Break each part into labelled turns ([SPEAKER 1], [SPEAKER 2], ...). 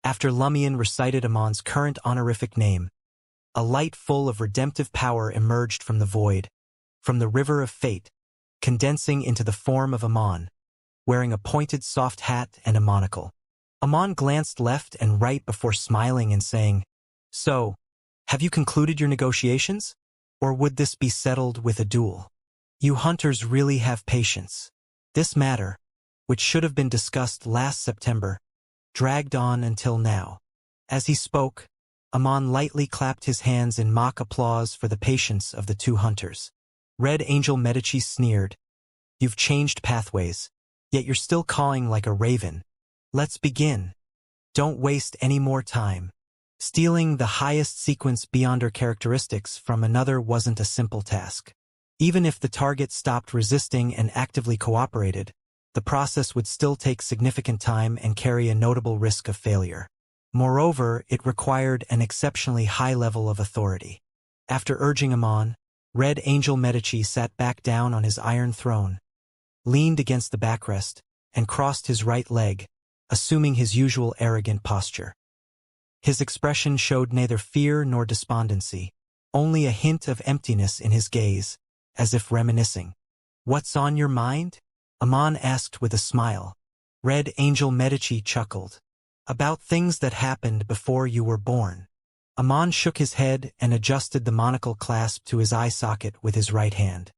[SPEAKER 1] After Lumion recited Amon's current honorific name, a light full of redemptive power emerged from the void, from the river of fate, condensing into the form of Amon, wearing a pointed soft hat and a monocle. Amon glanced left and right before smiling and saying, "So, have you concluded your negotiations? Or would this be settled with a duel? You hunters really have patience." This matter, which should have been discussed last September, dragged on until now. As he spoke, Amon lightly clapped his hands in mock applause for the patience of the two hunters. Red Angel Medici sneered, "You've changed pathways, yet you're still cawing like a raven. Let's begin. Don't waste any more time." Stealing the highest sequence Beyonder characteristics from another wasn't a simple task. Even if the target stopped resisting and actively cooperated, the process would still take significant time and carry a notable risk of failure. Moreover, it required an exceptionally high level of authority. After urging him on, Red Angel Medici sat back down on his iron throne, leaned against the backrest, and crossed his right leg, assuming his usual arrogant posture. His expression showed neither fear nor despondency, only a hint of emptiness in his gaze, as if reminiscing. "What's on your mind?" Amon asked with a smile. Red Angel Medici chuckled. "About things that happened before you were born." Amon shook his head and adjusted the monocle clasp to his eye socket with his right hand.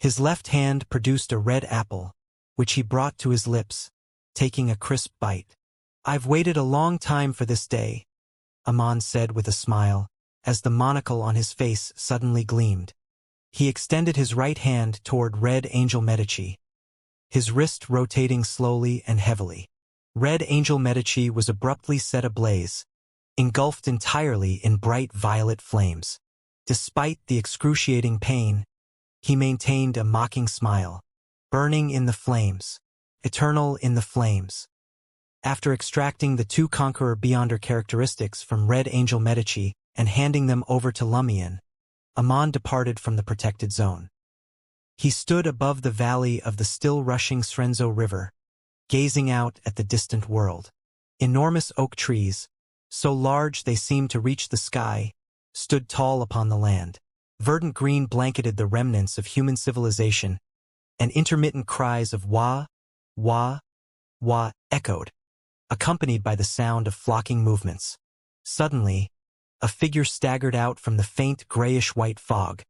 [SPEAKER 1] His left hand produced a red apple, which he brought to his lips, taking a crisp bite. "I've waited a long time for this day," Amon said with a smile, as the monocle on his face suddenly gleamed. He extended his right hand toward Red Angel Medici, his wrist rotating slowly and heavily. Red Angel Medici was abruptly set ablaze, engulfed entirely in bright violet flames. Despite the excruciating pain, he maintained a mocking smile. "Burning in the flames. Eternal in the flames." After extracting the two Conqueror Beyonder characteristics from Red Angel Medici and handing them over to Lumion, Amon departed from the protected zone. He stood above the valley of the still-rushing Srenzo River, gazing out at the distant world. Enormous oak trees, so large they seemed to reach the sky, stood tall upon the land. Verdant green blanketed the remnants of human civilization, and intermittent cries of wah, wah, wah echoed, accompanied by the sound of flocking movements. Suddenly, a figure staggered out from the faint grayish-white fog.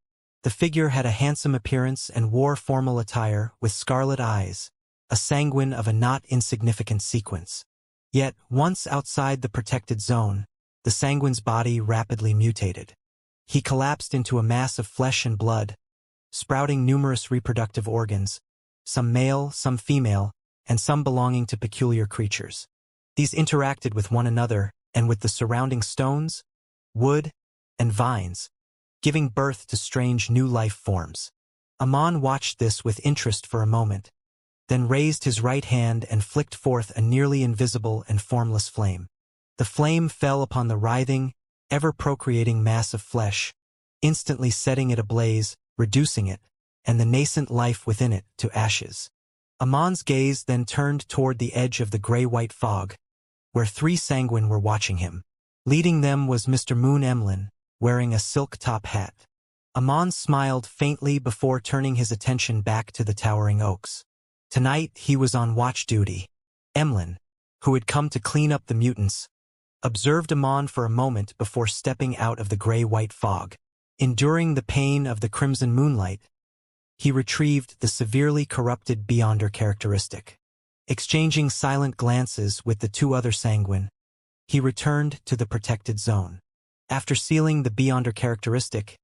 [SPEAKER 1] The figure had a handsome appearance and wore formal attire with scarlet eyes, a sanguine of a not insignificant sequence. Yet, once outside the protected zone, the sanguine's body rapidly mutated. He collapsed into a mass of flesh and blood, sprouting numerous reproductive organs, some male, some female, and some belonging to peculiar creatures. These interacted with one another and with the surrounding stones, wood, and vines, giving birth to strange new life forms. Amon watched this with interest for a moment, then raised his right hand and flicked forth a nearly invisible and formless flame. The flame fell upon the writhing, ever-procreating mass of flesh, instantly setting it ablaze, reducing it, and the nascent life within it, to ashes. Amon's gaze then turned toward the edge of the gray-white fog, where three sanguine were watching him. Leading them was Mr. Moon Emlyn, wearing a silk top hat. Amon smiled faintly before turning his attention back to the towering oaks. Tonight he was on watch duty. Emlyn, who had come to clean up the mutants, observed Amon for a moment before stepping out of the gray-white fog. Enduring the pain of the crimson moonlight, he retrieved the severely corrupted Beyonder characteristic. Exchanging silent glances with the two other sanguine, he returned to the protected zone. After sealing the Beyonder characteristic,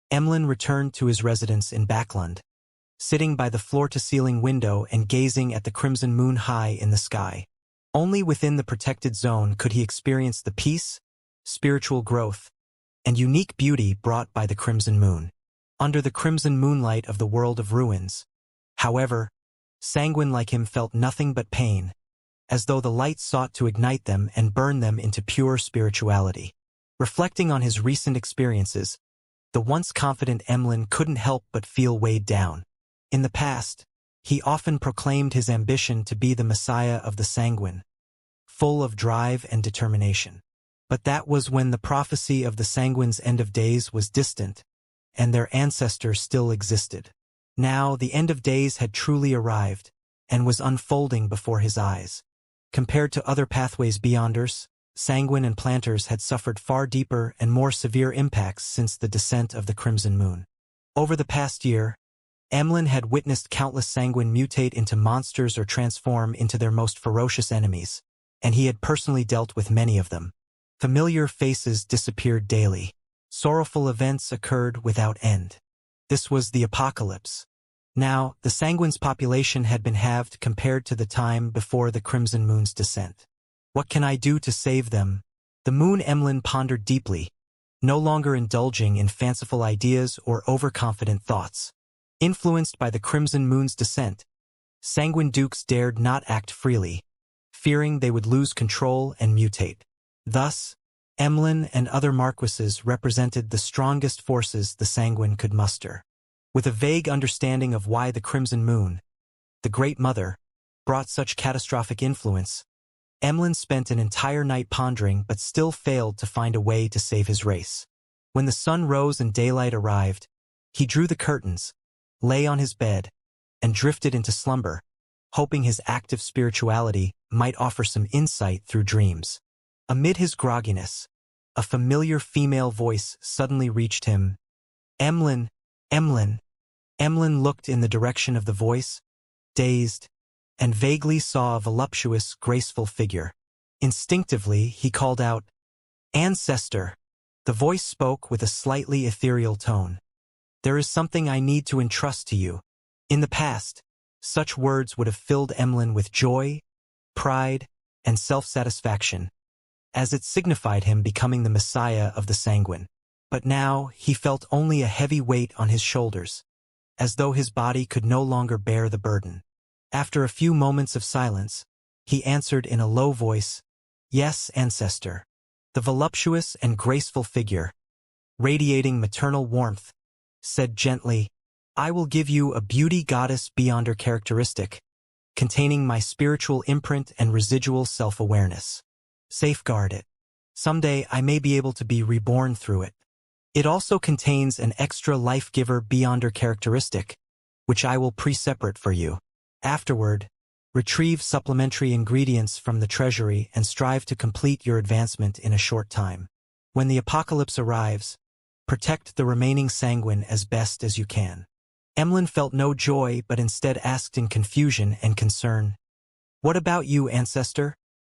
[SPEAKER 1] Emlyn returned to his residence in Backlund, sitting by the floor-to-ceiling window and gazing at the crimson moon high in the sky. Only within the protected zone could he experience the peace, spiritual growth, and unique beauty brought by the crimson moon. Under the crimson moonlight of the world of ruins, however, sanguine like him felt nothing but pain, as though the light sought to ignite them and burn them into pure spirituality. Reflecting on his recent experiences, the once confident Emlyn couldn't help but feel weighed down. In the past, he often proclaimed his ambition to be the Messiah of the sanguine, full of drive and determination. But that was when the prophecy of the Sanguine's end of days was distant, and their ancestor still existed. Now the end of days had truly arrived, and was unfolding before his eyes. Compared to other pathways beyonders, Sanguine and Planters had suffered far deeper and more severe impacts since the descent of the Crimson Moon. Over the past year, Emlyn had witnessed countless Sanguine mutate into monsters or transform into their most ferocious enemies, and he had personally dealt with many of them. Familiar faces disappeared daily. Sorrowful events occurred without end. This was the apocalypse. Now, the Sanguine's population had been halved compared to the time before the Crimson Moon's descent. What can I do to save them? The Moon Emlyn pondered deeply, no longer indulging in fanciful ideas or overconfident thoughts. Influenced by the Crimson Moon's descent, Sanguine Dukes dared not act freely, fearing they would lose control and mutate. Thus, Emlyn and other marquises represented the strongest forces the Sanguine could muster. With a vague understanding of why the Crimson Moon, the Great Mother, brought such catastrophic influence, Emlyn spent an entire night pondering but still failed to find a way to save his race. When the sun rose and daylight arrived, he drew the curtains, lay on his bed, and drifted into slumber, hoping his active spirituality might offer some insight through dreams. Amid his grogginess, a familiar female voice suddenly reached him. "Emlyn, Emlyn." Emlyn looked in the direction of the voice, dazed, and vaguely saw a voluptuous, graceful figure. Instinctively, he called out, "Ancestor." The voice spoke with a slightly ethereal tone. "There is something I need to entrust to you." In the past, such words would have filled Emlyn with joy, pride, and self-satisfaction, as it signified him becoming the Messiah of the Sanguine. But now he felt only a heavy weight on his shoulders, as though his body could no longer bear the burden. After a few moments of silence, he answered in a low voice, "Yes, Ancestor." The voluptuous and graceful figure, radiating maternal warmth, said gently, "I will give you a beauty goddess beyond her characteristic, containing my spiritual imprint and residual self-awareness. Safeguard it. Someday I may be able to be reborn through it. It also contains an extra life-giver beyond her characteristic, which I will pre-separate for you. Afterward, retrieve supplementary ingredients from the treasury and strive to complete your advancement in a short time. When the apocalypse arrives, protect the remaining Sanguine as best as you can." Emlyn felt no joy but instead asked in confusion and concern, "What about you, Ancestor?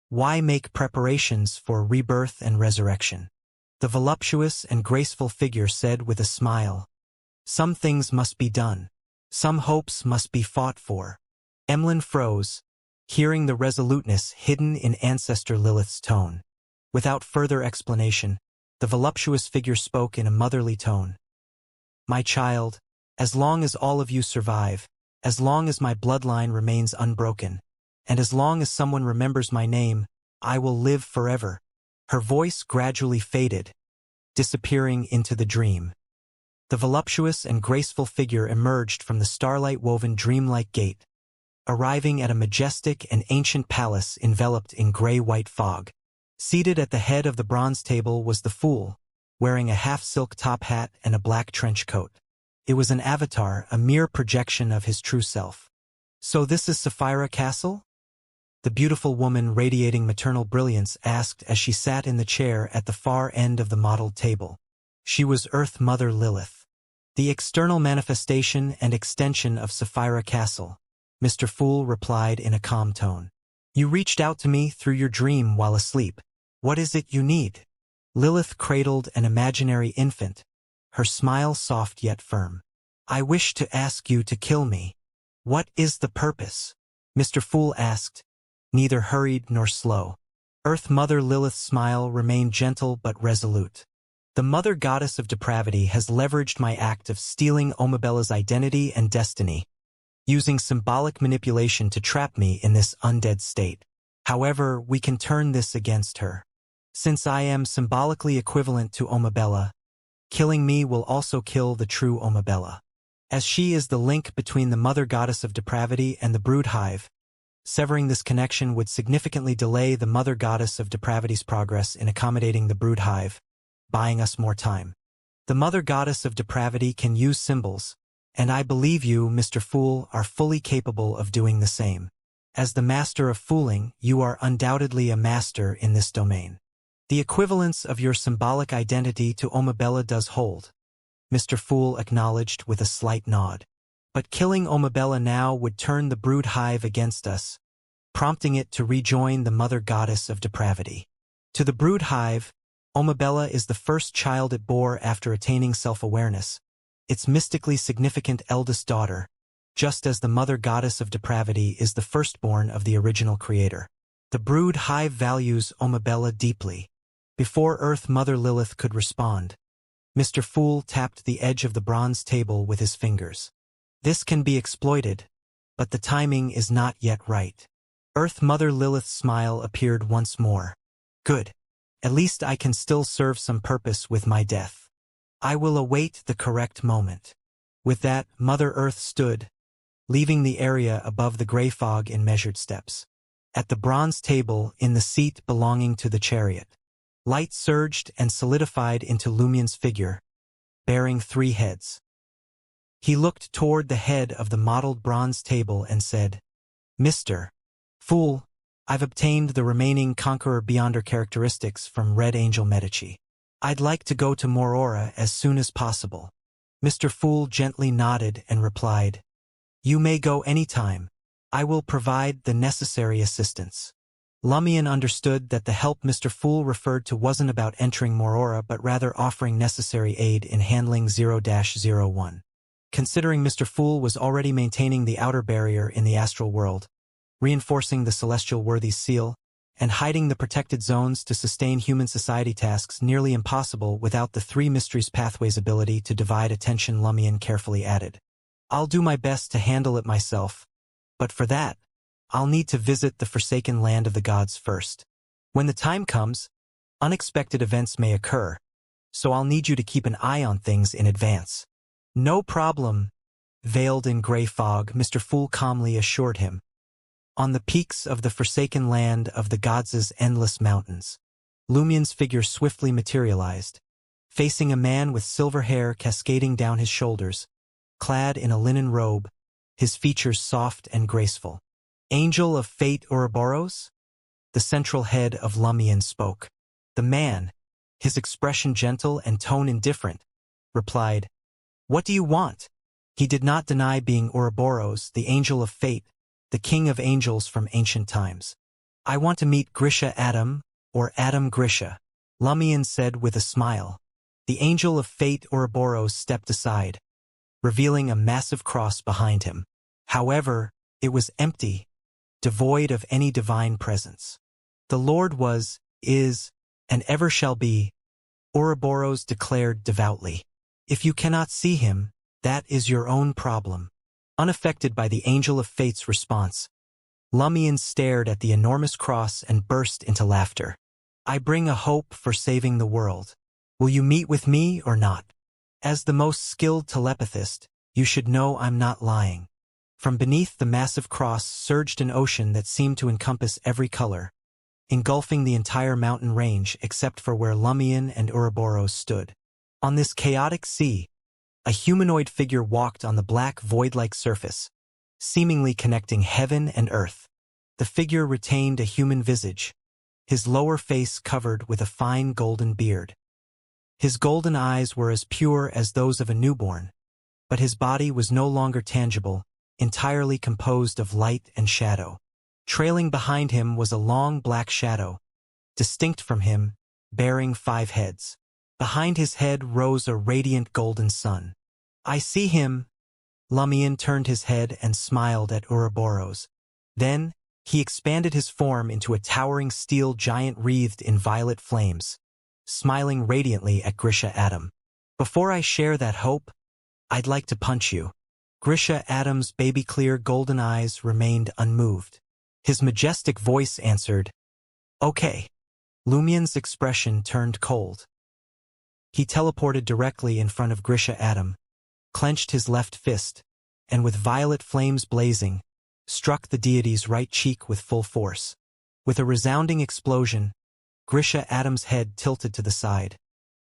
[SPEAKER 1] Why make preparations for rebirth and resurrection?" The voluptuous and graceful figure said with a smile, "Some things must be done. Some hopes must be fought for." Emlyn froze, hearing the resoluteness hidden in Ancestor Lilith's tone. Without further explanation, the voluptuous figure spoke in a motherly tone. "My child, as long as all of you survive, as long as my bloodline remains unbroken, and as long as someone remembers my name, I will live forever." Her voice gradually faded, disappearing into the dream. The voluptuous and graceful figure emerged from the starlight-woven dreamlike gate, arriving at a majestic and ancient palace enveloped in gray-white fog. Seated at the head of the bronze table was the fool, wearing a half-silk top hat and a black trench coat. It was an avatar, a mere projection of his true self. "So this is Sci-Fi Castle?" The beautiful woman radiating maternal brilliance asked as she sat in the chair at the far end of the mottled table. She was Earth Mother Lilith, the external manifestation and extension of Sci-Fi Castle. Mr. Fool replied in a calm tone. "You reached out to me through your dream while asleep. What is it you need?" Lilith cradled an imaginary infant, her smile soft yet firm. "I wish to ask you to kill me." "What is the purpose?" Mr. Fool asked, neither hurried nor slow. Earth Mother Lilith's smile remained gentle but resolute. "The Mother Goddess of Depravity has leveraged my act of stealing Omabella's identity and destiny, using symbolic manipulation to trap me in this undead state. However, we can turn this against her. Since I am symbolically equivalent to Omabella, killing me will also kill the true Omabella. As she is the link between the Mother Goddess of Depravity and the brood hive, Severing this connection would significantly delay the mother goddess of depravity's progress in accommodating the brood hive, buying us more time. The mother goddess of depravity can use symbols, and I believe you, Mr. Fool, are fully capable of doing the same. As the master of fooling, you are undoubtedly a master in this domain. The equivalence of your symbolic identity to Omabella does hold, Mr. Fool acknowledged with a slight nod. But killing Omabella now would turn the brood hive against us, prompting it to rejoin the mother goddess of depravity. To the brood hive, Omabella is the first child it bore after attaining self-awareness, its mystically significant eldest daughter, just as the mother goddess of depravity is the firstborn of the original creator. The brood hive values Omabella deeply. Before Earth Mother Lilith could respond, Mr. Fool tapped the edge of the bronze table with his fingers. This can be exploited, but the timing is not yet right. Earth Mother Lilith's smile appeared once more. Good. At least I can still serve some purpose with my death. I will await the correct moment. With that, Mother Earth stood, leaving the area above the gray fog in measured steps. At the bronze table, in the seat belonging to the chariot, light surged and solidified into Lumien's figure, bearing 3 heads. He looked toward the head of the modeled bronze table and said, Mr. Fool, I've obtained the remaining Conqueror Beyonder characteristics from Red Angel Medici. I'd like to go to Morora as soon as possible. Mr. Fool gently nodded and replied, You may go anytime. I will provide the necessary assistance. Lumien understood that the help Mr. Fool referred to wasn't about entering Morora but rather offering necessary aid in handling 0-01. Considering Mr. Fool was already maintaining the outer barrier in the astral world, reinforcing the celestial worthy's seal, and hiding the protected zones to sustain human society tasks nearly impossible without the 3 Mysteries Pathways ability to divide attention, Lumien carefully added. I'll do my best to handle it myself, but for that, I'll need to visit the forsaken land of the gods first. When the time comes, unexpected events may occur, so I'll need you to keep an eye on things in advance. No problem, veiled in gray fog, Mr. Fool calmly assured him. On the peaks of the forsaken land of the gods' endless mountains, Lumien's figure swiftly materialized, facing a man with silver hair cascading down his shoulders, clad in a linen robe, his features soft and graceful. Angel of Fate Ouroboros? The central head of Lumien spoke. The man, his expression gentle and tone indifferent, replied, What do you want? He did not deny being Ouroboros, the Angel of Fate, the king of angels from ancient times. I want to meet Grisha Adam, or Adam Grisha, Lumien said with a smile. The Angel of Fate Ouroboros stepped aside, revealing a massive cross behind him. However, it was empty, devoid of any divine presence. The Lord was, is, and ever shall be, Ouroboros declared devoutly. If you cannot see him, that is your own problem. Unaffected by the Angel of Fate's response, Lumien stared at the enormous cross and burst into laughter. I bring a hope for saving the world. Will you meet with me or not? As the most skilled telepathist, you should know I'm not lying. From beneath the massive cross surged an ocean that seemed to encompass every color, engulfing the entire mountain range except for where Lumien and Ouroboros stood. On this chaotic sea, a humanoid figure walked on the black void-like surface, seemingly connecting heaven and earth. The figure retained a human visage, his lower face covered with a fine golden beard. His golden eyes were as pure as those of a newborn, but his body was no longer tangible, entirely composed of light and shadow. Trailing behind him was a long black shadow, distinct from him, bearing 5 heads. Behind his head rose a radiant golden sun. I see him. Lumien turned his head and smiled at Ouroboros. Then, he expanded his form into a towering steel giant wreathed in violet flames, smiling radiantly at Grisha Adam. Before I share that hope, I'd like to punch you. Grisha Adam's baby-clear golden eyes remained unmoved. His majestic voice answered, Okay. Lumien's expression turned cold. He teleported directly in front of Grisha Adam, clenched his left fist, and with violet flames blazing, struck the deity's right cheek with full force. With a resounding explosion, Grisha Adam's head tilted to the side.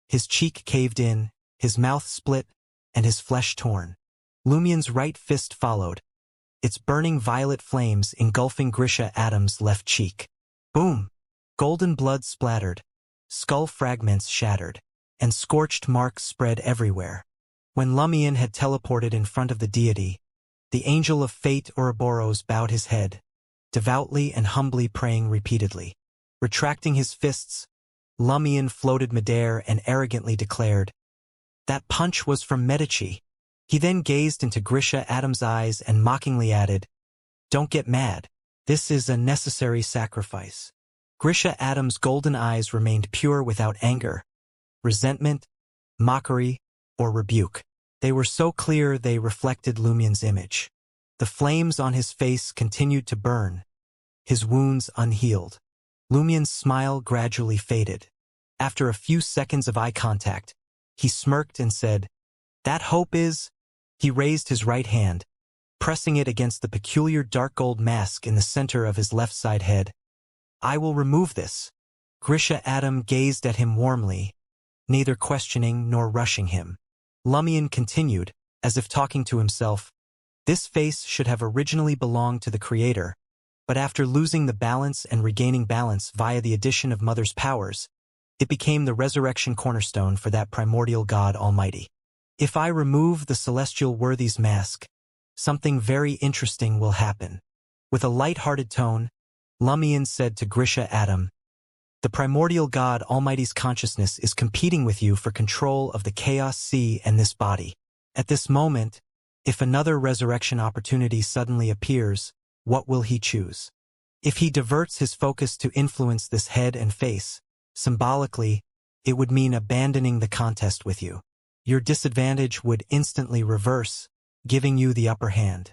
[SPEAKER 1] His cheek caved in, his mouth split, and his flesh torn. Lumien's right fist followed, its burning violet flames engulfing Grisha Adam's left cheek. Boom! Golden blood splattered, skull fragments shattered, and scorched marks spread everywhere. When Lumien had teleported in front of the deity, the angel of fate Ouroboros bowed his head, devoutly and humbly praying repeatedly. Retracting his fists, Lumien floated midair and arrogantly declared, "That punch was from Medici." He then gazed into Grisha Adam's eyes and mockingly added, "Don't get mad. This is a necessary sacrifice." Grisha Adam's golden eyes remained pure without anger, resentment, mockery, or rebuke. They were so clear they reflected Lumien's image. The flames on his face continued to burn, his wounds unhealed. Lumien's smile gradually faded. After a few seconds of eye contact, he smirked and said, "That hope is—" He raised his right hand, pressing it against the peculiar dark gold mask in the center of his left side head. "I will remove this." Grisha Adam gazed at him warmly, neither questioning nor rushing him. Lumien continued, as if talking to himself, "This face should have originally belonged to the Creator, but after losing the balance and regaining balance via the addition of Mother's powers, it became the resurrection cornerstone for that primordial God Almighty. If I remove the celestial worthy's mask, something very interesting will happen." With a light-hearted tone, Lumien said to Grisha Adam, "The primordial God Almighty's consciousness is competing with you for control of the Chaos Sea and this body. At this moment, if another resurrection opportunity suddenly appears, what will he choose? If he diverts his focus to influence this head and face, symbolically, it would mean abandoning the contest with you. Your disadvantage would instantly reverse, giving you the upper hand.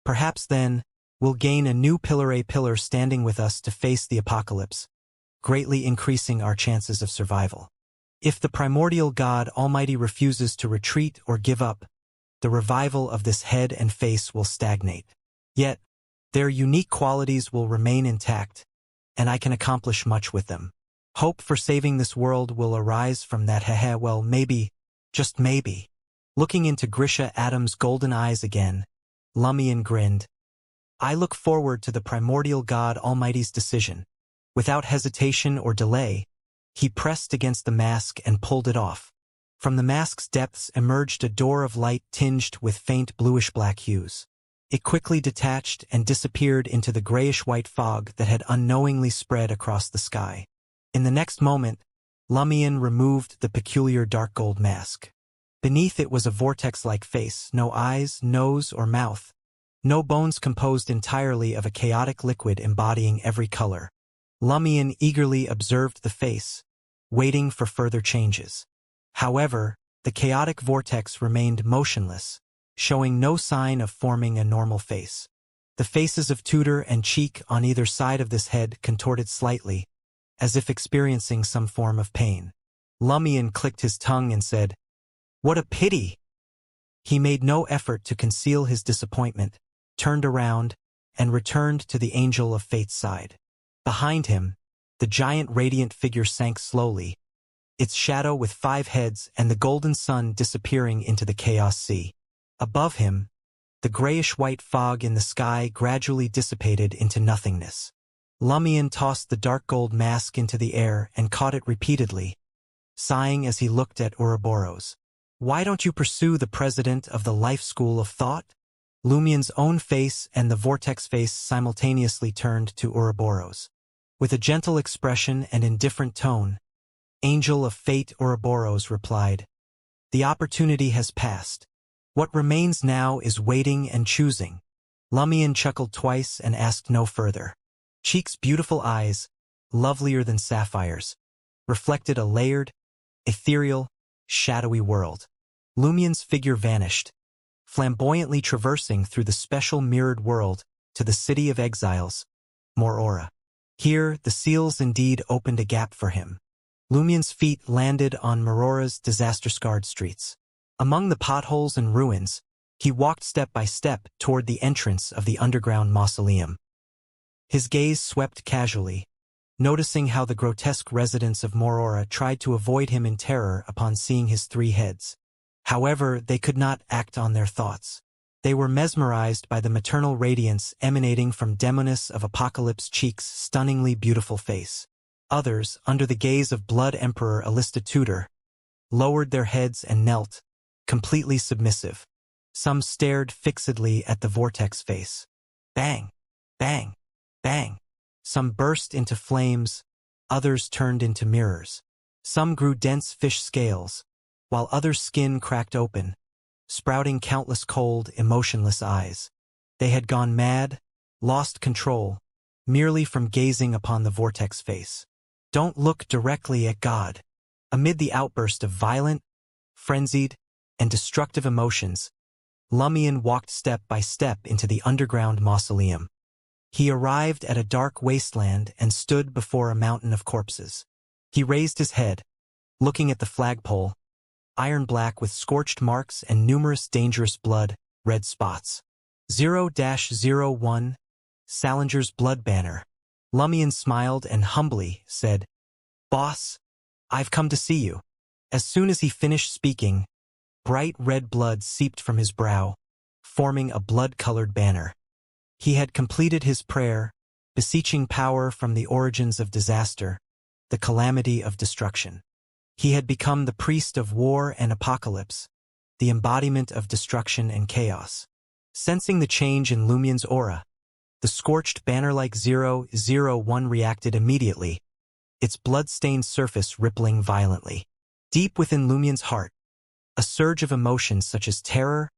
[SPEAKER 1] Perhaps then, we'll gain a new pillar standing with us to face the apocalypse, greatly increasing our chances of survival. If the primordial God Almighty refuses to retreat or give up, the revival of this head and face will stagnate. Yet, their unique qualities will remain intact, and I can accomplish much with them. Hope for saving this world will arise from that. Well, maybe, just maybe." Looking into Grisha Adam's golden eyes again, Lumien grinned. "I look forward to the primordial God Almighty's decision." Without hesitation or delay, he pressed against the mask and pulled it off. From the mask's depths emerged a door of light tinged with faint bluish-black hues. It quickly detached and disappeared into the grayish-white fog that had unknowingly spread across the sky. In the next moment, Lumien removed the peculiar dark gold mask. Beneath it was a vortex-like face, no eyes, nose, or mouth, no bones, composed entirely of a chaotic liquid embodying every color. Lumien eagerly observed the face, waiting for further changes. However, the chaotic vortex remained motionless, showing no sign of forming a normal face. The faces of Tudor and Cheek on either side of this head contorted slightly, as if experiencing some form of pain. Lumien clicked his tongue and said, "What a pity!" He made no effort to conceal his disappointment, turned around, and returned to the Angel of Fate's side. Behind him, the giant radiant figure sank slowly, its shadow with 5 heads and the golden sun disappearing into the Chaos Sea. Above him, the grayish-white fog in the sky gradually dissipated into nothingness. Lumien tossed the dark gold mask into the air and caught it repeatedly, sighing as he looked at Ouroboros. "Why don't you pursue the president of the life school of thought?" Lumien's own face and the vortex face simultaneously turned to Ouroboros. With a gentle expression and indifferent tone, Angel of Fate Ouroboros replied, "The opportunity has passed. What remains now is waiting and choosing." Lumien chuckled twice and asked no further. Cheek's beautiful eyes, lovelier than sapphires, reflected a layered, ethereal, shadowy world. Lumien's figure vanished, flamboyantly traversing through the special mirrored world to the city of exiles, Morora. Here, the seals indeed opened a gap for him. Lumien's feet landed on Morora's disaster-scarred streets. Among the potholes and ruins, He walked step by step toward the entrance of the underground mausoleum. His gaze swept casually, noticing how the grotesque residents of Morora tried to avoid him in terror upon seeing his 3 heads. However, they could not act on their thoughts. They were mesmerized by the maternal radiance emanating from Demoness of Apocalypse's cheeks' stunningly beautiful face. Others, under the gaze of Blood Emperor Alista Tudor, lowered their heads and knelt, completely submissive. Some stared fixedly at the vortex face. Bang! Bang! Bang! Some burst into flames, others turned into mirrors. Some grew dense fish scales, while others' skin cracked open, sprouting countless cold, emotionless eyes. They had gone mad, lost control, merely from gazing upon the vortex face. Don't look directly at God. Amid the outburst of violent, frenzied, and destructive emotions, Lumion walked step by step into the underground mausoleum. He arrived at a dark wasteland and stood before a mountain of corpses. He raised his head, looking at the flagpole, iron black with scorched marks and numerous dangerous red spots. 0-01, Salinger's blood banner. Lumion smiled and humbly said, "Boss, I've come to see you." As soon as he finished speaking, bright red blood seeped from his brow, forming a blood-colored banner. He had completed his prayer, beseeching power from the origins of disaster, the calamity of destruction. He had become the priest of war and apocalypse, the embodiment of destruction and chaos. Sensing the change in Lumion's aura, the scorched banner-like 001 reacted immediately, its blood-stained surface rippling violently. Deep within Lumion's heart, a surge of emotions such as terror,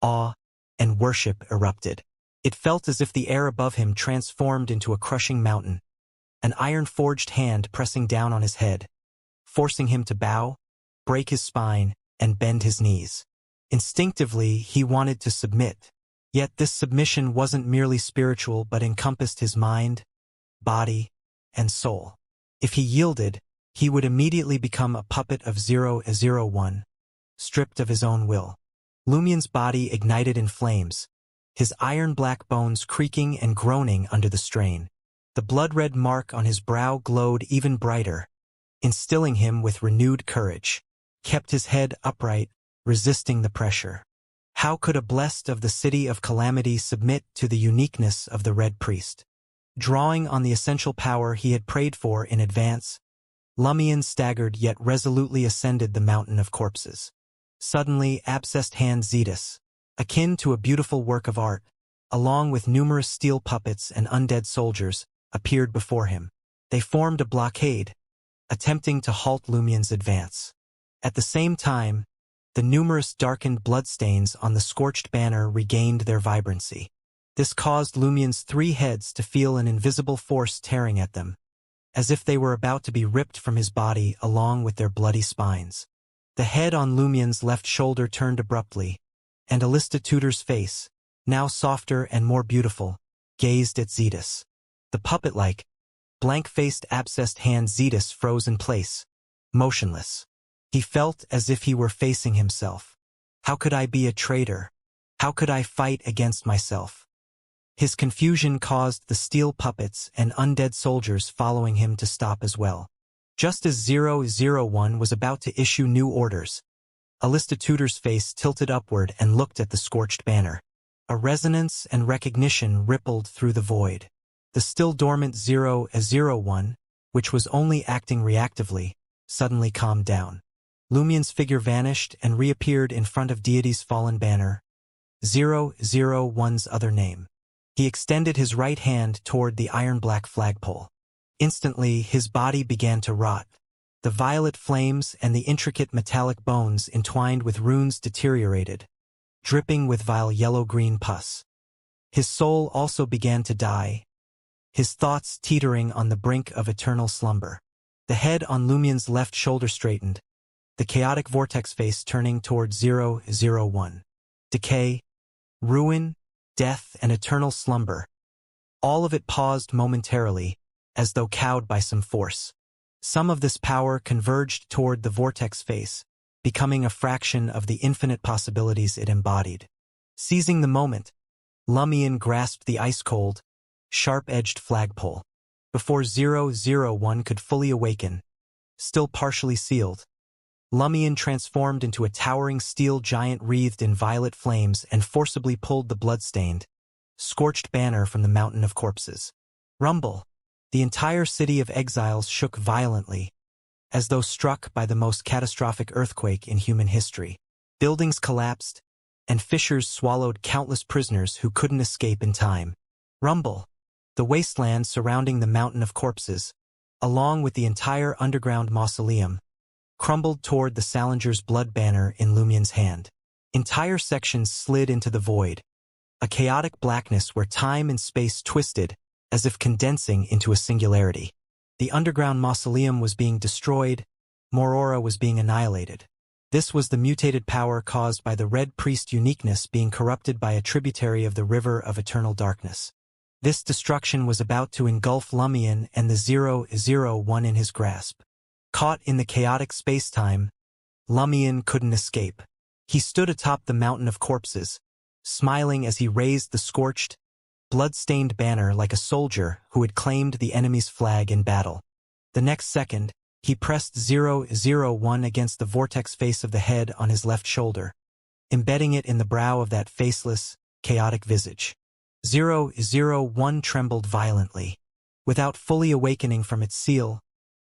[SPEAKER 1] awe, and worship erupted. It felt as if the air above him transformed into a crushing mountain, an iron-forged hand pressing down on his head, forcing him to bow, break his spine, and bend his knees. Instinctively, he wanted to submit. Yet this submission wasn't merely spiritual but encompassed his mind, body, and soul. If he yielded, he would immediately become a puppet of 001, stripped of his own will. Lumion's body ignited in flames, his iron-black bones creaking and groaning under the strain. The blood-red mark on his brow glowed even brighter, instilling him with renewed courage. Kept his head upright, resisting the pressure. How could a blessed of the city of calamity submit to the uniqueness of the Red Priest? Drawing on the essential power he had prayed for in advance, Lumion staggered yet resolutely ascended the mountain of corpses. Suddenly, abscessed hand Zetus, akin to a beautiful work of art, along with numerous steel puppets and undead soldiers, appeared before him. They formed a blockade, attempting to halt Lumion's advance. At the same time, the numerous darkened bloodstains on the scorched banner regained their vibrancy. This caused Lumion's 3 heads to feel an invisible force tearing at them, as if they were about to be ripped from his body along with their bloody spines. The head on Lumion's left shoulder turned abruptly, and Alista Tudor's face, now softer and more beautiful, gazed at Zetus. The puppet-like, blank-faced abscessed hand Zetus froze in place, motionless. He felt as if he were facing himself. How could I be a traitor? How could I fight against myself? His confusion caused the steel puppets and undead soldiers following him to stop as well. Just as 001 was about to issue new orders, Alista Tudor's face tilted upward and looked at the scorched banner. A resonance and recognition rippled through the void. The still dormant 001, which was only acting reactively, suddenly calmed down. Lumion's figure vanished and reappeared in front of Deity's fallen banner, 001's other name. He extended his right hand toward the iron-black flagpole. Instantly, his body began to rot. The violet flames and the intricate metallic bones entwined with runes deteriorated, dripping with vile yellow-green pus. His soul also began to die, his thoughts teetering on the brink of eternal slumber. The head on Lumion's left shoulder straightened, the chaotic vortex face turning toward 001. Decay, ruin, death, and eternal slumber. All of it paused momentarily, as though cowed by some force. Some of this power converged toward the vortex face, becoming a fraction of the infinite possibilities it embodied. Seizing the moment, Lumion grasped the ice-cold, sharp-edged flagpole. Before 001 could fully awaken, still partially sealed, Lumion transformed into a towering steel giant wreathed in violet flames and forcibly pulled the blood-stained, scorched banner from the mountain of corpses. Rumble! The entire city of exiles shook violently, as though struck by the most catastrophic earthquake in human history. Buildings collapsed, and fissures swallowed countless prisoners who couldn't escape in time. Rumble! The wasteland surrounding the mountain of corpses, along with the entire underground mausoleum, crumbled toward the Salinger's blood banner in Lumion's hand. Entire sections slid into the void, a chaotic blackness where time and space twisted as if condensing into a singularity. The underground mausoleum was being destroyed, Morora was being annihilated. This was the mutated power caused by the Red Priest uniqueness being corrupted by a tributary of the River of Eternal Darkness. This destruction was about to engulf Lumion and the 001 in his grasp. Caught in the chaotic space-time, Lumion couldn't escape. He stood atop the mountain of corpses, smiling as he raised the scorched, blood-stained banner like a soldier who had claimed the enemy's flag in battle. The next second, he pressed 001 against the vortex face of the head on his left shoulder, embedding it in the brow of that faceless, chaotic visage. 001 trembled violently. Without fully awakening from its seal,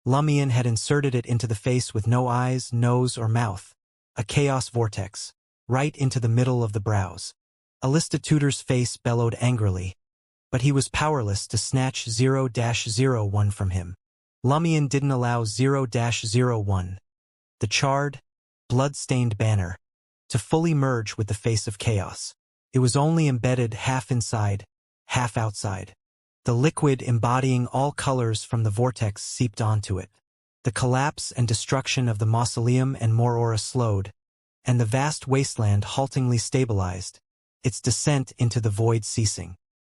[SPEAKER 1] Lumion had inserted it into the face with no eyes, nose, or mouth, a chaos vortex, right into the middle of the brows. Alista Tudor's face bellowed angrily, but he was powerless to snatch 0-01 from him. Lumion didn't allow 0-01, the charred, blood-stained banner, to fully merge with the face of chaos. It was only embedded half inside, half outside. The liquid embodying all colors from the vortex seeped onto it. The collapse and destruction of the mausoleum and Morora slowed, and the vast wasteland haltingly stabilized, its descent into the void ceasing.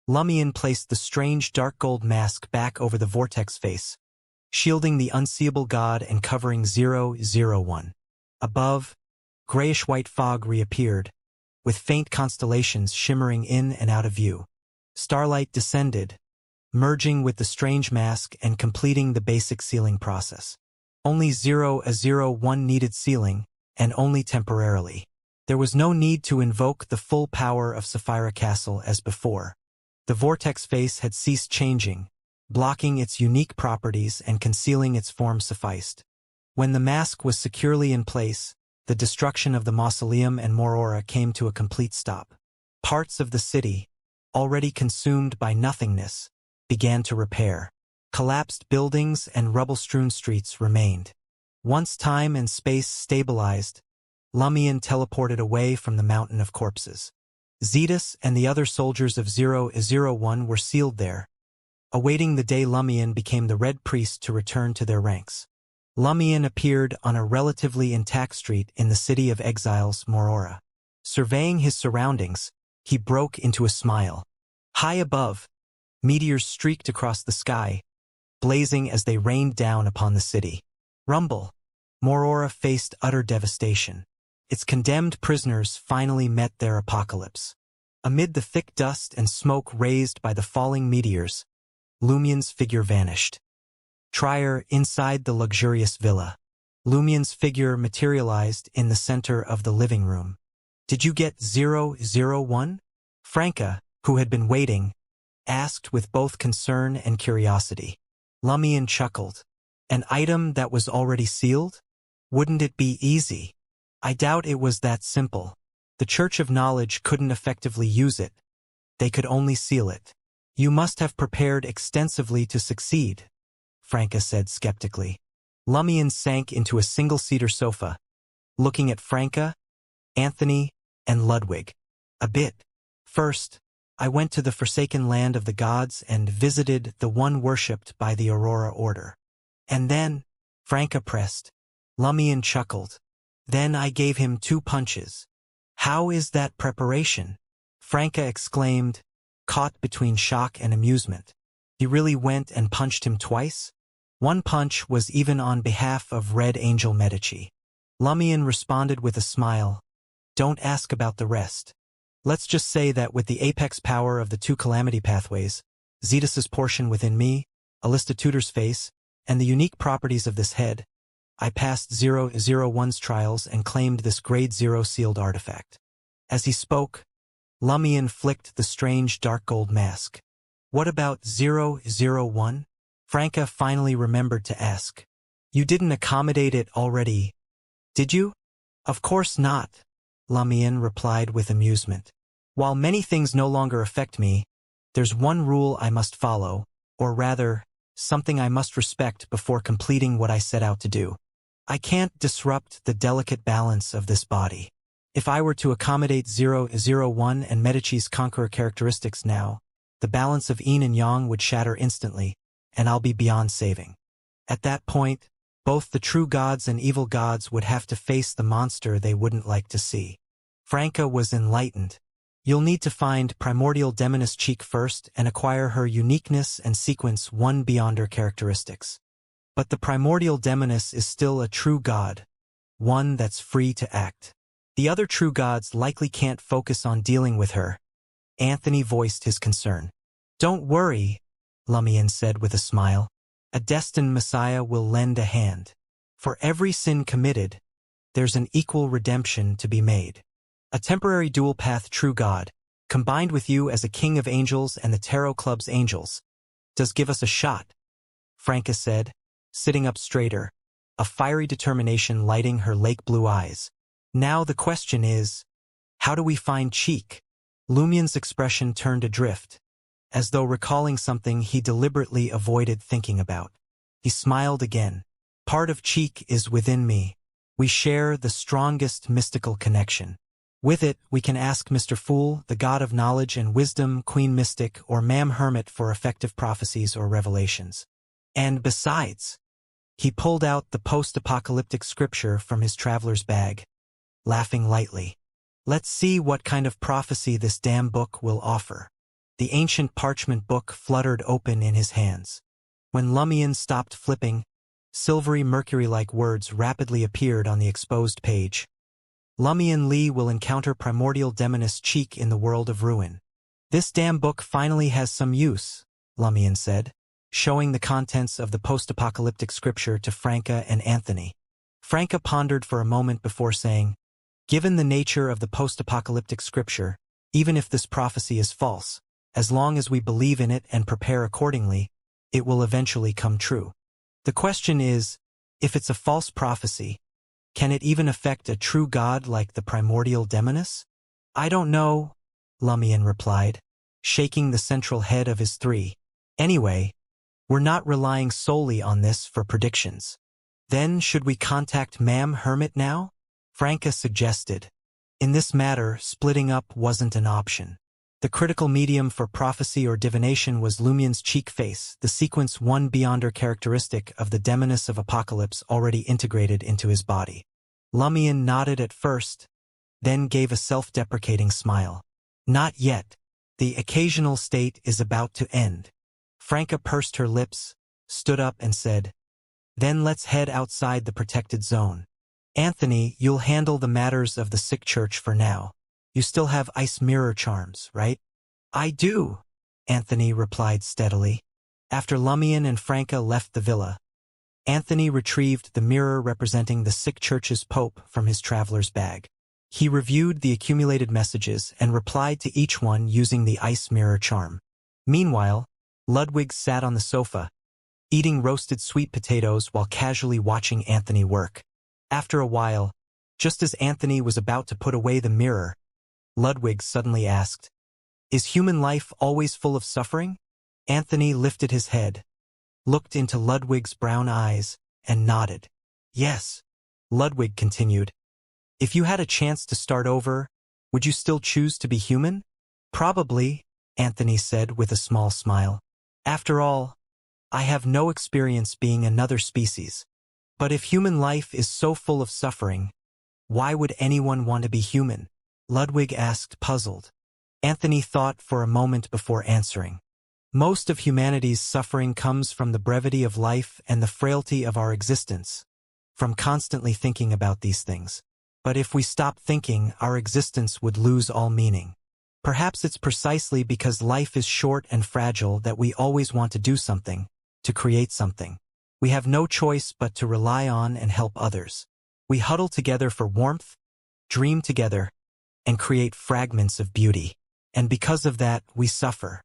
[SPEAKER 1] Lumion placed the strange dark gold mask back over the vortex face, shielding the unseeable god and covering 001. Above, grayish-white fog reappeared, with faint constellations shimmering in and out of view. Starlight descended, merging with the strange mask and completing the basic sealing process. Only 001 needed sealing, and only temporarily. There was no need to invoke the full power of Sapphira Castle as before. The vortex face had ceased changing, blocking its unique properties and concealing its form sufficed. When the mask was securely in place, the destruction of the mausoleum and Morora came to a complete stop. Parts of the city, already consumed by nothingness, began to repair. Collapsed buildings and rubble-strewn streets remained. Once time and space stabilized, Lumion teleported away from the mountain of corpses. Zetus and the other soldiers of 001 were sealed there, awaiting the day Lumion became the Red Priest to return to their ranks. Lumion appeared on a relatively intact street in the city of exiles, Morora. Surveying his surroundings, he broke into a smile. High above, meteors streaked across the sky, blazing as they rained down upon the city. Rumble! Morora faced utter devastation. Its condemned prisoners finally met their apocalypse. Amid the thick dust and smoke raised by the falling meteors, Lumion's figure vanished. Trier inside the luxurious villa. Lumion's figure materialized in the center of the living room. Did you get 001? Franca, who had been waiting, asked with both concern and curiosity. Lumion chuckled. An item that was already sealed? Wouldn't it be easy? I doubt it was that simple. The Church of Knowledge couldn't effectively use it. They could only seal it. You must have prepared extensively to succeed, Franca said skeptically. Lumion sank into a single-seater sofa, looking at Franca, Anthony, and Ludwig. A bit. First, I went to the forsaken land of the gods and visited the one worshipped by the Aurora Order. And then, Franca pressed. Lumion chuckled. Then I gave him 2 punches. How is that preparation? Franca exclaimed, caught between shock and amusement. He really went and punched him twice? One punch was even on behalf of Red Angel Medici. Lumion responded with a smile. Don't ask about the rest. Let's just say that with the apex power of the two calamity pathways, Zetus's portion within me, Alista Tudor's face, and the unique properties of this head, I passed 001's trials and claimed this grade 0 sealed artifact. As he spoke, Lumion flicked the strange dark gold mask. What about 001? Franca finally remembered to ask. You didn't accommodate it already, did you? Of course not, Lumion replied with amusement. While many things no longer affect me, there's one rule I must follow, or rather, something I must respect before completing what I set out to do. I can't disrupt the delicate balance of this body. If I were to accommodate 001 and Medici's conqueror characteristics now, the balance of yin and yang would shatter instantly, and I'll be beyond saving. At that point, both the true gods and evil gods would have to face the monster they wouldn't like to see. Franca was enlightened. You'll need to find Primordial Demoness Cheek first and acquire her uniqueness and sequence one beyond her characteristics. But the Primordial Demoness is still a true god, one that's free to act. The other true gods likely can't focus on dealing with her. Anthony voiced his concern. Don't worry, Lumion said with a smile. A destined Messiah will lend a hand. For every sin committed, there's an equal redemption to be made. A temporary dual-path true god, combined with you as a king of angels and the Tarot Club's angels, does give us a shot, Franca said, sitting up straighter, a fiery determination lighting her lake-blue eyes. Now the question is, how do we find Cheek? Lumion's expression turned adrift, as though recalling something he deliberately avoided thinking about. He smiled again. Part of Cheek is within me. We share the strongest mystical connection. With it, we can ask Mr. Fool, the god of knowledge and wisdom, Queen Mystic, or Ma'am Hermit for effective prophecies or revelations. And besides, he pulled out the post-apocalyptic scripture from his traveler's bag, laughing lightly. Let's see what kind of prophecy this damn book will offer. The ancient parchment book fluttered open in his hands. When Lumion stopped flipping, silvery mercury-like words rapidly appeared on the exposed page. Lumion Lee will encounter Primordial Demoness Cheek in the world of ruin. This damn book finally has some use, Lumion said, showing the contents of the post-apocalyptic scripture to Franca and Anthony. Franca pondered for a moment before saying, given the nature of the post-apocalyptic scripture, even if this prophecy is false, as long as we believe in it and prepare accordingly, it will eventually come true. The question is, if it's a false prophecy, can it even affect a true god like the Primordial Demoness? I don't know, Lumion replied, shaking the central head of his three. Anyway, we're not relying solely on this for predictions. Then should we contact Ma'am Hermit now? Franca suggested. In this matter, splitting up wasn't an option. The critical medium for prophecy or divination was Lumion's cheek face, the sequence one beyond her characteristic of the Demoness of Apocalypse already integrated into his body. Lumion nodded at first, then gave a self-deprecating smile. Not yet. The occasional state is about to end. Franca pursed her lips, stood up and said, then let's head outside the protected zone. Anthony, you'll handle the matters of the sick church for now. You still have ice mirror charms, right? I do, Anthony replied steadily. After Lumion and Franca left the villa, Anthony retrieved the mirror representing the sick church's pope from his traveler's bag. He reviewed the accumulated messages and replied to each one using the ice mirror charm. Meanwhile, Ludwig sat on the sofa, eating roasted sweet potatoes while casually watching Anthony work. After a while, just as Anthony was about to put away the mirror, Ludwig suddenly asked, is human life always full of suffering? Anthony lifted his head, looked into Ludwig's brown eyes, and nodded. Yes, Ludwig continued. If you had a chance to start over, would you still choose to be human? Probably, Anthony said with a small smile. After all, I have no experience being another species. But if human life is so full of suffering, why would anyone want to be human? Ludwig asked, puzzled. Anthony thought for a moment before answering. Most of humanity's suffering comes from the brevity of life and the frailty of our existence, from constantly thinking about these things. But if we stopped thinking, our existence would lose all meaning. Perhaps it's precisely because life is short and fragile that we always want to do something, to create something. We have no choice but to rely on and help others. We huddle together for warmth, dream together, and create fragments of beauty. And because of that, we suffer.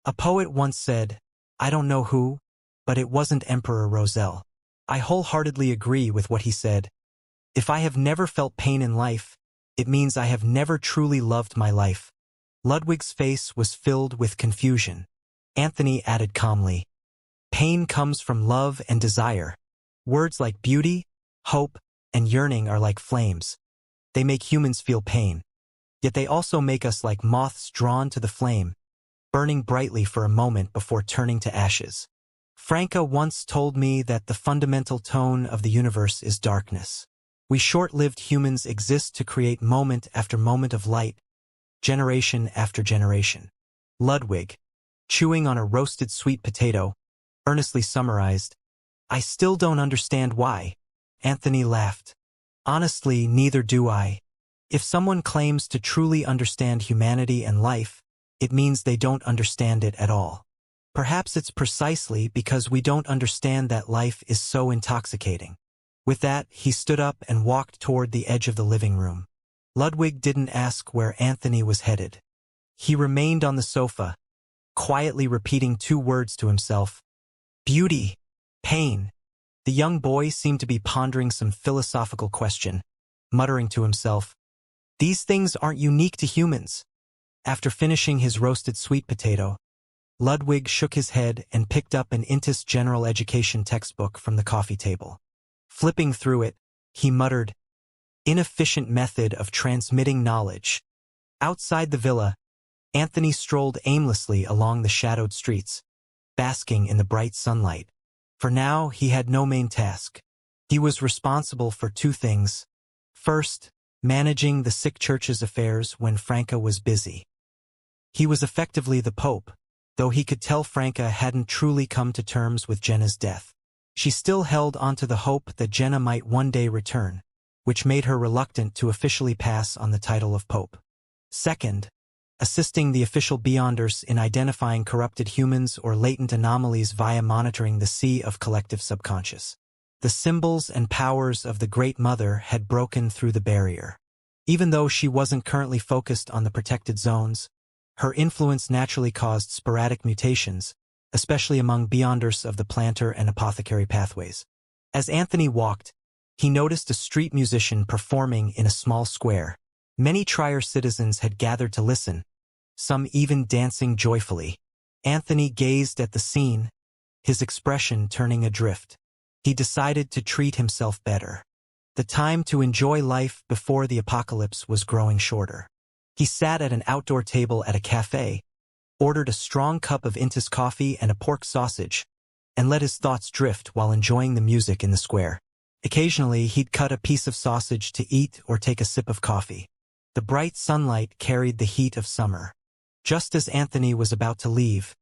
[SPEAKER 1] A poet once said, I don't know who, but it wasn't Emperor Roselle. I wholeheartedly agree with what he said. If I have never felt pain in life, it means I have never truly loved my life. Ludwig's face was filled with confusion. Anthony added calmly, pain comes from love and desire. Words like beauty, hope, and yearning are like flames. They make humans feel pain. Yet they also make us like moths drawn to the flame, burning brightly for a moment before turning to ashes. Franca once told me that the fundamental tone of the universe is darkness. We short-lived humans exist to create moment after moment of light, generation after generation. Ludwig, chewing on a roasted sweet potato, earnestly summarized, I still don't understand why. Anthony laughed. Honestly, neither do I. If someone claims to truly understand humanity and life, it means they don't understand it at all. Perhaps it's precisely because we don't understand that life is so intoxicating. With that, he stood up and walked toward the edge of the living room. Ludwig didn't ask where Anthony was headed. He remained on the sofa, quietly repeating two words to himself. Beauty, pain. The young boy seemed to be pondering some philosophical question, muttering to himself, these things aren't unique to humans. After finishing his roasted sweet potato, Ludwig shook his head and picked up an Intis general education textbook from the coffee table. Flipping through it, he muttered, inefficient method of transmitting knowledge. Outside the villa, Anthony strolled aimlessly along the shadowed streets, basking in the bright sunlight. For now, he had no main task. He was responsible for two things. First, managing the sick church's affairs when Franca was busy. He was effectively the Pope, though he could tell Franca hadn't truly come to terms with Jenna's death. She still held onto the hope that Jenna might one day return, which made her reluctant to officially pass on the title of Pope. Second, assisting the official Beyonders in identifying corrupted humans or latent anomalies via monitoring the sea of collective subconscious. The symbols and powers of the Great Mother had broken through the barrier. Even though she wasn't currently focused on the protected zones, her influence naturally caused sporadic mutations, especially among Beyonders of the planter and apothecary pathways. As Anthony walked, he noticed a street musician performing in a small square. Many Trier citizens had gathered to listen, some even dancing joyfully. Anthony gazed at the scene, his expression turning adrift. He decided to treat himself better. The time to enjoy life before the apocalypse was growing shorter. He sat at an outdoor table at a cafe, ordered a strong cup of Intis coffee and a pork sausage, and let his thoughts drift while enjoying the music in the square. Occasionally, he'd cut a piece of sausage to eat or take a sip of coffee. The bright sunlight carried the heat of summer. Just as Anthony was about to leave,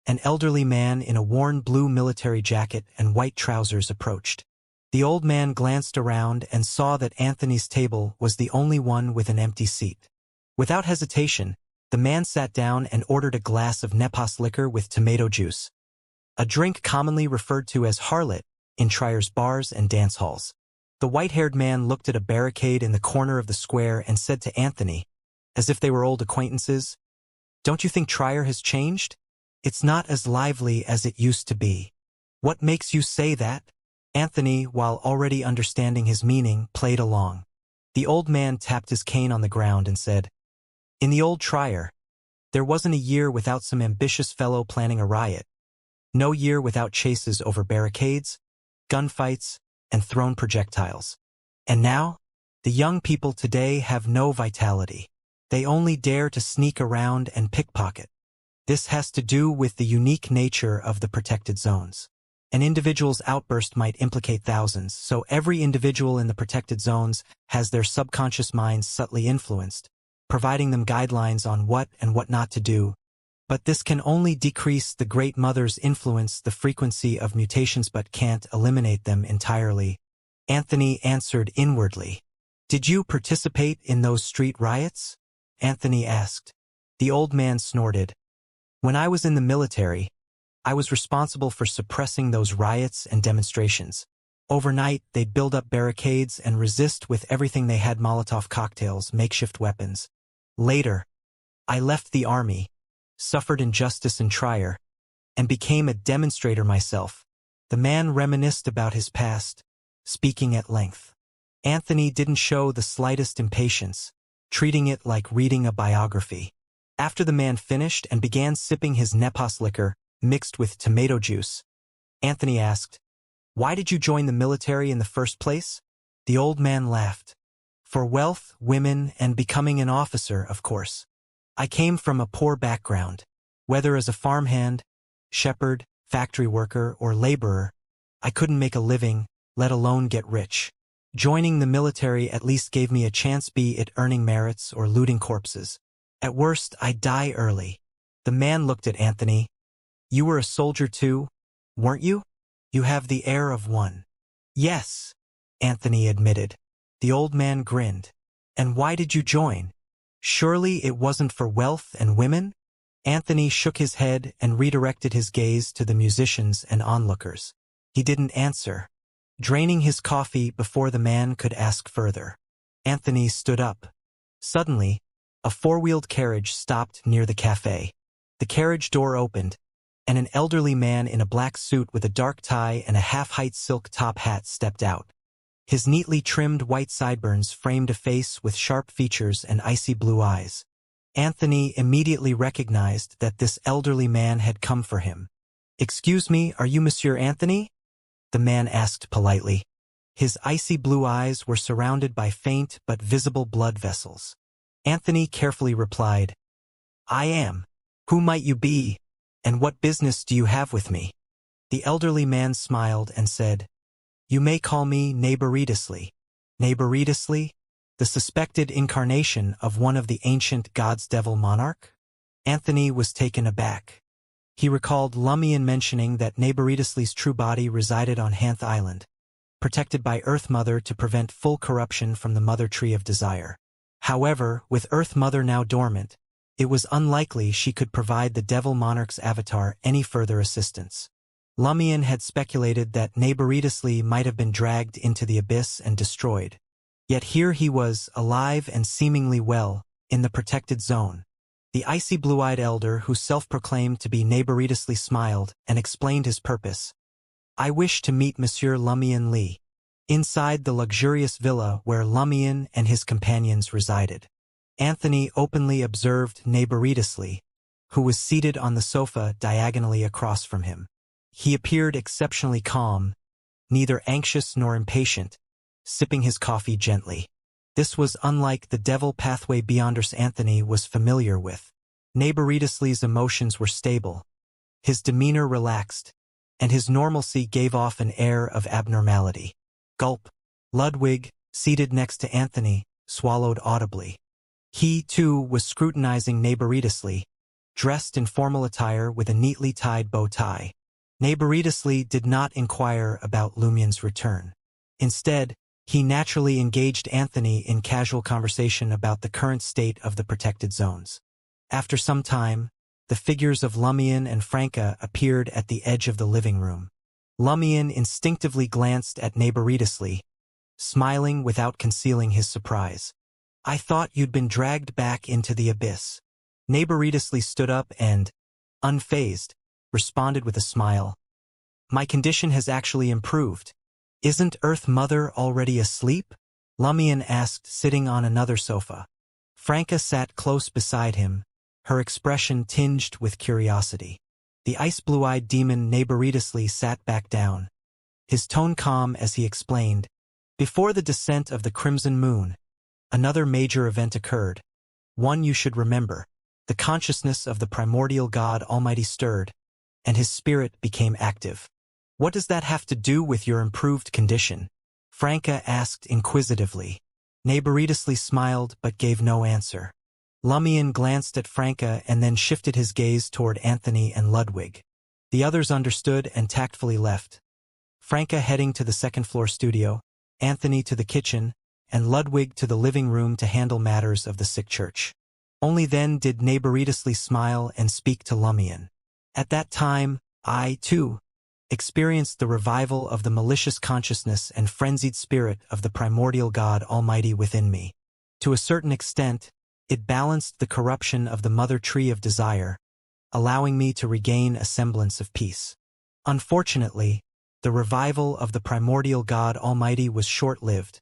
[SPEAKER 1] an elderly man in a worn blue military jacket and white trousers approached. The old man glanced around and saw that Anthony's table was the only one with an empty seat. Without hesitation, the man sat down and ordered a glass of Nepos liquor with tomato juice, a drink commonly referred to as harlot in Trier's bars and dance halls. The white-haired man looked at a barricade in the corner of the square and said to Anthony, as if they were old acquaintances, "Don't you think Trier has changed? It's not as lively as it used to be." "What makes you say that?" Anthony, while already understanding his meaning, played along. The old man tapped his cane on the ground and said, "In the old Trier, there wasn't a year without some ambitious fellow planning a riot. No year without chases over barricades, gunfights, and thrown projectiles. And now, the young people today have no vitality. They only dare to sneak around and pickpocket. This has to do with the unique nature of the protected zones. An individual's outburst might implicate thousands, so every individual in the protected zones has their subconscious minds subtly influenced, providing them guidelines on what and what not to do. But this can only decrease the Great Mother's influence, the frequency of mutations, but can't eliminate them entirely." Anthony answered inwardly. "Did you participate in those street riots?" Anthony asked. The old man snorted. When I was in the military, I was responsible for suppressing those riots and demonstrations. Overnight, they'd build up barricades and resist with everything they had: Molotov cocktails, makeshift weapons. Later, I left the army, suffered injustice in Trier, and became a demonstrator myself. The man reminisced about his past, speaking at length. Anthony didn't show the slightest impatience, treating it like reading a biography. After the man finished and began sipping his Nepos liquor, mixed with tomato juice, Anthony asked, "Why did you join the military in the first place?" The old man laughed. "For wealth, women, and becoming an officer, of course. I came from a poor background. Whether as a farmhand, shepherd, factory worker, or laborer, I couldn't make a living, let alone get rich. Joining the military at least gave me a chance, be it earning merits or looting corpses. At worst, I'd die early." The man looked at Anthony. "You were a soldier too, weren't you? You have the air of one." "Yes," Anthony admitted. The old man grinned. "And why did you join? Surely it wasn't for wealth and women?" Anthony shook his head and redirected his gaze to the musicians and onlookers. He didn't answer, draining his coffee before the man could ask further. Anthony stood up. Suddenly, a four-wheeled carriage stopped near the cafe. The carriage door opened, and an elderly man in a black suit with a dark tie and a half-height silk top hat stepped out. His neatly trimmed white sideburns framed a face with sharp features and icy blue eyes. Anthony immediately recognized that this elderly man had come for him. "Excuse me, are you Monsieur Anthony?" the man asked politely. His icy blue eyes were surrounded by faint but visible blood vessels. Anthony carefully replied, "I am. Who might you be, and what business do you have with me?" The elderly man smiled and said, "You may call me Narration." Narration? The suspected incarnation of one of the ancient gods' devil monarch? Anthony was taken aback. He recalled Lumion mentioning that Nabaritusly's true body resided on Hanth Island, protected by Earth Mother to prevent full corruption from the Mother Tree of Desire. However, with Earth Mother now dormant, it was unlikely she could provide the Devil Monarch's avatar any further assistance. Lumion had speculated that Nabaritusly might have been dragged into the abyss and destroyed. Yet here he was, alive and seemingly well, in the protected zone. The icy blue-eyed elder who self-proclaimed to be Nabaritusly smiled and explained his purpose. "I wish to meet Monsieur Lumion Lee, inside the luxurious villa where Lumion and his companions resided." Anthony openly observed Nabaritusly, who was seated on the sofa diagonally across from him. He appeared exceptionally calm, neither anxious nor impatient, sipping his coffee gently. This was unlike the devil pathway beyonders Anthony was familiar with. Nabaritusly's emotions were stable, his demeanor relaxed, and his normalcy gave off an air of abnormality. Gulp. Ludwig, seated next to Anthony, swallowed audibly. He, too, was scrutinizing Nabaritusly, dressed in formal attire with a neatly tied bow tie. Nabaritusly did not inquire about Lumion's return. Instead, he naturally engaged Anthony in casual conversation about the current state of the protected zones. After some time, the figures of Lumion and Franca appeared at the edge of the living room. Lumion instinctively glanced at Nabaritusly, smiling without concealing his surprise. "I thought you'd been dragged back into the abyss." Nabaritusly stood up and, unfazed, responded with a smile. "My condition has actually improved. Isn't Earth Mother already asleep?" Lumion asked, sitting on another sofa. Franca sat close beside him, her expression tinged with curiosity. The ice-blue-eyed demon Nabaritusly sat back down, his tone calm as he explained, "Before the descent of the Crimson Moon, another major event occurred. One you should remember. The consciousness of the primordial god Almighty stirred, and his spirit became active." "What does that have to do with your improved condition?" Franca asked inquisitively. Nabaritusly smiled but gave no answer. Lumion glanced at Franca and then shifted his gaze toward Anthony and Ludwig. The others understood and tactfully left. Franca heading to the second-floor studio, Anthony to the kitchen, and Ludwig to the living room to handle matters of the sick church. Only then did Narration smile and speak to Lumion. At that time, I, too, experienced the revival of the malicious consciousness and frenzied spirit of the primordial God Almighty within me. To a certain extent, it balanced the corruption of the mother tree of desire, allowing me to regain a semblance of peace. Unfortunately, the revival of the primordial God Almighty was short-lived,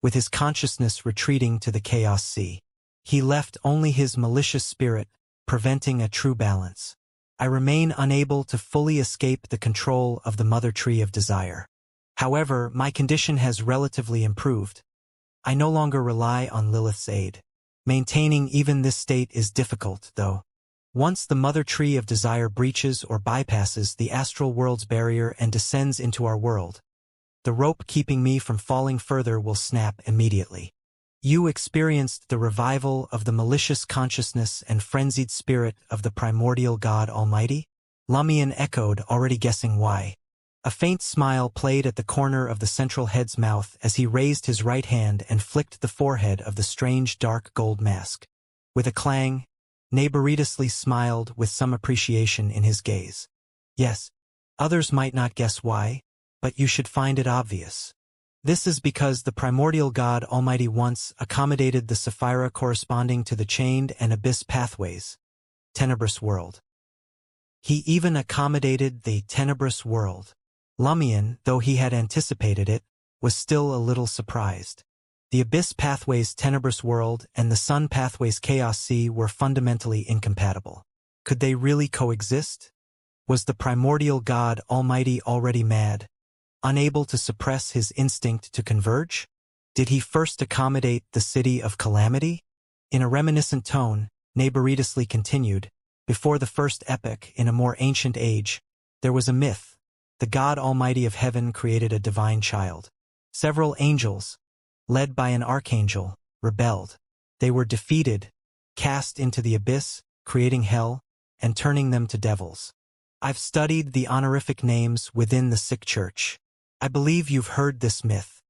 [SPEAKER 1] with his consciousness retreating to the chaos sea. He left only his malicious spirit, preventing a true balance. I remain unable to fully escape the control of the mother tree of desire. However, my condition has relatively improved. I no longer rely on Lilith's aid. Maintaining even this state is difficult, though. Once the mother tree of desire breaches or bypasses the astral world's barrier and descends into our world, the rope keeping me from falling further will snap immediately. You experienced the revival of the malicious consciousness and frenzied spirit of the primordial God Almighty? Lumion echoed, already guessing why. A faint smile played at the corner of the central head's mouth as he raised his right hand and flicked the forehead of the strange dark gold mask. With a clang, Narration smiled with some appreciation in his gaze. Yes, others might not guess why, but you should find it obvious. This is because the primordial God Almighty once accommodated the Sapphira corresponding to the chained and abyss pathways, tenebrous world. He even accommodated the tenebrous world. Lumion, though he had anticipated it, was still a little surprised. The abyss pathways tenebrous world and the sun pathways chaos sea were fundamentally incompatible. Could they really coexist? Was the primordial God Almighty already mad, unable to suppress his instinct to converge? Did he first accommodate the city of calamity? In a reminiscent tone, Narration continued, before the first epoch in a more ancient age, there was a myth. The God Almighty of heaven created a divine child. Several angels, led by an archangel, rebelled. They were defeated, cast into the abyss, creating hell, and turning them to devils. I've studied the honorific names within the Sikh church. I believe you've heard this myth.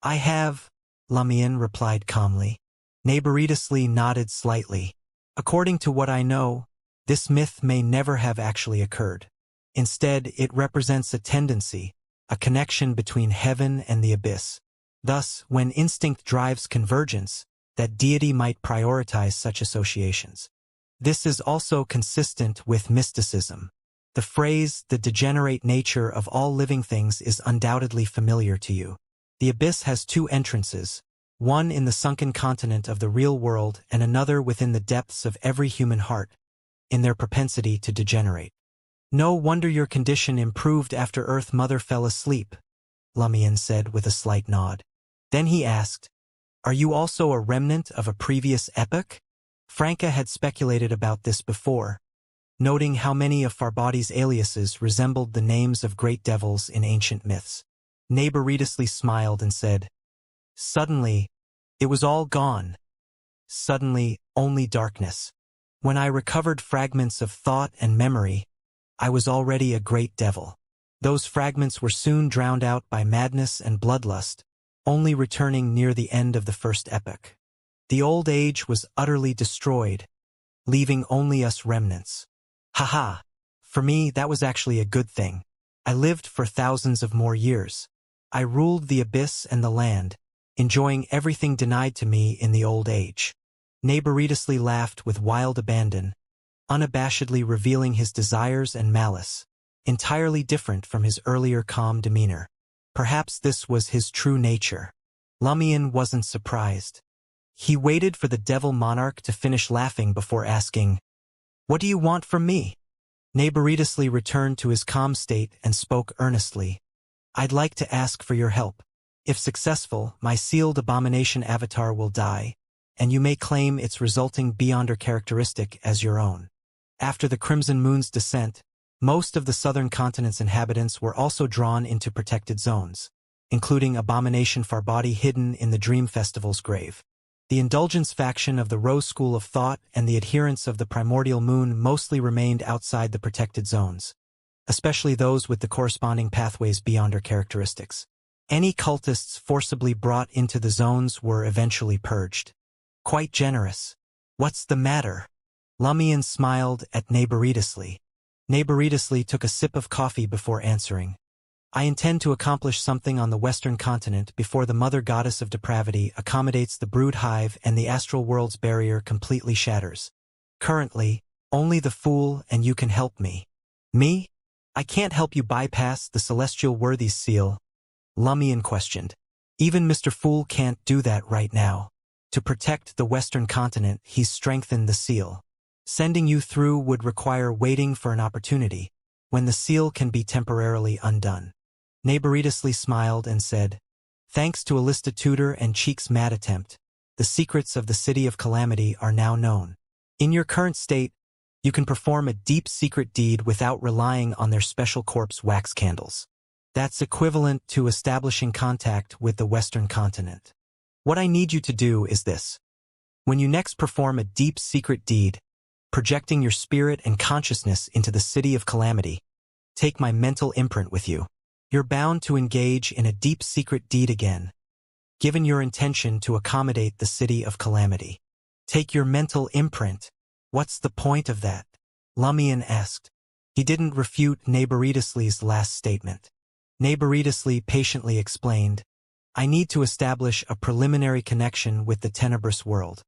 [SPEAKER 1] I have, Lumion replied calmly. Narration nodded slightly. According to what I know, this myth may never have actually occurred. Instead, it represents a tendency, a connection between heaven and the abyss. Thus, when instinct drives convergence, that deity might prioritize such associations. This is also consistent with mysticism. The phrase, the degenerate nature of all living things, is undoubtedly familiar to you. The abyss has two entrances, one in the sunken continent of the real world and another within the depths of every human heart, in their propensity to degenerate. No wonder your condition improved after Earth Mother fell asleep, Lumion said with a slight nod. Then he asked, are you also a remnant of a previous epoch? Franca had speculated about this before, noting how many of Farbodi's aliases resembled the names of great devils in ancient myths. Narration smiled and said, suddenly, it was all gone. Suddenly, only darkness. When I recovered fragments of thought and memory, I was already a great devil. Those fragments were soon drowned out by madness and bloodlust, only returning near the end of the first epoch. The old age was utterly destroyed, leaving only us remnants. Haha, for me that was actually a good thing. I lived for thousands of more years. I ruled the abyss and the land, enjoying everything denied to me in the old age. Narration laughed with wild abandon, unabashedly revealing his desires and malice, entirely different from his earlier calm demeanor. Perhaps this was his true nature. Lumion wasn't surprised. He waited for the devil monarch to finish laughing before asking, what do you want from me? Narration returned to his calm state and spoke earnestly. I'd like to ask for your help. If successful, my sealed abomination avatar will die, and you may claim its resulting beyonder characteristic as your own. After the Crimson Moon's descent, most of the southern continent's inhabitants were also drawn into protected zones, including Abomination Farbodi hidden in the Dream Festival's grave. The Indulgence faction of the Rose School of Thought and the adherents of the Primordial Moon mostly remained outside the protected zones, especially those with the corresponding pathways beyonder characteristics. Any cultists forcibly brought into the zones were eventually purged. Quite generous. What's the matter? Lumion smiled at Narration. Narration took a sip of coffee before answering. I intend to accomplish something on the Western continent before the Mother Goddess of Depravity accommodates the brood hive and the astral world's barrier completely shatters. Currently, only the fool and you can help me. Me? I can't help you bypass the celestial worthies seal, Lumion questioned. Even Mr. Fool can't do that right now. To protect the Western continent, he's strengthened the seal. Sending you through would require waiting for an opportunity, when the seal can be temporarily undone. Narration smiled and said, thanks to Alista Tudor and Cheek's mad attempt, the secrets of the City of Calamity are now known. In your current state, you can perform a deep secret deed without relying on their special corpse wax candles. That's equivalent to establishing contact with the Western continent. What I need you to do is this. When you next perform a deep secret deed, projecting your spirit and consciousness into the City of Calamity, take my mental imprint with you. You're bound to engage in a deep secret deed again, given your intention to accommodate the City of Calamity. Take your mental imprint. What's the point of that? Lumion asked. He didn't refute Naration's last statement. Narration patiently explained, I need to establish a preliminary connection with the tenebrous world.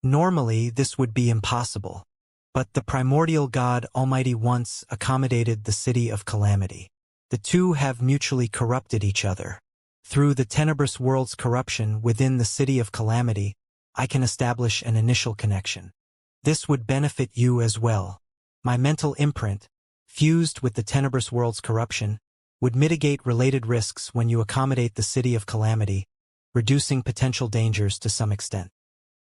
[SPEAKER 1] Normally, this would be impossible. But the primordial God Almighty once accommodated the City of Calamity. The two have mutually corrupted each other. Through the tenebrous world's corruption within the City of Calamity, I can establish an initial connection. This would benefit you as well. My mental imprint, fused with the tenebrous world's corruption, would mitigate related risks when you accommodate the City of Calamity, reducing potential dangers to some extent.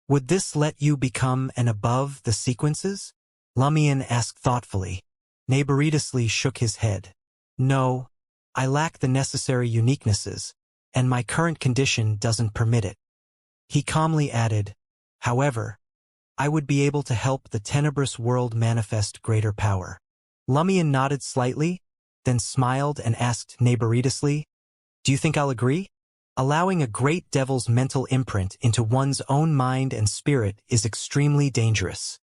[SPEAKER 1] Would this let you become an above the sequences? Lumion asked thoughtfully. Narration shook his head. No, I lack the necessary uniquenesses, and my current condition doesn't permit it. He calmly added, however, I would be able to help the tenebrous world manifest greater power. Lumion nodded slightly, then smiled and asked Narration, do you think I'll agree? Allowing a great devil's mental imprint into one's own mind and spirit is extremely dangerous.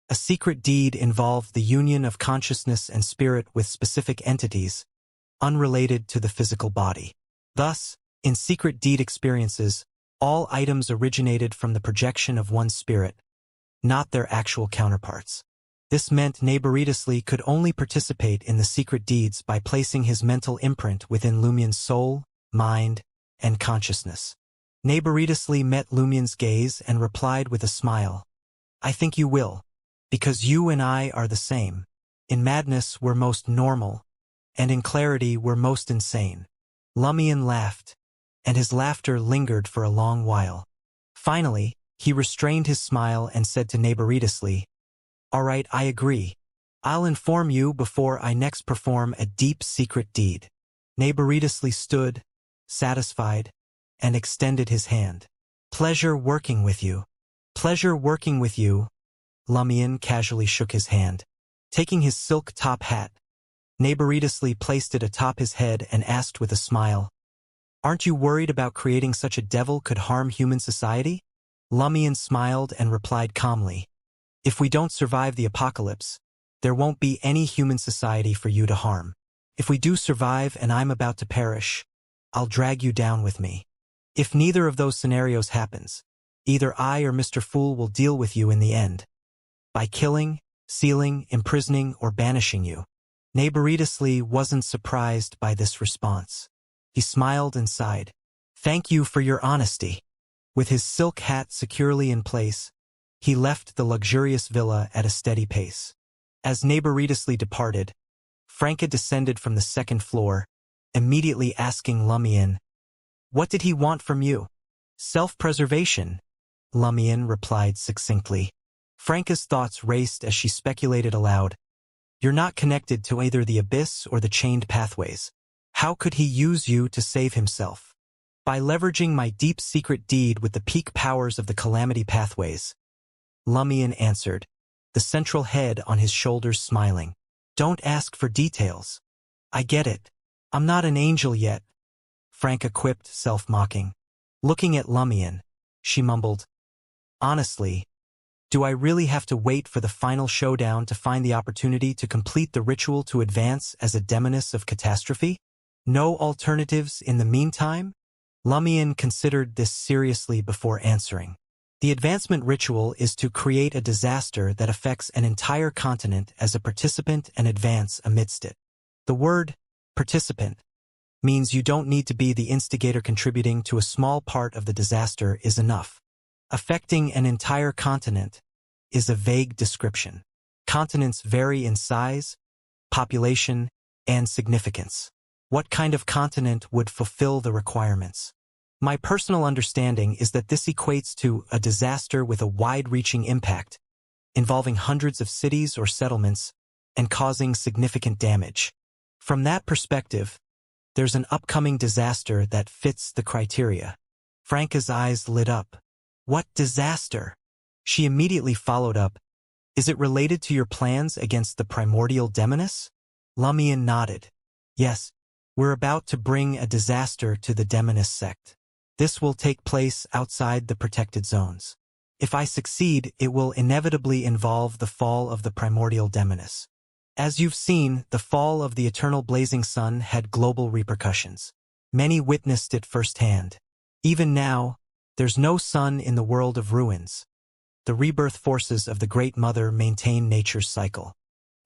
[SPEAKER 1] A secret deed involved the union of consciousness and spirit with specific entities, unrelated to the physical body. Thus, in secret deed experiences, all items originated from the projection of one's spirit, not their actual counterparts. This meant Narration could only participate in the secret deeds by placing his mental imprint within Lumion's soul, mind, and consciousness. Narration met Lumion's gaze and replied with a smile. I think you will, because you and I are the same. In madness we're most normal, and in clarity we're most insane. Lumion laughed, and his laughter lingered for a long while. Finally, he restrained his smile and said to Narration, all right, I agree. I'll inform you before I next perform a deep secret deed. Narration stood, satisfied, and extended his hand. Pleasure working with you. Pleasure working with you. Lumion casually shook his hand. Taking his silk top hat, Narration placed it atop his head and asked with a smile, aren't you worried about creating such a devil could harm human society? Lumion smiled and replied calmly, if we don't survive the apocalypse, there won't be any human society for you to harm. If we do survive and I'm about to perish, I'll drag you down with me. If neither of those scenarios happens, either I or Mr. Fool will deal with you in the end. By killing, sealing, imprisoning, or banishing you. Narration wasn't surprised by this response. He smiled and sighed. Thank you for your honesty. With his silk hat securely in place, he left the luxurious villa at a steady pace. As Narration departed, Franca descended from the second floor, immediately asking Lumion, what did he want from you? Self-preservation, Lumion replied succinctly. Franca's thoughts raced as she speculated aloud. You're not connected to either the abyss or the chained pathways. How could he use you to save himself? By leveraging my deep secret deed with the peak powers of the calamity pathways. Lumion answered, the central head on his shoulders smiling. Don't ask for details. I get it. I'm not an angel yet, Franca quipped, self-mocking. Looking at Lumion, she mumbled, honestly, Do I really have to wait for the final showdown to find the opportunity to complete the ritual to advance as a demoness of catastrophe? No alternatives in the meantime? Lumion considered this seriously before answering. The advancement ritual is to create a disaster that affects an entire continent as a participant and advance amidst it. The word participant means you don't need to be the instigator. Contributing to a small part of the disaster is enough. Affecting an entire continent is a vague description. Continents vary in size, population, and significance. What kind of continent would fulfill the requirements? My personal understanding is that this equates to a disaster with a wide-reaching impact, involving hundreds of cities or settlements and causing significant damage. From that perspective, there's an upcoming disaster that fits the criteria. Franca's eyes lit up. What disaster? She immediately followed up. Is it related to your plans against the primordial demoness? Lumion nodded. Yes, we're about to bring a disaster to the demoness sect. This will take place outside the protected zones. If I succeed, it will inevitably involve the fall of the primordial demoness. As you've seen, the fall of the eternal blazing sun had global repercussions. Many witnessed it firsthand. Even now, there's no sun in the world of ruins. The rebirth forces of the Great Mother maintain nature's cycle.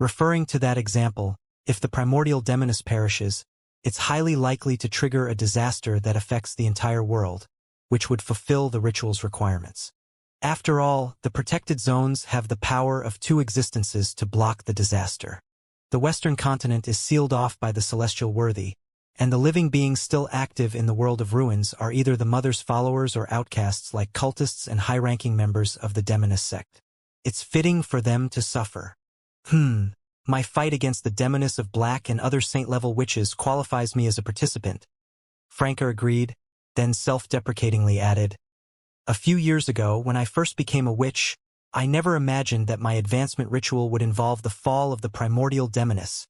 [SPEAKER 1] Referring to that example, if the primordial demoness perishes, it's highly likely to trigger a disaster that affects the entire world, which would fulfill the ritual's requirements. After all, the protected zones have the power of two existences to block the disaster. The Western continent is sealed off by the celestial worthy, and the living beings still active in the world of ruins are either the Mother's followers or outcasts like cultists and high-ranking members of the demoness sect. It's fitting for them to suffer. My fight against the demoness of black and other saint-level witches qualifies me as a participant. Franca agreed, then self-deprecatingly added, a few years ago, when I first became a witch, I never imagined that my advancement ritual would involve the fall of the primordial demoness.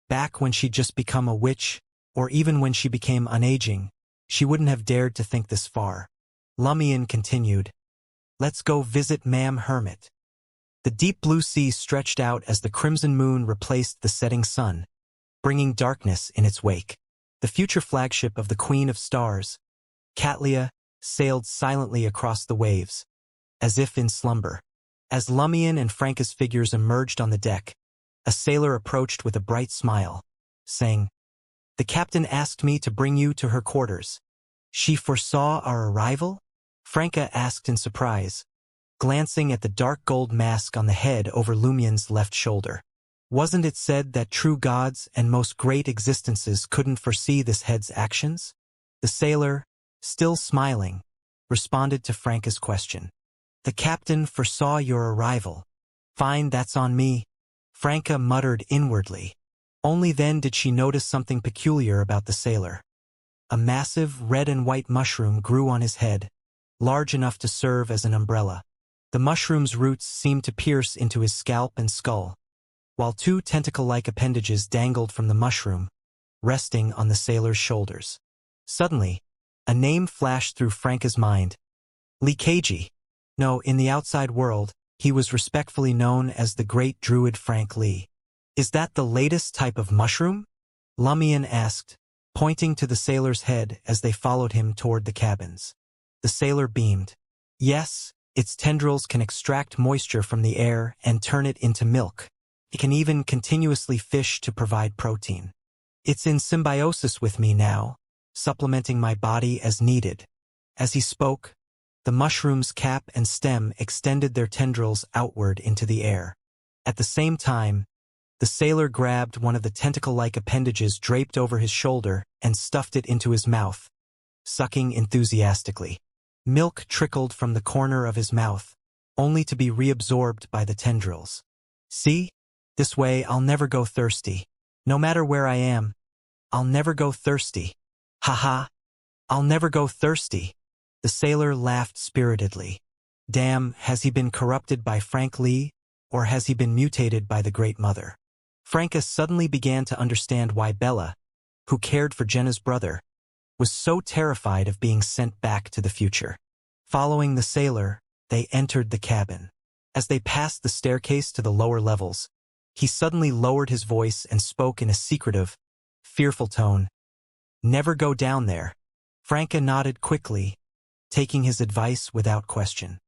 [SPEAKER 1] Back when she'd just become a witch, or even when she became unaging, she wouldn't have dared to think this far. Lumion continued, Let's go visit Ma'am Hermit. The deep blue sea stretched out as the crimson moon replaced the setting sun, bringing darkness in its wake. The future flagship of the Queen of Stars, Catlia, sailed silently across the waves, as if in slumber. As Lumion and Franca's figures emerged on the deck, a sailor approached with a bright smile, saying, The captain asked me to bring you to her quarters. She foresaw our arrival? Franca asked in surprise, glancing at the dark gold mask on the head over Lumion's left shoulder. Wasn't it said that true gods and most great existences couldn't foresee this head's actions? The sailor, still smiling, responded to Franca's question. The captain foresaw your arrival. Fine, that's on me, Franca muttered inwardly. Only then did she notice something peculiar about the sailor. A massive red and white mushroom grew on his head, large enough to serve as an umbrella. The mushroom's roots seemed to pierce into his scalp and skull, while two tentacle-like appendages dangled from the mushroom, resting on the sailor's shoulders. Suddenly, a name flashed through Franca's mind. Lee Keiji. No, in the outside world, he was respectfully known as the Great Druid Frank Lee. Is that the latest type of mushroom? Lumion asked, pointing to the sailor's head as they followed him toward the cabins. The sailor beamed. Yes, its tendrils can extract moisture from the air and turn it into milk. It can even continuously fish to provide protein. It's in symbiosis with me now, supplementing my body as needed. As he spoke, the mushroom's cap and stem extended their tendrils outward into the air. At the same time, the sailor grabbed one of the tentacle-like appendages draped over his shoulder and stuffed it into his mouth, sucking enthusiastically. Milk trickled from the corner of his mouth, only to be reabsorbed by the tendrils. See? This way I'll never go thirsty. No matter where I am, I'll never go thirsty. Ha! I'll never go thirsty. The sailor laughed spiritedly. Damn, has he been corrupted by Frank Lee, or has he been mutated by the Great Mother? Franca suddenly began to understand why Bella, who cared for Jenna's brother, was so terrified of being sent back to the future. Following the sailor, they entered the cabin. As they passed the staircase to the lower levels, he suddenly lowered his voice and spoke in a secretive, fearful tone. "Never go down there." Franca nodded quickly, taking his advice without question.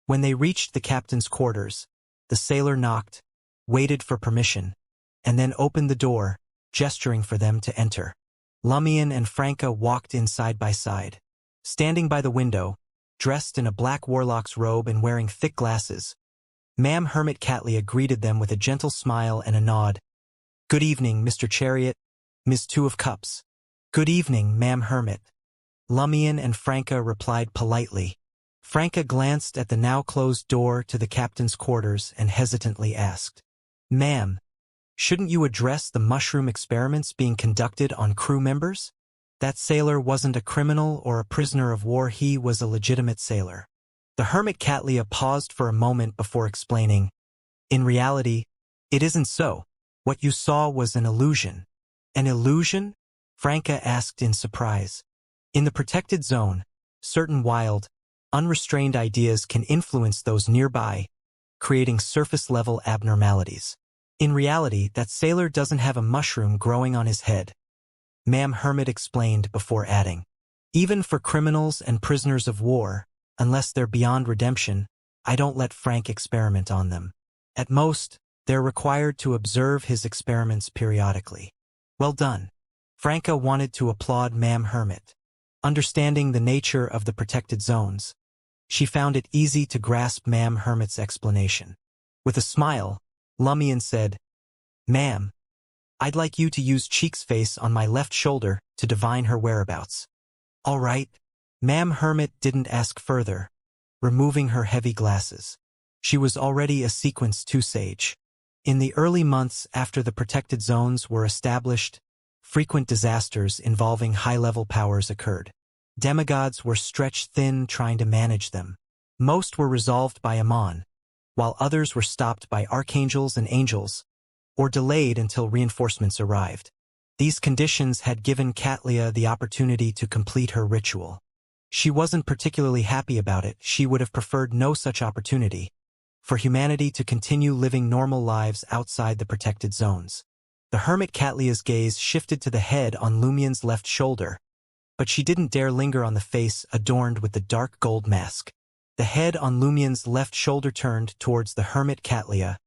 [SPEAKER 1] When they reached the captain's quarters, the sailor knocked, waited for permission, and then opened the door, gesturing for them to enter. Lumion and Franca walked in side by side. Standing by the window, dressed in a black warlock's robe and wearing thick glasses, Ma'am Hermit Catlia greeted them with a gentle smile and a nod. "Good evening, Mr. Chariot, Ms. Two of Cups." "Good evening, Ma'am Hermit." Lumion and Franca replied politely. Franca glanced at the now closed door to the captain's quarters and hesitantly asked, "Ma'am, shouldn't you address the mushroom experiments being conducted on crew members?" That sailor wasn't a criminal or a prisoner of war, he was a legitimate sailor. The Hermit Catlia paused for a moment before explaining, "In reality, it isn't so. What you saw was an illusion." "An illusion?" Franca asked in surprise. "In the protected zone, certain wild, unrestrained ideas can influence those nearby, creating surface-level abnormalities. In reality, that sailor doesn't have a mushroom growing on his head." Ma'am Hermit explained before adding, "Even for criminals and prisoners of war, unless they're beyond redemption, I don't let Frank experiment on them. At most, they're required to observe his experiments periodically." "Well done." Franca wanted to applaud Ma'am Hermit. Understanding the nature of the protected zones, she found it easy to grasp Ma'am Hermit's explanation. With a smile, Lumion said, "Ma'am, I'd like you to use Cheek's face on my left shoulder to divine her whereabouts." "All right." Ma'am Hermit didn't ask further, removing her heavy glasses. She was already a Sequence 2 sage. In the early months after the protected zones were established, frequent disasters involving high-level powers occurred. Demigods were stretched thin trying to manage them. Most were resolved by Amon, while others were stopped by archangels and angels, or delayed until reinforcements arrived. These conditions had given Catlia the opportunity to complete her ritual. She wasn't particularly happy about it. She would have preferred no such opportunity, for humanity to continue living normal lives outside the protected zones. The Hermit Catlia's gaze shifted to the head on Lumion's left shoulder, but she didn't dare linger on the face adorned with the dark gold mask. The head on Lumion's left shoulder turned towards the Hermit Catlia,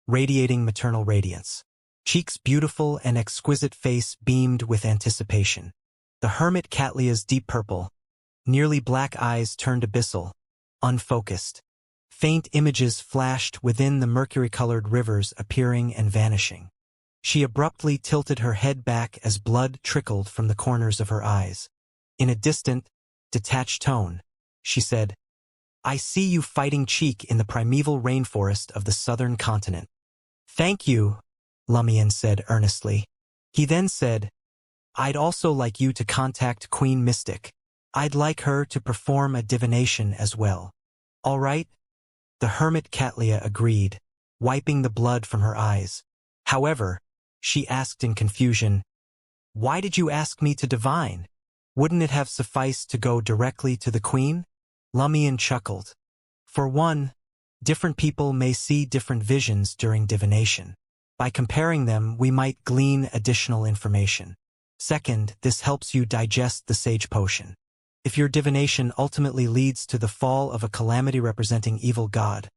[SPEAKER 1] radiating maternal radiance. Cheek's beautiful and exquisite face beamed with anticipation. The Hermit Catlia's deep purple, nearly black eyes turned abyssal, unfocused. Faint images flashed within the mercury-colored rivers appearing and vanishing. She abruptly tilted her head back as blood trickled from the corners of her eyes. In a distant, detached tone, she said, "I see you fighting Cheek in the primeval rainforest of the southern continent." "Thank you," Lumion said earnestly. He then said, "I'd also like you to contact Queen Mystic. I'd like her to perform a divination as well." "All right?" The Hermit Catlia agreed, wiping the blood from her eyes. However, she asked in confusion, "Why did you ask me to divine? Wouldn't it have sufficed to go directly to the Queen?" Lumion chuckled. "For one, different people may see different visions during divination. By comparing them, we might glean additional information. Second, this helps you digest the sage potion. If your divination ultimately leads to the fall of a calamity representing evil god,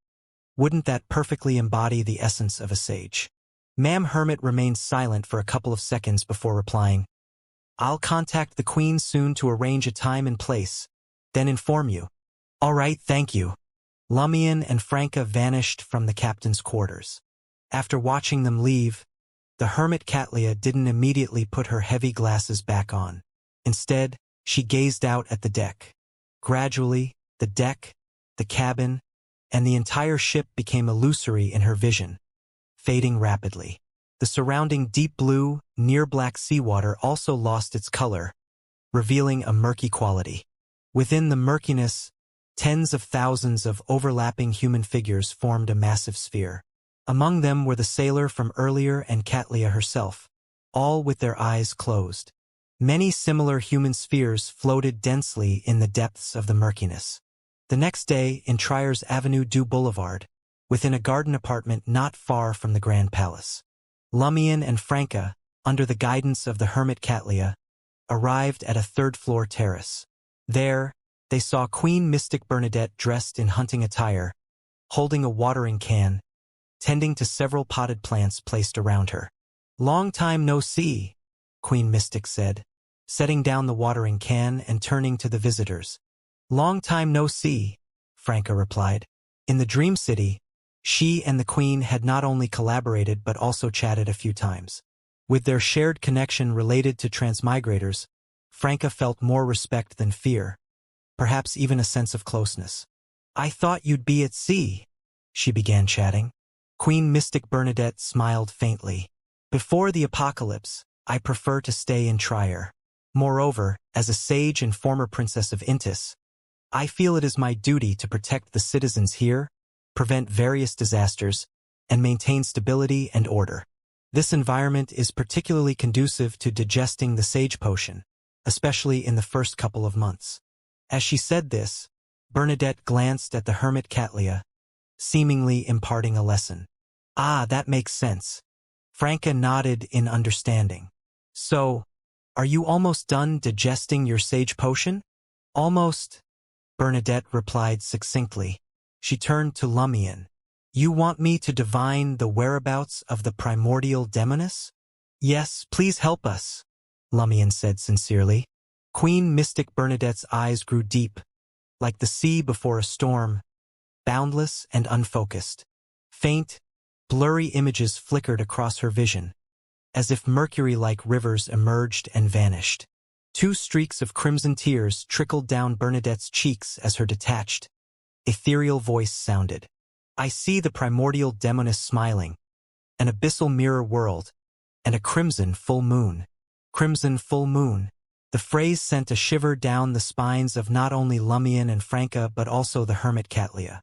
[SPEAKER 1] wouldn't that perfectly embody the essence of a sage?" Ma'am Hermit remained silent for a couple of seconds before replying, "I'll contact the Queen soon to arrange a time and place, then inform you." "All right, thank you." Lumion and Franca vanished from the captain's quarters. After watching them leave, the Hermit Catlia didn't immediately put her heavy glasses back on. Instead, she gazed out at the deck. Gradually, the deck, the cabin, and the entire ship became illusory in her vision, fading rapidly. The surrounding deep blue, near-black seawater also lost its color, revealing a murky quality. Within the murkiness, tens of thousands of overlapping human figures formed a massive sphere. Among them were the sailor from earlier and Catlia herself, all with their eyes closed. Many similar human spheres floated densely in the depths of the murkiness. The next day, in Trier's Avenue du Boulevard, within a garden apartment not far from the Grand Palace. Lumion and Franca, under the guidance of the hermit Catlia, arrived at a third-floor terrace. There, they saw Queen Mystic Bernadette dressed in hunting attire, holding a watering can, tending to several potted plants placed around her. "Long time no see," Queen Mystic said, setting down the watering can and turning to the visitors. "Long time no see," Franca replied. In the Dream City, she and the Queen had not only collaborated but also chatted a few times. With their shared connection related to transmigrators, Franca felt more respect than fear, perhaps even a sense of closeness. "I thought you'd be at sea," she began chatting. Queen Mystic Bernadette smiled faintly. "Before the apocalypse, I prefer to stay in Trier. Moreover, as a sage and former princess of Intis, I feel it is my duty to protect the citizens here, prevent various disasters, and maintain stability and order. This environment is particularly conducive to digesting the sage potion, especially in the first couple of months." As she said this, Bernadette glanced at the hermit Catlia, seemingly imparting a lesson. "Ah, that makes sense." Franca nodded in understanding. "So, are you almost done digesting your sage potion?" "Almost," Bernadette replied succinctly. She turned to Lumion. "You want me to divine the whereabouts of the primordial demoness?" "Yes, please help us," Lumion said sincerely. Queen Mystic Bernadette's eyes grew deep, like the sea before a storm, boundless and unfocused. Faint, blurry images flickered across her vision, as if mercury-like rivers emerged and vanished. 2 streaks of crimson tears trickled down Bernadette's cheeks as her detached, ethereal voice sounded. "I see the primordial demoness smiling, an abyssal mirror world, and a crimson full moon." Crimson full moon. The phrase sent a shiver down the spines of not only Lumion and Franca but also the hermit Catlia.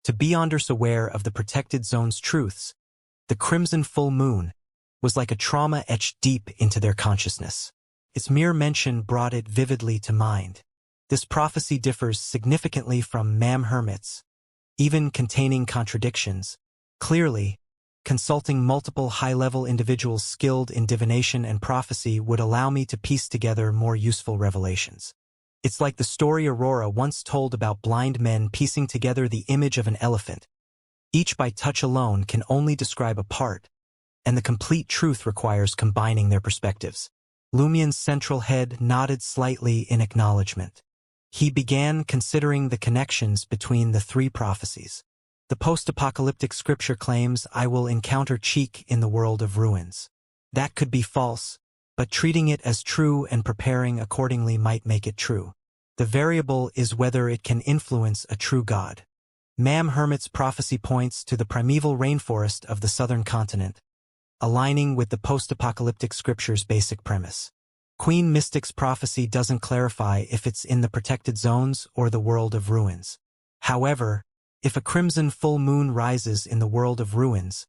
[SPEAKER 1] To be aware of the protected zone's truths, the crimson full moon was like a trauma etched deep into their consciousness. Its mere mention brought it vividly to mind. This prophecy differs significantly from Mam Hermit's, even containing contradictions. Clearly, consulting multiple high-level individuals skilled in divination and prophecy would allow me to piece together more useful revelations. It's like the story Aurora once told about blind men piecing together the image of an elephant. Each by touch alone can only describe a part, and the complete truth requires combining their perspectives. Lumion's central head nodded slightly in acknowledgement. He began considering the connections between the 3 prophecies. The post-apocalyptic scripture claims I will encounter Cheek in the world of ruins. That could be false, but treating it as true and preparing accordingly might make it true. The variable is whether it can influence a true god. Mam Hermit's prophecy points to the primeval rainforest of the southern continent, aligning with the post-apocalyptic scripture's basic premise. Queen Mystic's prophecy doesn't clarify if it's in the protected zones or the world of ruins. However, if a crimson full moon rises in the world of ruins,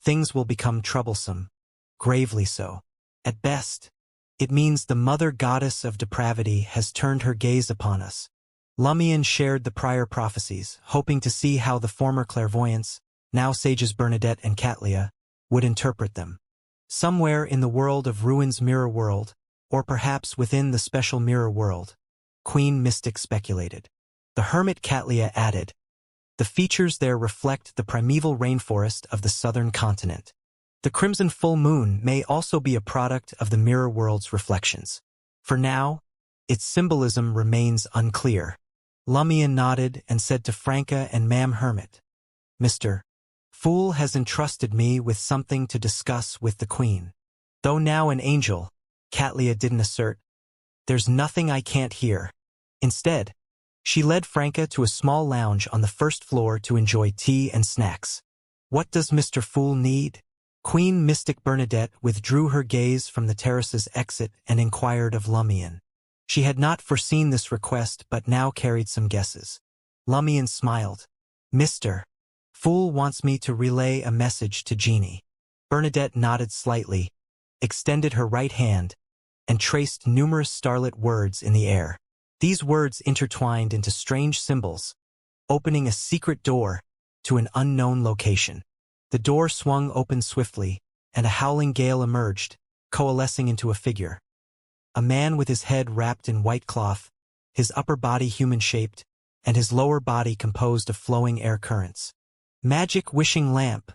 [SPEAKER 1] things will become troublesome, gravely so. At best, it means the mother goddess of depravity has turned her gaze upon us. Lumion shared the prior prophecies, hoping to see how the former clairvoyants, now sages Bernadette and Catlia, would interpret them. Somewhere in the world of ruins mirror world, or perhaps within the special mirror world, Queen Mystic speculated. The hermit Catlia added, "The features there reflect the primeval rainforest of the southern continent. The crimson full moon may also be a product of the mirror world's reflections. For now, its symbolism remains unclear." Lumion nodded and said to Franca and Mam Hermit, "Mr. Fool has entrusted me with something to discuss with the Queen. Though now an angel," Catlia didn't assert, "there's nothing I can't hear." Instead, she led Franca to a small lounge on the first floor to enjoy tea and snacks. "What does Mr. Fool need?" Queen Mystic Bernadette withdrew her gaze from the terrace's exit and inquired of Lumion. She had not foreseen this request but now carried some guesses. Lumion smiled. "Mr. Fool wants me to relay a message to Jeannie." Bernadette nodded slightly, extended her right hand, and traced numerous starlit words in the air. These words intertwined into strange symbols, opening a secret door to an unknown location. The door swung open swiftly, and a howling gale emerged, coalescing into a figure. A man with his head wrapped in white cloth, his upper body human-shaped, and his lower body composed of flowing air currents. "Magic wishing lamp,"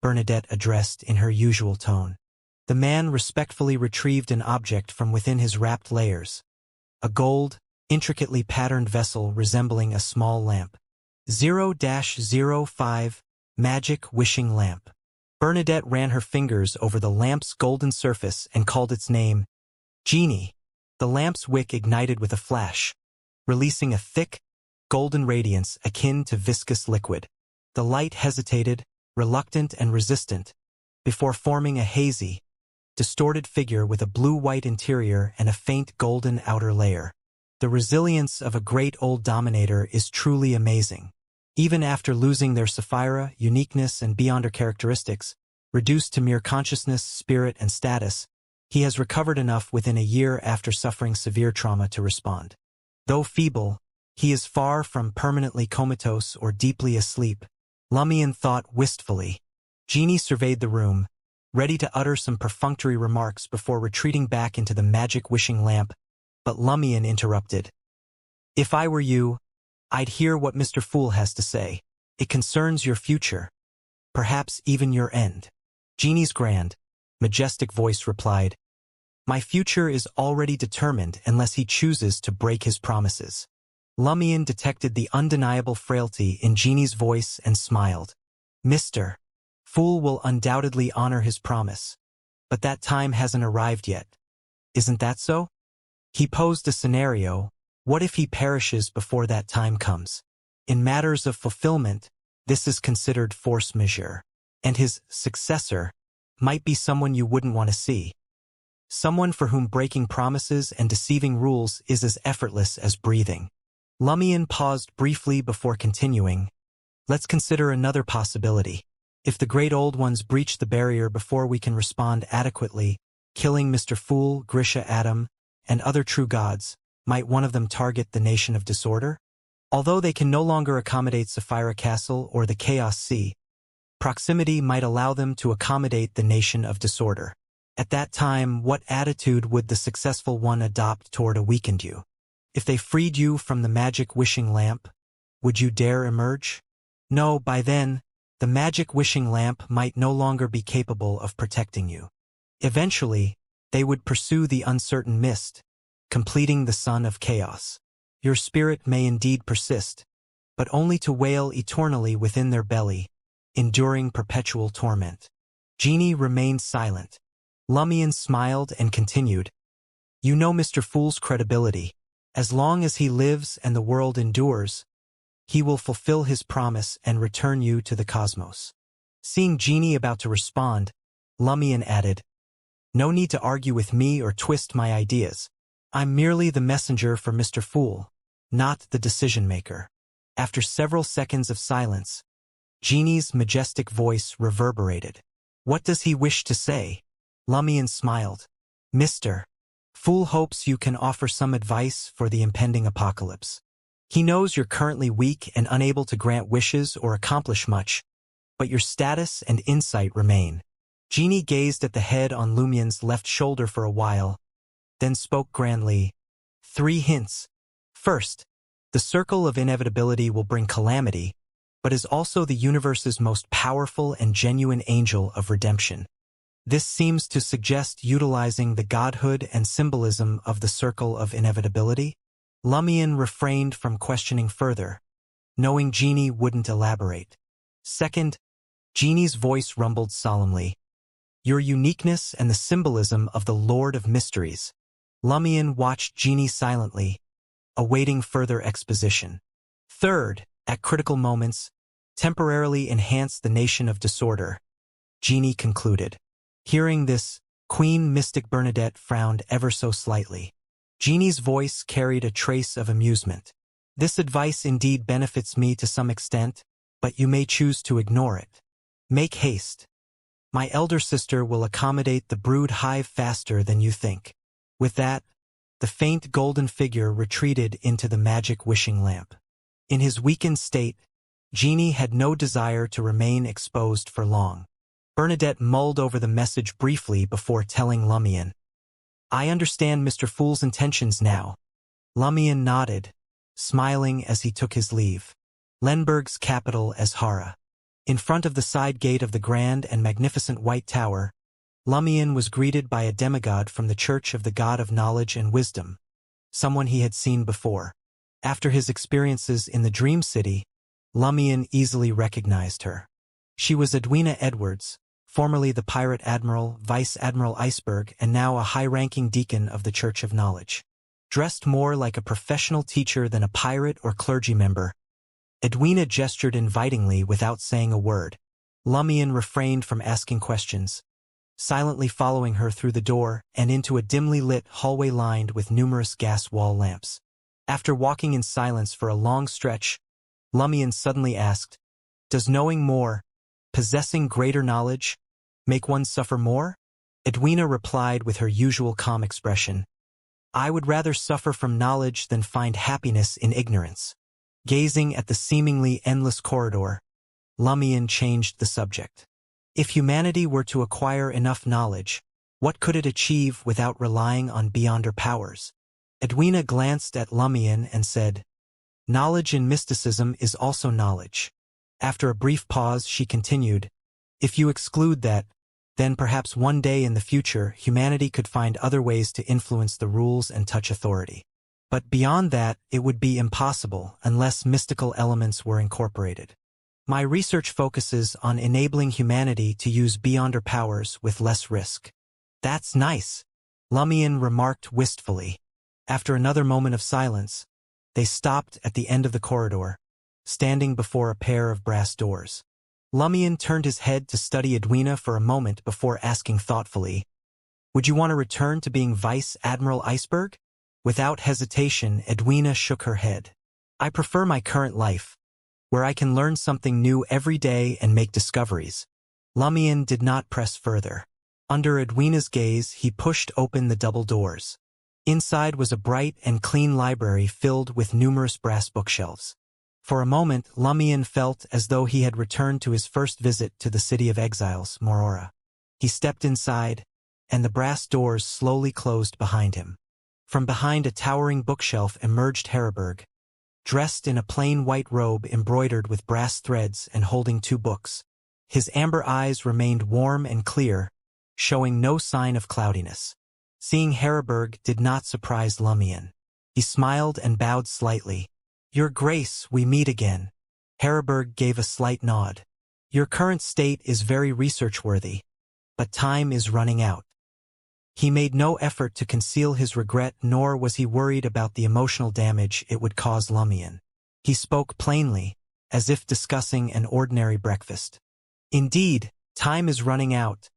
[SPEAKER 1] Bernadette addressed in her usual tone. The man respectfully retrieved an object from within his wrapped layers. A gold, intricately patterned vessel resembling a small lamp. 0-05, Magic wishing lamp. Bernadette ran her fingers over the lamp's golden surface and called its name, Genie. The lamp's wick ignited with a flash, releasing a thick, golden radiance akin to viscous liquid. The light hesitated, reluctant and resistant, before forming a hazy, distorted figure with a blue-white interior and a faint golden outer layer. The resilience of a great old dominator is truly amazing. Even after losing their Sapphira, uniqueness, and beyonder characteristics, reduced to mere consciousness, spirit, and status, he has recovered enough within a year after suffering severe trauma to respond. Though feeble, he is far from permanently comatose or deeply asleep, Lumion thought wistfully. Genie surveyed the room, ready to utter some perfunctory remarks before retreating back into the magic wishing lamp, but Lumion interrupted. "If I were you, I'd hear what Mr. Fool has to say. It concerns your future, perhaps even your end." Genie's grand, majestic voice replied, "My future is already determined unless he chooses to break his promises." Lumion detected the undeniable frailty in Genie's voice and smiled. "Mr. Fool will undoubtedly honor his promise, but that time hasn't arrived yet. Isn't that so?" He posed a scenario. What if he perishes before that time comes? In matters of fulfillment, this is considered force majeure, and his successor might be someone you wouldn't want to see. Someone for whom breaking promises and deceiving rules is as effortless as breathing. Lumion paused briefly before continuing. "Let's consider another possibility. If the great old ones breach the barrier before we can respond adequately, killing Mr. Fool, Grisha Adam, and other true gods, might one of them target the Nation of Disorder? Although they can no longer accommodate Sapphira Castle or the Chaos Sea, proximity might allow them to accommodate the Nation of Disorder. At that time, what attitude would the successful one adopt toward a weakened you? If they freed you from the magic wishing lamp, would you dare emerge? No, by then, the magic wishing lamp might no longer be capable of protecting you. Eventually, they would pursue the uncertain mist, completing the sun of chaos. Your spirit may indeed persist, but only to wail eternally within their belly, enduring perpetual torment." Genie remained silent. Lumion smiled and continued, "You know Mr. Fool's credibility. As long as he lives and the world endures, he will fulfill his promise and return you to the cosmos." Seeing Genie about to respond, Lumion added, "No need to argue with me or twist my ideas. I'm merely the messenger for Mr. Fool, not the decision-maker." After several seconds of silence, Genie's majestic voice reverberated. "What does he wish to say?" Lumion smiled. "Mr. Fool hopes you can offer some advice for the impending apocalypse. He knows you're currently weak and unable to grant wishes or accomplish much, but your status and insight remain." Genie gazed at the head on Lumion's left shoulder for a while, then spoke grandly. 3 hints. First, the circle of inevitability will bring calamity, but is also the universe's most powerful and genuine angel of redemption. This seems to suggest utilizing the godhood and symbolism of the circle of inevitability. Lumion refrained from questioning further, knowing Genie wouldn't elaborate. Second, Genie's voice rumbled solemnly. "Your uniqueness and the symbolism of the Lord of Mysteries." Lumion watched Genie silently, awaiting further exposition. "Third, at critical moments, temporarily enhance the Nation of Disorder," Genie concluded. Hearing this, Queen Mystic Bernadette frowned ever so slightly. Genie's voice carried a trace of amusement. "This advice indeed benefits me to some extent, but you may choose to ignore it. Make haste. My elder sister will accommodate the brood hive faster than you think." With that, the faint golden figure retreated into the magic wishing lamp. In his weakened state, Jeannie had no desire to remain exposed for long. Bernadette mulled over the message briefly before telling Lumion. "I understand Mr. Fool's intentions now." Lumion nodded, smiling as he took his leave. Lenberg's capital Azhara. In front of the side gate of the grand and magnificent White Tower, Lumion was greeted by a demigod from the Church of the God of Knowledge and Wisdom, someone he had seen before. After his experiences in the Dream City, Lumion easily recognized her. She was Edwina Edwards, formerly the Pirate Admiral, Vice Admiral Iceberg, and now a high-ranking deacon of the Church of Knowledge. Dressed more like a professional teacher than a pirate or clergy member, Edwina gestured invitingly without saying a word. Lumion refrained from asking questions, silently following her through the door and into a dimly lit hallway lined with numerous gas wall lamps. After walking in silence for a long stretch, Lumion suddenly asked, "Does knowing more, possessing greater knowledge, make one suffer more?" Edwina replied with her usual calm expression, "I would rather suffer from knowledge than find happiness in ignorance." Gazing at the seemingly endless corridor, Lumion changed the subject. If humanity were to acquire enough knowledge, what could it achieve without relying on beyonder powers? Edwina glanced at Lumion and said, "Knowledge in mysticism is also knowledge." After a brief pause, she continued, "If you exclude that, then perhaps one day in the future humanity could find other ways to influence the rules and touch authority. But beyond that, it would be impossible unless mystical elements were incorporated. My research focuses on enabling humanity to use beyonder powers with less risk." "That's nice," Lumion remarked wistfully. After another moment of silence, they stopped at the end of the corridor, standing before a pair of brass doors. Lumion turned his head to study Edwina for a moment before asking thoughtfully, "Would you want to return to being Vice Admiral Iceberg?" Without hesitation, Edwina shook her head. "I prefer my current life, where I can learn something new every day and make discoveries." Lumion did not press further. Under Edwina's gaze, he pushed open the double doors. Inside was a bright and clean library filled with numerous brass bookshelves. For a moment, Lumion felt as though he had returned to his first visit to the city of exiles, Morora. He stepped inside, and the brass doors slowly closed behind him. From behind a towering bookshelf emerged Heraberg, dressed in a plain white robe embroidered with brass threads and holding two books. His amber eyes remained warm and clear, showing no sign of cloudiness. Seeing Heraberg did not surprise Lumion. He smiled and bowed slightly. "Your Grace, we meet again." Heraberg gave a slight nod. "Your current state is very research-worthy, but time is running out." He made no effort to conceal his regret, nor was he worried about the emotional damage it would cause Lumion. He spoke plainly, as if discussing an ordinary breakfast. "Indeed, time is running out,"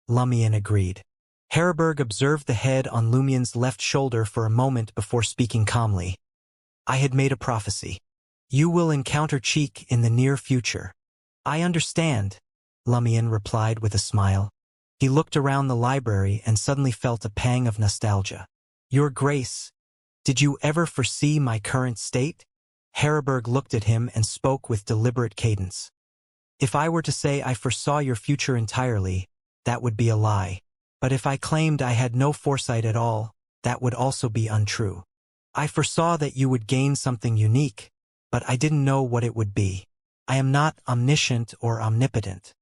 [SPEAKER 1] Lumion agreed. Heraberg observed the head on Lumion's left shoulder for a moment before speaking calmly. "I had made a prophecy. You will encounter Cheek in the near future." "I understand," Lumion replied with a smile. He looked around the library and suddenly felt a pang of nostalgia. "Your Grace, did you ever foresee my current state?" Heraberg looked at him and spoke with deliberate cadence. "If I were to say I foresaw your future entirely, that would be a lie. But if I claimed I had no foresight at all, that would also be untrue. I foresaw that you would gain something unique, but I didn't know what it would be. I am not omniscient or omnipotent.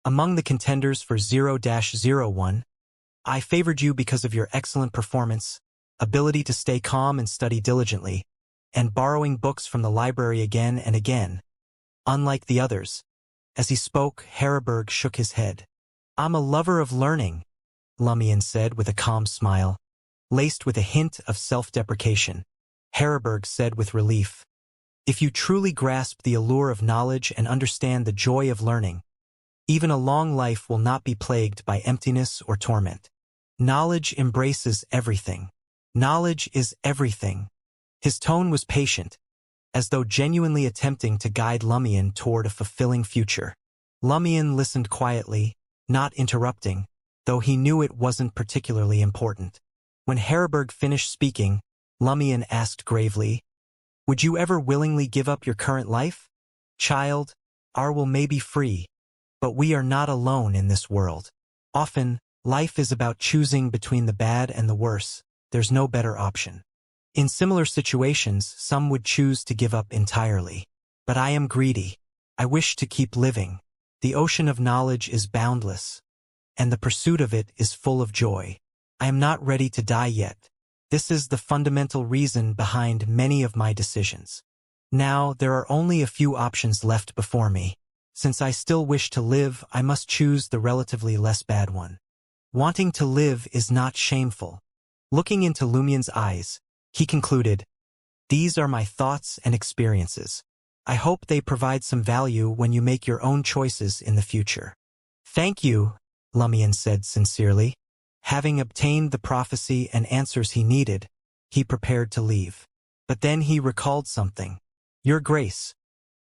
[SPEAKER 1] Among the contenders for 0-01, I favored you because of your excellent performance, ability to stay calm and study diligently, and borrowing books from the library again and again. Unlike the others." As he spoke, Heraberg shook his head. "I'm a lover of learning," Lumion said with a calm smile, laced with a hint of self-deprecation. Heraberg said with relief, "If you truly grasp the allure of knowledge and understand the joy of learning, even a long life will not be plagued by emptiness or torment. Knowledge embraces everything. Knowledge is everything." His tone was patient, as though genuinely attempting to guide Lumion toward a fulfilling future. Lumion listened quietly, not interrupting, though he knew it wasn't particularly important. When Heraberg finished speaking, Lumion asked gravely, "Would you ever willingly give up your current life?" Child, our will may be free, but we are not alone in this world. Often, life is about choosing between the bad and the worse. There's no better option. In similar situations, some would choose to give up entirely. But I am greedy. I wish to keep living. The ocean of knowledge is boundless, and the pursuit of it is full of joy. I am not ready to die yet. This is the fundamental reason behind many of my decisions. Now, there are only a few options left before me. Since I still wish to live, I must choose the relatively less bad one. Wanting to live is not shameful. Looking into Lumien's eyes, he concluded, "These are my thoughts and experiences. I hope they provide some value when you make your own choices in the future." "Thank you," Lumien said sincerely. Having obtained the prophecy and answers he needed, he prepared to leave. But then he recalled something. "Your Grace,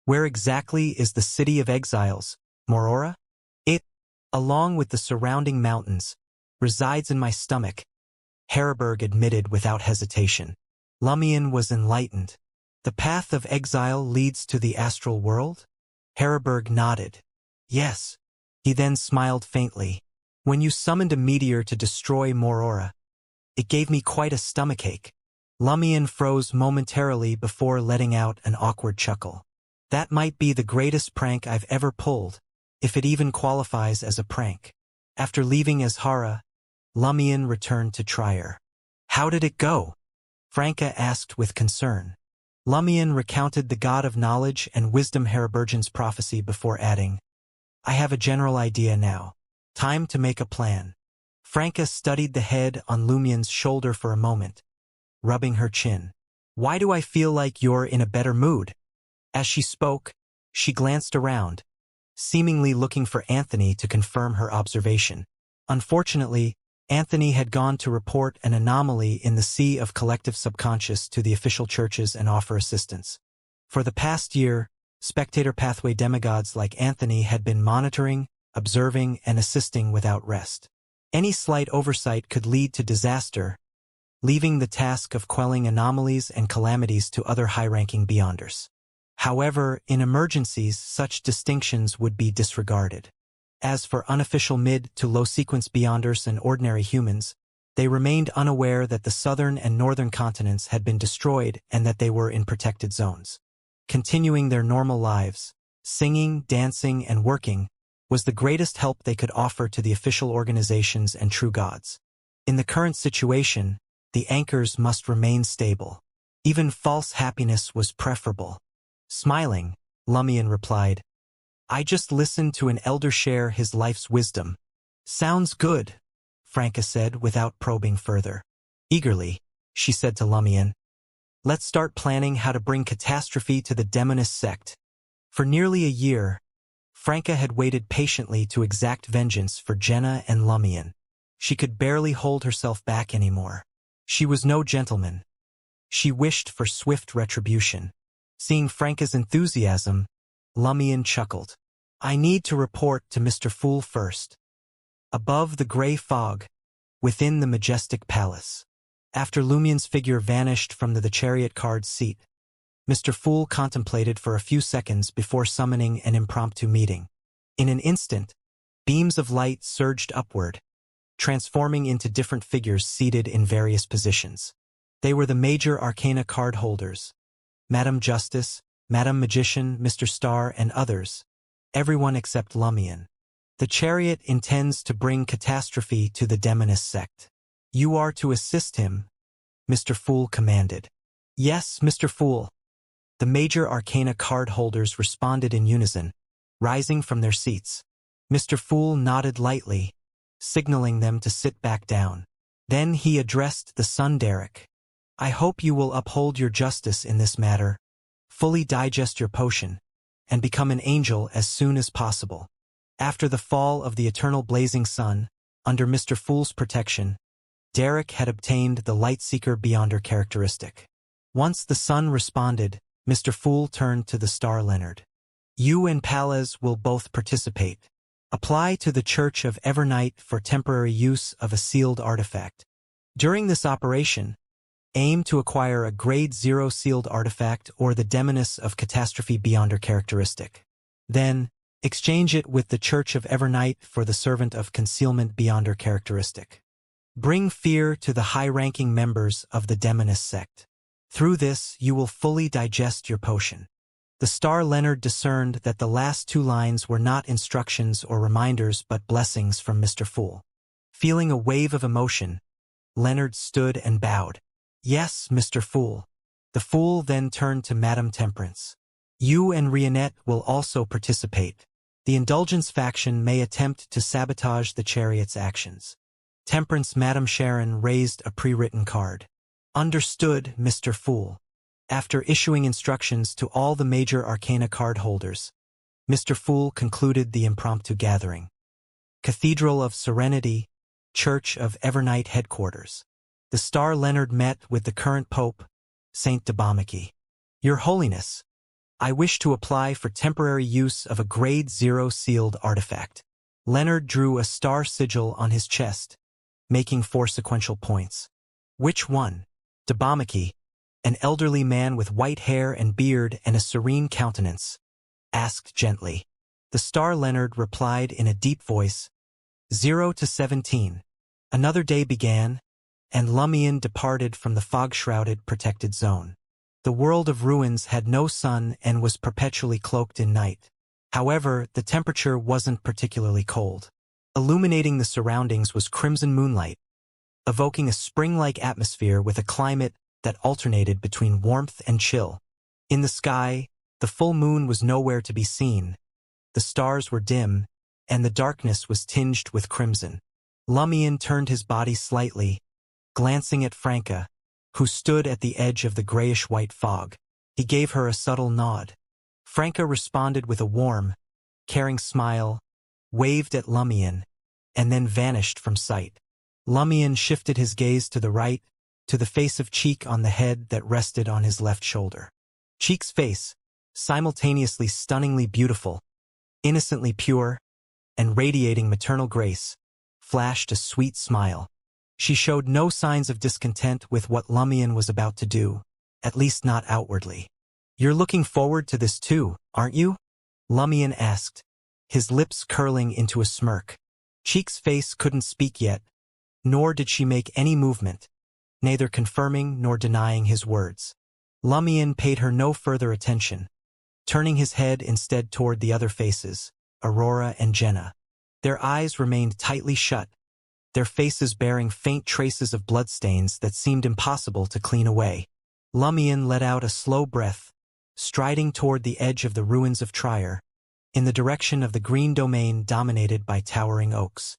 [SPEAKER 1] where exactly is the city of exiles, Morora?" "It, along with the surrounding mountains, resides in my stomach," Harburg admitted without hesitation. Lumien was enlightened. "The path of exile leads to the astral world?" Harburg nodded. "Yes." He then smiled faintly. "When you summoned a meteor to destroy Morora, it gave me quite a stomachache." Lumien froze momentarily before letting out an awkward chuckle. "That might be the greatest prank I've ever pulled, if it even qualifies as a prank." After leaving Azhara, Lumien returned to Trier. "How did it go?" Franca asked with concern. Lumien recounted the God of Knowledge and Wisdom Harburgen's prophecy before adding, "I have a general idea now. Time to make a plan." Franca studied the head on Lumien's shoulder for a moment, rubbing her chin. "Why do I feel like you're in a better mood?" As she spoke, she glanced around, seemingly looking for Anthony to confirm her observation. Unfortunately, Anthony had gone to report an anomaly in the sea of collective subconscious to the official churches and offer assistance. For the past year, spectator pathway demigods like Anthony had been monitoring, observing, and assisting without rest. Any slight oversight could lead to disaster, leaving the task of quelling anomalies and calamities to other high-ranking beyonders. However, in emergencies, such distinctions would be disregarded. As for unofficial mid- to low-sequence beyonders and ordinary humans, they remained unaware that the southern and northern continents had been destroyed and that they were in protected zones. Continuing their normal lives, singing, dancing, and working, was the greatest help they could offer to the official organizations and true gods. In the current situation, the anchors must remain stable. Even false happiness was preferable. Smiling, Lumien replied, "I just listened to an elder share his life's wisdom." "Sounds good," Franca said without probing further. Eagerly, she said to Lumien, "Let's start planning how to bring catastrophe to the demonist sect." For nearly a year, Franca had waited patiently to exact vengeance for Jenna and Lumien. She could barely hold herself back anymore. She was no gentleman. She wished for swift retribution. Seeing Franca's enthusiasm, Lumien chuckled. "I need to report to Mr. Fool first." Above the gray fog, within the majestic palace. After Lumien's figure vanished from the chariot card's seat, Mr. Fool contemplated for a few seconds before summoning an impromptu meeting. In an instant, beams of light surged upward, transforming into different figures seated in various positions. They were the major arcana card holders, Madam Justice, Madam Magician, Mr. Star, and others, everyone except Lumien. "The chariot intends to bring catastrophe to the demonist sect. You are to assist him," Mr. Fool commanded. "Yes, Mr. Fool." The major arcana card holders responded in unison, rising from their seats. Mr. Fool nodded lightly, signaling them to sit back down. Then he addressed the Sun Derek. "I hope you will uphold your justice in this matter, fully digest your potion, and become an angel as soon as possible." After the fall of the eternal blazing sun, under Mr. Fool's protection, Derek had obtained the Lightseeker Beyonder characteristic. Once the sun responded, Mr. Fool turned to the Star Leonard. "You and Palez will both participate. Apply to the Church of Evernight for temporary use of a sealed artifact. During this operation, Aim to acquire a Grade 0 sealed artifact or the Demoness of Catastrophe Beyonder characteristic. Then, exchange it with the Church of Evernight for the Servant of Concealment Beyonder characteristic. Bring fear to the high-ranking members of the Demoness sect. Through this, you will fully digest your potion. The star Leonard discerned that the last two lines were not instructions or reminders but blessings from Mr. Fool. Feeling a wave of emotion, Leonard stood and bowed. Yes, Mr. Fool. The Fool then turned to Madame Temperance. You and Rionette will also participate. The Indulgence faction may attempt to sabotage the Chariot's actions. Temperance Madame Sharon raised a pre-written card. Understood, Mr. Fool. After issuing instructions to all the major Arcana card holders, Mr. Fool concluded the impromptu gathering. Cathedral of Serenity, Church of Evernight Headquarters. The Star Leonard met with the current Pope, Saint Debamaki. Your Holiness, I wish to apply for temporary use of a Grade 0 sealed artifact. Leonard drew a star sigil on his chest, making 4 sequential points. Which one? Debamaki, an elderly man with white hair and beard and a serene countenance, asked gently. The Star Leonard replied in a deep voice, 0 to 17. Another day began, and Lumion departed from the fog-shrouded protected zone. The world of ruins had no sun and was perpetually cloaked in night. However, the temperature wasn't particularly cold. Illuminating the surroundings was crimson moonlight, evoking a spring-like atmosphere with a climate that alternated between warmth and chill. In the sky, the full moon was nowhere to be seen. The stars were dim, and the darkness was tinged with crimson. Lumion turned his body slightly, glancing at Franca, who stood at the edge of the grayish-white fog. He gave her a subtle nod. Franca responded with a warm, caring smile, waved at Lumion, and then vanished from sight. Lumion shifted his gaze to the right, to the face of Cheek on the head that rested on his left shoulder. Cheek's face, simultaneously stunningly beautiful, innocently pure, and radiating maternal grace, flashed a sweet smile. She showed no signs of discontent with what Lumion was about to do, at least not outwardly. You're looking forward to this too, aren't you? Lumion asked, his lips curling into a smirk. Cheek's face couldn't speak yet, nor did she make any movement, neither confirming nor denying his words. Lumion paid her no further attention, turning his head instead toward the other faces, Aurora and Jenna. Their eyes remained tightly shut, their faces bearing faint traces of bloodstains that seemed impossible to clean away. Lumion let out a slow breath, striding toward the edge of the ruins of Trier, in the direction of the green domain dominated by towering oaks.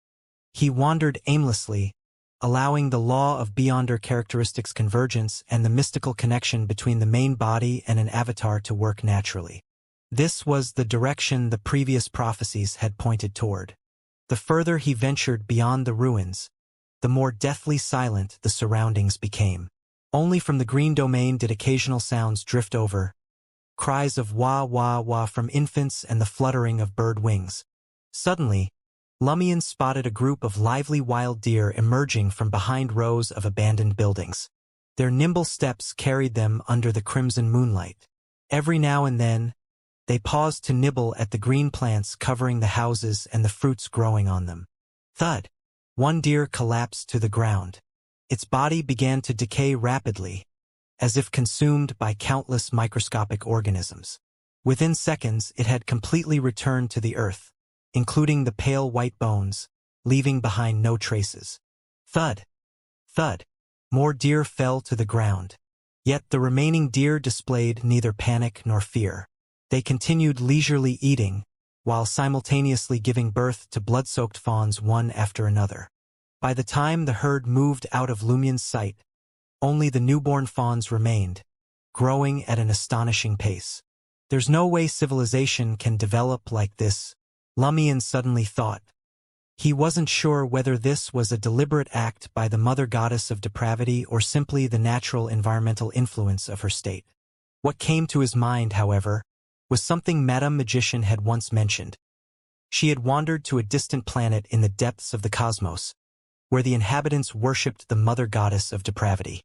[SPEAKER 1] He wandered aimlessly, allowing the law of Beyonder characteristics convergence and the mystical connection between the main body and an avatar to work naturally. This was the direction the previous prophecies had pointed toward. The further he ventured beyond the ruins, the more deathly silent the surroundings became. Only from the green domain did occasional sounds drift over, cries of wah wah wah from infants and the fluttering of bird wings. Suddenly, Lumion spotted a group of lively wild deer emerging from behind rows of abandoned buildings. Their nimble steps carried them under the crimson moonlight. Every now and then, they paused to nibble at the green plants covering the houses and the fruits growing on them. Thud! One deer collapsed to the ground. Its body began to decay rapidly, as if consumed by countless microscopic organisms. Within seconds, it had completely returned to the earth, including the pale white bones, leaving behind no traces. Thud! Thud! More deer fell to the ground. Yet the remaining deer displayed neither panic nor fear. They continued leisurely eating, while simultaneously giving birth to blood-soaked fawns one after another. By the time the herd moved out of Lumion's sight, only the newborn fawns remained, growing at an astonishing pace. There's no way civilization can develop like this, Lumion suddenly thought. He wasn't sure whether this was a deliberate act by the mother goddess of depravity or simply the natural environmental influence of her state. What came to his mind, however, was something Madame Magician had once mentioned. She had wandered to a distant planet in the depths of the cosmos, where the inhabitants worshipped the mother goddess of depravity.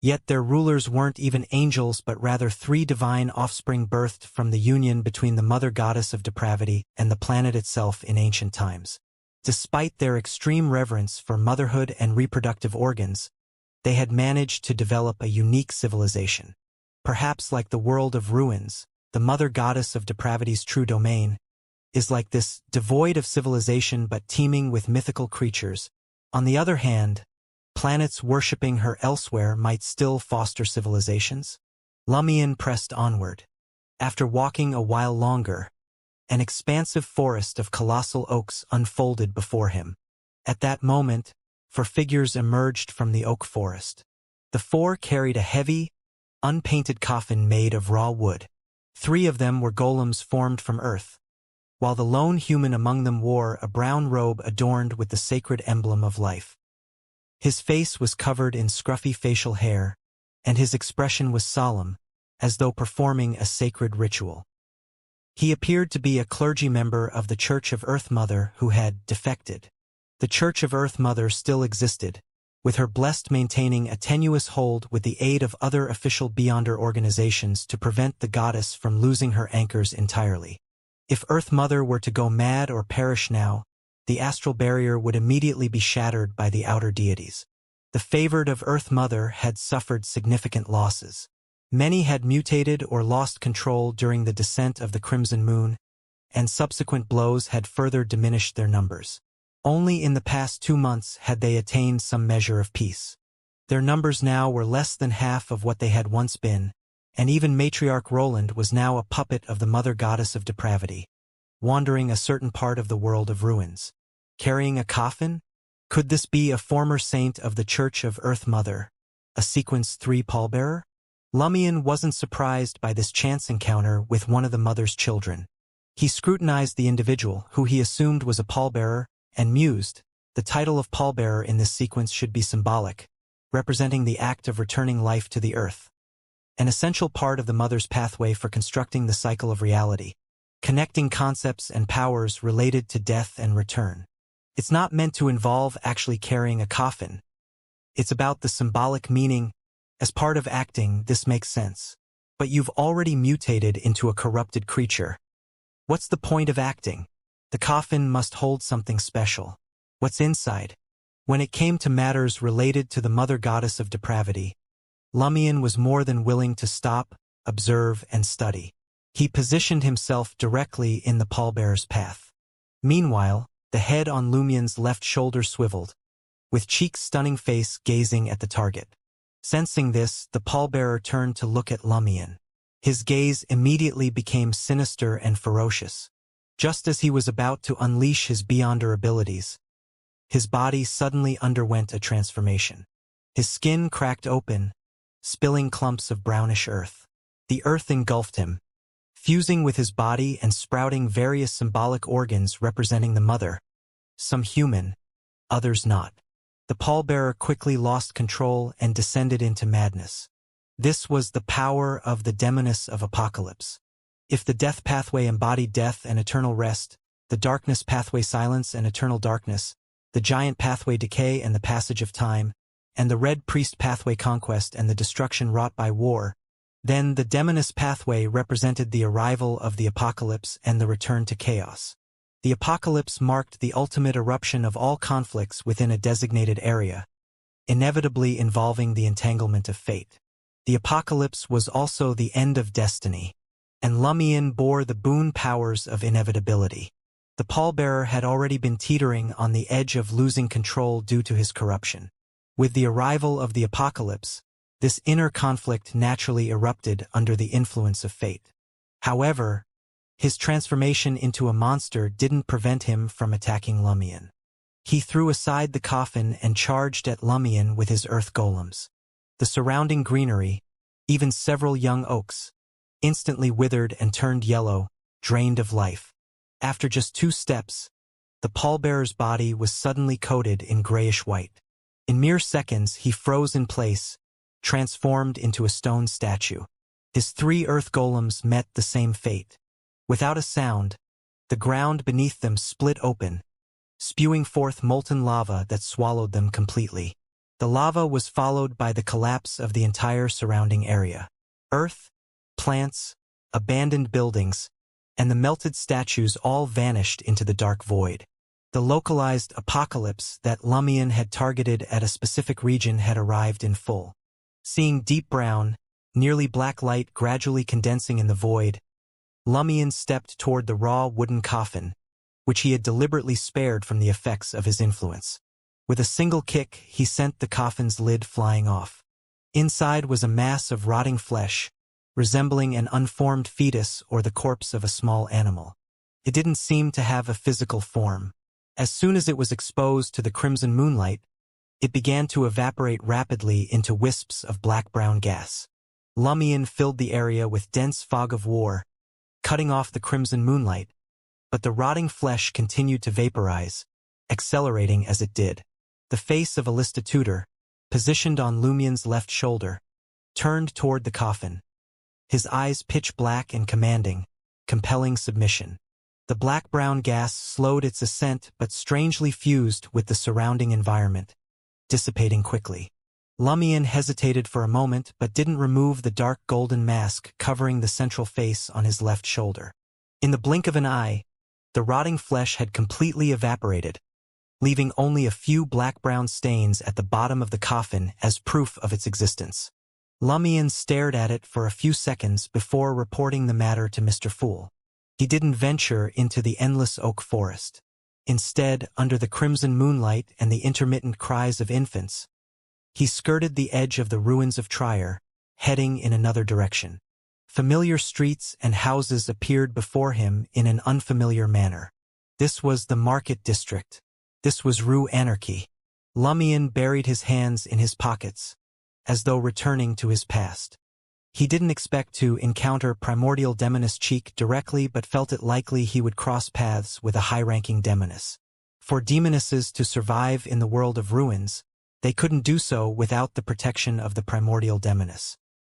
[SPEAKER 1] Yet their rulers weren't even angels but rather three divine offspring birthed from the union between the mother goddess of depravity and the planet itself in ancient times. Despite their extreme reverence for motherhood and reproductive organs, they had managed to develop a unique civilization. Perhaps like the world of ruins, the mother goddess of depravity's true domain is like this, devoid of civilization but teeming with mythical creatures. On the other hand, planets worshipping her elsewhere might still foster civilizations. Lumion pressed onward. After walking a while longer, an expansive forest of colossal oaks unfolded before him. At that moment, four figures emerged from the oak forest. The four carried a heavy, unpainted coffin made of raw wood. Three of them were golems formed from earth, while the lone human among them wore a brown robe adorned with the sacred emblem of life. His face was covered in scruffy facial hair, and his expression was solemn, as though performing a sacred ritual. He appeared to be a clergy member of the Church of Earth Mother who had defected. The Church of Earth Mother still existed, with her blessed maintaining a tenuous hold with the aid of other official Beyonder organizations to prevent the goddess from losing her anchors entirely. If Earth Mother were to go mad or perish now, the astral barrier would immediately be shattered by the outer deities. The favored of Earth Mother had suffered significant losses. Many had mutated or lost control during the descent of the Crimson Moon, and subsequent blows had further diminished their numbers. Only in the past 2 months had they attained some measure of peace. Their numbers now were less than half of what they had once been, and even Matriarch Roland was now a puppet of the Mother Goddess of Depravity, wandering a certain part of the world of ruins. Carrying a coffin? Could this be a former saint of the Church of Earth Mother, a Sequence 3 pallbearer? Lumion wasn't surprised by this chance encounter with one of the mother's children. He scrutinized the individual, who he assumed was a pallbearer, and mused, the title of pallbearer in this sequence should be symbolic, representing the act of returning life to the earth. An essential part of the mother's pathway for constructing the cycle of reality, connecting concepts and powers related to death and return. It's not meant to involve actually carrying a coffin. It's about the symbolic meaning. As part of acting, this makes sense. But you've already mutated into a corrupted creature. What's the point of acting? The coffin must hold something special. What's inside? When it came to matters related to the Mother Goddess of Depravity, Lumion was more than willing to stop, observe, and study. He positioned himself directly in the pallbearer's path. Meanwhile, the head on Lumion's left shoulder swiveled, with Cheek's stunning face gazing at the target. Sensing this, the pallbearer turned to look at Lumion. His gaze immediately became sinister and ferocious. Just as he was about to unleash his Beyonder abilities, his body suddenly underwent a transformation. His skin cracked open, spilling clumps of brownish earth. The earth engulfed him, fusing with his body and sprouting various symbolic organs representing the mother, some human, others not. The pallbearer quickly lost control and descended into madness. This was the power of the demoness of apocalypse. If the death pathway embodied death and eternal rest, the darkness pathway silence and eternal darkness, the giant pathway decay and the passage of time, and the red priest pathway conquest and the destruction wrought by war, then the demoness pathway represented the arrival of the apocalypse and the return to chaos. The apocalypse marked the ultimate eruption of all conflicts within a designated area, inevitably involving the entanglement of fate. The apocalypse was also the end of destiny, and Lumion bore the boon powers of inevitability. The pallbearer had already been teetering on the edge of losing control due to his corruption. With the arrival of the apocalypse, this inner conflict naturally erupted under the influence of fate. However, his transformation into a monster didn't prevent him from attacking Lumion. He threw aside the coffin and charged at Lumion with his earth golems. The surrounding greenery, even several young oaks, instantly withered and turned yellow, drained of life. After just 2 steps, the pallbearer's body was suddenly coated in grayish white. In mere seconds, he froze in place, transformed into a stone statue. His 3 earth golems met the same fate. Without a sound, the ground beneath them split open, spewing forth molten lava that swallowed them completely. The lava was followed by the collapse of the entire surrounding area. Earth, plants, abandoned buildings, and the melted statues all vanished into the dark void. The localized apocalypse that Lumion had targeted at a specific region had arrived in full. Seeing deep brown, nearly black light gradually condensing in the void, Lumion stepped toward the raw wooden coffin, which he had deliberately spared from the effects of his influence. With a single kick, he sent the coffin's lid flying off. Inside was a mass of rotting flesh, resembling an unformed fetus or the corpse of a small animal. It didn't seem to have a physical form. As soon as it was exposed to the crimson moonlight, it began to evaporate rapidly into wisps of black-brown gas. Lumion filled the area with dense fog of war, cutting off the crimson moonlight, but the rotting flesh continued to vaporize, accelerating as it did. The face of Alista Tudor, positioned on Lumion's left shoulder, turned toward the coffin. His eyes pitch black and commanding, compelling submission. The black-brown gas slowed its ascent but strangely fused with the surrounding environment, dissipating quickly. Lumion hesitated for a moment but didn't remove the dark golden mask covering the central face on his left shoulder. In the blink of an eye, the rotting flesh had completely evaporated, leaving only a few black-brown stains at the bottom of the coffin as proof of its existence. Lumion stared at it for a few seconds before reporting the matter to Mr. Fool. He didn't venture into the endless oak forest. Instead, under the crimson moonlight and the intermittent cries of infants, he skirted the edge of the ruins of Trier, heading in another direction. Familiar streets and houses appeared before him in an unfamiliar manner. This was the market district. This was Rue Anarchy. Lumion buried his hands in his pockets, as though returning to his past. He didn't expect to encounter primordial demoness Cheek directly but felt it likely he would cross paths with a high-ranking demoness. For demonesses to survive in the world of ruins, they couldn't do so without the protection of the primordial demoness.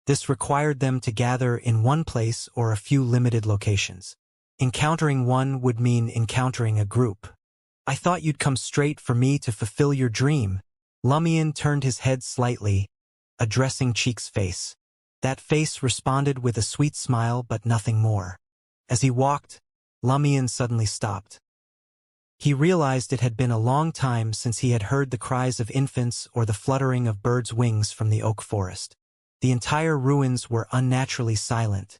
[SPEAKER 1] This required them to gather in one place or a few limited locations. Encountering one would mean encountering a group. "I thought you'd come straight for me to fulfill your dream." Lumion turned his head slightly, addressing Cheek's face. That face responded with a sweet smile but nothing more. As he walked, Lumion suddenly stopped. He realized it had been a long time since he had heard the cries of infants or the fluttering of birds' wings from the oak forest. The entire ruins were unnaturally silent,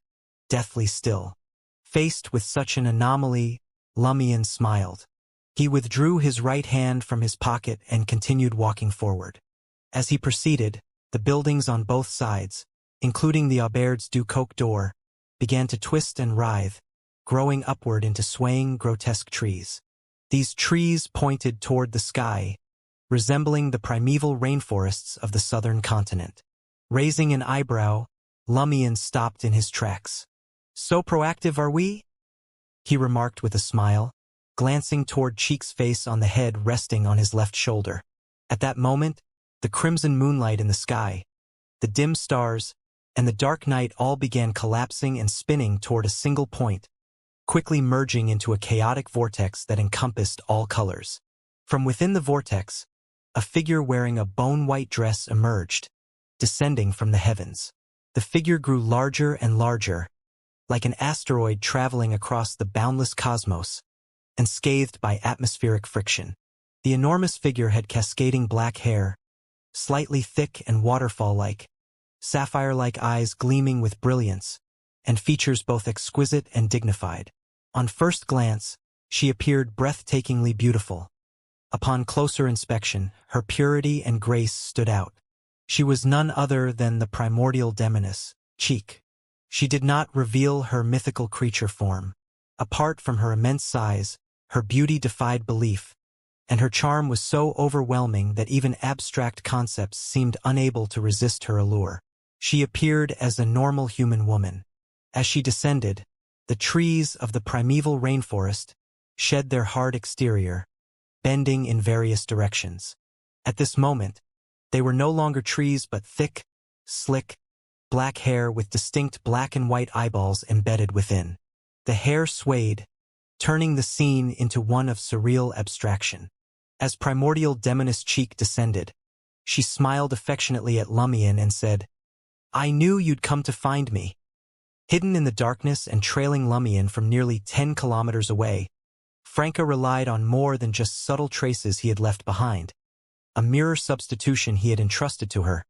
[SPEAKER 1] deathly still. Faced with such an anomaly, Lumion smiled. He withdrew his right hand from his pocket and continued walking forward. As he proceeded, the buildings on both sides, including the Auberge du Coq d'Or, began to twist and writhe, growing upward into swaying, grotesque trees. These trees pointed toward the sky, resembling the primeval rainforests of the southern continent. Raising an eyebrow, Lumion stopped in his tracks. "So proactive are we?" he remarked with a smile, glancing toward Cheek's face on the head resting on his left shoulder. At that moment, the crimson moonlight in the sky, the dim stars, and the dark night all began collapsing and spinning toward a single point, quickly merging into a chaotic vortex that encompassed all colors. From within the vortex, a figure wearing a bone-white dress emerged, descending from the heavens. The figure grew larger and larger, like an asteroid traveling across the boundless cosmos, and scathed by atmospheric friction. The enormous figure had cascading black hair, slightly thick and waterfall-like, sapphire-like eyes gleaming with brilliance, and features both exquisite and dignified. On first glance, she appeared breathtakingly beautiful. Upon closer inspection, her purity and grace stood out. She was none other than the primordial demoness, Cheek. She did not reveal her mythical creature form. Apart from her immense size, her beauty defied belief, and her charm was so overwhelming that even abstract concepts seemed unable to resist her allure. She appeared as a normal human woman. As she descended, the trees of the primeval rainforest shed their hard exterior, bending in various directions. At this moment, they were no longer trees but thick, slick, black hair with distinct black and white eyeballs embedded within. The hair swayed, turning the scene into one of surreal abstraction. As primordial demoness Cheek descended, She smiled affectionately at Lumion and said, "I knew you'd come to find me." Hidden in the darkness and trailing Lumion from nearly 10 kilometers away, Franca relied on more than just subtle traces he had left behind, a mirror substitution he had entrusted to her,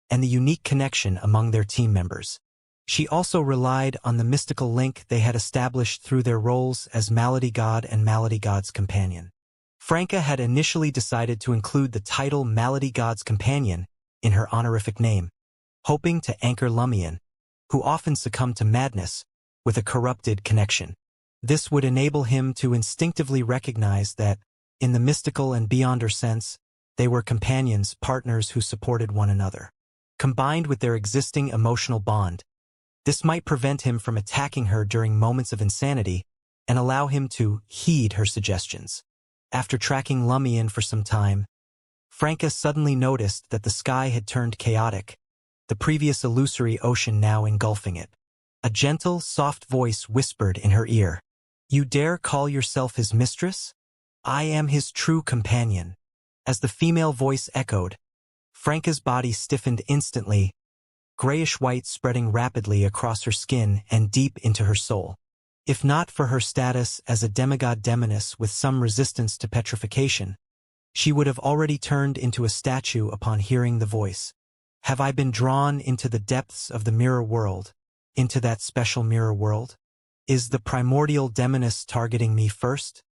[SPEAKER 1] and the unique connection among their team members. She also relied on the mystical link they had established through their roles as Malady God and Malady God's companion. Franca had initially decided to include the title Malady God's companion in her honorific name, hoping to anchor Lumion, who often succumbed to madness, with a corrupted connection. This would enable him to instinctively recognize that, in the mystical and beyonder sense, they were companions, partners who supported one another. Combined with their existing emotional bond, this might prevent him from attacking her during moments of insanity and allow him to heed her suggestions. After tracking Lumion for some time, Franca suddenly noticed that the sky had turned chaotic, the previous illusory ocean now engulfing it. A gentle, soft voice whispered in her ear, "You dare call yourself his mistress? I am his true companion." As the female voice echoed, Franca's body stiffened instantly, grayish-white spreading rapidly across her skin and deep into her soul. If not for her status as a demigod demoness with some resistance to petrification, she would have already turned into a statue upon hearing the voice. "Have I been drawn into the depths of the mirror world, into that special mirror world? Is the primordial demoness targeting me first?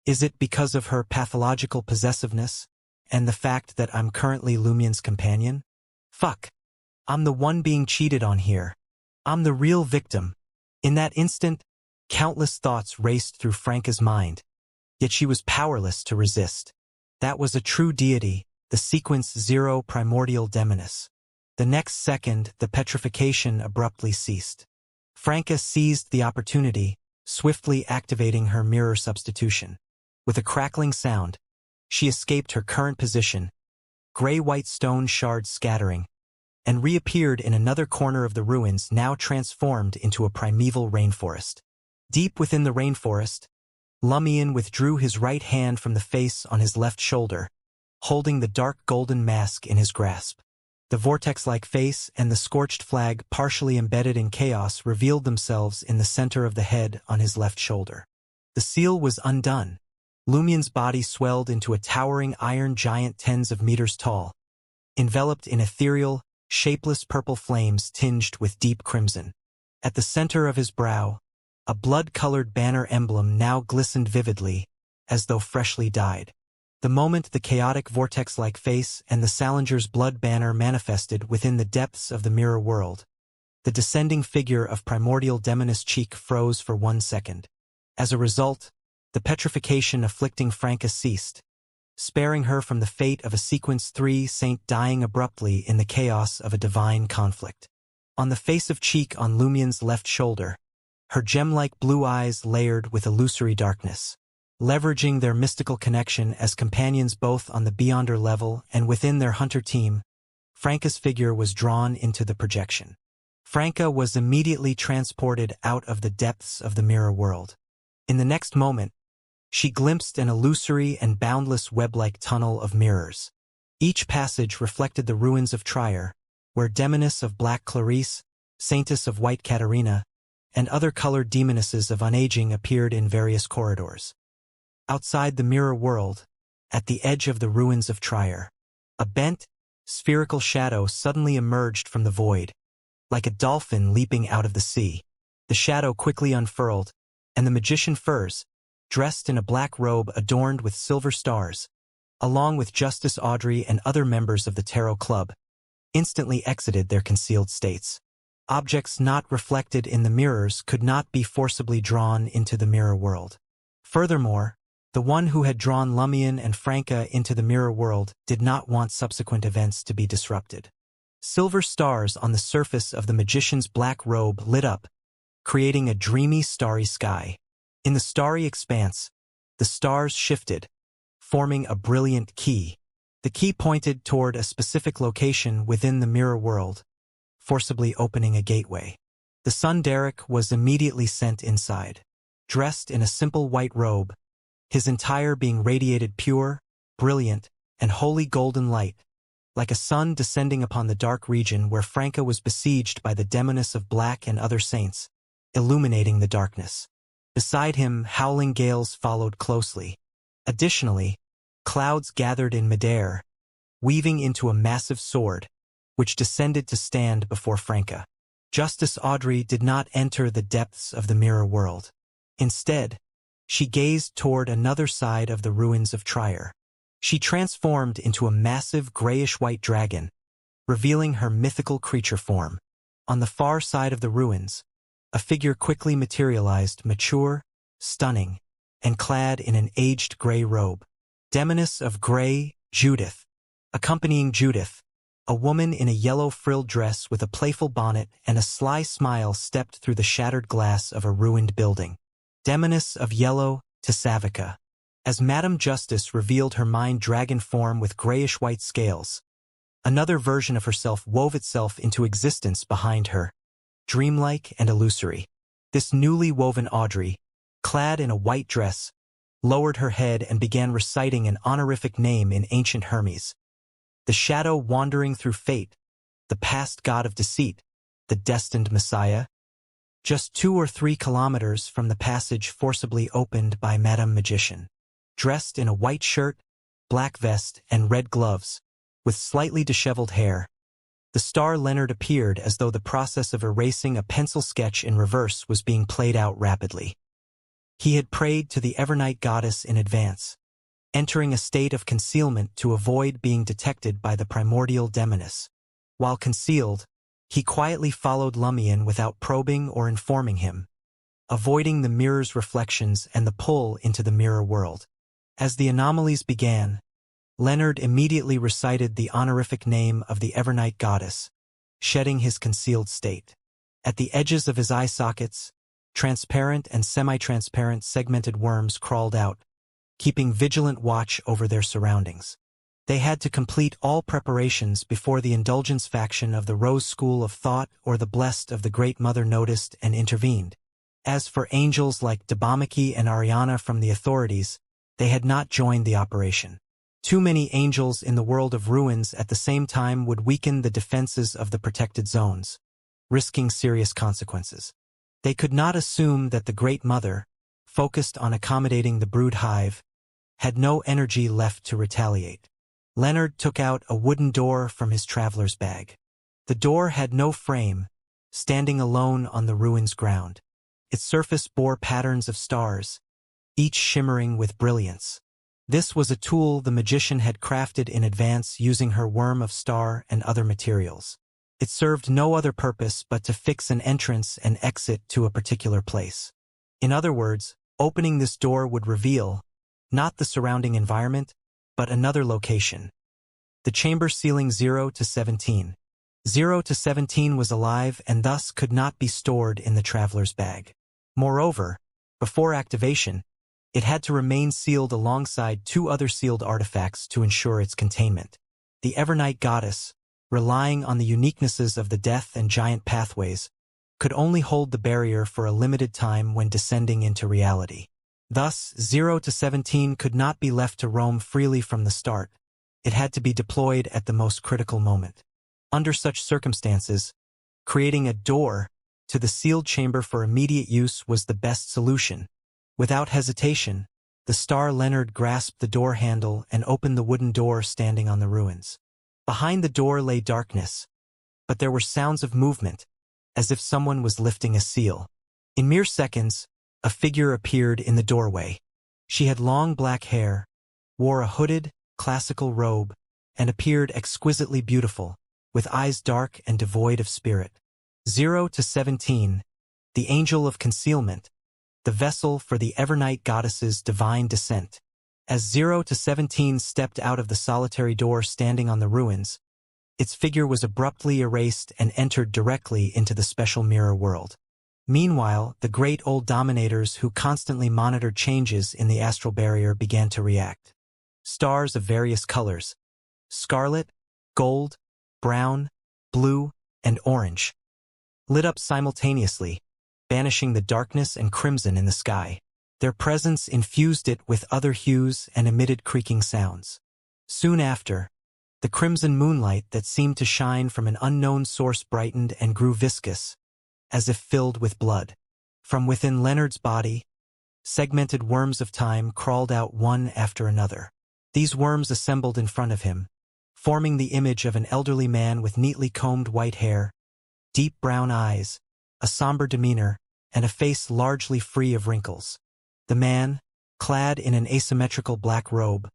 [SPEAKER 1] Is it because of her pathological possessiveness and the fact that I'm currently Lumion's companion? Fuck. I'm the one being cheated on here. I'm the real victim." In that instant, countless thoughts raced through Franca's mind, yet she was powerless to resist. That was a true deity, the Sequence Zero primordial demoness. The next second, the petrification abruptly ceased. Franca seized the opportunity, swiftly activating her mirror substitution. With a crackling sound, she escaped her current position, gray-white stone shards scattering, and reappeared in another corner of the ruins now transformed into a primeval rainforest. Deep within the rainforest, Lumion withdrew his right hand from the face on his left shoulder, holding the dark golden mask in his grasp. The vortex-like face and the scorched flag partially embedded in chaos revealed themselves in the center of the head on his left shoulder. The seal was undone. Lumion's body swelled into a towering iron giant tens of meters tall, enveloped in ethereal, shapeless purple flames tinged with deep crimson. At the center of his brow, a blood-colored banner emblem now glistened vividly, as though freshly dyed. The moment the chaotic vortex-like face and the Salinger's blood banner manifested within the depths of the mirror world, the descending figure of primordial demoness Cheek froze for 1 second. As a result, the petrification afflicting Franca ceased, sparing her from the fate of a Sequence 3 saint dying abruptly in the chaos of a divine conflict. On the face of Cheek on Lumion's left shoulder, her gem-like blue eyes layered with illusory darkness. Leveraging their mystical connection as companions both on the Beyonder level and within their hunter team, Franca's figure was drawn into the projection. Franca was immediately transported out of the depths of the mirror world. In the next moment, she glimpsed an illusory and boundless web-like tunnel of mirrors. Each passage reflected the ruins of Trier, where Demoness of Black Clarice, Saintess of White Katarina, and other colored demonesses of unaging appeared in various corridors. Outside the mirror world, at the edge of the ruins of Trier, a bent, spherical shadow suddenly emerged from the void, like a dolphin leaping out of the sea. The shadow quickly unfurled, and the magician Furs, dressed in a black robe adorned with silver stars, along with Justice Audrey and other members of the Tarot Club, instantly exited their concealed states. Objects not reflected in the mirrors could not be forcibly drawn into the mirror world. Furthermore, the one who had drawn Lumion and Franca into the mirror world did not want subsequent events to be disrupted. Silver stars on the surface of the magician's black robe lit up, creating a dreamy starry sky. In the starry expanse, the stars shifted, forming a brilliant key. The key pointed toward a specific location within the mirror world, forcibly opening a gateway. The Sunderic was immediately sent inside. Dressed in a simple white robe, his entire being radiated pure, brilliant, and wholly golden light, like a sun descending upon the dark region where Franca was besieged by the demoness of black and other saints, illuminating the darkness. Beside him, howling gales followed closely. Additionally, clouds gathered in midair, weaving into a massive sword, which descended to stand before Franca. Justice Audrey did not enter the depths of the mirror world. Instead, she gazed toward another side of the ruins of Trier. She transformed into a massive grayish-white dragon, revealing her mythical creature form. On the far side of the ruins, a figure quickly materialized, mature, stunning, and clad in an aged gray robe. Demoness of Gray, Judith. Accompanying Judith, a woman in a yellow frilled dress with a playful bonnet and a sly smile stepped through the shattered glass of a ruined building. Demoness of Yellow, Tissavica. As Madame Justice revealed her mind dragon form with grayish-white scales, another version of herself wove itself into existence behind her, dreamlike and illusory. This newly woven Audrey, clad in a white dress, lowered her head and began reciting an honorific name in ancient Hermes. The shadow wandering through fate, the past god of deceit, the destined messiah. Just 2 or 3 kilometers from the passage forcibly opened by Madame Magician. Dressed in a white shirt, black vest, and red gloves, with slightly disheveled hair, the star Leonard appeared as though the process of erasing a pencil sketch in reverse was being played out rapidly. He had prayed to the Evernight goddess in advance, entering a state of concealment to avoid being detected by the primordial demoness. While concealed, he quietly followed Lumion without probing or informing him, avoiding the mirror's reflections and the pull into the mirror world. As the anomalies began, Leonard immediately recited the honorific name of the Evernight goddess, shedding his concealed state. At the edges of his eye sockets, transparent and semi-transparent segmented worms crawled out, keeping vigilant watch over their surroundings. They had to complete all preparations before the indulgence faction of the Rose School of Thought or the Blessed of the Great Mother noticed and intervened. As for angels like Debamaki and Ariana from the authorities, they had not joined the operation. Too many angels in the world of ruins at the same time would weaken the defenses of the protected zones, risking serious consequences. They could not assume that the Great Mother, focused on accommodating the brood hive, had no energy left to retaliate. Leonard took out a wooden door from his traveler's bag. The door had no frame, standing alone on the ruin's ground. Its surface bore patterns of stars, each shimmering with brilliance. This was a tool the magician had crafted in advance using her worm of star and other materials. It served no other purpose but to fix an entrance and exit to a particular place. In other words, opening this door would reveal, not the surrounding environment, but another location. The chamber ceiling 0 to 17. 0 to 17 was alive and thus could not be stored in the traveler's bag. Moreover, before activation, it had to remain sealed alongside 2 other sealed artifacts to ensure its containment. The Evernight goddess, relying on the uniquenesses of the death and giant pathways, could only hold the barrier for a limited time when descending into reality. Thus, 0 to 17 could not be left to roam freely from the start. It had to be deployed at the most critical moment. Under such circumstances, creating a door to the sealed chamber for immediate use was the best solution. Without hesitation, the star Leonard grasped the door handle and opened the wooden door standing on the ruins. Behind the door lay darkness, but there were sounds of movement, as if someone was lifting a seal. In mere seconds, a figure appeared in the doorway. She had long black hair, wore a hooded, classical robe, and appeared exquisitely beautiful, with eyes dark and devoid of spirit. 0 to 17, the angel of concealment, the vessel for the Evernight goddess's divine descent. As 0 to 17 stepped out of the solitary door standing on the ruins, its figure was abruptly erased and entered directly into the special mirror world. Meanwhile, the great old dominators who constantly monitored changes in the astral barrier began to react. Stars of various colors, scarlet, gold, brown, blue, and orange, lit up simultaneously, banishing the darkness and crimson in the sky. Their presence infused it with other hues and emitted creaking sounds. Soon after, The crimson moonlight that seemed to shine from an unknown source brightened and grew viscous, as if filled with blood. From within Leonard's body, segmented worms of time crawled out one after another. These worms assembled in front of him, forming the image of an elderly man with neatly combed white hair, deep brown eyes, a somber demeanor, and a face largely free of wrinkles. The man, clad in an asymmetrical black robe,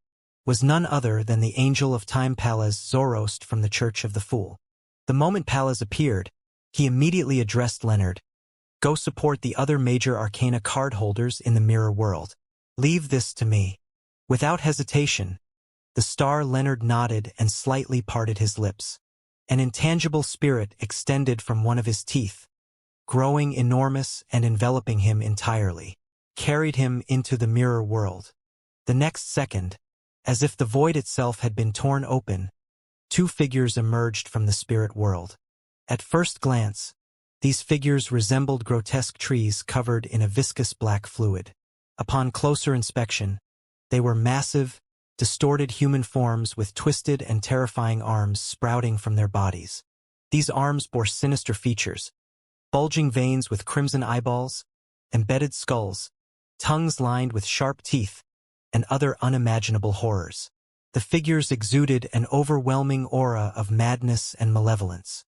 [SPEAKER 1] was none other than the angel of time Pallas Zoroast from the Church of the Fool. The moment Pallas appeared, he immediately addressed Leonard. Go support the other major arcana card holders in the mirror world. Leave this to me. Without hesitation, the star Leonard nodded and slightly parted his lips. An intangible spirit extended from one of his teeth, growing enormous and enveloping him entirely, carried him into the mirror world. The next second, as if the void itself had been torn open, two figures emerged from the spirit world. At first glance, these figures resembled grotesque trees covered in a viscous black fluid. Upon closer inspection, they were massive, distorted human forms with twisted and terrifying arms sprouting from their bodies. These arms bore sinister features, bulging veins with crimson eyeballs, embedded skulls, tongues lined with sharp teeth, and other unimaginable horrors. The figures exuded an overwhelming aura of madness and malevolence.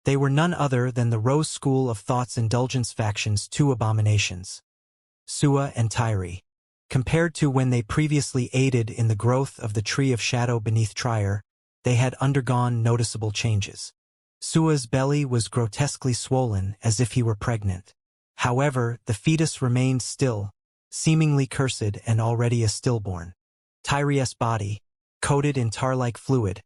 [SPEAKER 1] They were none other than the Rose School of Thought's Indulgence faction's two abominations, Sua and Tyre. Compared to when they previously aided in the growth of the Tree of Shadow beneath Trier, they had undergone noticeable changes. Sua's belly was grotesquely swollen as if he were pregnant. However, the fetus remained still, seemingly cursed and already a stillborn. Tyre's body, coated in tar-like fluid,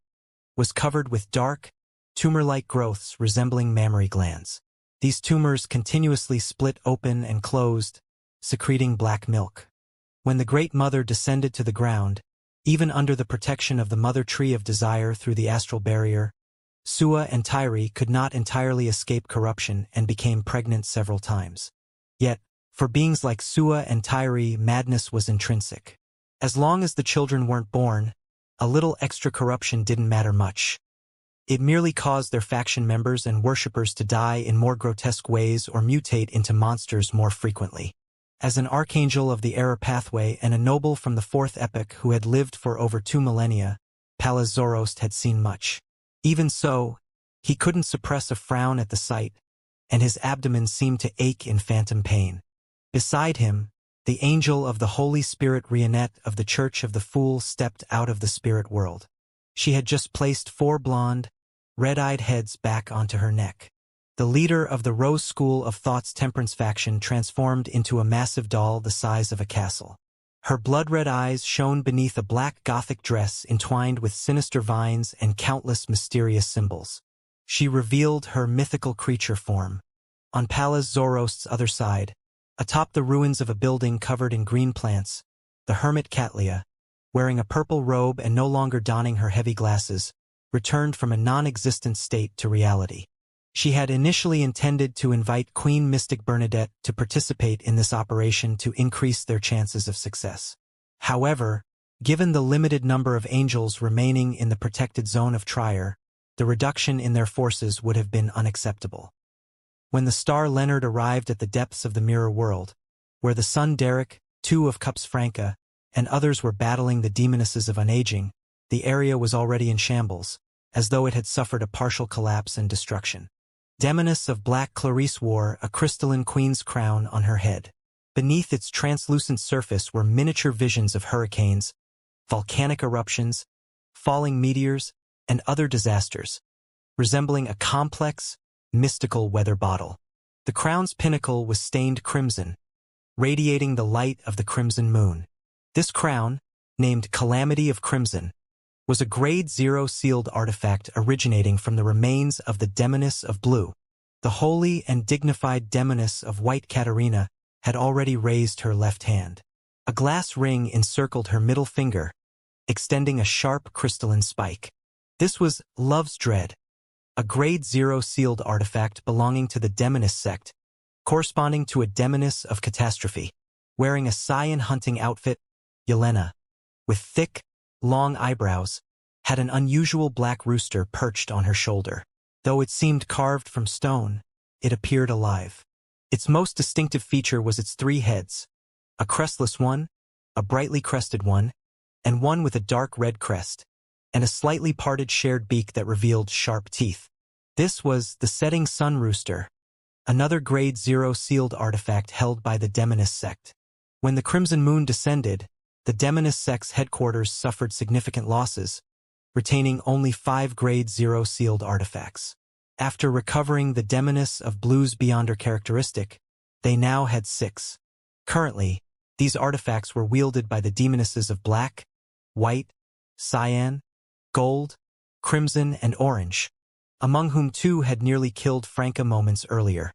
[SPEAKER 1] was covered with dark, tumor-like growths resembling mammary glands. These tumors continuously split open and closed, secreting black milk. When the Great Mother descended to the ground, even under the protection of the Mother Tree of Desire through the astral barrier, Sua and Tyre could not entirely escape corruption and became pregnant several times. Yet, for beings like Sua and Tyre, madness was intrinsic. As long as the children weren't born, a little extra corruption didn't matter much. It merely caused their faction members and worshippers to die in more grotesque ways or mutate into monsters more frequently. As an archangel of the error pathway and a noble from the fourth epoch who had lived for over 2 millennia, Pallas Zoroast had seen much. Even so, he couldn't suppress a frown at the sight, and his abdomen seemed to ache in phantom pain. Beside him, the angel of the Holy Spirit Reinette of the Church of the Fool stepped out of the spirit world. She had just placed 4 blonde, red-eyed heads back onto her neck. The leader of the Rose School of Thought's Temperance faction transformed into a massive doll the size of a castle. Her blood-red eyes shone beneath a black Gothic dress entwined with sinister vines and countless mysterious symbols. She revealed her mythical creature form. On Pallas Zoroast's other side, atop the ruins of a building covered in green plants, the hermit Catlia, wearing a purple robe and no longer donning her heavy glasses, returned from a non-existent state to reality. She had initially intended to invite Queen Mystic Bernadette to participate in this operation to increase their chances of success. However, given the limited number of angels remaining in the protected zone of Trier, the reduction in their forces would have been unacceptable. When the star Leonard arrived at the depths of the mirror world, where the son Derek, 2 of Cups Franca, and others were battling the demonesses of unaging, the area was already in shambles, as though it had suffered a partial collapse and destruction. Demoness of Black Clarice wore a crystalline queen's crown on her head. Beneath its translucent surface were miniature visions of hurricanes, volcanic eruptions, falling meteors, and other disasters, resembling a complex, mystical weather bottle. The crown's pinnacle was stained crimson, radiating the light of the crimson moon. This crown, named Calamity of Crimson, was a Grade 0 sealed artifact originating from the remains of the Demoness of Blue. The holy and dignified Demoness of White Katarina had already raised her left hand. A glass ring encircled her middle finger, extending a sharp crystalline spike. This was Love's Dread, a Grade 0 sealed artifact belonging to the Demoness sect, corresponding to a Demoness of Catastrophe. Wearing a Scion hunting outfit, Yelena, with thick, long eyebrows, had an unusual black rooster perched on her shoulder. Though it seemed carved from stone, it appeared alive. Its most distinctive feature was its 3 heads, a crestless one, a brightly crested one, and one with a dark red crest, and a slightly parted shared beak that revealed sharp teeth. This was the setting sun rooster, another grade 0 sealed artifact held by the Demonist sect. When the crimson moon descended, the Demonist sect's headquarters suffered significant losses, retaining only 5 grade 0 sealed artifacts. After recovering the Demonists of Blue's Beyonder characteristic, they now had 6. Currently, these artifacts were wielded by the Demonesses of Black, White, Cyan, Gold, Crimson, and Orange, among whom 2 had nearly killed Franca moments earlier.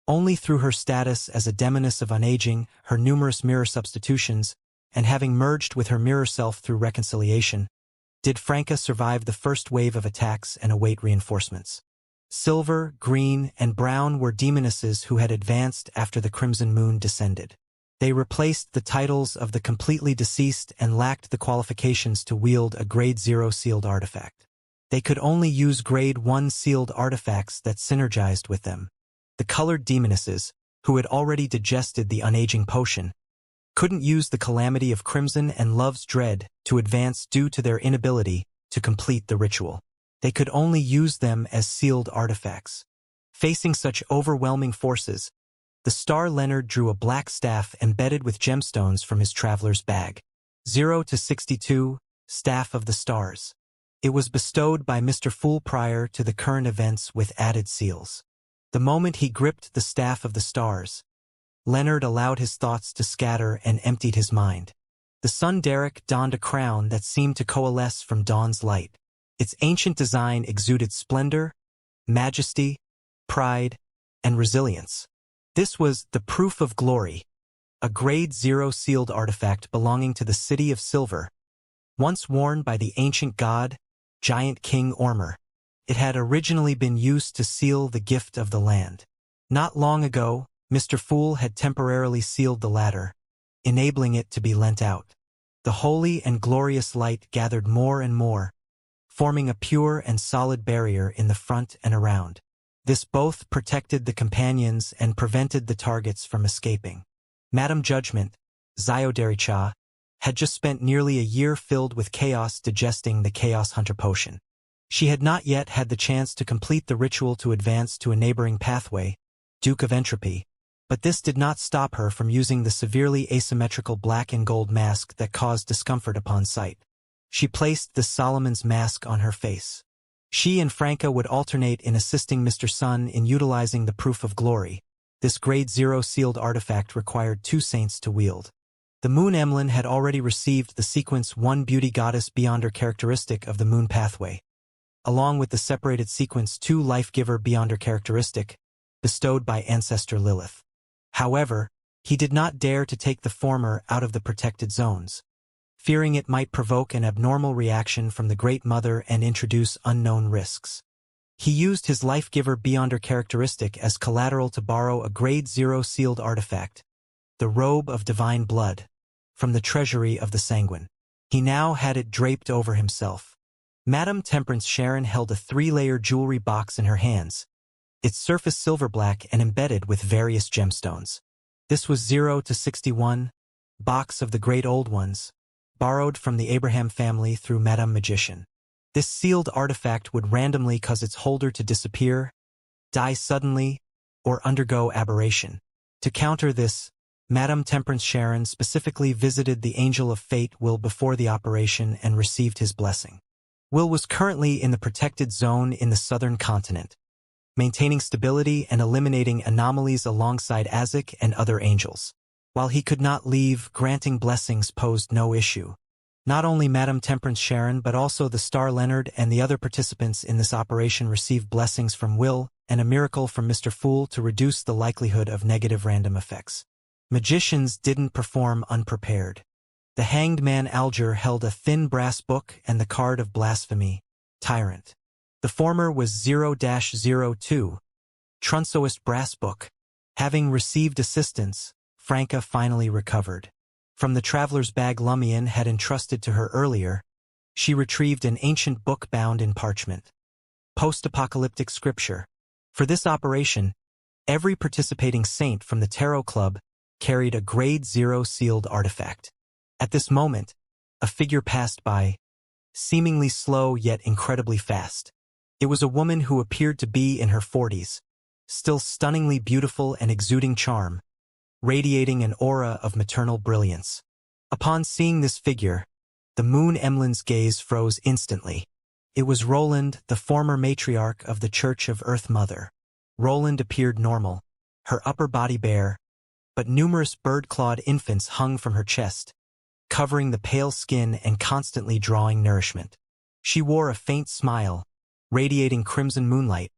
[SPEAKER 1] Only through her status as a Demoness of Unaging, her numerous mirror substitutions, and having merged with her mirror self through reconciliation, did Franca survive the first wave of attacks and await reinforcements. Silver, Green, and Brown were Demonesses who had advanced after the Crimson Moon descended. They replaced the titles of the completely deceased and lacked the qualifications to wield a grade 0 sealed artifact. They could only use grade 1 sealed artifacts that synergized with them. The colored Demonesses, who had already digested the Unaging potion, couldn't use the Calamity of Crimson and Love's Dread to advance due to their inability to complete the ritual. They could only use them as sealed artifacts. Facing such overwhelming forces, the Star Leonard drew a black staff embedded with gemstones from his traveler's bag. 0 to 62, Staff of the Stars. It was bestowed by Mr. Fool prior to the current events with added seals. The moment he gripped the Staff of the Stars, Leonard allowed his thoughts to scatter and emptied his mind. The sun Derek donned a crown that seemed to coalesce from dawn's light. Its ancient design exuded splendor, majesty, pride, and resilience. This was the Proof of Glory, a grade 0 sealed artifact belonging to the City of Silver, once worn by the ancient god, Giant King Ormer. It had originally been used to seal the gift of the land. Not long ago, Mr. Fool had temporarily sealed the latter, enabling it to be lent out. The holy and glorious light gathered more and more, forming a pure and solid barrier in the front and around. This both protected the companions and prevented the targets from escaping. Madame Judgment, Xiodericha, had just spent nearly a year filled with chaos digesting the Chaos Hunter potion. She had not yet had the chance to complete the ritual to advance to a neighboring pathway, Duke of Entropy, but this did not stop her from using the severely asymmetrical black and gold mask that caused discomfort upon sight. She placed the Solomon's mask on her face. She and Franca would alternate in assisting Mr. Sun in utilizing the Proof of Glory. This grade 0 sealed artifact required 2 saints to wield. The Moon Emblem had already received the sequence 1 Beauty Goddess Beyonder characteristic of the Moon Pathway, along with the separated sequence 2 Life Giver Beyonder characteristic, bestowed by Ancestor Lilith. However, he did not dare to take the former out of the protected zones, fearing it might provoke an abnormal reaction from the Great Mother and introduce unknown risks. He used his Life Giver Beyonder characteristic as collateral to borrow a grade 0 sealed artifact, the Robe of Divine Blood, from the treasury of the Sanguine. He now had it draped over himself. Madame Temperance Sharon held a 3-layer jewelry box in her hands, its surface silver black and embedded with various gemstones. This was 0 to 61, Box of the Great Old Ones, borrowed from the Abraham family through Madame Magician. This sealed artifact would randomly cause its holder to disappear, die suddenly, or undergo aberration. To counter this, Madame Temperance Sharon specifically visited the Angel of Fate Will before the operation and received his blessing. Will was currently in the protected zone in the southern continent, maintaining stability and eliminating anomalies alongside Azek and other angels. While he could not leave, granting blessings posed no issue. Not only Madame Temperance Sharon but also the Star Leonard and the other participants in this operation received blessings from Will and a miracle from Mr. Fool to reduce the likelihood of negative random effects. Magicians didn't perform unprepared. The Hanged Man Alger held a thin brass book and the card of blasphemy, Tyrant. The former was 0-02, Trunsoist brass book. Having received assistance, Franca finally recovered. From the traveler's bag Lumion had entrusted to her earlier, She retrieved an ancient book bound in parchment. Post-apocalyptic scripture. For this operation, every participating saint from the Tarot Club carried a Grade 0 sealed artifact. At this moment, a figure passed by, seemingly slow yet incredibly fast. It was a woman who appeared to be in her 40s, still stunningly beautiful and exuding charm, radiating an aura of maternal brilliance. Upon seeing this figure, the Moon Emlen's gaze froze instantly. It was Roland, the former matriarch of the Church of Earth Mother. Roland appeared normal, her upper body bare, but numerous bird-clawed infants hung from her chest, covering the pale skin and constantly drawing nourishment. She wore a faint smile, radiating crimson moonlight,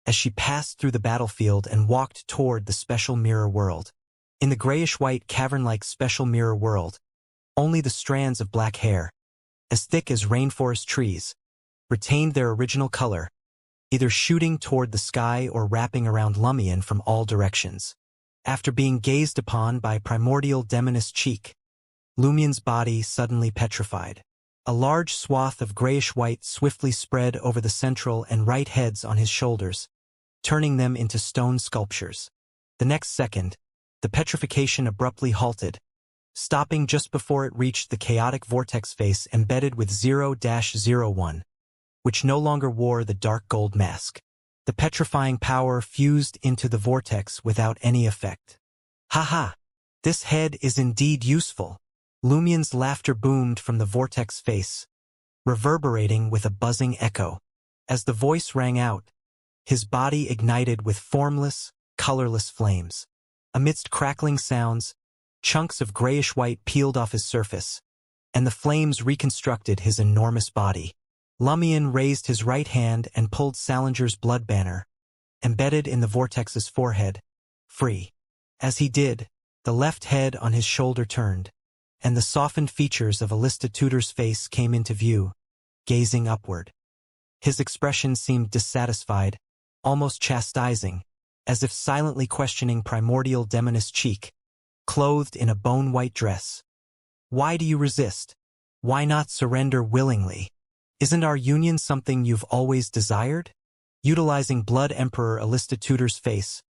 [SPEAKER 1] as she passed through the battlefield and walked toward the special mirror world. In the grayish-white cavern-like special mirror world, only the strands of black hair, as thick as rainforest trees, retained their original color, either shooting toward the sky or wrapping around Lumion from all directions. After being gazed upon by primordial demoness Cheek, Lumion's body suddenly petrified. A large swath of grayish-white swiftly spread over the central and right heads on his shoulders, turning them into stone sculptures. The next second, the petrification abruptly halted, stopping just before it reached the chaotic vortex face embedded with 0-01, which no longer wore the dark gold mask. The petrifying power fused into the vortex without any effect. "Ha! This head is indeed useful." Lumion's laughter boomed from the vortex face, reverberating with a buzzing echo. As the voice rang out, his body ignited with formless, colorless flames. Amidst crackling sounds, chunks of grayish-white peeled off his surface, and the flames reconstructed his enormous body. Lumion raised his right hand and pulled Salinger's blood banner, embedded in the vortex's forehead, free. As he did, the left head on his shoulder turned, and the softened features of Alista Tudor's face came into view, gazing upward. His expression seemed dissatisfied, almost chastising, as if silently questioning primordial demoness Cheek, clothed in a bone-white dress. "Why do you resist? Why not surrender willingly? Isn't our union something you've always desired?" Utilizing Blood Emperor Alista Tudor's face,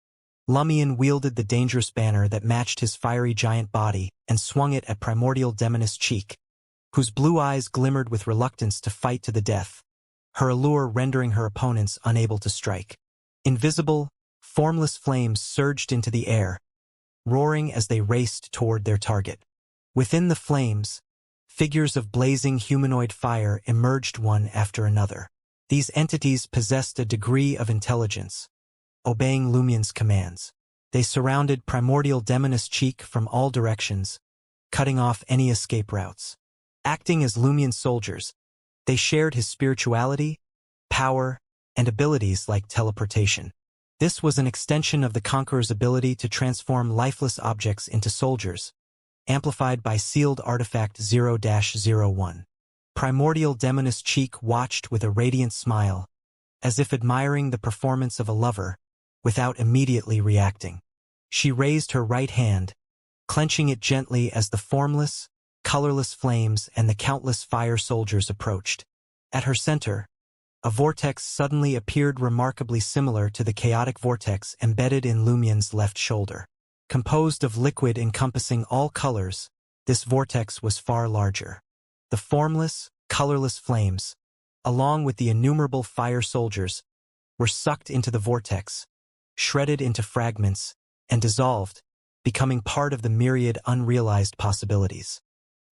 [SPEAKER 1] Lumion wielded the dangerous banner that matched his fiery giant body and swung it at primordial demoness Cheek, whose blue eyes glimmered with reluctance to fight to the death, her allure rendering her opponents unable to strike. Invisible, formless flames surged into the air, roaring as they raced toward their target. Within the flames, figures of blazing humanoid fire emerged one after another. These entities possessed a degree of intelligence, obeying Lumion's commands. They surrounded primordial demoness Cheek from all directions, cutting off any escape routes. Acting as Lumion's soldiers, they shared his spirituality, power, and abilities like teleportation. This was an extension of the Conqueror's ability to transform lifeless objects into soldiers, amplified by sealed artifact 0-01. Primordial demoness Cheek watched with a radiant smile, as if admiring the performance of a lover, without immediately reacting. She raised her right hand, clenching it gently as the formless, colorless flames and the countless fire soldiers approached. At her center, a vortex suddenly appeared remarkably similar to the chaotic vortex embedded in Lumion's left shoulder. Composed of liquid encompassing all colors, this vortex was far larger. The formless, colorless flames, along with the innumerable fire soldiers, were sucked into the vortex, shredded into fragments, and dissolved, becoming part of the myriad unrealized possibilities.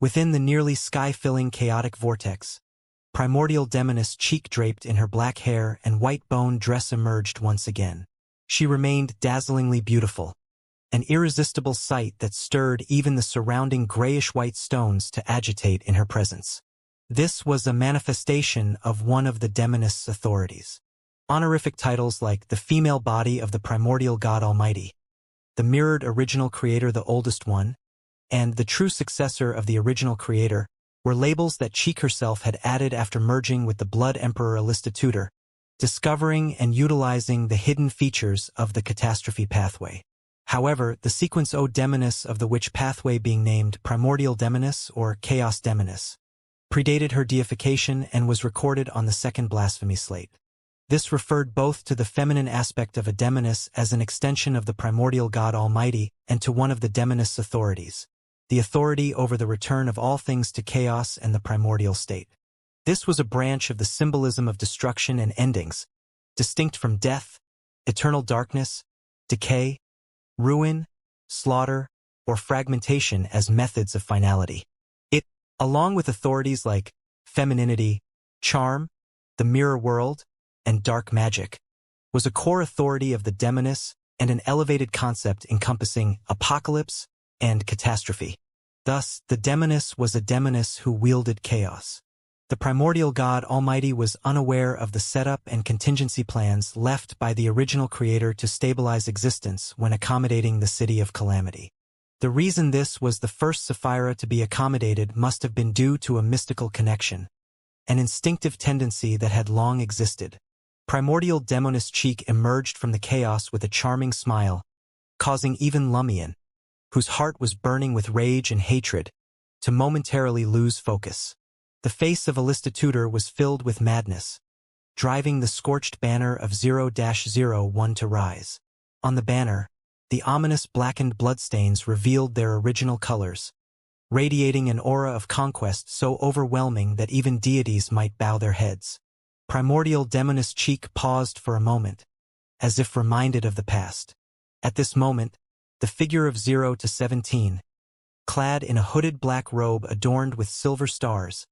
[SPEAKER 1] Within the nearly sky-filling chaotic vortex, primordial demoness Cheek draped in her black hair and white bone dress emerged once again. She remained dazzlingly beautiful, an irresistible sight that stirred even the surrounding grayish-white stones to agitate in her presence. This was a manifestation of one of the demoness' authorities. Honorific titles like the female body of the primordial god Almighty, the mirrored original creator the oldest one, and the true successor of the original creator were labels that Cheek herself had added after merging with the Blood Emperor Alista Tudor, discovering and utilizing the hidden features of the catastrophe pathway. However, the sequence O Demoness of the which pathway being named Primordial Demoness or Chaos Demoness predated her deification and was recorded on the second blasphemy slate. This referred both to the feminine aspect of a demoness as an extension of the primordial God Almighty and to one of the demoness' authorities, the authority over the return of all things to chaos and the primordial state. This was a branch of the symbolism of destruction and endings, distinct from death, eternal darkness, decay, ruin, slaughter, or fragmentation as methods of finality. It, along with authorities like femininity, charm, the mirror world, and dark magic, was a core authority of the demoness and an elevated concept encompassing apocalypse and catastrophe. Thus, the demoness was a demoness who wielded chaos. The primordial God Almighty was unaware of the setup and contingency plans left by the original creator to stabilize existence when accommodating the city of calamity. The reason this was the first Sapphira to be accommodated must have been due to a mystical connection, an instinctive tendency that had long existed. Primordial demoness Cheek emerged from the chaos with a charming smile, causing even Lumion, whose heart was burning with rage and hatred, to momentarily lose focus. The face of Alista Tudor was filled with madness, driving the scorched banner of 0-01 to rise. On the banner, the ominous blackened bloodstains revealed their original colors, radiating an aura of conquest so overwhelming that even deities might bow their heads. Primordial demoness Cheek paused for a moment, as if reminded of the past. At this moment, the figure of 0-17, clad in a hooded black robe adorned with silver stars,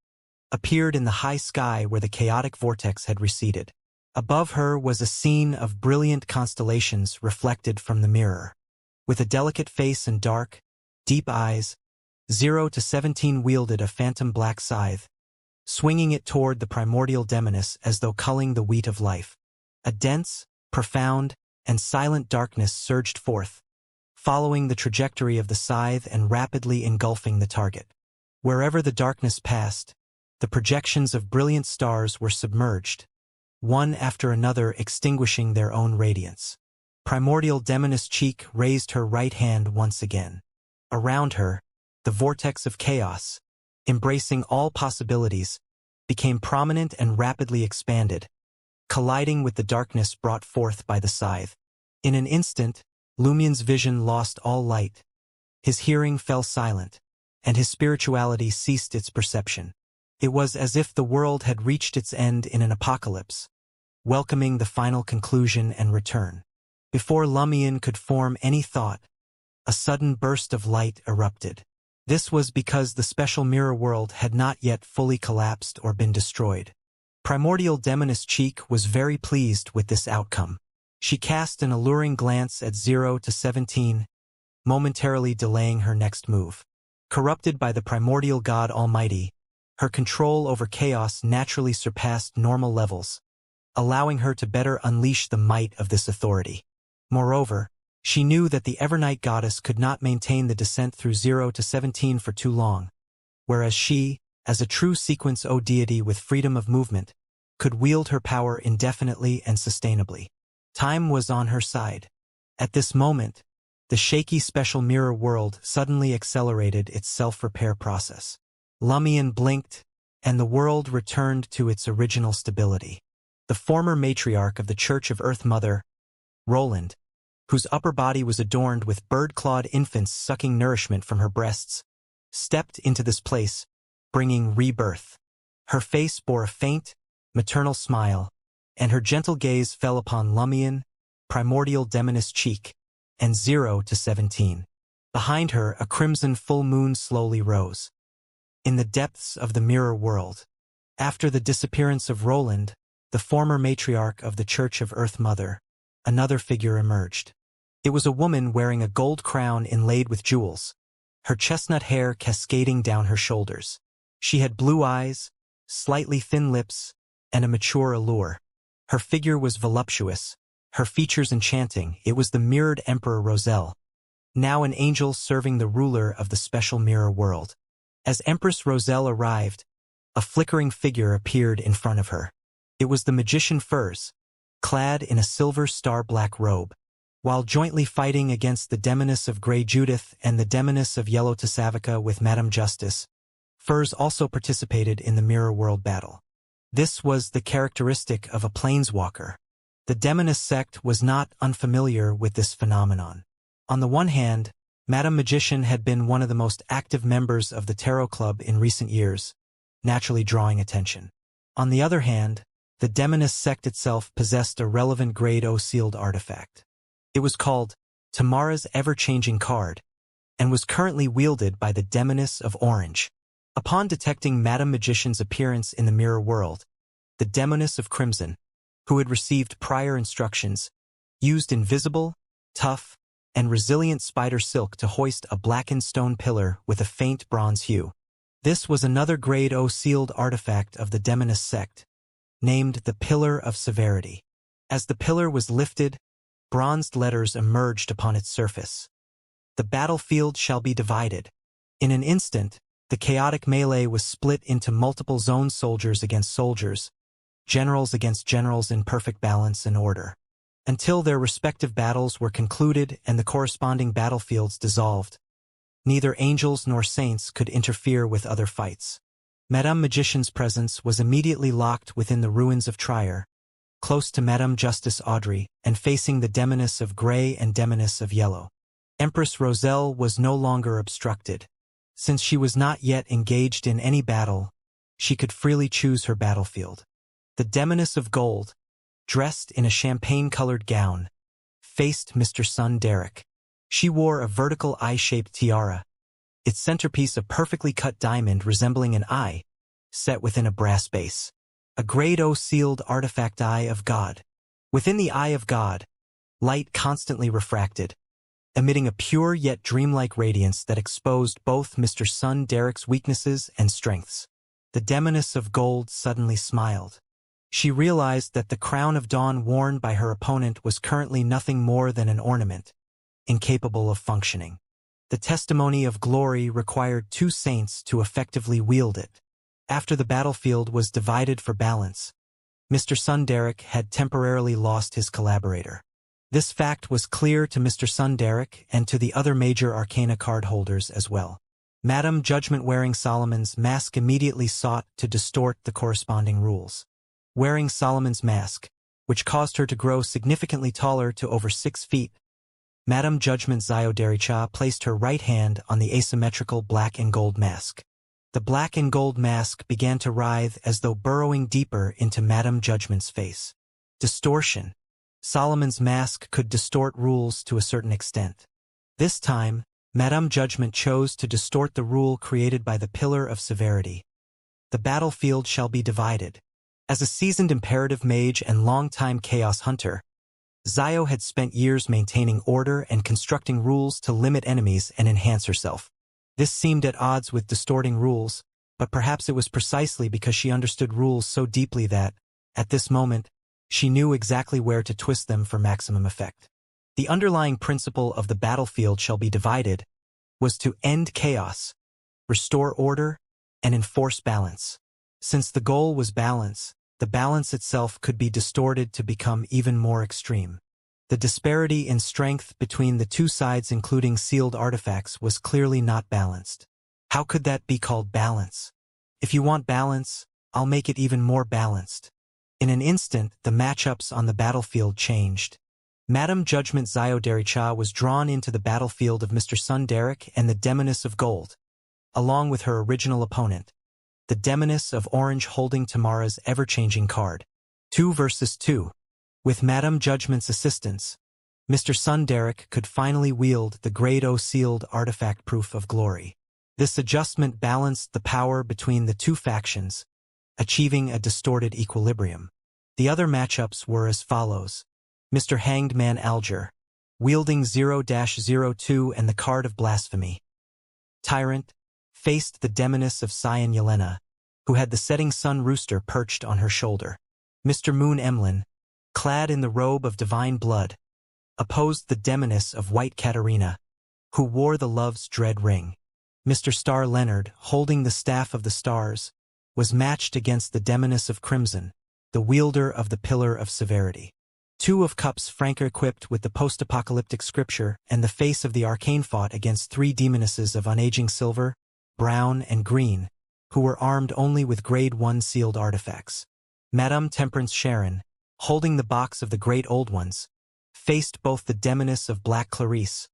[SPEAKER 1] appeared in the high sky where the chaotic vortex had receded. Above her was a scene of brilliant constellations reflected from the mirror. With a delicate face and dark, deep eyes, 0-17 wielded a phantom black scythe, swinging it toward the primordial demoness as though culling the wheat of life. A dense, profound, and silent darkness surged forth, following the trajectory of the scythe and rapidly engulfing the target. Wherever the darkness passed, the projections of brilliant stars were submerged, one after another extinguishing their own radiance. Primordial demoness Cheek raised her right hand once again. Around her, the vortex of chaos, embracing all possibilities, became prominent and rapidly expanded, colliding with the darkness brought forth by the scythe. In an instant, Lumion's vision lost all light, his hearing fell silent, and his spirituality ceased its perception. It was as if the world had reached its end in an apocalypse, welcoming the final conclusion and return. Before Lumion could form any thought, a sudden burst of light erupted. This was because the special mirror world had not yet fully collapsed or been destroyed. Primordial demoness Cheek was very pleased with this outcome. She cast an alluring glance at 0-17, momentarily delaying her next move. Corrupted by the primordial God Almighty, her control over chaos naturally surpassed normal levels, allowing her to better unleash the might of this authority. Moreover, she knew that the Evernight goddess could not maintain the descent through 0-17 for too long, whereas she, as a true sequence O deity with freedom of movement, could wield her power indefinitely and sustainably. Time was on her side. At this moment, the shaky special mirror world suddenly accelerated its self-repair process. Lumion blinked, and the world returned to its original stability. The former matriarch of the Church of Earth Mother, Roland, whose upper body was adorned with bird-clawed infants sucking nourishment from her breasts, stepped into this place, bringing rebirth. Her face bore a faint, maternal smile, and her gentle gaze fell upon Lumion, primordial demoness Cheek, and 0-17. Behind her, a crimson full moon slowly rose. In the depths of the mirror world, after the disappearance of Roland, the former matriarch of the Church of Earth Mother, another figure emerged. It was a woman wearing a gold crown inlaid with jewels, her chestnut hair cascading down her shoulders. She had blue eyes, slightly thin lips, and a mature allure. Her figure was voluptuous, her features enchanting. It was the mirrored Emperor Roselle, now an angel serving the ruler of the special mirror world. As Empress Roselle arrived, a flickering figure appeared in front of her. It was the magician Furs, clad in a silver star-black robe. While jointly fighting against the demoness of Grey Judith and the demoness of Yellow Tassavica with Madame Justice, Furs also participated in the Mirror World battle. This was the characteristic of a planeswalker. The Demoness sect was not unfamiliar with this phenomenon. On the one hand, Madame Magician had been one of the most active members of the Tarot Club in recent years, naturally drawing attention. On the other hand, the Demoness sect itself possessed a relevant Grade O sealed artifact. It was called Tamara's Ever-Changing Card, and was currently wielded by the Demoness of Orange. Upon detecting Madame Magician's appearance in the Mirror World, the Demoness of Crimson, who had received prior instructions, used invisible, tough, and resilient spider silk to hoist a blackened stone pillar with a faint bronze hue. This was another Grade O sealed artifact of the Demoness sect, named the Pillar of Severity. As the pillar was lifted, bronzed letters emerged upon its surface. The battlefield shall be divided. In an instant, the chaotic melee was split into multiple zone soldiers against soldiers, generals against generals in perfect balance and order, until their respective battles were concluded and the corresponding battlefields dissolved. Neither angels nor saints could interfere with other fights. Madame Magician's presence was immediately locked within the ruins of Trier, close to Madame Justice Audrey and facing the Demoness of Grey and Demoness of Yellow. Empress Roselle was no longer obstructed. Since she was not yet engaged in any battle, she could freely choose her battlefield. The Demoness of Gold, dressed in a champagne-colored gown, faced Mr. Sun Derek. She wore a vertical eye-shaped tiara, its centerpiece a perfectly cut diamond resembling an eye, set within a brass base. A Grade O sealed artifact Eye of God. Within the Eye of God, light constantly refracted, emitting a pure yet dreamlike radiance that exposed both Mr. Sun Derek's weaknesses and strengths. The Demoness of Gold suddenly smiled. She realized that the crown of dawn worn by her opponent was currently nothing more than an ornament, incapable of functioning. The testimony of glory required 2 saints to effectively wield it. After the battlefield was divided for balance, Mr. Sun Derek had temporarily lost his collaborator. This fact was clear to Mr. Sun Derek and to the other major Arcana card holders as well. Madame Judgment wearing Solomon's mask immediately sought to distort the corresponding rules. Wearing Solomon's mask, which caused her to grow significantly taller to over 6 feet, Madame Judgment Xiodericha placed her right hand on the asymmetrical black and gold mask. The black and gold mask began to writhe as though burrowing deeper into Madame Judgment's face. Distortion. Solomon's mask could distort rules to a certain extent. This time, Madame Judgment chose to distort the rule created by the Pillar of Severity. The battlefield shall be divided. As a seasoned imperative mage and longtime chaos hunter, Zio had spent years maintaining order and constructing rules to limit enemies and enhance herself. This seemed at odds with distorting rules, but perhaps it was precisely because she understood rules so deeply that, at this moment, she knew exactly where to twist them for maximum effect. The underlying principle of the battlefield shall be divided was to end chaos, restore order, and enforce balance. Since the goal was balance, the balance itself could be distorted to become even more extreme. The disparity in strength between the 2 sides including sealed artifacts was clearly not balanced. How could that be called balance? If you want balance, I'll make it even more balanced. In an instant, the matchups on the battlefield changed. Madame Judgment Xiodericha was drawn into the battlefield of Mr. Sun Derek and the Demoness of Gold, along with her original opponent, the Demoness of Orange holding Tamara's Ever-Changing Card. 2 versus 2. With Madame Judgment's assistance, Mr. Sun Derek could finally wield the Grade O sealed artifact Proof of Glory. This adjustment balanced the power between the 2 factions, achieving a distorted equilibrium. The other matchups were as follows. Mr. Hanged Man Alger, wielding 0-02 and the Card of Blasphemy. Tyrant, faced the Demoness of Cyan Yelena, who had the setting sun rooster perched on her shoulder. Mr. Moon Emlyn, clad in the robe of divine blood, opposed the Demoness of White Katarina, who wore the Love's Dread Ring. Mr. Star Leonard, holding the Staff of the Stars, was matched against the Demoness of Crimson, the wielder of the Pillar of Severity. 2 of Cups Franca equipped with the post-apocalyptic scripture and the face of the arcane fought against 3 demonesses of unaging silver, brown, and green, who were armed only with Grade 1 sealed artifacts. Madame Temperance Sharon, holding the box of the Great Old Ones, faced both the demoness of Black Clarice,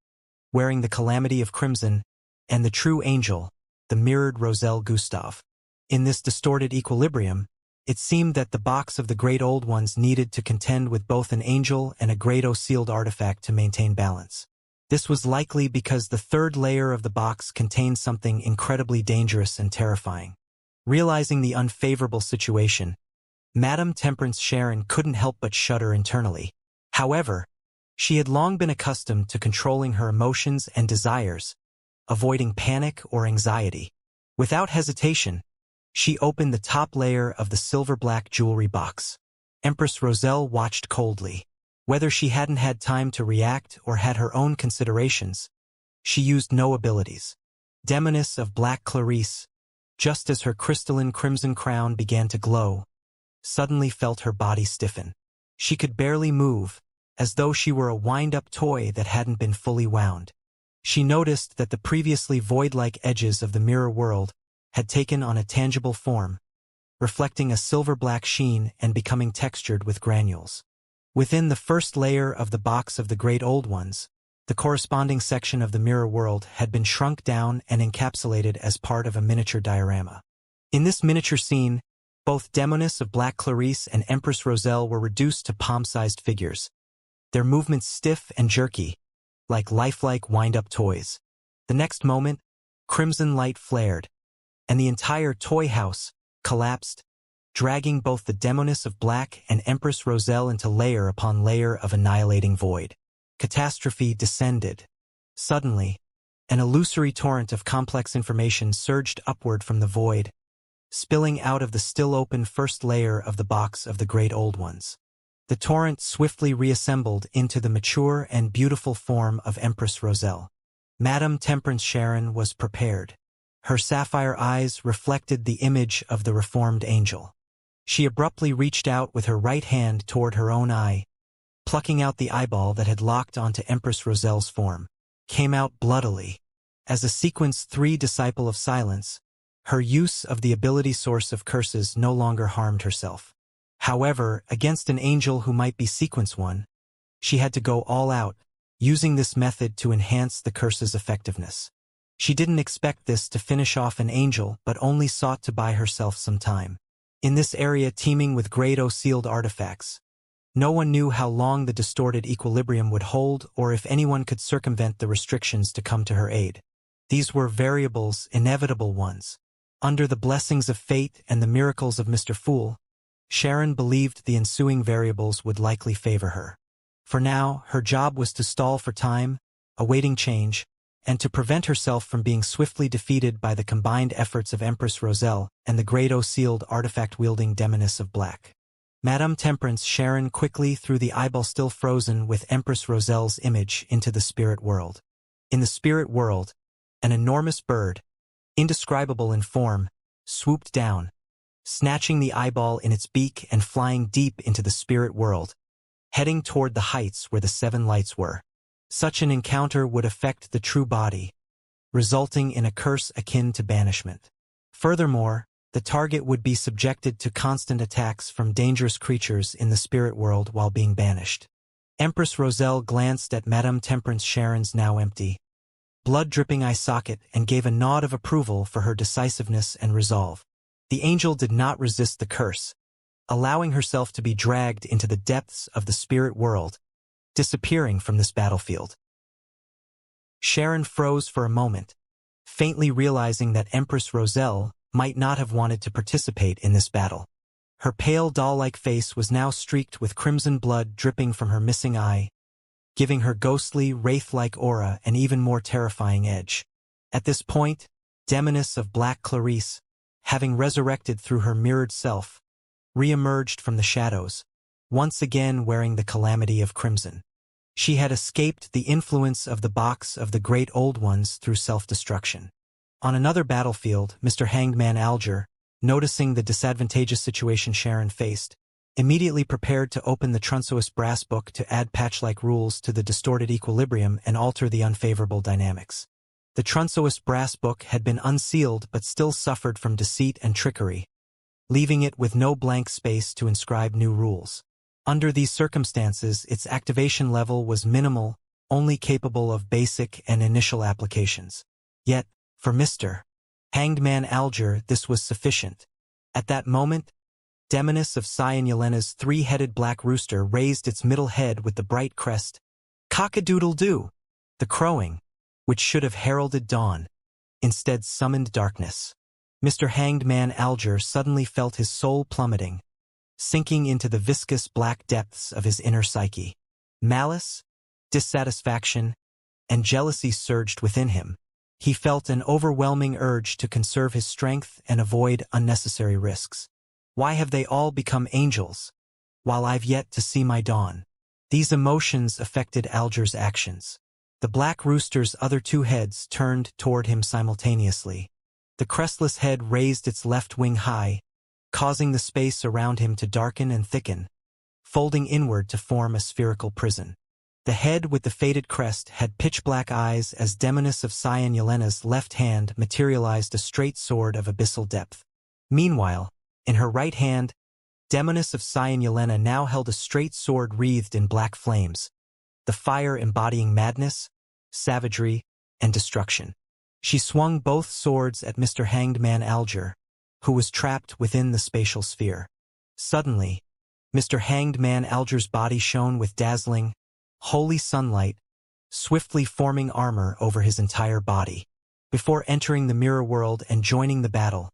[SPEAKER 1] wearing the calamity of crimson, and the true angel, the mirrored Roselle Gustave. In this distorted equilibrium, it seemed that the box of the Great Old Ones needed to contend with both an angel and a Grade O sealed artifact to maintain balance. This was likely because the third layer of the box contained something incredibly dangerous and terrifying. Realizing the unfavorable situation, Madame Temperance Sharon couldn't help but shudder internally. However, she had long been accustomed to controlling her emotions and desires, avoiding panic or anxiety. Without hesitation, she opened the top layer of the silver-black jewelry box. Empress Roselle watched coldly. Whether she hadn't had time to react or had her own considerations, she used no abilities. Demoness of Black Clarice, just as her crystalline crimson crown began to glow, suddenly felt her body stiffen. She could barely move, as though she were a wind-up toy that hadn't been fully wound. She noticed that the previously void-like edges of the mirror world had taken on a tangible form, reflecting a silver-black sheen and becoming textured with granules. Within the first layer of the box of the Great Old Ones, the corresponding section of the mirror world had been shrunk down and encapsulated as part of a miniature diorama. In this miniature scene, both Demoness of Black Clarice and Empress Roselle were reduced to palm-sized figures, their movements stiff and jerky, like lifelike wind-up toys. The next moment, crimson light flared, and the entire toy house collapsed, dragging both the Demoness of Black and Empress Roselle into layer upon layer of annihilating void. Catastrophe descended. Suddenly, an illusory torrent of complex information surged upward from the void, spilling out of the still-open first layer of the box of the Great Old Ones. The torrent swiftly reassembled into the mature and beautiful form of Empress Roselle. Madame Temperance Sharon was prepared. Her sapphire eyes reflected the image of the reformed angel. She abruptly reached out with her right hand toward her own eye, plucking out the eyeball that had locked onto Empress Roselle's form. Came out bloodily. As a Sequence 3 disciple of silence, her use of the ability source of curses no longer harmed herself. However, against an angel who might be Sequence 1, she had to go all out, using this method to enhance the curse's effectiveness. She didn't expect this to finish off an angel but only sought to buy herself some time. In this area teeming with Grade O sealed artifacts, no one knew how long the distorted equilibrium would hold or if anyone could circumvent the restrictions to come to her aid. These were variables, inevitable ones. Under the blessings of fate and the miracles of Mr. Fool, Sharon believed the ensuing variables would likely favor her. For now, her job was to stall for time, awaiting change, and to prevent herself from being swiftly defeated by the combined efforts of Empress Roselle and the Grade O sealed artifact-wielding Demoness of Black. Madame Temperance Sharon quickly threw the eyeball still frozen with Empress Roselle's image into the spirit world. In the spirit world, an enormous bird, indescribable in form, swooped down, snatching the eyeball in its beak and flying deep into the spirit world, heading toward the heights where the seven lights were. Such an encounter would affect the true body, resulting in a curse akin to banishment. Furthermore, the target would be subjected to constant attacks from dangerous creatures in the spirit world while being banished. Empress Roselle glanced at Madame Temperance Sharon's now empty, blood-dripping eye socket and gave a nod of approval for her decisiveness and resolve. The angel did not resist the curse, allowing herself to be dragged into the depths of the spirit world, disappearing from this battlefield. Sharon froze for a moment, faintly realizing that Empress Roselle might not have wanted to participate in this battle. Her pale doll-like face was now streaked with crimson blood dripping from her missing eye, giving her ghostly, wraith-like aura an even more terrifying edge. At this point, Demoness of Black Clarice, having resurrected through her mirrored self, re-emerged from the shadows, once again wearing the calamity of crimson. She had escaped the influence of the box of the Great Old Ones through self-destruction. On another battlefield, Mr. Hangman Alger, noticing the disadvantageous situation Sharon faced, immediately prepared to open the Trunsoist brass book to add patch-like rules to the distorted equilibrium and alter the unfavorable dynamics. The Trunsoist brass book had been unsealed but still suffered from deceit and trickery, leaving it with no blank space to inscribe new rules. Under these circumstances, its activation level was minimal, only capable of basic and initial applications. Yet, for Mr. Hanged Man Alger, this was sufficient. At that moment, Demoness of Cyan Yelena's three-headed black rooster raised its middle head with the bright crest, cock-a-doodle-doo. The crowing, which should have heralded dawn, instead summoned darkness. Mr. Hanged Man Alger suddenly felt his soul plummeting, sinking into the viscous black depths of his inner psyche. Malice, dissatisfaction, and jealousy surged within him. He felt an overwhelming urge to conserve his strength and avoid unnecessary risks. Why have they all become angels, while I've yet to see my dawn? These emotions affected Alger's actions. The black rooster's other two heads turned toward him simultaneously. The crestless head raised its left wing high, causing the space around him to darken and thicken, folding inward to form a spherical prison. The head with the faded crest had pitch-black eyes as Demoness of Cyan Yelena's left hand materialized a straight sword of abyssal depth. Meanwhile, in her right hand, Demoness of Cyan Yelena now held a straight sword wreathed in black flames, the fire embodying madness, savagery, and destruction. She swung both swords at Mr. Hanged Man Alger, who was trapped within the spatial sphere. Suddenly, Mr. Hanged Man Alger's body shone with dazzling, holy sunlight, swiftly forming armor over his entire body. Before entering the mirror world and joining the battle,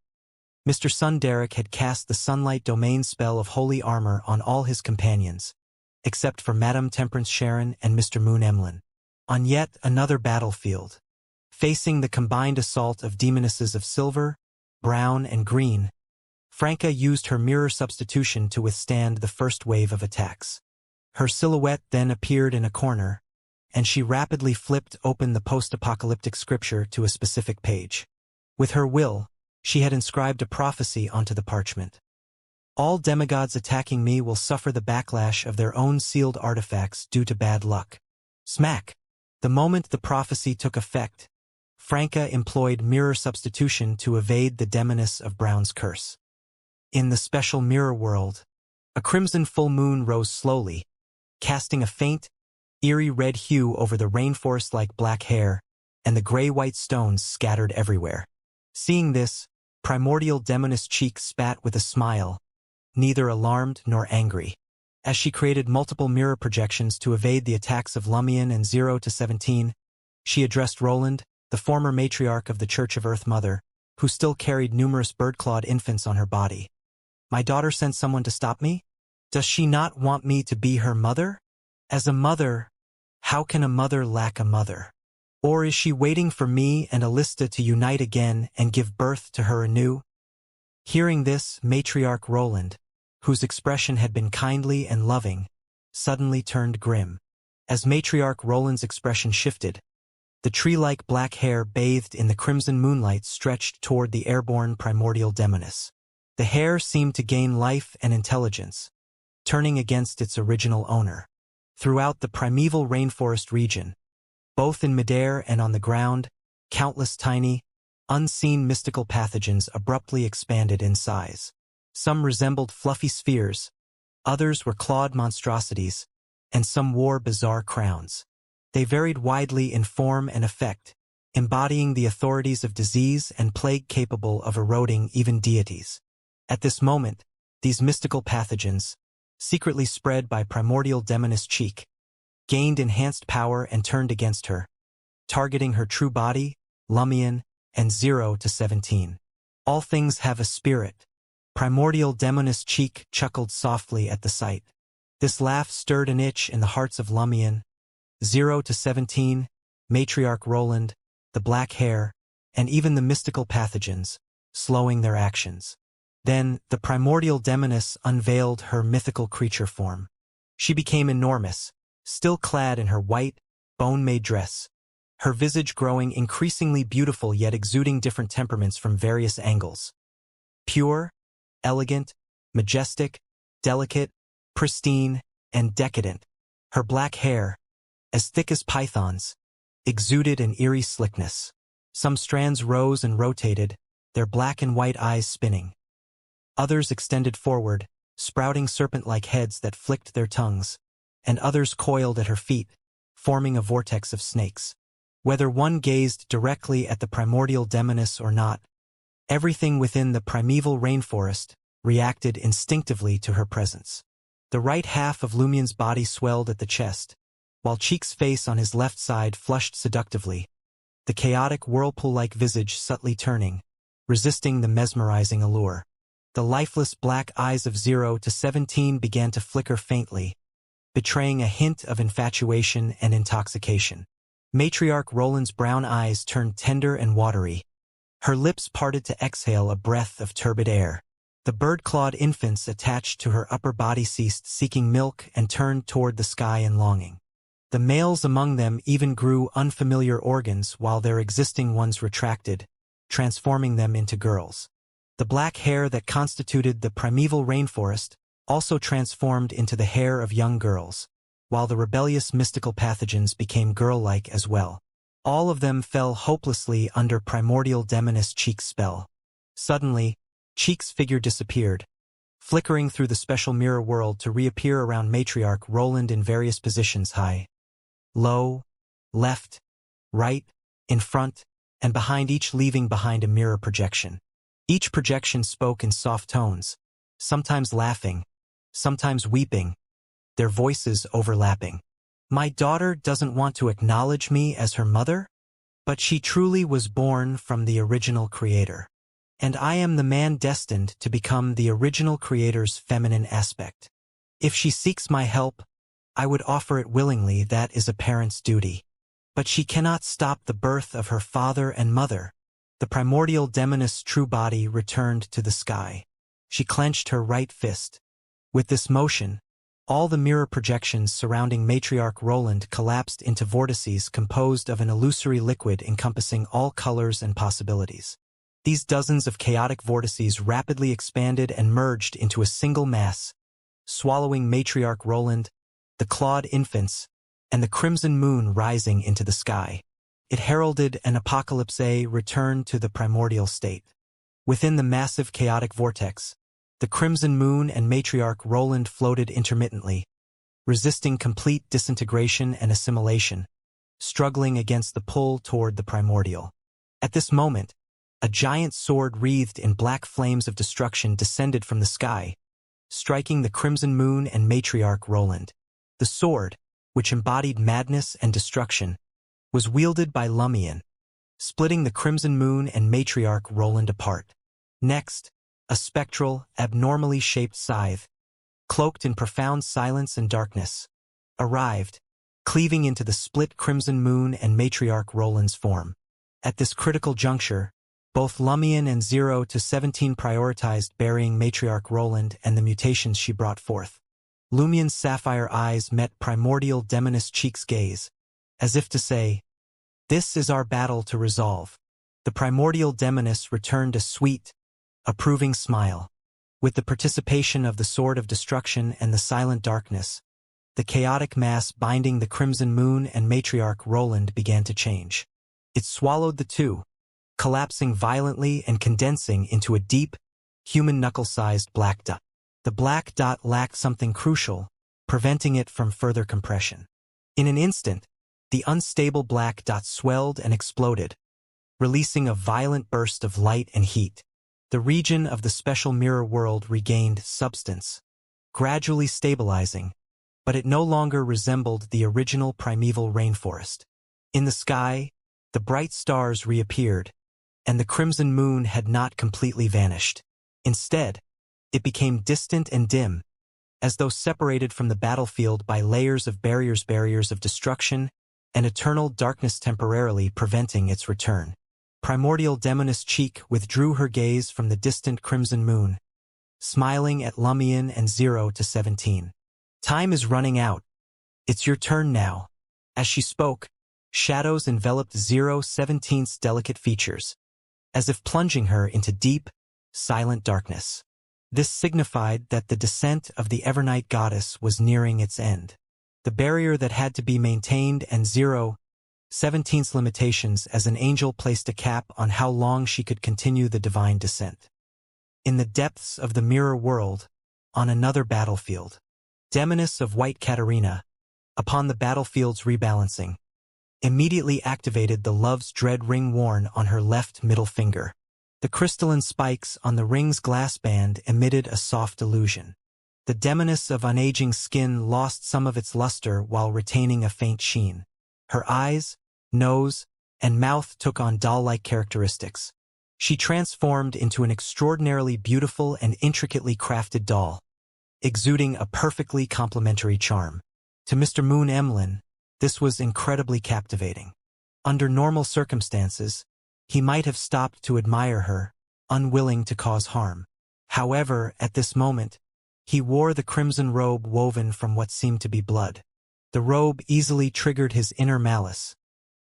[SPEAKER 1] Mr. Sunderic had cast the Sunlight Domain spell of holy armor on all his companions, except for Madame Temperance Sharon and Mr. Moon Emlyn. On yet another battlefield, facing the combined assault of demonesses of silver, brown, and green, Franca used her mirror substitution to withstand the first wave of attacks. Her silhouette then appeared in a corner, and she rapidly flipped open the post-apocalyptic scripture to a specific page. With her will, she had inscribed a prophecy onto the parchment. All demigods attacking me will suffer the backlash of their own sealed artifacts due to bad luck. Smack! The moment the prophecy took effect, Franca employed mirror substitution to evade the Demoness of Brown's curse. In the special mirror world, a crimson full moon rose slowly, casting a faint, eerie red hue over the rainforest-like black hair and the gray-white stones scattered everywhere. Seeing this, Primordial Demoness Cheek spat with a smile, neither alarmed nor angry. As she created multiple mirror projections to evade the attacks of Lumion and 0 to 17, she addressed Roland, the former matriarch of the Church of Earth Mother, who still carried numerous bird-clawed infants on her body. My daughter sent someone to stop me? Does she not want me to be her mother? As a mother, how can a mother lack a mother? Or is she waiting for me and Alista to unite again and give birth to her anew? Hearing this, Matriarch Roland, whose expression had been kindly and loving, suddenly turned grim. As Matriarch Roland's expression shifted, the tree-like black hair bathed in the crimson moonlight stretched toward the airborne primordial demoness. The hair seemed to gain life and intelligence, turning against its original owner. Throughout the primeval rainforest region, both in midair and on the ground, countless tiny, unseen mystical pathogens abruptly expanded in size. Some resembled fluffy spheres, others were clawed monstrosities, and some wore bizarre crowns. They varied widely in form and effect, embodying the authorities of disease and plague capable of eroding even deities. At this moment, these mystical pathogens, secretly spread by primordial demoness Cheek, gained enhanced power and turned against her, targeting her true body, Lumion, and 0 to 17. All things have a spirit. Primordial demoness Cheek chuckled softly at the sight. This laugh stirred an itch in the hearts of Lumion, 0 to 17, Matriarch Roland, the black hair, and even the mystical pathogens, slowing their actions. Then, the primordial demoness unveiled her mythical creature form. She became enormous, still clad in her white, bone-made dress, her visage growing increasingly beautiful yet exuding different temperaments from various angles. Pure, elegant, majestic, delicate, pristine, and decadent, her black hair, as thick as pythons, exuded an eerie slickness. Some strands rose and rotated, their black and white eyes spinning. Others extended forward, sprouting serpent-like heads that flicked their tongues, and others coiled at her feet, forming a vortex of snakes. Whether one gazed directly at the primordial demoness or not, everything within the primeval rainforest reacted instinctively to her presence. The right half of Lumien's body swelled at the chest, while Cheek's face on his left side flushed seductively, the chaotic whirlpool-like visage subtly turning, resisting the mesmerizing allure. The lifeless black eyes of 0 to 17 began to flicker faintly, betraying a hint of infatuation and intoxication. Matriarch Roland's brown eyes turned tender and watery. Her lips parted to exhale a breath of turbid air. The bird-clawed infants attached to her upper body ceased seeking milk and turned toward the sky in longing. The males among them even grew unfamiliar organs while their existing ones retracted, transforming them into girls. The black hair that constituted the primeval rainforest also transformed into the hair of young girls, while the rebellious mystical pathogens became girl-like as well. All of them fell hopelessly under primordial demoness Cheek's spell. Suddenly, Cheek's figure disappeared, flickering through the special mirror world to reappear around Matriarch Roland in various positions: high, low, left, right, in front, and behind, each leaving behind a mirror projection. Each projection spoke in soft tones, sometimes laughing, sometimes weeping, their voices overlapping. My daughter doesn't want to acknowledge me as her mother, but she truly was born from the original creator. And I am the man destined to become the original creator's feminine aspect. If she seeks my help, I would offer it willingly. That is a parent's duty. But she cannot stop the birth of her father and mother. The primordial demoness' true body returned to the sky. She clenched her right fist. With this motion, all the mirror projections surrounding Matriarch Roland collapsed into vortices composed of an illusory liquid encompassing all colors and possibilities. These dozens of chaotic vortices rapidly expanded and merged into a single mass, swallowing Matriarch Roland, the clawed infants, and the crimson moon rising into the sky. It heralded an apocalypse, a return to the primordial state. Within the massive chaotic vortex, the crimson moon and Matriarch Roland floated intermittently, resisting complete disintegration and assimilation, struggling against the pull toward the primordial. At this moment, a giant sword wreathed in black flames of destruction descended from the sky, striking the crimson moon and Matriarch Roland. The sword, which embodied madness and destruction, was wielded by Lumien, splitting the crimson moon and Matriarch Roland apart. Next, a spectral, abnormally shaped scythe, cloaked in profound silence and darkness, arrived, cleaving into the split crimson moon and Matriarch Roland's form. At this critical juncture, both Lumien and 0 to 17 prioritized burying Matriarch Roland and the mutations she brought forth. Lumien's sapphire eyes met primordial demoness Cheek's gaze, as if to say, "This is our battle to resolve." The primordial demoness returned a sweet, approving smile. With the participation of the Sword of Destruction and the Silent Darkness, the chaotic mass binding the crimson moon and Matriarch Roland began to change. It swallowed the two, collapsing violently and condensing into a deep, human knuckle-sized black dot. The black dot lacked something crucial, preventing it from further compression. In an instant, the unstable black dot swelled and exploded, releasing a violent burst of light and heat. The region of the special mirror world regained substance, gradually stabilizing, but it no longer resembled the original primeval rainforest. In the sky, the bright stars reappeared, and the crimson moon had not completely vanished. Instead, it became distant and dim, as though separated from the battlefield by layers of barriers of destruction and eternal darkness temporarily preventing its return. Primordial demoness Cheek withdrew her gaze from the distant crimson moon, smiling at Lumien and 0 to 17. Time is running out. It's your turn now. As she spoke, shadows enveloped 0-17's delicate features, as if plunging her into deep, silent darkness. This signified that the descent of the Evernight goddess was nearing its end. The barrier that had to be maintained and 0, 17's limitations as an angel placed a cap on how long she could continue the divine descent. In the depths of the mirror world, on another battlefield, Demoness of White Katarina, upon the battlefield's rebalancing, immediately activated the Love's Dread ring worn on her left middle finger. The crystalline spikes on the ring's glass band emitted a soft illusion. The Demoness of Unaging Skin lost some of its luster while retaining a faint sheen. Her eyes, nose, and mouth took on doll-like characteristics. She transformed into an extraordinarily beautiful and intricately crafted doll, exuding a perfectly complementary charm. To Mr. Moon Emlyn, this was incredibly captivating. Under normal circumstances, he might have stopped to admire her, unwilling to cause harm. However, at this moment, he wore the crimson robe woven from what seemed to be blood. The robe easily triggered his inner malice,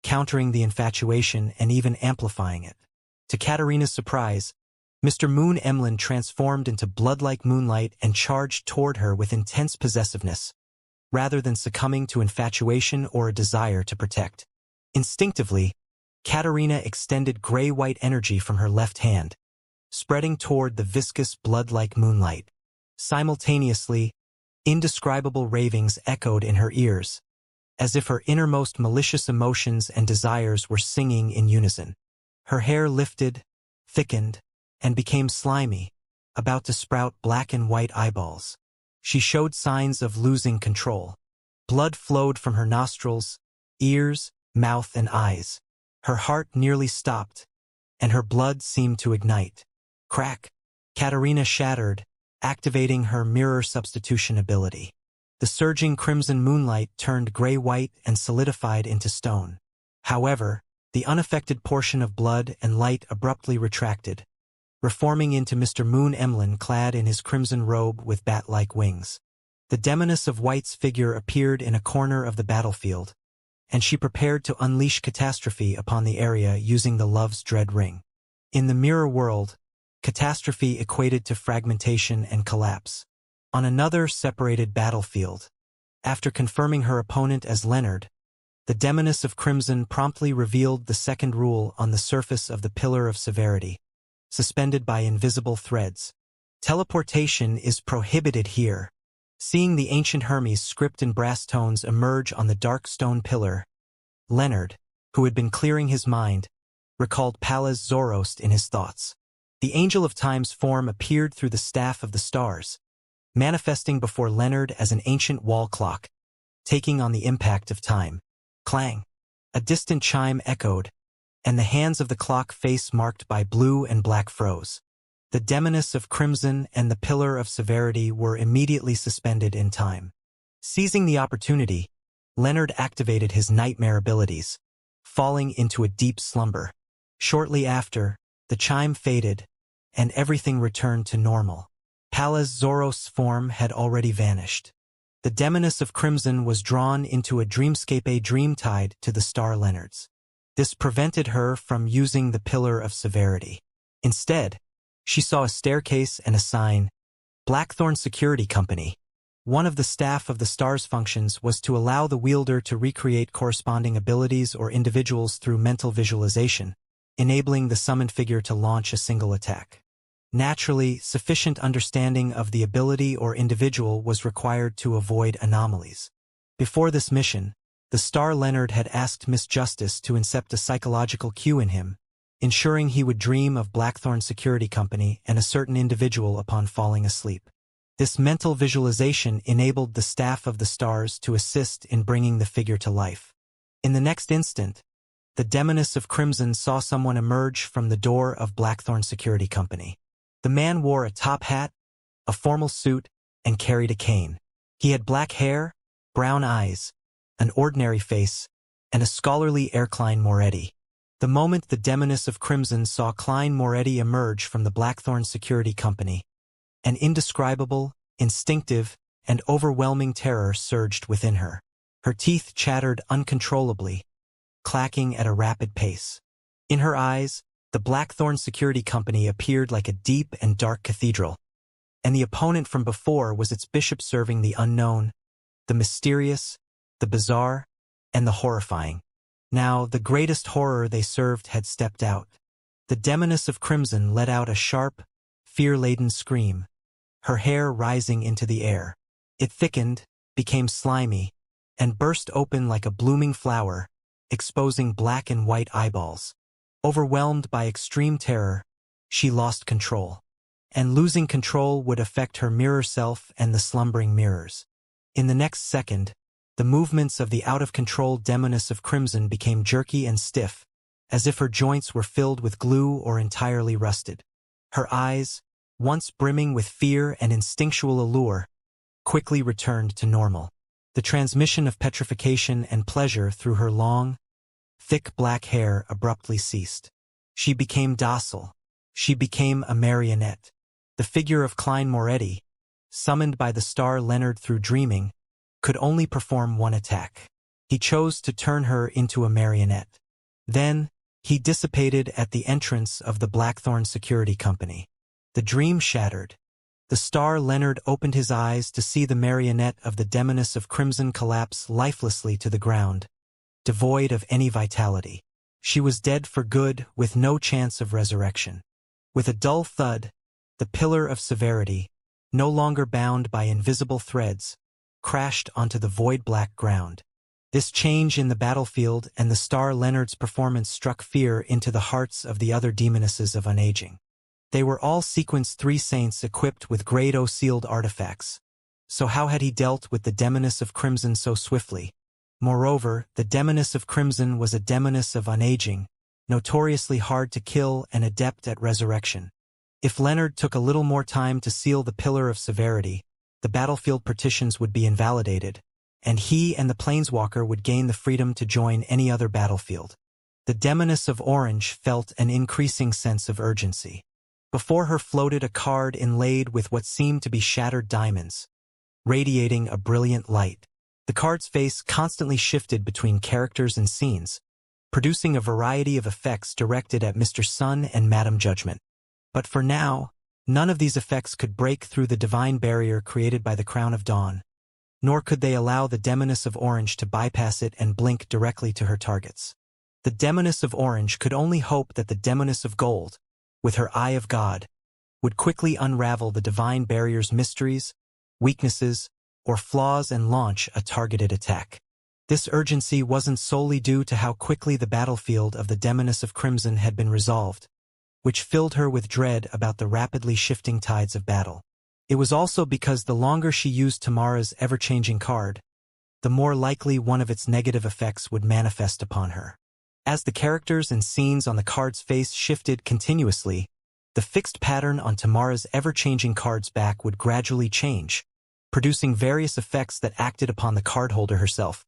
[SPEAKER 1] countering the infatuation and even amplifying it. To Katarina's surprise, Mr. Moon Emlyn transformed into blood-like moonlight and charged toward her with intense possessiveness, rather than succumbing to infatuation or a desire to protect. Instinctively, Katarina extended gray-white energy from her left hand, spreading toward the viscous blood-like moonlight. Simultaneously, indescribable ravings echoed in her ears, as if her innermost malicious emotions and desires were singing in unison. Her hair lifted, thickened, and became slimy, about to sprout black and white eyeballs. She showed signs of losing control. Blood flowed from her nostrils, ears, mouth, and eyes. Her heart nearly stopped, and her blood seemed to ignite. Crack! Katarina shattered, activating her mirror substitution ability. The surging crimson moonlight turned gray-white and solidified into stone. However, the unaffected portion of blood and light abruptly retracted, reforming into Mr. Moon Emlyn clad in his crimson robe with bat-like wings. The Demoness of White's figure appeared in a corner of the battlefield, and she prepared to unleash catastrophe upon the area using the Love's Dread ring. In the mirror world, catastrophe equated to fragmentation and collapse. On another separated battlefield, after confirming her opponent as Leonard, the Demoness of Crimson promptly revealed the second rule on the surface of the Pillar of Severity, suspended by invisible threads. Teleportation is prohibited here. Seeing the ancient Hermes script in brass tones emerge on the dark stone pillar, Leonard, who had been clearing his mind, recalled Pallas Zoroast in his thoughts. The Angel of Time's form appeared through the staff of the stars, manifesting before Leonard as an ancient wall clock, taking on the impact of time. Clang! A distant chime echoed, and the hands of the clock face marked by blue and black froze. The Demoness of Crimson and the Pillar of Severity were immediately suspended in time. Seizing the opportunity, Leonard activated his nightmare abilities, falling into a deep slumber. Shortly after, the chime faded, and everything returned to normal. Pallas Zoroast's form had already vanished. The Demoness of Crimson was drawn into a dreamscape dream tied to the star Leonard's. This prevented her from using the Pillar of Severity. Instead, she saw a staircase and a sign, Blackthorn Security Company. One of the staff of the star's functions was to allow the wielder to recreate corresponding abilities or individuals through mental visualization, enabling the summoned figure to launch a single attack. Naturally, sufficient understanding of the ability or individual was required to avoid anomalies. Before this mission, the star Leonard had asked Miss Justice to incept a psychological cue in him, ensuring he would dream of Blackthorn Security Company and a certain individual upon falling asleep. This mental visualization enabled the staff of the stars to assist in bringing the figure to life. In the next instant, the Demoness of Crimson saw someone emerge from the door of Blackthorn Security Company. The man wore a top hat, a formal suit, and carried a cane. He had black hair, brown eyes, an ordinary face, and a scholarly air Klein Moretti. The moment the Demoness of Crimson saw Klein Moretti emerge from the Blackthorn Security Company, an indescribable, instinctive, and overwhelming terror surged within her. Her teeth chattered uncontrollably, clacking at a rapid pace. In her eyes, the Blackthorn Security Company appeared like a deep and dark cathedral, and the opponent from before was its bishop serving the unknown, the mysterious, the bizarre, and the horrifying. Now, the greatest horror they served had stepped out. The demoness of crimson let out a sharp, fear-laden scream, her hair rising into the air. It thickened, became slimy, and burst open like a blooming flower, exposing black and white eyeballs. Overwhelmed by extreme terror, she lost control. And losing control would affect her mirror self and the slumbering mirrors. In the next second, the movements of the out-of-control demoness of crimson became jerky and stiff, as if her joints were filled with glue or entirely rusted. Her eyes, once brimming with fear and instinctual allure, quickly returned to normal. The transmission of petrification and pleasure through her long, thick black hair abruptly ceased. She became docile. She became a marionette. The figure of Klein Moretti, summoned by the star Leonard through dreaming, could only perform one attack. He chose to turn her into a marionette. Then, he dissipated at the entrance of the Blackthorn Security Company. The dream shattered. The star Leonard opened his eyes to see the marionette of the demoness of crimson collapse lifelessly to the ground, devoid of any vitality. She was dead for good, with no chance of resurrection. With a dull thud, the pillar of severity, no longer bound by invisible threads, crashed onto the void-black ground. This change in the battlefield and the star Leonard's performance struck fear into the hearts of the other demonesses of unaging. They were all Sequence 3 saints equipped with Grade O sealed artifacts. So how had he dealt with the demoness of crimson so swiftly? Moreover, the demoness of crimson was a demoness of unaging, notoriously hard to kill and adept at resurrection. If Leonard took a little more time to seal the pillar of severity, the battlefield partitions would be invalidated, and he and the planeswalker would gain the freedom to join any other battlefield. The demoness of orange felt an increasing sense of urgency. Before her floated a card inlaid with what seemed to be shattered diamonds, radiating a brilliant light. The card's face constantly shifted between characters and scenes, producing a variety of effects directed at Mr. Sun and Madame Judgment. But for now, none of these effects could break through the divine barrier created by the Crown of Dawn, nor could they allow the demoness of orange to bypass it and blink directly to her targets. The demoness of orange could only hope that the demoness of gold, with her eye of God, would quickly unravel the divine barrier's mysteries, weaknesses, or flaws and launch a targeted attack. This urgency wasn't solely due to how quickly the battlefield of the demoness of crimson had been resolved, which filled her with dread about the rapidly shifting tides of battle. It was also because the longer she used Tamara's ever-changing card, the more likely one of its negative effects would manifest upon her. As the characters and scenes on the card's face shifted continuously, the fixed pattern on Tamara's ever-changing card's back would gradually change, producing various effects that acted upon the cardholder herself.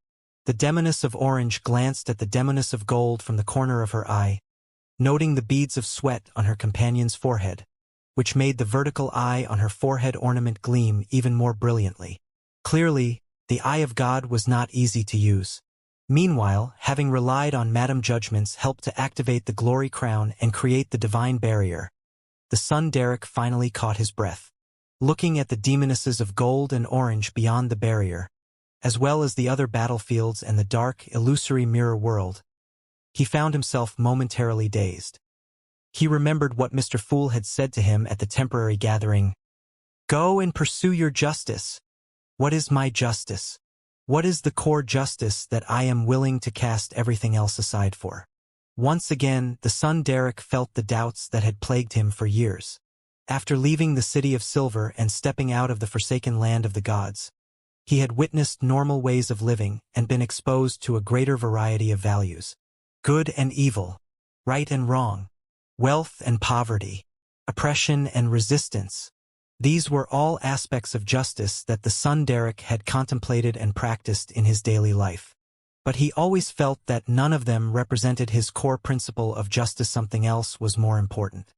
[SPEAKER 1] The demoness of orange glanced at the demoness of gold from the corner of her eye, noting the beads of sweat on her companion's forehead, which made the vertical eye on her forehead ornament gleam even more brilliantly. Clearly, the Eye of God was not easy to use. Meanwhile, having relied on Madame Judgment's help to activate the Glory Crown and create the Divine Barrier, the Sun Derek finally caught his breath. Looking at the demonesses of gold and orange beyond the barrier, as well as the other battlefields and the dark, illusory mirror world, he found himself momentarily dazed. He remembered what Mr. Fool had said to him at the temporary gathering. "Go and pursue your justice. What is my justice? What is the core justice that I am willing to cast everything else aside for?" Once again, the Sun Derek felt the doubts that had plagued him for years. After leaving the City of Silver and stepping out of the forsaken land of the gods, he had witnessed normal ways of living and been exposed to a greater variety of values. Good and evil, right and wrong, wealth and poverty, oppression and resistance. These were all aspects of justice that the Sun Derek had contemplated and practiced in his daily life. But he always felt that none of them represented his core principle of justice. Something else was more important.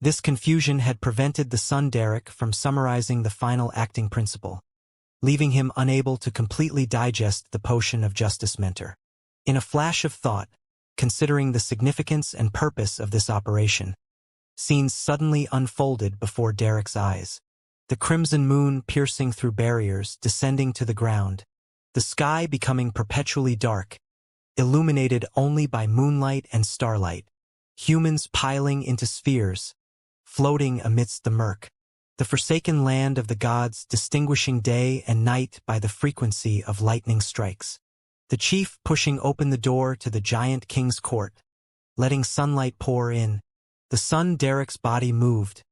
[SPEAKER 1] This confusion had prevented the Sun Derek from summarizing the final acting principle, leaving him unable to completely digest the potion of Justice Mentor. In a flash of thought, considering the significance and purpose of this operation, scenes suddenly unfolded before Derek's eyes. The crimson moon piercing through barriers, descending to the ground, the sky becoming perpetually dark, illuminated only by moonlight and starlight. Humans piling into spheres, floating amidst the murk. The forsaken land of the gods, distinguishing day and night by the frequency of lightning strikes. The chief pushing open the door to the giant king's court, letting sunlight pour in. The sun Derek's body moved,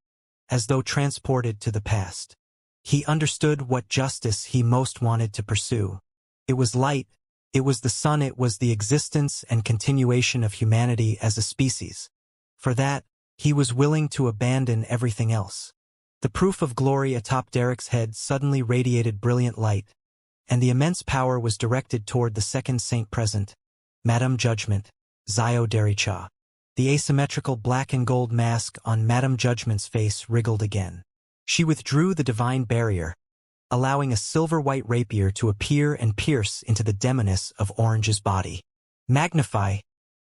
[SPEAKER 1] as though transported to the past. He understood what justice he most wanted to pursue. It was light, it was the sun, it was the existence and continuation of humanity as a species. For that, he was willing to abandon everything else. The proof of glory atop Derek's head suddenly radiated brilliant light, and the immense power was directed toward the second saint present, Madame Judgment, Zio Dericha. The asymmetrical black and gold mask on Madame Judgment's face wriggled again. She withdrew the divine barrier, allowing a silver-white rapier to appear and pierce into the demoness of Orange's body. Magnify,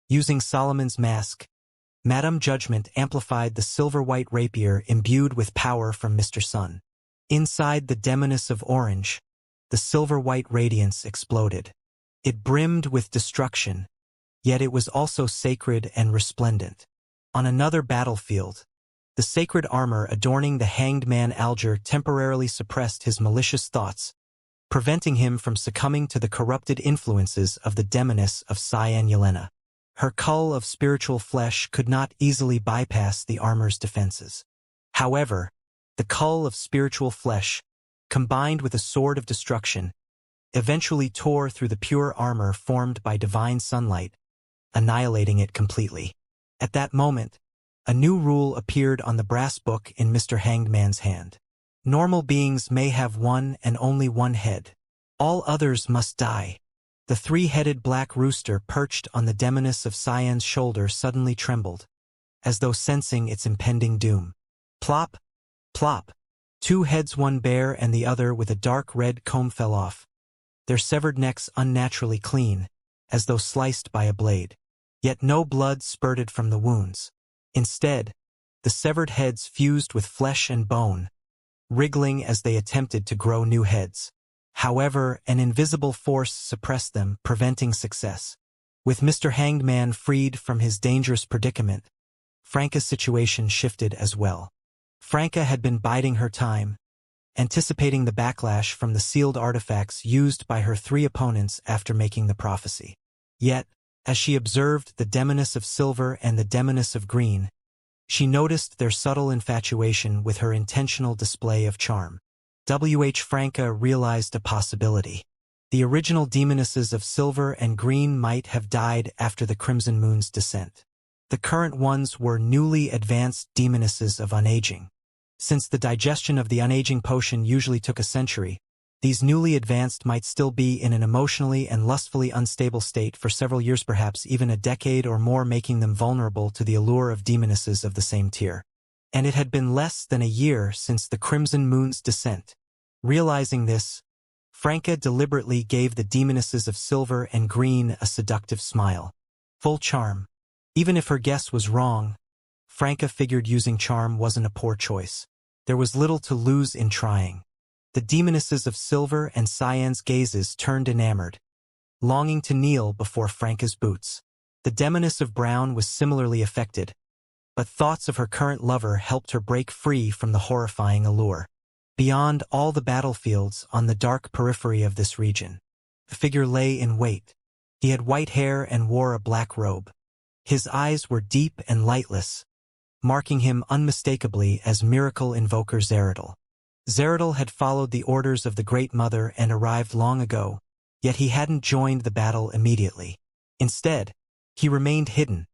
[SPEAKER 1] using Solomon's mask, Madame Judgment amplified the silver-white rapier imbued with power from Mr. Sun. Inside the demoness of Orange, the silver-white radiance exploded. It brimmed with destruction, yet it was also sacred and resplendent. On another battlefield, the sacred armor adorning the hanged man Alger temporarily suppressed his malicious thoughts, preventing him from succumbing to the corrupted influences of the demoness of Cyan Yelena. Her cull of spiritual flesh could not easily bypass the armor's defenses. However, the cull of spiritual flesh, combined with a sword of destruction, eventually tore through the pure armor formed by divine sunlight, annihilating it completely. At that moment, a new rule appeared on the brass book in Mr. Hanged Man's hand. Normal beings may have one and only one head. All others must die. The three-headed black rooster perched on the demoness of Cyan's shoulder suddenly trembled, as though sensing its impending doom. Plop, plop. Two heads, one bare and the other with a dark red comb, fell off, their severed necks unnaturally clean, as though sliced by a blade. Yet no blood spurted from the wounds. Instead, the severed heads fused with flesh and bone, wriggling as they attempted to grow new heads. However, an invisible force suppressed them, preventing success. With Mr. Hanged Man freed from his dangerous predicament, Franca's situation shifted as well. Franca had been biding her time, anticipating the backlash from the sealed artifacts used by her three opponents after making the prophecy. Yet, as she observed the demoness of silver and the demoness of green, she noticed their subtle infatuation with her intentional display of charm. Franca realized a possibility. The original demonesses of silver and green might have died after the Crimson Moon's descent. The current ones were newly advanced demonesses of unaging. Since the digestion of the unaging potion usually took a century, these newly advanced might still be in an emotionally and lustfully unstable state for several years, perhaps even a decade or more, making them vulnerable to the allure of demonesses of the same tier. And it had been less than a year since the Crimson Moon's descent. Realizing this, Franca deliberately gave the demonesses of silver and green a seductive smile. Full charm. Even if her guess was wrong, Franca figured using charm wasn't a poor choice. There was little to lose in trying. The demonesses of silver and Cyan's gazes turned enamored, longing to kneel before Franca's boots. The demoness of brown was similarly affected, but thoughts of her current lover helped her break free from the horrifying allure. Beyond all the battlefields on the dark periphery of this region, the figure lay in wait. He had white hair and wore a black robe. His eyes were deep and lightless, marking him unmistakably as miracle invoker Zeradal. Zeradal had followed the orders of the Great Mother and arrived long ago, yet he hadn't joined the battle immediately. Instead, he remained hidden,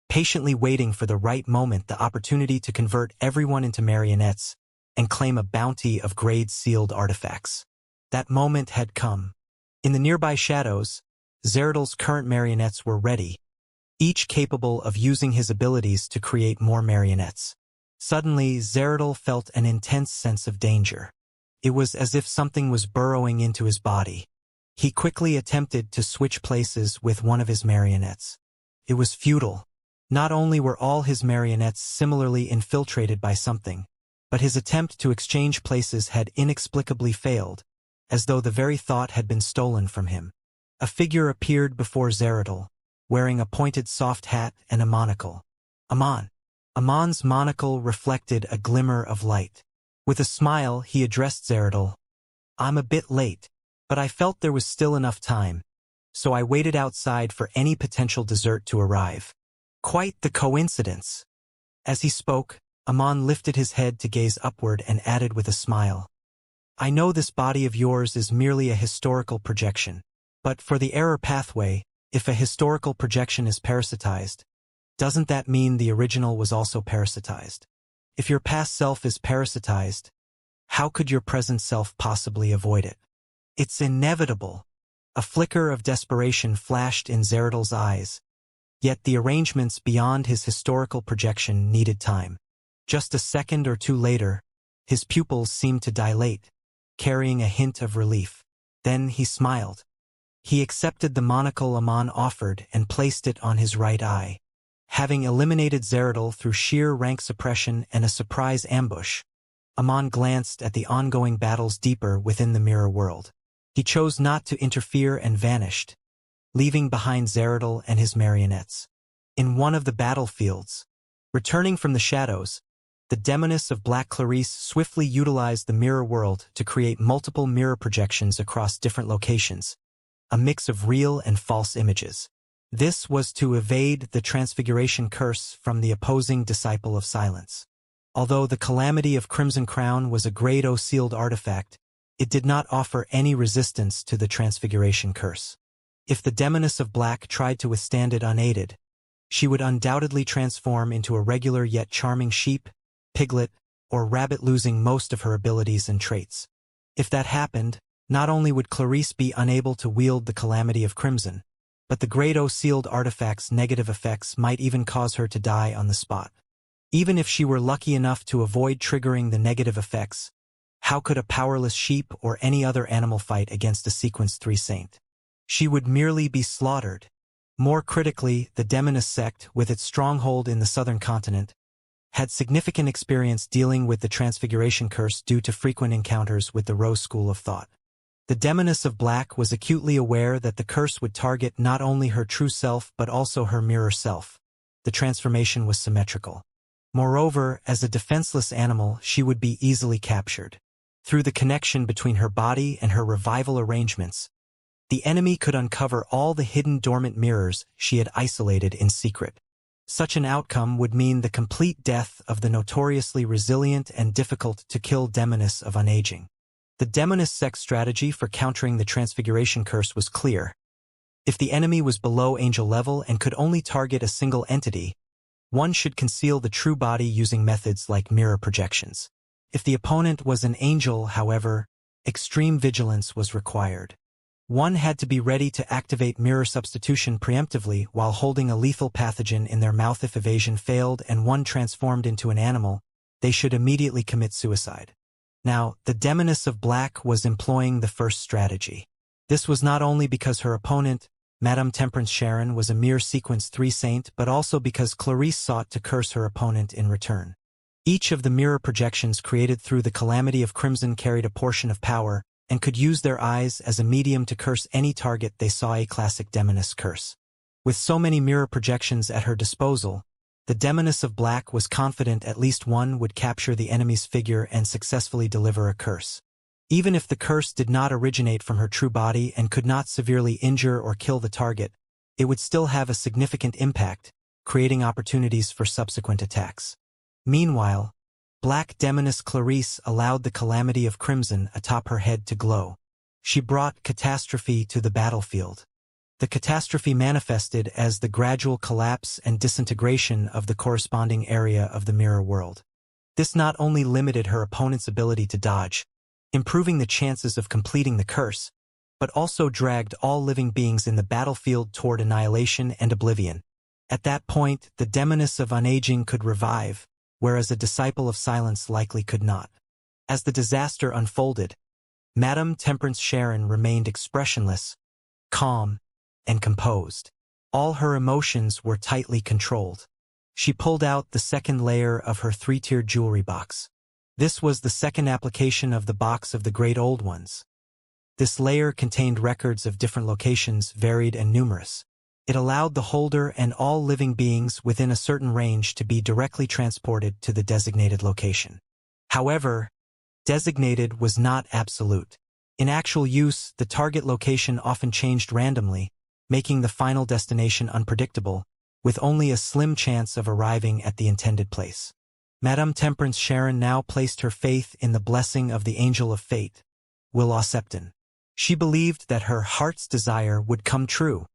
[SPEAKER 1] patiently waiting for the right moment, the opportunity to convert everyone into marionettes and claim a bounty of grade-sealed artifacts. That moment had come. In the nearby shadows, Zeradal's current marionettes were ready, each capable of using his abilities to create more marionettes. Suddenly, Zeradal felt an intense sense of danger. It was as if something was burrowing into his body. He quickly attempted to switch places with one of his marionettes. It was futile. Not only were all his marionettes similarly infiltrated by something, but his attempt to exchange places had inexplicably failed, as though the very thought had been stolen from him. A figure appeared before Zeradal, wearing a pointed soft hat and a monocle. Amon. Amon's monocle reflected a glimmer of light. With a smile, he addressed Zeradal. I'm a bit late, but I felt there was still enough time, so I waited outside for any potential dessert to arrive. Quite the coincidence. As he spoke, Amon lifted his head to gaze upward and added with a smile. I know this body of yours is merely a historical projection, but for the error pathway, if a historical projection is parasitized, doesn't that mean the original was also parasitized? If your past self is parasitized, how could your present self possibly avoid it? It's inevitable. A flicker of desperation flashed in Zeradal's eyes, yet the arrangements beyond his historical projection needed time. Just a second or two later, his pupils seemed to dilate, carrying a hint of relief. Then he smiled. He accepted the monocle Amon offered and placed it on his right eye. Having eliminated Zeradal through sheer rank suppression and a surprise ambush, Amon glanced at the ongoing battles deeper within the mirror world. He chose not to interfere and vanished, leaving behind Zeradal and his marionettes. In one of the battlefields, returning from the shadows, the demoness of Black Clarice swiftly utilized the mirror world to create multiple mirror projections across different locations, a mix of real and false images. This was to evade the Transmigration curse from the opposing Disciple of Silence. Although the Calamity of Crimson Crown was a Grade O sealed artifact, it did not offer any resistance to the Transmigration curse. If the Demoness of Black tried to withstand it unaided, she would undoubtedly transform into a regular yet charming sheep, piglet, or rabbit, losing most of her abilities and traits. If that happened, not only would Clarice be unable to wield the Calamity of Crimson, but the Grade O sealed artifact's negative effects might even cause her to die on the spot. Even if she were lucky enough to avoid triggering the negative effects, how could a powerless sheep or any other animal fight against a Sequence 3 saint? She would merely be slaughtered. More critically, the Demoness sect, with its stronghold in the southern continent, had significant experience dealing with the Transfiguration curse due to frequent encounters with the Rose School of Thought. The Demoness of Black was acutely aware that the curse would target not only her true self but also her mirror self. The transformation was symmetrical. Moreover, as a defenseless animal, she would be easily captured. Through the connection between her body and her revival arrangements, the enemy could uncover all the hidden dormant mirrors she had isolated in secret. Such an outcome would mean the complete death of the notoriously resilient and difficult-to-kill Demoness of Unaging. The Demoness sect's strategy for countering the Transfiguration curse was clear. If the enemy was below angel level and could only target a single entity, one should conceal the true body using methods like mirror projections. If the opponent was an angel, however, extreme vigilance was required. One had to be ready to activate mirror substitution preemptively while holding a lethal pathogen in their mouth. If evasion failed and one transformed into an animal, they should immediately commit suicide. Now, the Demoness of Black was employing the first strategy. This was not only because her opponent, Madame Temperance Sharon, was a mere Sequence 3 saint, but also because Clarice sought to curse her opponent in return. Each of the mirror projections created through the Calamity of Crimson carried a portion of power, and could use their eyes as a medium to curse any target they saw. A classic Demoness curse. With so many mirror projections at her disposal, the Demoness of Black was confident at least one would capture the enemy's figure and successfully deliver a curse. Even if the curse did not originate from her true body and could not severely injure or kill the target, it would still have a significant impact, creating opportunities for subsequent attacks. Meanwhile, Black Demoness Clarice allowed the Calamity of Crimson atop her head to glow. She brought catastrophe to the battlefield. The catastrophe manifested as the gradual collapse and disintegration of the corresponding area of the mirror world. This not only limited her opponent's ability to dodge, improving the chances of completing the curse, but also dragged all living beings in the battlefield toward annihilation and oblivion. At that point, the Demoness of Unaging could revive, whereas a Disciple of Silence likely could not. As the disaster unfolded, Madame Temperance Sharon remained expressionless, calm, and composed. All her emotions were tightly controlled. She pulled out the second layer of her 3-tiered jewelry box. This was the second application of the box of the Great Old Ones. This layer contained records of different locations, varied and numerous. It allowed the holder and all living beings within a certain range to be directly transported to the designated location. However, designated was not absolute. In actual use, the target location often changed randomly, making the final destination unpredictable, with only a slim chance of arriving at the intended place. Madame Temperance Sharon now placed her faith in the blessing of the Angel of Fate, Will Ausepton. She believed that her heart's desire would come true.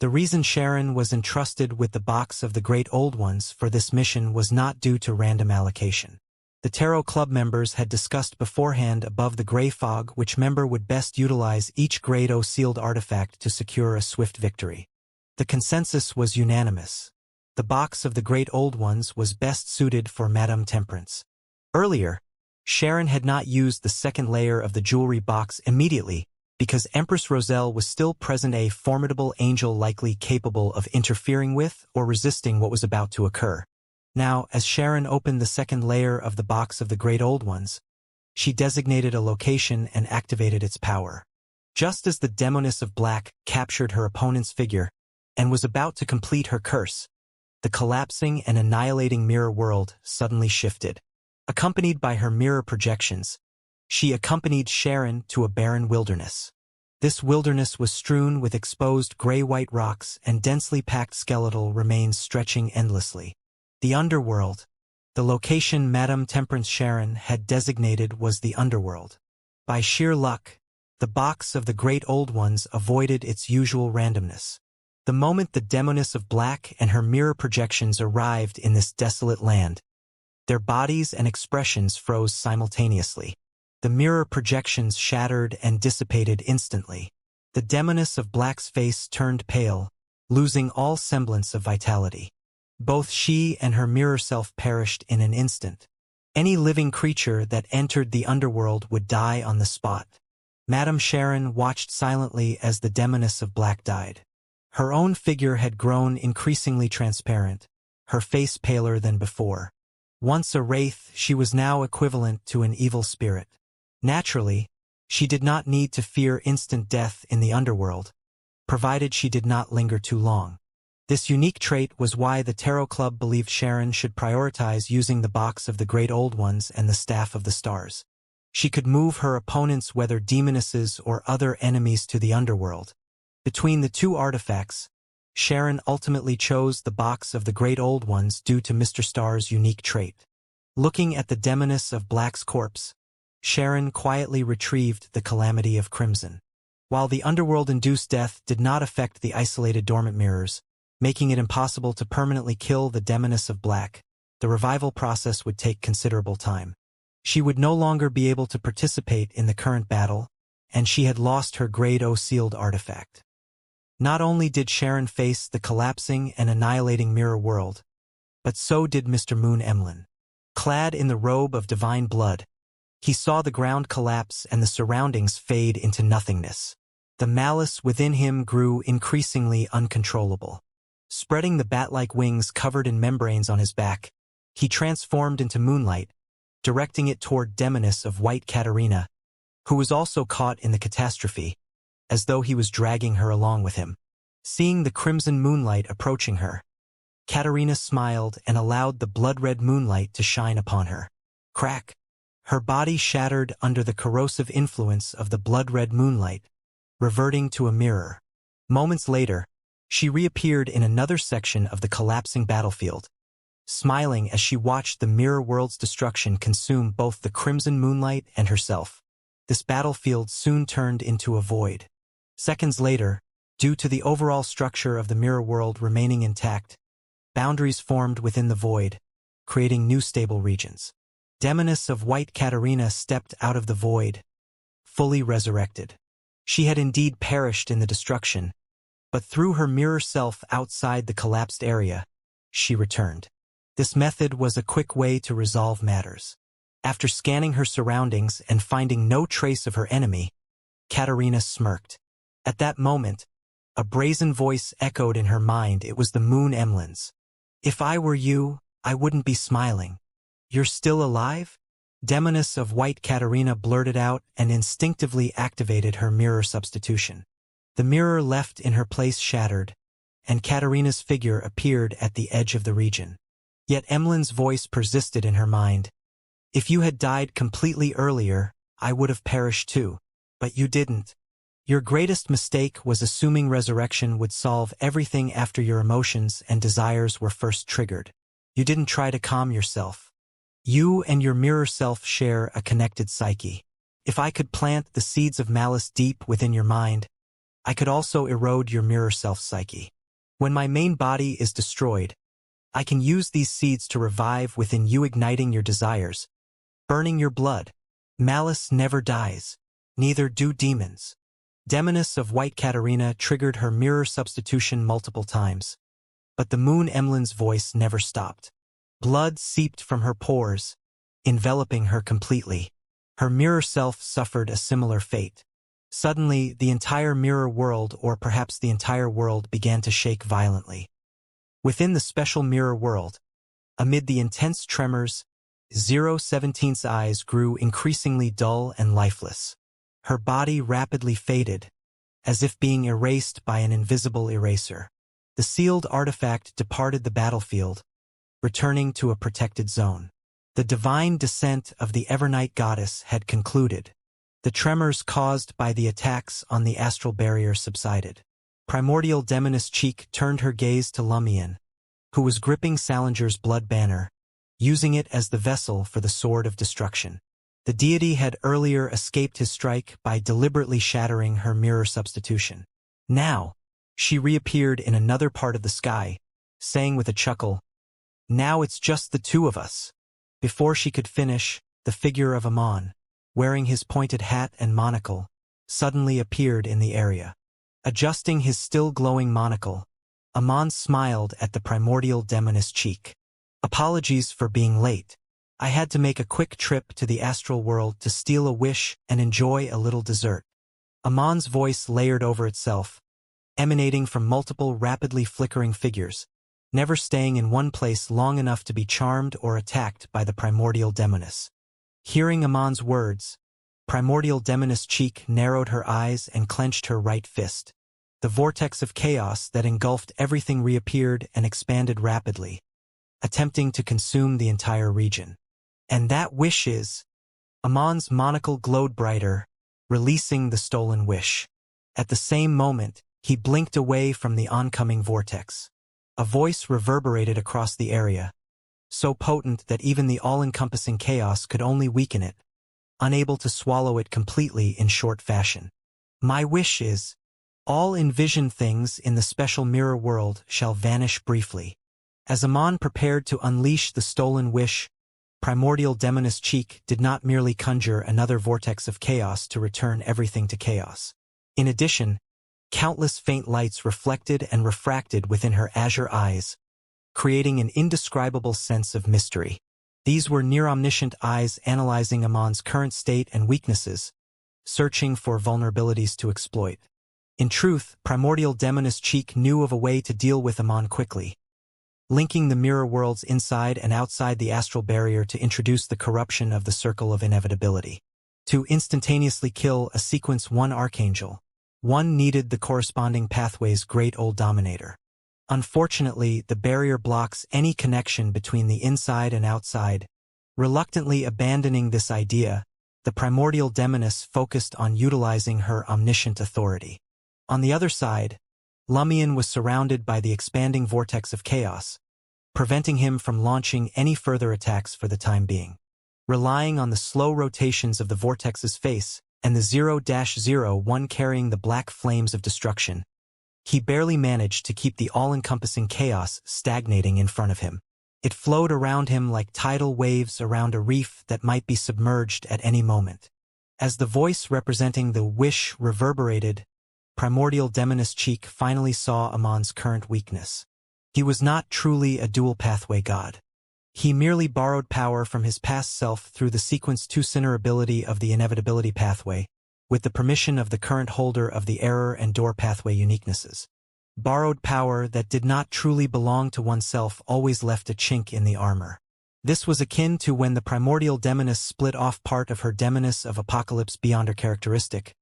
[SPEAKER 1] The reason Sharon was entrusted with the box of the Great Old Ones for this mission was not due to random allocation. The Tarot Club members had discussed beforehand above the gray fog which member would best utilize each Grade O sealed artifact to secure a swift victory. The consensus was unanimous. The box of the Great Old Ones was best suited for Madame Temperance. Earlier, Sharon had not used the second layer of the jewelry box immediately, because Empress Roselle was still present, a formidable angel likely capable of interfering with or resisting what was about to occur. Now, as Sharon opened the second layer of the box of the Great Old Ones, she designated a location and activated its power. Just as the Demoness of Black captured her opponent's figure and was about to complete her curse, the collapsing and annihilating mirror world suddenly shifted. Accompanied by her mirror projections, she accompanied Sharon to a barren wilderness. This wilderness was strewn with exposed gray-white rocks and densely packed skeletal remains stretching endlessly. The underworld. The location Madame Temperance Sharon had designated was the underworld. By sheer luck, the box of the Great Old Ones avoided its usual randomness. The moment the Demoness of Black and her mirror projections arrived in this desolate land, their bodies and expressions froze simultaneously. The mirror projections shattered and dissipated instantly. The Demoness of Black's face turned pale, losing all semblance of vitality. Both she and her mirror self perished in an instant. Any living creature that entered the underworld would die on the spot. Madame Sharon watched silently as the Demoness of Black died. Her own figure had grown increasingly transparent, her face paler than before. Once a wraith, she was now equivalent to an evil spirit. Naturally, she did not need to fear instant death in the underworld, provided she did not linger too long. This unique trait was why the Tarot Club believed Sharon should prioritize using the box of the Great Old Ones and the Staff of the Stars. She could move her opponents, whether demonesses or other enemies, to the underworld. Between the two artifacts, Sharon ultimately chose the box of the Great Old Ones due to Mr. Star's unique trait. Looking at the Demoness of Black's corpse, Sharon quietly retrieved the Calamity of Crimson. While the underworld-induced death did not affect the isolated dormant mirrors, making it impossible to permanently kill the Demoness of Black, the revival process would take considerable time. She would no longer be able to participate in the current battle, and she had lost her Grade O sealed artifact. Not only did Sharon face the collapsing and annihilating mirror world, but so did Mr. Moon Emlyn. Clad in the robe of divine blood, he saw the ground collapse and the surroundings fade into nothingness. The malice within him grew increasingly uncontrollable. Spreading the bat-like wings covered in membranes on his back, he transformed into moonlight, directing it toward Demoness of White Katarina, who was also caught in the catastrophe, as though he was dragging her along with him. Seeing the crimson moonlight approaching her, Katarina smiled and allowed the blood-red moonlight to shine upon her. Crack! Her body shattered under the corrosive influence of the blood-red moonlight, reverting to a mirror. Moments later, she reappeared in another section of the collapsing battlefield, smiling as she watched the mirror world's destruction consume both the crimson moonlight and herself. This battlefield soon turned into a void. Seconds later, due to the overall structure of the mirror world remaining intact, boundaries formed within the void, creating new stable regions. Demoness of White Katarina stepped out of the void, fully resurrected. She had indeed perished in the destruction, but through her mirror self outside the collapsed area, she returned. This method was a quick way to resolve matters. After scanning her surroundings and finding no trace of her enemy, Katarina smirked. At that moment, a brazen voice echoed in her mind. It was the Moon Emlyn's. "If I were you, I wouldn't be smiling. You're still alive? Demoness of White Katarina blurted out and instinctively activated her mirror substitution. The mirror left in her place shattered, and Katarina's figure appeared at the edge of the region. Yet Emlyn's voice persisted in her mind. If you had died completely earlier, I would have perished too. But you didn't. Your greatest mistake was assuming resurrection would solve everything after your emotions and desires were first triggered. You didn't try to calm yourself. You and your mirror self share a connected psyche. If I could plant the seeds of malice deep within your mind, I could also erode your mirror self psyche. When my main body is destroyed, I can use these seeds to revive within you, igniting your desires, burning your blood. Malice never dies. Neither do demons. Demoness of White Katarina triggered her mirror substitution multiple times. But the moon Emlyn's voice never stopped. Blood seeped from her pores, enveloping her completely. Her mirror self suffered a similar fate. Suddenly, the entire mirror world, or perhaps the entire world, began to shake violently. Within the special mirror world, amid the intense tremors, 017's eyes grew increasingly dull and lifeless. Her body rapidly faded, as if being erased by an invisible eraser. The sealed artifact departed the battlefield, returning to a protected zone. The divine descent of the Evernight goddess had concluded. The tremors caused by the attacks on the astral barrier subsided. Primordial Demoness Cheek turned her gaze to Lumion, who was gripping Salinger's blood banner, using it as the vessel for the sword of destruction. The deity had earlier escaped his strike by deliberately shattering her mirror substitution. Now, she reappeared in another part of the sky, saying with a chuckle, "Now it's just the two of us." Before she could finish, the figure of Amon, wearing his pointed hat and monocle, suddenly appeared in the area. Adjusting his still glowing monocle, Amon smiled at the primordial demoness Cheek. "Apologies for being late. I had to make a quick trip to the astral world to steal a wish and enjoy a little dessert." Amon's voice layered over itself, emanating from multiple rapidly flickering figures, never staying in one place long enough to be charmed or attacked by the primordial demoness. Hearing Amon's words, primordial demoness Cheek narrowed her eyes and clenched her right fist. The vortex of chaos that engulfed everything reappeared and expanded rapidly, attempting to consume the entire region. "And that wish is..." Amon's monocle glowed brighter, releasing the stolen wish. At the same moment, he blinked away from the oncoming vortex. A voice reverberated across the area, so potent that even the all-encompassing chaos could only weaken it, unable to swallow it completely in short fashion. "My wish is, all envisioned things in the special mirror world shall vanish briefly." As Amon prepared to unleash the stolen wish, primordial demoness Cheek did not merely conjure another vortex of chaos to return everything to chaos. In addition, countless faint lights reflected and refracted within her azure eyes, creating an indescribable sense of mystery. These were near-omniscient eyes analyzing Amon's current state and weaknesses, searching for vulnerabilities to exploit. In truth, primordial demoness Cheek knew of a way to deal with Amon quickly, linking the mirror worlds inside and outside the astral barrier to introduce the corruption of the circle of inevitability. To instantaneously kill a sequence 1 archangel, one needed the corresponding pathway's great old dominator. Unfortunately, the barrier blocks any connection between the inside and outside. Reluctantly abandoning this idea, the primordial demoness focused on utilizing her omniscient authority. On the other side, Lumion was surrounded by the expanding vortex of chaos, preventing him from launching any further attacks for the time being. Relying on the slow rotations of the vortex's face and the 0-01 carrying the black flames of destruction, he barely managed to keep the all-encompassing chaos stagnating in front of him. It flowed around him like tidal waves around a reef that might be submerged at any moment. As the voice representing the wish reverberated, primordial demoness Cheek finally saw Amon's current weakness. He was not truly a dual-pathway god. He merely borrowed power from his past self through the sequence 2 sinner ability of the inevitability pathway, with the permission of the current holder of the error and door pathway uniquenesses. Borrowed power that did not truly belong to oneself always left a chink in the armor. This was akin to when the primordial demoness split off part of her demoness of apocalypse beyond her characteristic,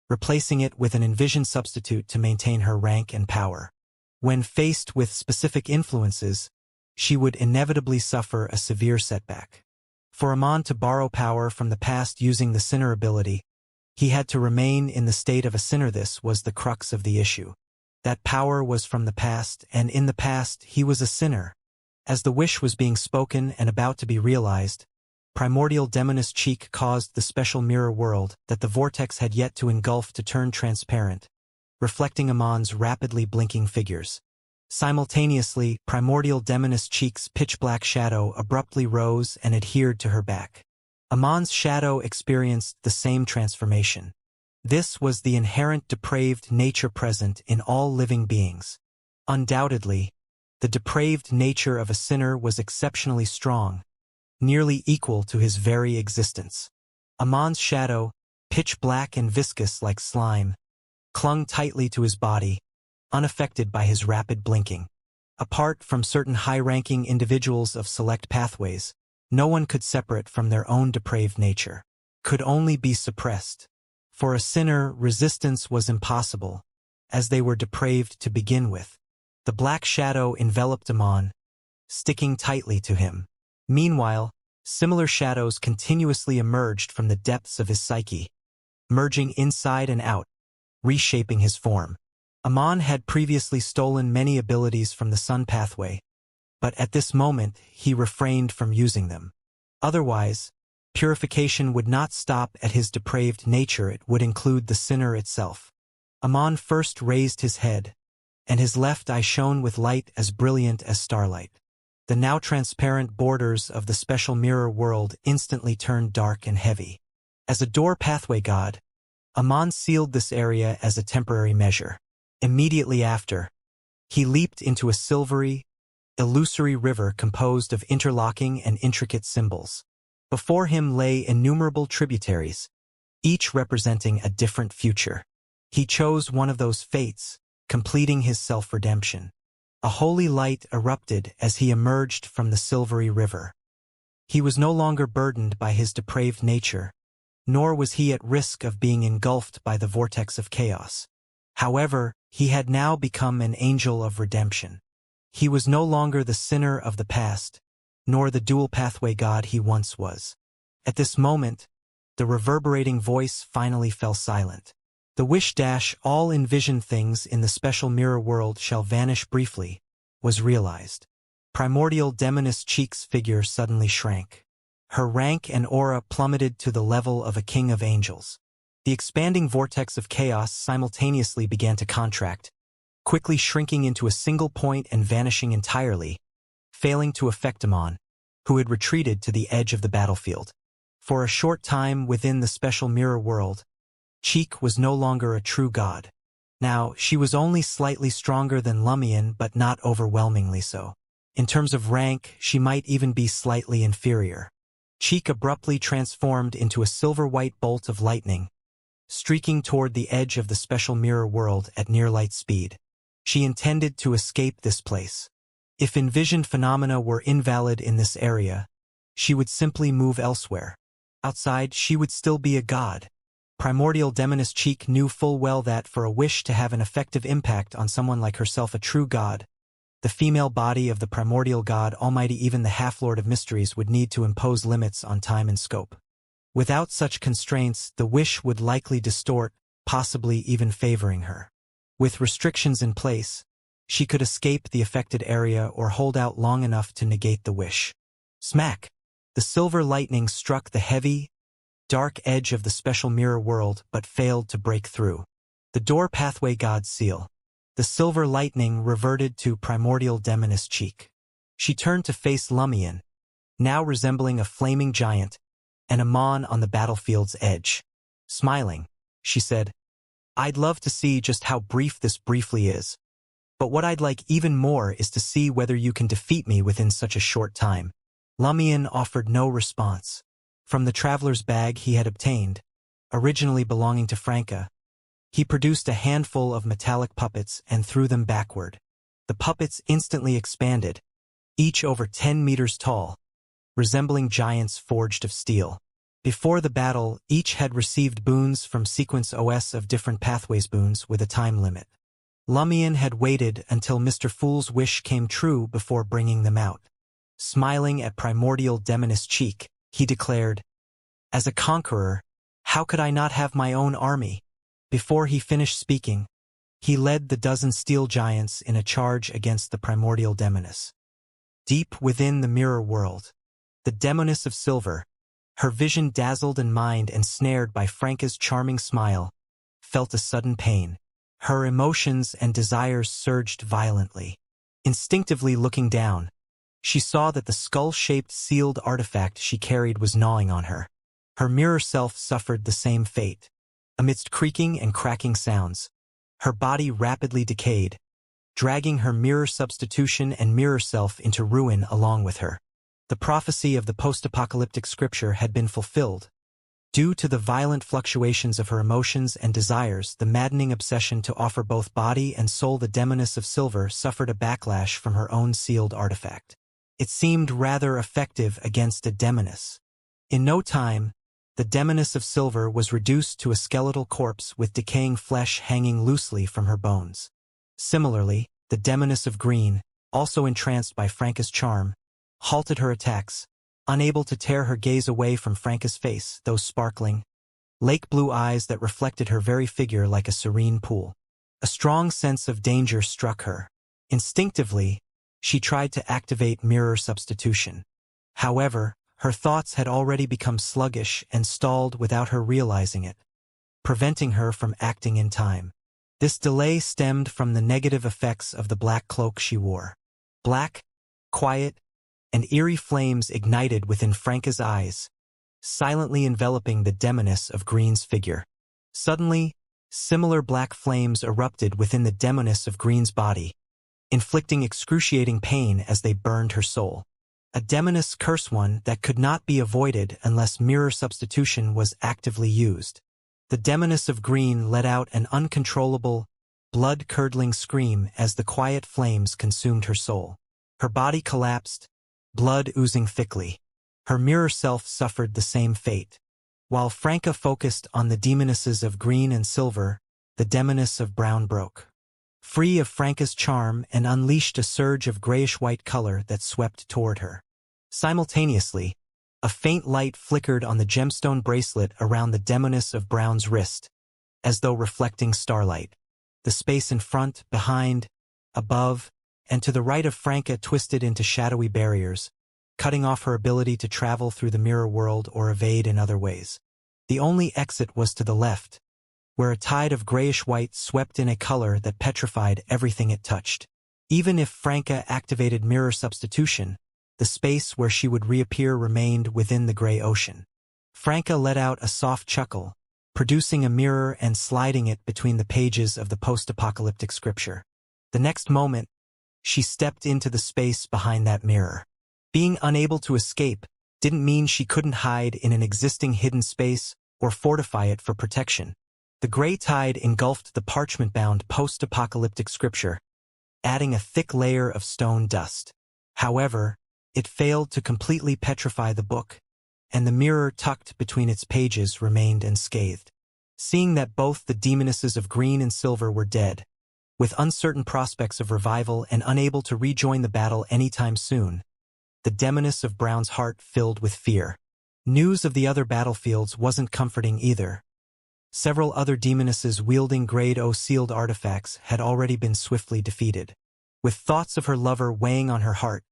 [SPEAKER 1] replacing it with an envisioned substitute to maintain her rank and power. When faced with specific influences, she would inevitably suffer a severe setback. For Amon to borrow power from the past using the sinner ability, he had to remain in the state of a sinner. This was the crux of the issue. That power was from the past, and in the past he was a sinner. As the wish was being spoken and about to be realized, primordial demoness Cheek caused the special mirror world that the vortex had yet to engulf to turn transparent, reflecting Amon's rapidly blinking figures. Simultaneously, primordial demoness Cheek's pitch-black shadow abruptly rose and adhered to her back. Amon's shadow experienced the same transformation. This was the inherent depraved nature present in all living beings. Undoubtedly, the depraved nature of a sinner was exceptionally strong, nearly equal to his very existence. Amon's shadow, pitch-black and viscous like slime, clung tightly to his body, unaffected by his rapid blinking. Apart from certain high-ranking individuals of select pathways, no one could separate from their own depraved nature, could only be suppressed. For a sinner, resistance was impossible, as they were depraved to begin with. The black shadow enveloped Amon, sticking tightly to him. Meanwhile, similar shadows continuously emerged from the depths of his psyche, merging inside and out, reshaping his form. Amon had previously stolen many abilities from the sun pathway, but at this moment he refrained from using them. Otherwise, purification would not stop at his depraved nature, it would include the sinner itself. Amon first raised his head, and his left eye shone with light as brilliant as starlight. The now transparent borders of the special mirror world instantly turned dark and heavy. As a door pathway god, Amon sealed this area as a temporary measure. Immediately after, he leaped into a silvery, illusory river composed of interlocking and intricate symbols. Before him lay innumerable tributaries, each representing a different future. He chose one of those fates, completing his self-redemption. A holy light erupted as he emerged from the silvery river. He was no longer burdened by his depraved nature, nor was he at risk of being engulfed by the vortex of chaos. However, he had now become an angel of redemption. He was no longer the sinner of the past, nor the dual pathway god he once was. At this moment, the reverberating voice finally fell silent. The wish all envisioned things in the special mirror world shall vanish briefly, was realized. Primordial demoness Cheek's figure suddenly shrank. Her rank and aura plummeted to the level of a king of angels. The expanding vortex of chaos simultaneously began to contract, quickly shrinking into a single point and vanishing entirely, failing to affect Amon, who had retreated to the edge of the battlefield. For a short time within the special mirror world, Cheek was no longer a true god. Now, she was only slightly stronger than Lumion, but not overwhelmingly so. In terms of rank, she might even be slightly inferior. Cheek abruptly transformed into a silver-white bolt of lightning, streaking toward the edge of the special mirror world at near-light speed. She intended to escape this place. If envisioned phenomena were invalid in this area, she would simply move elsewhere. Outside, she would still be a god. Primordial demoness Cheek knew full well that for a wish to have an effective impact on someone like herself, a true god, the female body of the primordial god almighty, even the half-lord of mysteries, would need to impose limits on time and scope. Without such constraints, the wish would likely distort, possibly even favoring her. With restrictions in place, she could escape the affected area or hold out long enough to negate the wish. Smack! The silver lightning struck the heavy, dark edge of the special mirror world but failed to break through. The door pathway god's seal. The silver lightning reverted to primordial demoness Cheek. She turned to face Lumion, now resembling a flaming giant, and Amon on the battlefield's edge. Smiling, she said, "I'd love to see just how brief this briefly is. But what I'd like even more is to see whether you can defeat me within such a short time." Lumion offered no response. From the traveler's bag he had obtained, originally belonging to Franca, he produced a handful of metallic puppets and threw them backward. The puppets instantly expanded, each over 10 meters tall, resembling giants forged of steel. Before the battle, each had received boons from Sequence OS of different pathways boons with a time limit. Lumion had waited until Mr. Fool's wish came true before bringing them out. Smiling at primordial Demoness' cheek, he declared, "As a conqueror, how could I not have my own army?" Before he finished speaking, he led the dozen steel giants in a charge against the primordial Demoness. Deep within the mirror world, the Demoness of Silver, her vision dazzled and mind ensnared by Franca's charming smile, felt a sudden pain. Her emotions and desires surged violently. Instinctively looking down, she saw that the skull-shaped sealed artifact she carried was gnawing on her. Her mirror self suffered the same fate. Amidst creaking and cracking sounds, her body rapidly decayed, dragging her mirror substitution and mirror self into ruin along with her. The prophecy of the post-apocalyptic scripture had been fulfilled. Due to the violent fluctuations of her emotions and desires, the maddening obsession to offer both body and soul, the Demoness of Silver suffered a backlash from her own sealed artifact. It seemed rather effective against a demoness. In no time, the Demoness of Silver was reduced to a skeletal corpse with decaying flesh hanging loosely from her bones. Similarly, the Demoness of Green, also entranced by Franca's charm, halted her attacks, unable to tear her gaze away from Franca's face, those sparkling, lake-blue eyes that reflected her very figure like a serene pool. A strong sense of danger struck her. Instinctively, she tried to activate mirror substitution. However, her thoughts had already become sluggish and stalled without her realizing it, preventing her from acting in time. This delay stemmed from the negative effects of the black cloak she wore. Black, quiet, and eerie flames ignited within Franca's eyes, silently enveloping the Demoness of Green's figure. Suddenly, similar black flames erupted within the Demoness of Green's body, inflicting excruciating pain as they burned her soul. A Demoness curse, one that could not be avoided unless mirror substitution was actively used. The Demoness of Green let out an uncontrollable, blood-curdling scream as the quiet flames consumed her soul. Her body collapsed, blood oozing thickly. Her mirror self suffered the same fate. While Franca focused on the Demonesses of Green and Silver, the Demoness of Brown broke free of Franca's charm and unleashed a surge of grayish-white color that swept toward her. Simultaneously, a faint light flickered on the gemstone bracelet around the Demoness of Brown's wrist, as though reflecting starlight. The space in front, behind, above, and to the right of Franca twisted into shadowy barriers, cutting off her ability to travel through the mirror world or evade in other ways. The only exit was to the left, where a tide of grayish-white swept in a color that petrified everything it touched. Even if Franca activated mirror substitution, the space where she would reappear remained within the gray ocean. Franca let out a soft chuckle, producing a mirror and sliding it between the pages of the post-apocalyptic scripture. The next moment, she stepped into the space behind that mirror. Being unable to escape didn't mean she couldn't hide in an existing hidden space or fortify it for protection. The gray tide engulfed the parchment-bound post-apocalyptic scripture, adding a thick layer of stone dust. However, it failed to completely petrify the book, and the mirror tucked between its pages remained unscathed. Seeing that both the Demonesses of Green and Silver were dead, with uncertain prospects of revival and unable to rejoin the battle anytime soon, the Demoness of Brown's heart filled with fear. News of the other battlefields wasn't comforting either. Several other demonesses wielding Grade O sealed artifacts had already been swiftly defeated. With thoughts of her lover weighing on her heart,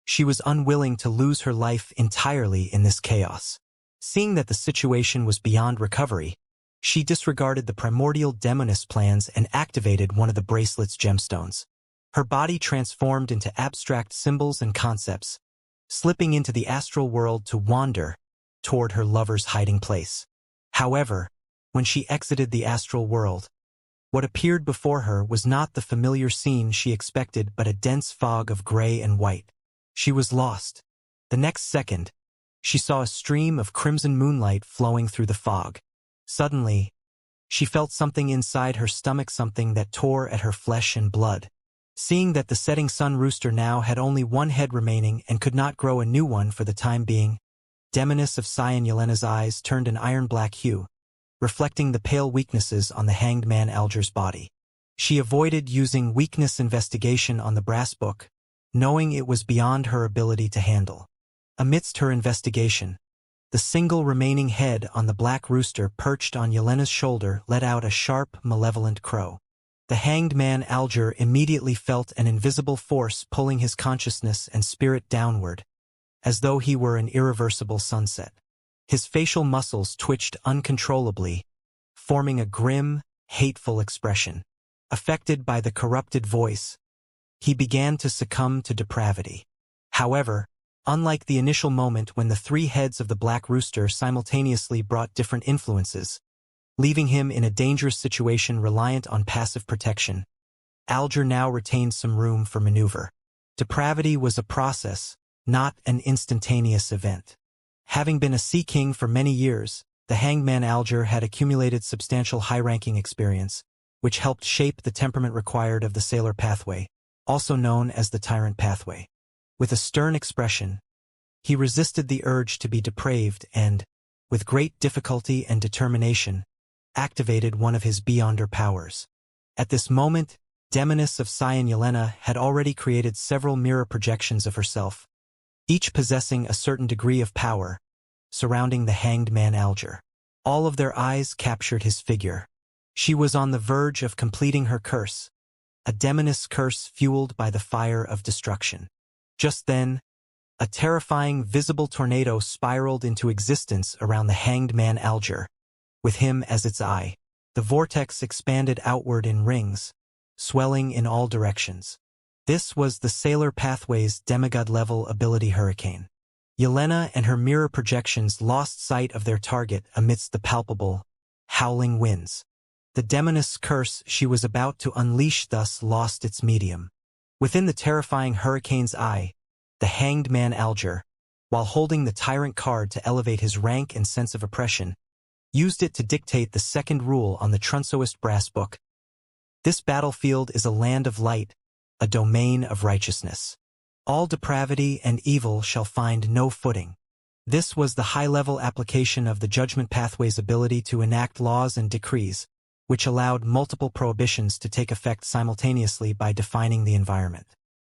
[SPEAKER 1] she was unwilling to lose her life entirely in this chaos. Seeing that the situation was beyond recovery, she disregarded the primordial demoness plans and activated one of the bracelet's gemstones. Her body transformed into abstract symbols and concepts, slipping into the astral world to wander toward her lover's hiding place. However, when she exited the astral world, what appeared before her was not the familiar scene she expected but a dense fog of gray and white. She was lost. The next second, she saw a stream of crimson moonlight flowing through the fog. Suddenly, she felt something inside her stomach, something that tore at her flesh and blood. Seeing that the setting sun rooster now had only one head remaining and could not grow a new one for the time being, Demoness of Cyan Yelena's eyes turned an iron-black hue, reflecting the pale weaknesses on the hanged man Alger's body. She avoided using weakness investigation on the brass book, knowing it was beyond her ability to handle. Amidst her investigation, the single remaining head on the black rooster perched on Yelena's shoulder let out a sharp, malevolent crow. The hanged man Alger immediately felt an invisible force pulling his consciousness and spirit downward, as though he were an irreversible sunset. His facial muscles twitched uncontrollably, forming a grim, hateful expression. Affected by the corrupted voice, he began to succumb to depravity. However, unlike the initial moment when the three heads of the black rooster simultaneously brought different influences, leaving him in a dangerous situation reliant on passive protection, Alger now retained some room for maneuver. Depravity was a process, not an instantaneous event. Having been a Sea King for many years, the hanged man Alger had accumulated substantial high-ranking experience, which helped shape the temperament required of the Sailor Pathway, also known as the Tyrant Pathway. With a stern expression, he resisted the urge to be depraved and, with great difficulty and determination, activated one of his Beyonder powers. At this moment, Demoness of Cyan Yelena had already created several mirror projections of herself, each possessing a certain degree of power, surrounding the hanged man Alger. All of their eyes captured his figure. She was on the verge of completing her curse, a demoness curse fueled by the fire of destruction. Just then, a terrifying visible tornado spiraled into existence around the hanged man Alger, with him as its eye. The vortex expanded outward in rings, swelling in all directions. This was the Sailor Pathway's demigod-level ability hurricane. Yelena and her mirror projections lost sight of their target amidst the palpable, howling winds. The demoness curse she was about to unleash thus lost its medium. Within the terrifying hurricane's eye, the hanged man Alger, while holding the tyrant card to elevate his rank and sense of oppression, used it to dictate the second rule on the Trunsoist brass book. This battlefield is a land of light, a domain of righteousness. All depravity and evil shall find no footing. This was the high-level application of the Judgment Pathway's ability to enact laws and decrees, which allowed multiple prohibitions to take effect simultaneously by defining the environment.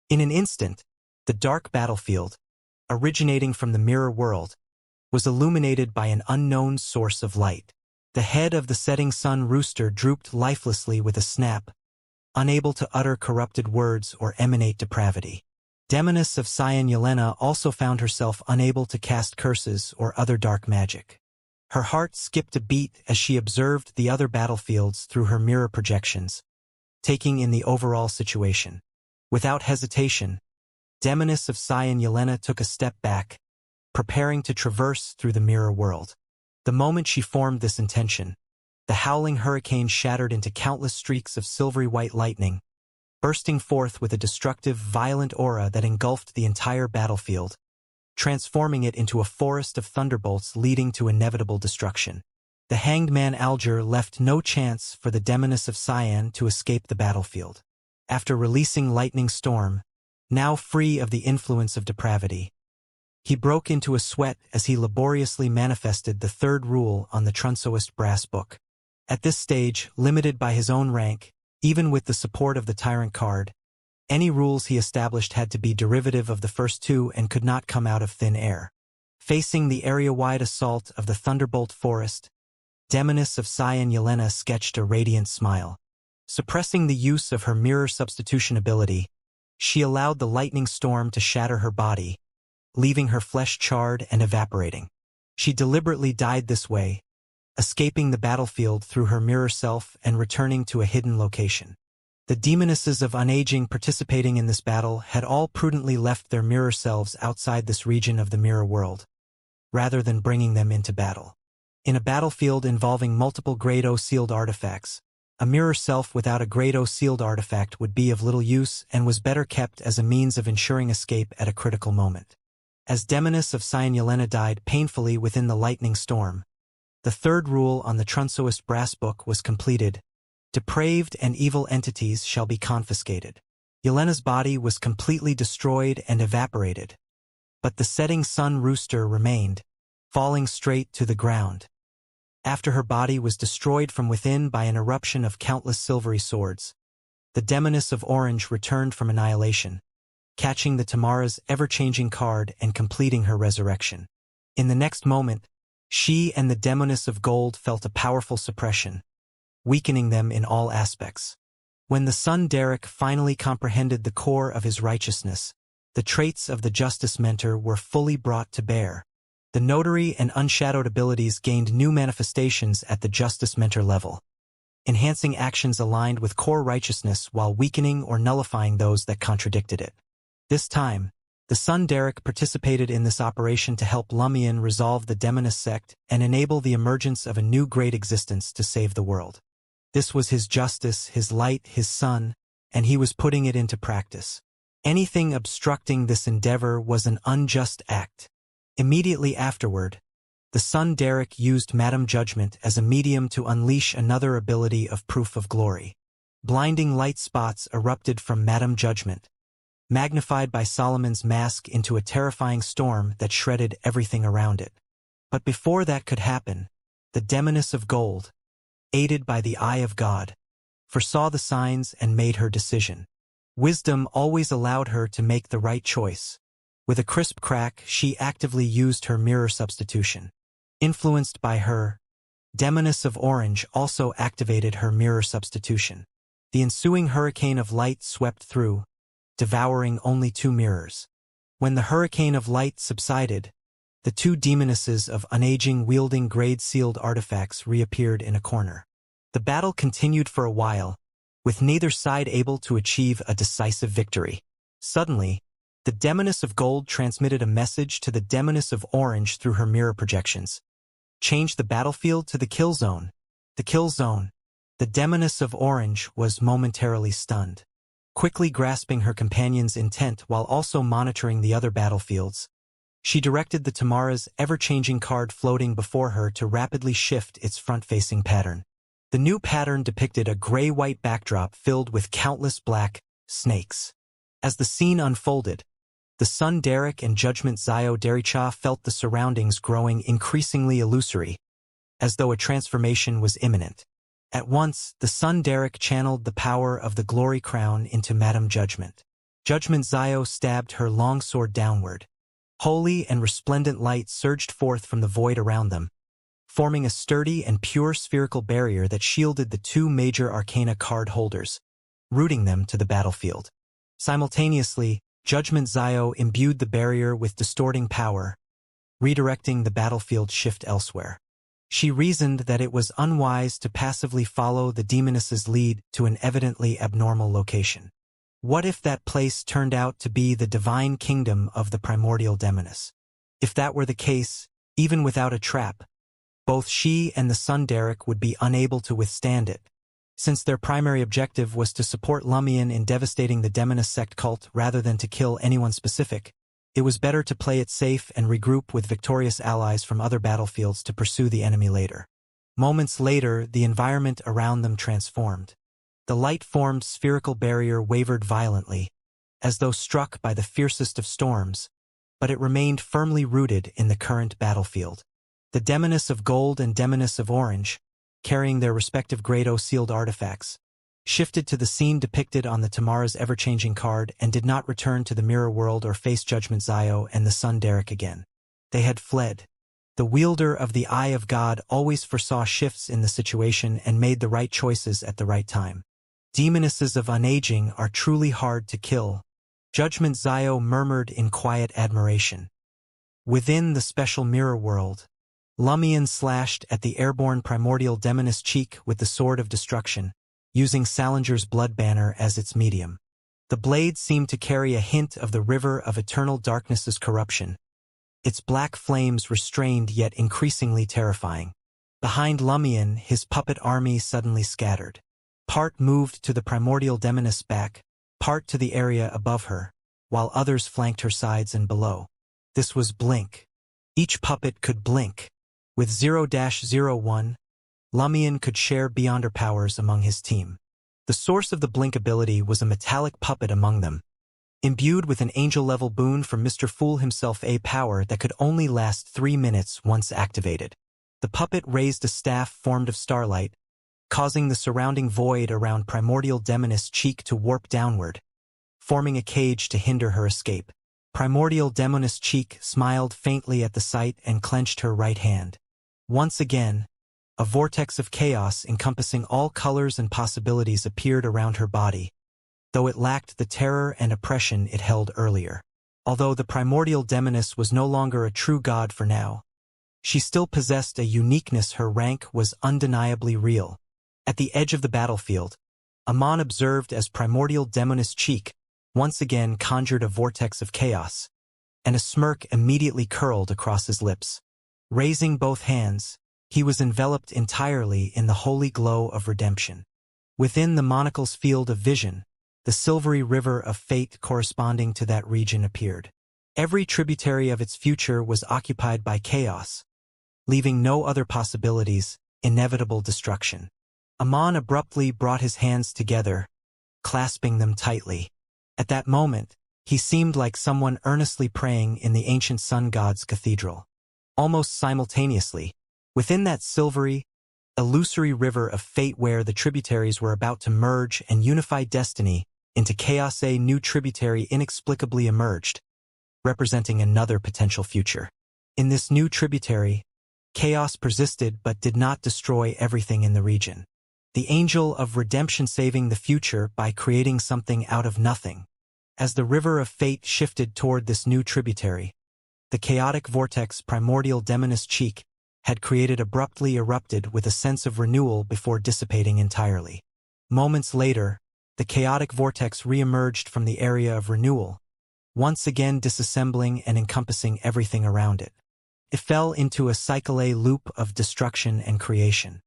[SPEAKER 1] In an instant, the dark battlefield, originating from the mirror world, was illuminated by an unknown source of light. The head of the setting sun rooster drooped lifelessly with a snap, unable to utter corrupted words or emanate depravity. Demoness of Cyan Yelena also found herself unable to cast curses or other dark magic. Her heart skipped a beat as she observed the other battlefields through her mirror projections, taking in the overall situation. Without hesitation, Demoness of Cyan Yelena took a step back, preparing to traverse through the mirror world. The moment she formed this intention, the howling hurricane shattered into countless streaks of silvery white lightning, bursting forth with a destructive, violent aura that engulfed the entire battlefield, transforming it into a forest of thunderbolts leading to inevitable destruction. The hanged man Alger left no chance for the Demoness of Cyan to escape the battlefield. After releasing Lightning Storm, now free of the influence of depravity, he broke into a sweat as he laboriously manifested the third rule on the Trunsoist brass book. At this stage, limited by his own rank, even with the support of the Tyrant card, any rules he established had to be derivative of the first two and could not come out of thin air. Facing the area-wide assault of the Thunderbolt Forest, Demoness of Cyan Yelena sketched a radiant smile. Suppressing the use of her mirror substitution ability, she allowed the lightning storm to shatter her body, leaving her flesh charred and evaporating. She deliberately died this way, escaping the battlefield through her mirror self and returning to a hidden location. The demonesses of unaging participating in this battle had all prudently left their mirror selves outside this region of the mirror world, rather than bringing them into battle. In a battlefield involving multiple Grade O sealed artifacts, a mirror self without a Grade O sealed artifact would be of little use and was better kept as a means of ensuring escape at a critical moment. As Demoness of Cyan Yelena died painfully within the lightning storm, the third rule on the Trunsoist brass book was completed. Depraved and evil entities shall be confiscated. Yelena's body was completely destroyed and evaporated. But the setting sun rooster remained, falling straight to the ground. After her body was destroyed from within by an eruption of countless silvery swords, the Demoness of Orange returned from annihilation, catching the Tamara's ever-changing card and completing her resurrection. In the next moment, she and the Demoness of Gold felt a powerful suppression, weakening them in all aspects. When the Sun Derek finally comprehended the core of his righteousness, the traits of the Justice Mentor were fully brought to bear. The Notary and Unshadowed abilities gained new manifestations at the Justice Mentor level, enhancing actions aligned with core righteousness while weakening or nullifying those that contradicted it. This time, the Sun Derek participated in this operation to help Lumion resolve the Demoness sect and enable the emergence of a new great existence to save the world. This was his justice, his light, his sun, and he was putting it into practice. Anything obstructing this endeavor was an unjust act. Immediately afterward, the Sun Derek used Madame Judgment as a medium to unleash another ability of Proof of Glory. Blinding light spots erupted from Madame Judgment, magnified by Solomon's mask into a terrifying storm that shredded everything around it. But before that could happen, the Demoness of Gold, aided by the Eye of God, foresaw the signs and made her decision. Wisdom always allowed her to make the right choice. With a crisp crack, she actively used her mirror substitution. Influenced by her, Demoness of Orange also activated her mirror substitution. The ensuing hurricane of light swept through, devouring only 2 mirrors. When the hurricane of light subsided, the 2 demonesses of Unaging wielding grade-sealed artifacts reappeared in a corner. The battle continued for a while, with neither side able to achieve a decisive victory. Suddenly, the Demoness of Gold transmitted a message to the Demoness of Orange through her mirror projections. Change the battlefield to the kill zone. The kill zone. The Demoness of Orange was momentarily stunned. Quickly grasping her companion's intent while also monitoring the other battlefields, she directed the Tamara's ever-changing card floating before her to rapidly shift its front-facing pattern. The new pattern depicted a gray-white backdrop filled with countless black snakes. As the scene unfolded, the Sun Derek and Judgment Zio Dericha felt the surroundings growing increasingly illusory, as though a transformation was imminent. At once, the Sun Derek channeled the power of the Glory Crown into Madame Judgment. Judgment Zio stabbed her longsword downward. Holy and resplendent light surged forth from the void around them, forming a sturdy and pure spherical barrier that shielded the 2 major arcana card holders, rooting them to the battlefield. Simultaneously, Judgment Zio imbued the barrier with distorting power, redirecting the battlefield shift elsewhere. She reasoned that it was unwise to passively follow the demoness's lead to an evidently abnormal location. What if that place turned out to be the divine kingdom of the primordial demoness? If that were the case, even without a trap, both she and the Sun Derek would be unable to withstand it. Since their primary objective was to support Lumion in devastating the Demoness sect cult rather than to kill anyone specific, it was better to play it safe and regroup with victorious allies from other battlefields to pursue the enemy later. Moments later, the environment around them transformed. The light-formed spherical barrier wavered violently, as though struck by the fiercest of storms, but it remained firmly rooted in the current battlefield. The Demoness of Gold and Demoness of Orange, carrying their respective Grade O sealed artifacts, shifted to the scene depicted on the Tamara's ever-changing card and did not return to the mirror world or face Judgment Zio and the Sun Derek again. They had fled. The wielder of the Eye of God always foresaw shifts in the situation and made the right choices at the right time. Demonesses of Unaging are truly hard to kill, Judgment Zio murmured in quiet admiration. Within the special mirror world, Lumion slashed at the airborne primordial demoness cheek with the Sword of Destruction, using Salinger's blood banner as its medium. The blade seemed to carry a hint of the river of eternal darkness's corruption, its black flames restrained yet increasingly terrifying. Behind Lumion, his puppet army suddenly scattered. Part moved to the primordial demoness back, part to the area above her, while others flanked her sides and below. This was blink. Each puppet could blink. With 0-01, Lumion could share Beyonder powers among his team. The source of the blink ability was a metallic puppet among them, imbued with an angel-level boon from Mr. Fool himself, a power that could only last 3 minutes once activated. The puppet raised a staff formed of starlight, causing the surrounding void around Primordial Demoness Cheek to warp downward, forming a cage to hinder her escape. Primordial Demoness Cheek smiled faintly at the sight and clenched her right hand. Once again, a vortex of chaos encompassing all colors and possibilities appeared around her body, though it lacked the terror and oppression it held earlier. Although the Primordial Demoness was no longer a true god for now, she still possessed a uniqueness. Her rank was undeniably real. At the edge of the battlefield, Amon observed as Primordial Demoness Cheek once again conjured a vortex of chaos, and a smirk immediately curled across his lips. Raising both hands, he was enveloped entirely in the holy glow of redemption. Within the monocle's field of vision, the silvery river of fate corresponding to that region appeared. Every tributary of its future was occupied by chaos, leaving no other possibilities, inevitable destruction. Amon abruptly brought his hands together, clasping them tightly. At that moment, he seemed like someone earnestly praying in the ancient sun god's cathedral. Almost simultaneously, within that silvery, illusory river of fate where the tributaries were about to merge and unify destiny into chaos, a new tributary inexplicably emerged, representing another potential future. In this new tributary, chaos persisted but did not destroy everything in the region. The angel of redemption saving the future by creating something out of nothing. As the river of fate shifted toward this new tributary, the chaotic vortex Primordial Demoness Cheek had created abruptly erupted with a sense of renewal before dissipating entirely. Moments later, the chaotic vortex re-emerged from the area of renewal, once again disassembling and encompassing everything around it. It fell into a cycle-a loop of destruction and creation.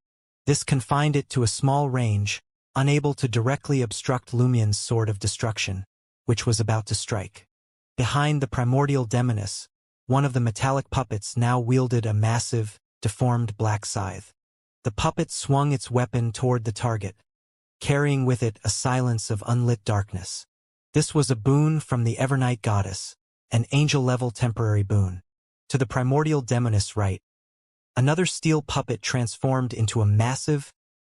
[SPEAKER 1] This confined it to a small range, unable to directly obstruct Lumien's sword of destruction, which was about to strike. Behind the Primordial Demoness, one of the metallic puppets now wielded a massive, deformed black scythe. The puppet swung its weapon toward the target, carrying with it a silence of unlit darkness. This was a boon from the Evernight Goddess, an angel-level temporary boon. To the Primordial Demoness right, another steel puppet transformed into a massive,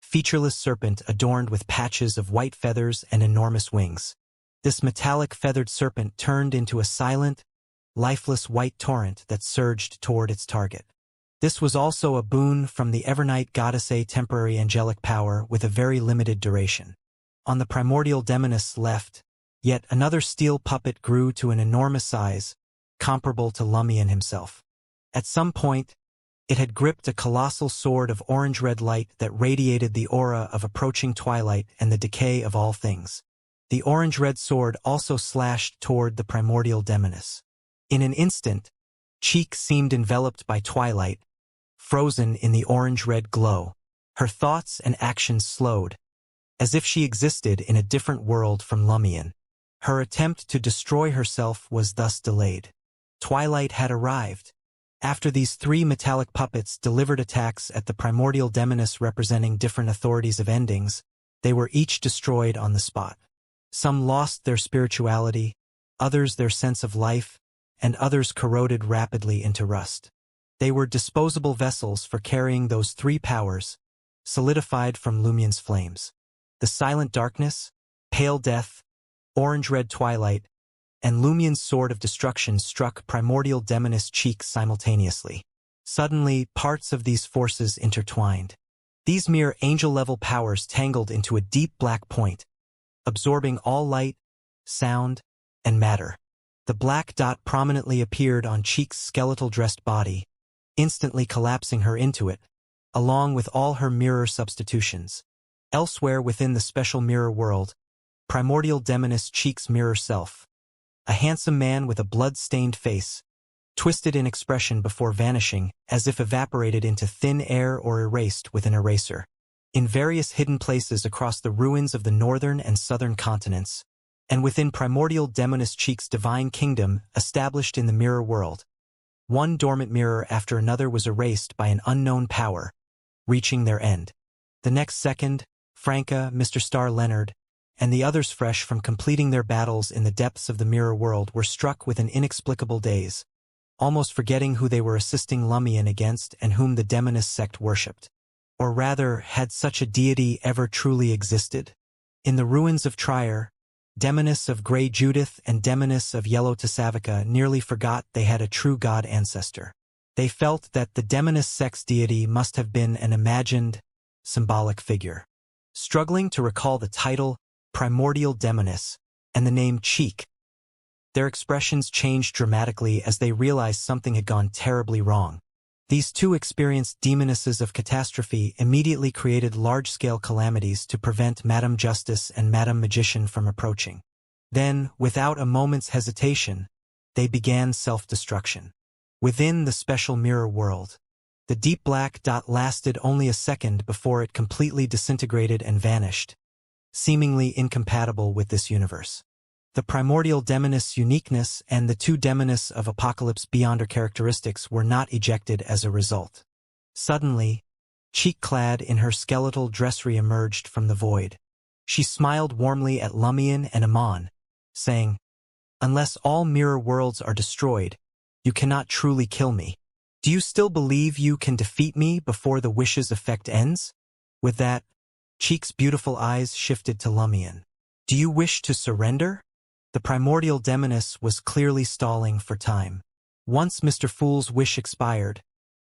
[SPEAKER 1] featureless serpent adorned with patches of white feathers and enormous wings. This metallic feathered serpent turned into a silent, lifeless white torrent that surged toward its target. This was also a boon from the Evernight Goddess, a temporary angelic power with a very limited duration. On the Primordial Demoness left, yet another steel puppet grew to an enormous size, comparable to Lumien himself. At some point, it had gripped a colossal sword of orange-red light that radiated the aura of approaching twilight and the decay of all things. The orange-red sword also slashed toward the Primordial Demoness. In an instant, Cheek seemed enveloped by twilight, frozen in the orange-red glow. Her thoughts and actions slowed, as if she existed in a different world from Lumien. Her attempt to destroy herself was thus delayed. Twilight had arrived. After these 3 metallic puppets delivered attacks at the Primordial Demoness representing different authorities of endings, they were each destroyed on the spot. Some lost their spirituality, others their sense of life, and others corroded rapidly into rust. They were disposable vessels for carrying those 3 powers, solidified from Lumien's flames. The silent darkness, pale death, orange-red twilight, and Lumien's sword of destruction struck Primordial Demoness Cheek simultaneously. Suddenly, parts of these forces intertwined. These mere angel-level powers tangled into a deep black point, absorbing all light, sound, and matter. The black dot prominently appeared on Cheek's skeletal-dressed body, instantly collapsing her into it, along with all her mirror substitutions. Elsewhere within the special mirror world, Primordial Demoness Cheek's mirror self, a handsome man with a blood-stained face, twisted in expression before vanishing as if evaporated into thin air or erased with an eraser. In various hidden places across the ruins of the northern and southern continents, and within Primordial Demoness Cheek's divine kingdom established in the mirror world, one dormant mirror after another was erased by an unknown power, reaching their end. The next second, Franca, Mr. Star Leonard, and the others fresh from completing their battles in the depths of the mirror world were struck with an inexplicable daze, almost forgetting who they were assisting Lumion against and whom the demonist sect worshipped. Or rather, had such a deity ever truly existed? In the ruins of Trier, demonists of Grey Judith and demonists of Yellow Tassavica nearly forgot they had a true god ancestor. They felt that the demonist sect's deity must have been an imagined, symbolic figure. Struggling to recall the title, Primordial Demoness, and the name Cheek, their expressions changed dramatically as they realized something had gone terribly wrong. These two experienced demonesses of catastrophe immediately created large-scale calamities to prevent Madame Justice and Madame Magician from approaching. Then, without a moment's hesitation, they began self-destruction. Within the special mirror world, the deep black dot lasted only a second before it completely disintegrated and vanished, seemingly incompatible with this universe. The primordial demoness' uniqueness and the two demonists of Apocalypse Beyonder characteristics were not ejected as a result. Suddenly, cheek-clad in her skeletal dress re-emerged from the void. She smiled warmly at Lumion and Amon, saying, "Unless all mirror worlds are destroyed, you cannot truly kill me. Do you still believe you can defeat me before the wish's effect ends?" With that, Cheek's beautiful eyes shifted to Lumion. "Do you wish to surrender?" The primordial demoness was clearly stalling for time. Once Mr. Fool's wish expired,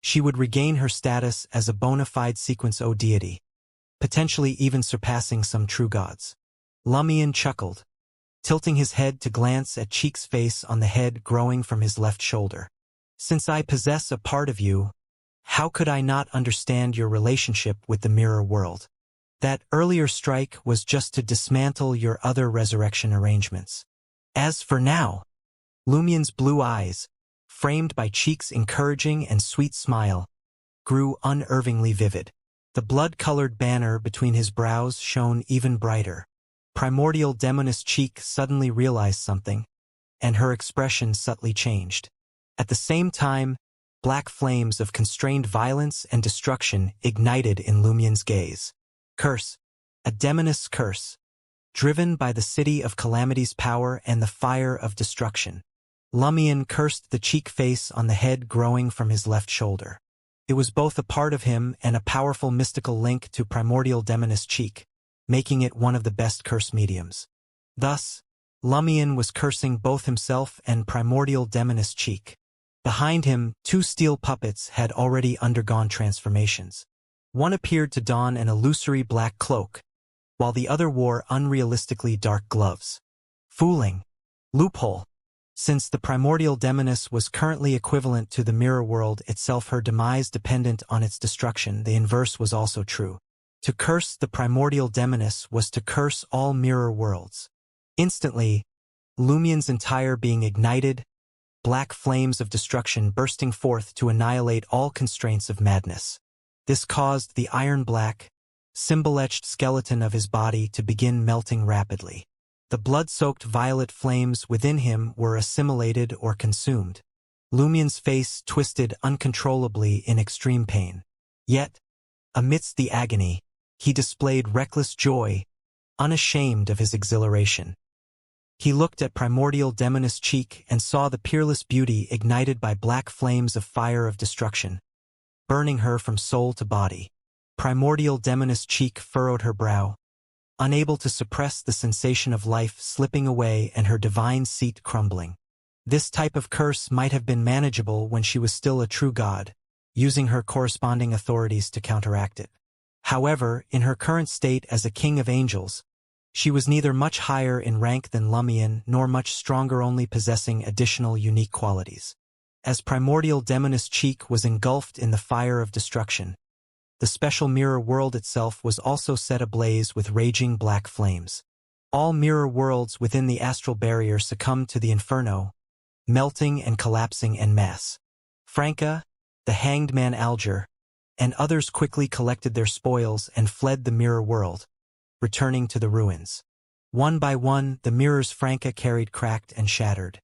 [SPEAKER 1] she would regain her status as a bona fide sequence O deity, potentially even surpassing some true gods. Lumion chuckled, tilting his head to glance at Cheek's face on the head growing from his left shoulder. "Since I possess a part of you, how could I not understand your relationship with the mirror world? That earlier strike was just to dismantle your other resurrection arrangements. As for now," Lumion's blue eyes, framed by Cheek's encouraging and sweet smile, grew unervingly vivid. The blood-colored banner between his brows shone even brighter. Primordial demoness Cheek suddenly realized something, and her expression subtly changed. At the same time, black flames of constrained violence and destruction ignited in Lumion's gaze. Curse, a demoness curse, driven by the city of Calamity's power and the fire of destruction. Lumion cursed the cheek face on the head growing from his left shoulder. It was both a part of him and a powerful mystical link to primordial demoness Cheek, making it one of the best curse mediums. Thus, Lumion was cursing both himself and primordial demoness Cheek. Behind him, two steel puppets had already undergone transformations. One appeared to don an illusory black cloak, while the other wore unrealistically dark gloves. Fooling. Loophole. Since the primordial demoness was currently equivalent to the mirror world itself, her demise dependent on its destruction, the inverse was also true. To curse the primordial demoness was to curse all mirror worlds. Instantly, Lumion's entire being ignited, black flames of destruction bursting forth to annihilate all constraints of madness. This caused the iron-black, symbol-etched skeleton of his body to begin melting rapidly. The blood-soaked violet flames within him were assimilated or consumed. Lumion's face twisted uncontrollably in extreme pain. Yet, amidst the agony, he displayed reckless joy, unashamed of his exhilaration. He looked at primordial demoness Cheek and saw the peerless beauty ignited by black flames of fire of destruction, burning her from soul to body. Primordial demoness Cheek furrowed her brow, unable to suppress the sensation of life slipping away and her divine seat crumbling. This type of curse might have been manageable when she was still a true god, using her corresponding authorities to counteract it. However, in her current state as a king of angels, she was neither much higher in rank than Lumion nor much stronger, only possessing additional unique qualities. As primordial demoness Cheek was engulfed in the fire of destruction, the special mirror world itself was also set ablaze with raging black flames. All mirror worlds within the astral barrier succumbed to the inferno, melting and collapsing en masse. Franca, the hanged man Alger, and others quickly collected their spoils and fled the mirror world, returning to the ruins. One by one, the mirrors Franca carried cracked and shattered.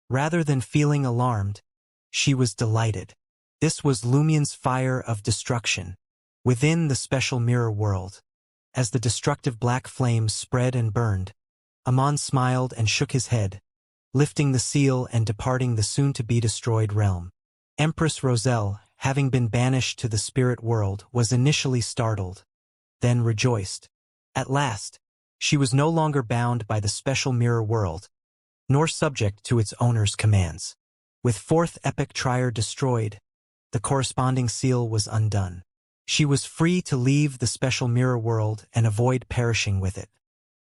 [SPEAKER 1] Rather than feeling alarmed, she was delighted. This was Lumion's fire of destruction. Within the special mirror world, As the destructive black flames spread and burned, Amon smiled and shook his head, lifting the seal and departing the soon-to-be-destroyed realm. Empress Roselle, having been banished to the spirit world, was initially startled, then rejoiced. At last, she was no longer bound by the special mirror world, nor subject to its owner's commands. With fourth epic trier destroyed, the corresponding seal was undone. She was free to leave the special mirror world and avoid perishing with it.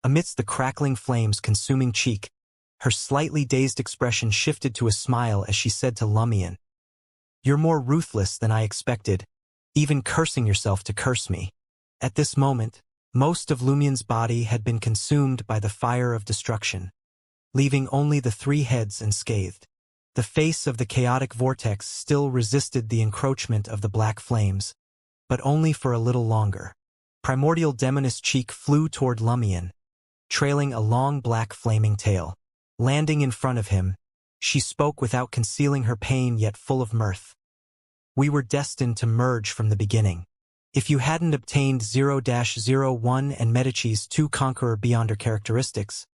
[SPEAKER 1] Amidst the crackling flames consuming Cheek, her slightly dazed expression shifted to a smile as she said to Lumion, "You're more ruthless than I expected, even cursing yourself to curse me." At this moment, most of Lumion's body had been consumed by the fire of destruction, leaving only the three heads unscathed. The face of the chaotic vortex still resisted the encroachment of the black flames, but only for a little longer. Primordial Demoness Cheek flew toward Lumion, trailing a long black flaming tail. Landing in front of him, she spoke without concealing her pain yet full of mirth. "We were destined to merge from the beginning. If you hadn't obtained 0-01 and Medici's 2 Conqueror Beyonder characteristics,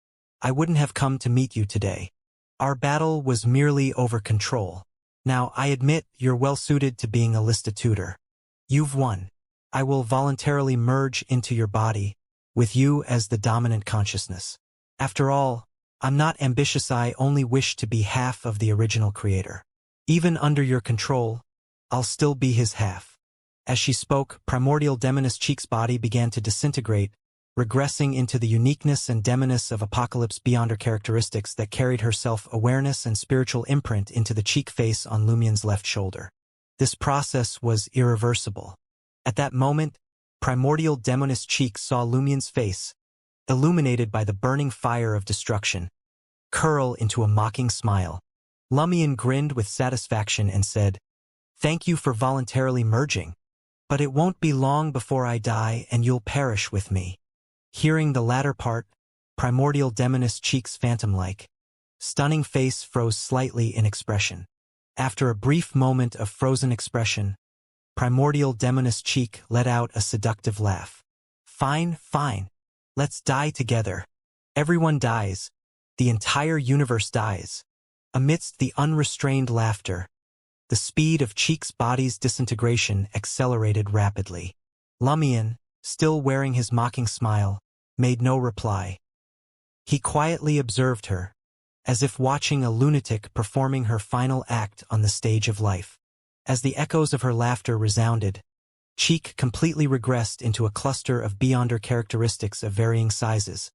[SPEAKER 1] I wouldn't have come to meet you today. Our battle was merely over control. Now, I admit you're well-suited to being a Lista tutor. You've won. I will voluntarily merge into your body, with you as the dominant consciousness. After all, I'm not ambitious, I only wish to be half of the original creator. Even under your control, I'll still be his half." As she spoke, Primordial Demoness Cheek's body began to disintegrate, regressing into the uniqueness and demoness of Apocalypse Beyonder characteristics that carried her self-awareness and spiritual imprint into the cheek face on Lumion's left shoulder. This process was irreversible. At that moment, Primordial Demoness Cheek saw Lumion's face, illuminated by the burning fire of destruction, curl into a mocking smile. Lumion grinned with satisfaction and said, "Thank you for voluntarily merging, but it won't be long before I die and you'll perish with me." Hearing the latter part, Primordial Demoness Cheek's phantom-like, stunning face froze slightly in expression. After a brief moment of frozen expression, Primordial Demoness Cheek let out a seductive laugh. "Fine, fine. Let's die together. Everyone dies. The entire universe dies." Amidst the unrestrained laughter, the speed of Cheek's body's disintegration accelerated rapidly. Lumion, still wearing his mocking smile, made no reply. He quietly observed her, as if watching a lunatic performing her final act on the stage of life. As the echoes of her laughter resounded, Cheek completely regressed into a cluster of Beyonder characteristics of varying sizes,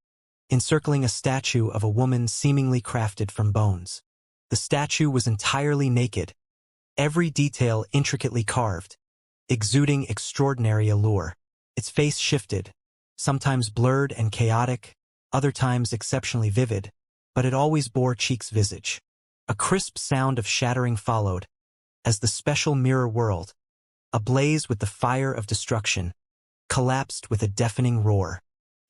[SPEAKER 1] encircling a statue of a woman seemingly crafted from bones. The statue was entirely naked, every detail intricately carved, exuding extraordinary allure. Its face shifted, sometimes blurred and chaotic, other times exceptionally vivid, but it always bore Cheek's visage. A crisp sound of shattering followed, as the special mirror world, ablaze with the fire of destruction, collapsed with a deafening roar.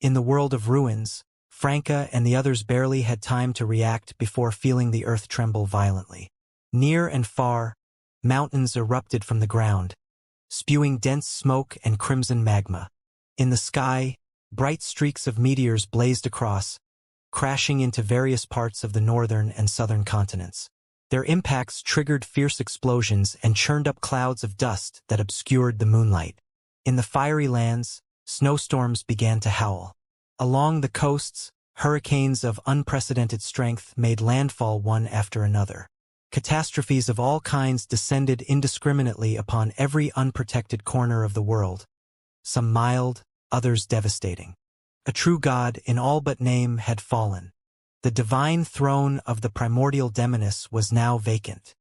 [SPEAKER 1] In the world of ruins, Franca and the others barely had time to react before feeling the earth tremble violently. Near and far, mountains erupted from the ground, spewing dense smoke and crimson magma. In the sky, bright streaks of meteors blazed across, crashing into various parts of the northern and southern continents. Their impacts triggered fierce explosions and churned up clouds of dust that obscured the moonlight. In the fiery lands, snowstorms began to howl. Along the coasts, hurricanes of unprecedented strength made landfall one after another. Catastrophes of all kinds descended indiscriminately upon every unprotected corner of the world, some mild, others devastating. A true god in all but name had fallen. The divine throne of the primordial demoness was now vacant.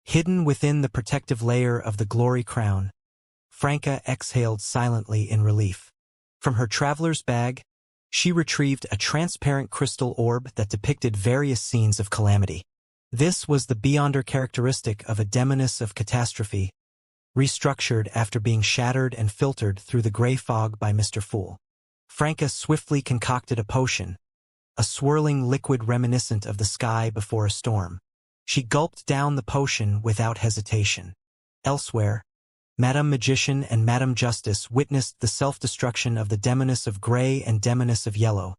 [SPEAKER 1] Hidden within the protective layer of the glory crown, Franca exhaled silently in relief. From her traveler's bag, she retrieved a transparent crystal orb that depicted various scenes of calamity. This was the Beyonder characteristic of a demoness of catastrophe, restructured after being shattered and filtered through the gray fog by Mr. Fool. Franca swiftly concocted a potion, a swirling liquid reminiscent of the sky before a storm. She gulped down the potion without hesitation. Elsewhere, Madame Magician and Madame Justice witnessed the self-destruction of the Demoness of Grey and Demoness of Yellow,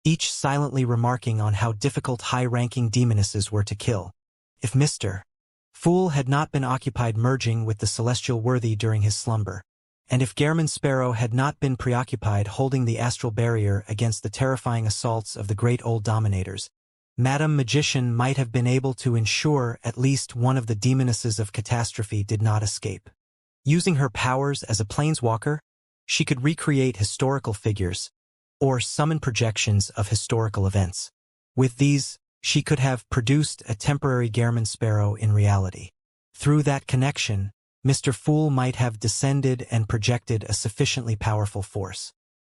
[SPEAKER 1] each silently remarking on how difficult high-ranking demonesses were to kill. If Mr. Fool had not been occupied merging with the celestial worthy during his slumber, and if Gairman Sparrow had not been preoccupied holding the astral barrier against the terrifying assaults of the great old dominators, Madame Magician might have been able to ensure at least one of the demonesses of catastrophe did not escape. Using her powers as a planeswalker, she could recreate historical figures, or summon projections of historical events. With these, she could have produced a temporary Gairman Sparrow in reality. Through that connection, Mr. Fool might have descended and projected a sufficiently powerful force.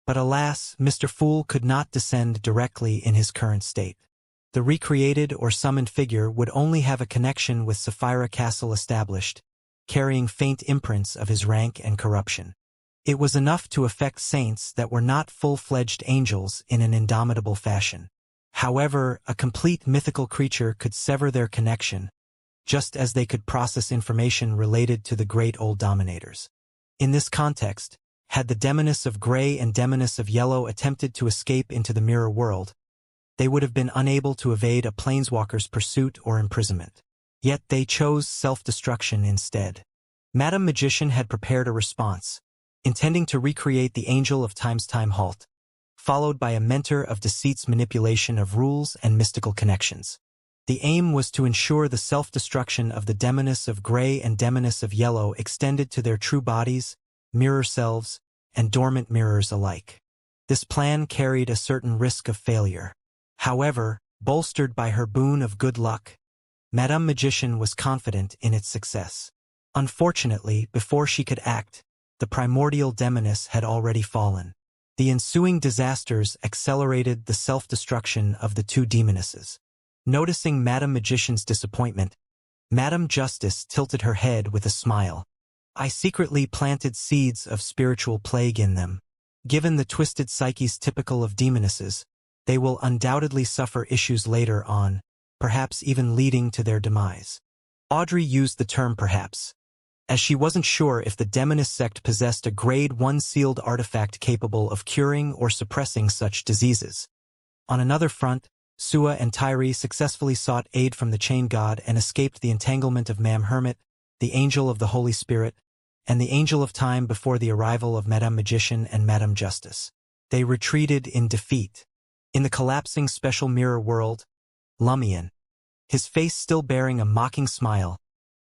[SPEAKER 1] But alas, Mr. Fool could not descend directly in his current state. The recreated or summoned figure would only have a connection with Sapphira Castle established, carrying faint imprints of his rank and corruption. It was enough to affect saints that were not full-fledged angels in an indomitable fashion. However, a complete mythical creature could sever their connection, just as they could process information related to the great old dominators. In this context, had the Demoness of Grey and Demoness of Yellow attempted to escape into the mirror world, they would have been unable to evade a planeswalker's pursuit or imprisonment. Yet they chose self-destruction instead. Madame Magician had prepared a response, intending to recreate the Angel of Time's time halt, followed by a mentor of deceit's manipulation of rules and mystical connections. The aim was to ensure the self-destruction of the Demoness of Grey and Demoness of Yellow extended to their true bodies, mirror selves, and dormant mirrors alike. This plan carried a certain risk of failure. However, bolstered by her boon of good luck, Madame Magician was confident in its success. Unfortunately, before she could act, the primordial demoness had already fallen. The ensuing disasters accelerated the self-destruction of the two demonesses. Noticing Madame Magician's disappointment, Madame Justice tilted her head with a smile. I secretly planted seeds of spiritual plague in them. Given the twisted psyches typical of demonesses, they will undoubtedly suffer issues later on, perhaps even leading to their demise. Audrey used the term perhaps, as she wasn't sure if the Demoness sect possessed a Grade 1 sealed artifact capable of curing or suppressing such diseases. On another front, Sua and Tyree successfully sought aid from the Chain God and escaped the entanglement of Mam Hermit, the Angel of the Holy Spirit, and the Angel of Time before the arrival of Madame Magician and Madame Justice. They retreated in defeat. In the collapsing special mirror world, Lumion, his face still bearing a mocking smile,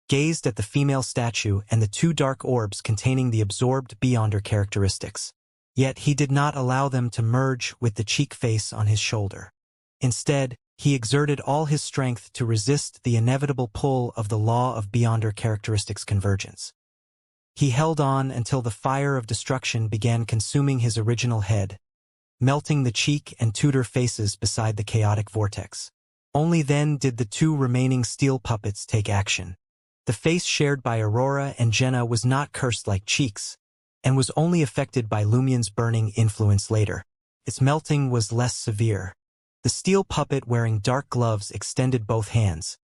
[SPEAKER 1] gazed at the female statue and the two dark orbs containing the absorbed Beyonder characteristics. Yet he did not allow them to merge with the cheek face on his shoulder. Instead, he exerted all his strength to resist the inevitable pull of the law of Beyonder characteristics convergence. He held on until the fire of destruction began consuming his original head, melting the cheek and tutor faces beside the chaotic vortex. Only then did the two remaining steel puppets take action. The face shared by Aurora and Jenna was not cursed like Cheeks, and was only affected by Lumion's burning influence later. Its melting was less severe. The steel puppet wearing dark gloves extended both hands,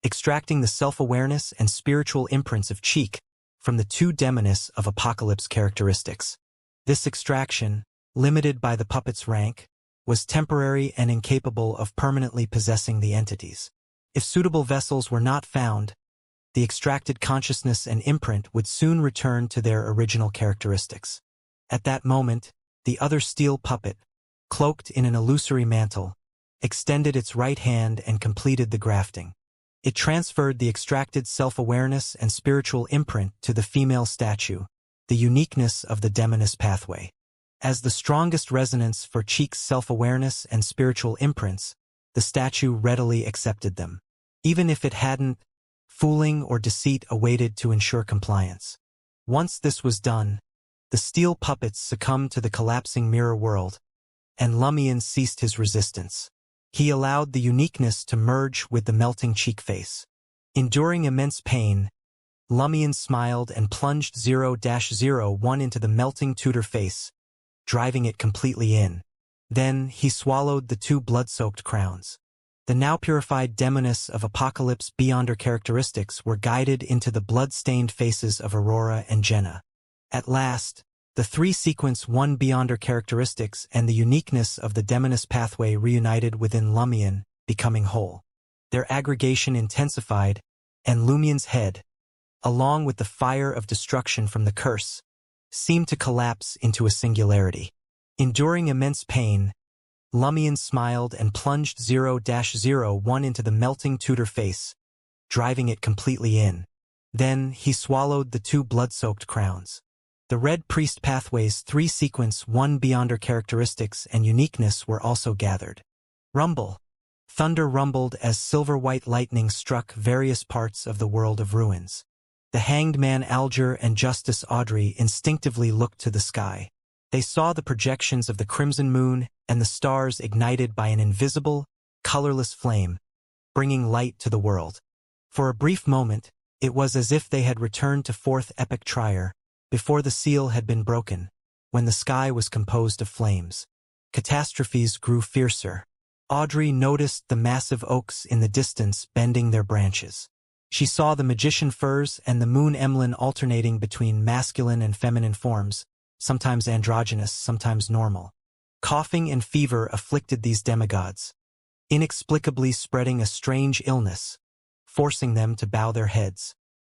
[SPEAKER 1] extracting the self-awareness and spiritual imprints of Cheek from the two demoness of Apocalypse characteristics. This extraction, limited by the puppet's rank, was temporary and incapable of permanently possessing the entities. If suitable vessels were not found, the extracted consciousness and imprint would soon return to their original characteristics. At that moment, the other steel puppet, cloaked in an illusory mantle, extended its right hand and completed the grafting. It transferred the extracted self-awareness and spiritual imprint to the female statue, the uniqueness of the demoness pathway. As the strongest resonance for Cheek's self-awareness and spiritual imprints, the statue readily accepted them. Even if it hadn't, fooling or deceit awaited to ensure compliance. Once this was done, the steel puppets succumbed to the collapsing mirror world, and Lumion ceased his resistance. He allowed the uniqueness to merge with the melting cheek face. Enduring immense pain, Lumion smiled and plunged 0-01 into the melting tutor face, driving it completely in. Then he swallowed the two blood-soaked crowns. The now purified demonists of Apocalypse beyond her characteristics were guided into the blood-stained faces of Aurora and Jenna. At last, the three sequence one beyond her characteristics and the uniqueness of the demonist pathway reunited within Lumion, becoming whole. Their aggregation intensified, and Lumion's head, along with the fire of destruction from the curse, seemed to collapse into a singularity. Enduring immense pain, Lumion smiled and plunged 0-01 into the melting Tudor face, driving it completely in. Then he swallowed the two blood-soaked crowns. The Red Priest pathway's three sequence one beyond her characteristics and uniqueness were also gathered. Rumble. Thunder rumbled as silver-white lightning struck various parts of the world of ruins. The hanged man Alger and Justice Audrey instinctively looked to the sky. They saw the projections of the crimson moon and the stars ignited by an invisible, colorless flame, bringing light to the world. For a brief moment, it was as if they had returned to fourth epic Trier, before the seal had been broken, when the sky was composed of flames. Catastrophes grew fiercer. Audrey noticed the massive oaks in the distance bending their branches. She saw the magician firs and the moon emblem alternating between masculine and feminine forms, sometimes androgynous, sometimes normal. Coughing and fever afflicted these demigods, inexplicably spreading a strange illness, forcing them to bow their heads.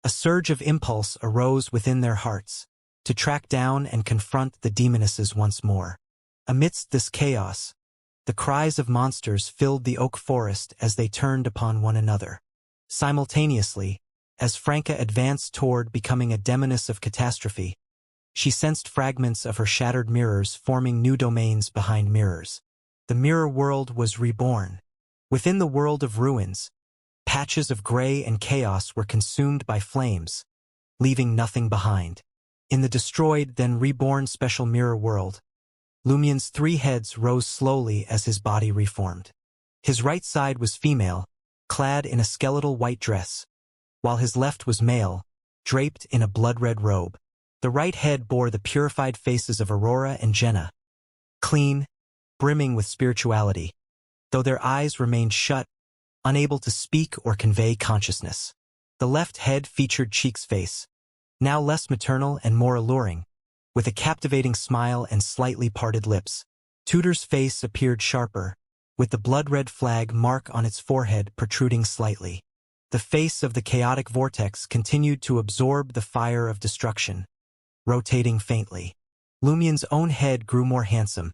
[SPEAKER 1] A surge of impulse arose within their hearts, to track down and confront the demonesses once more. Amidst this chaos, the cries of monsters filled the oak forest as they turned upon one another. Simultaneously, as Franca advanced toward becoming a demoness of catastrophe, she sensed fragments of her shattered mirrors forming new domains behind mirrors. The mirror world was reborn. Within the world of ruins, patches of gray and chaos were consumed by flames, leaving nothing behind. In the destroyed, then reborn special mirror world, Lumion's three heads rose slowly as his body reformed. His right side was female, clad in a skeletal white dress, while his left was male, draped in a blood-red robe. The right head bore the purified faces of Aurora and Jenna, clean, brimming with spirituality, though their eyes remained shut, unable to speak or convey consciousness. The left head featured Cheek's face, now less maternal and more alluring, with a captivating smile and slightly parted lips. Tudor's face appeared sharper, with the blood-red flag mark on its forehead protruding slightly. The face of the chaotic vortex continued to absorb the fire of destruction, rotating faintly. Lumion's own head grew more handsome,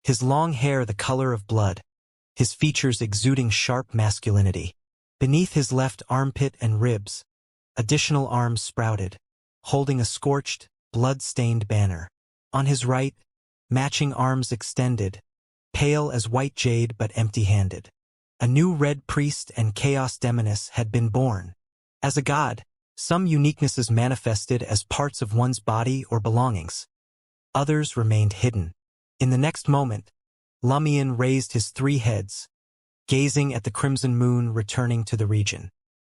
[SPEAKER 1] his long hair the color of blood, his features exuding sharp masculinity. Beneath his left armpit and ribs, additional arms sprouted, holding a scorched, blood-stained banner. On his right, matching arms extended, pale as white jade but empty-handed. A new red priest and chaos demoness had been born. As a god, some uniquenesses manifested as parts of one's body or belongings. Others remained hidden. In the next moment, Lumion raised his three heads, gazing at the crimson moon returning to the region.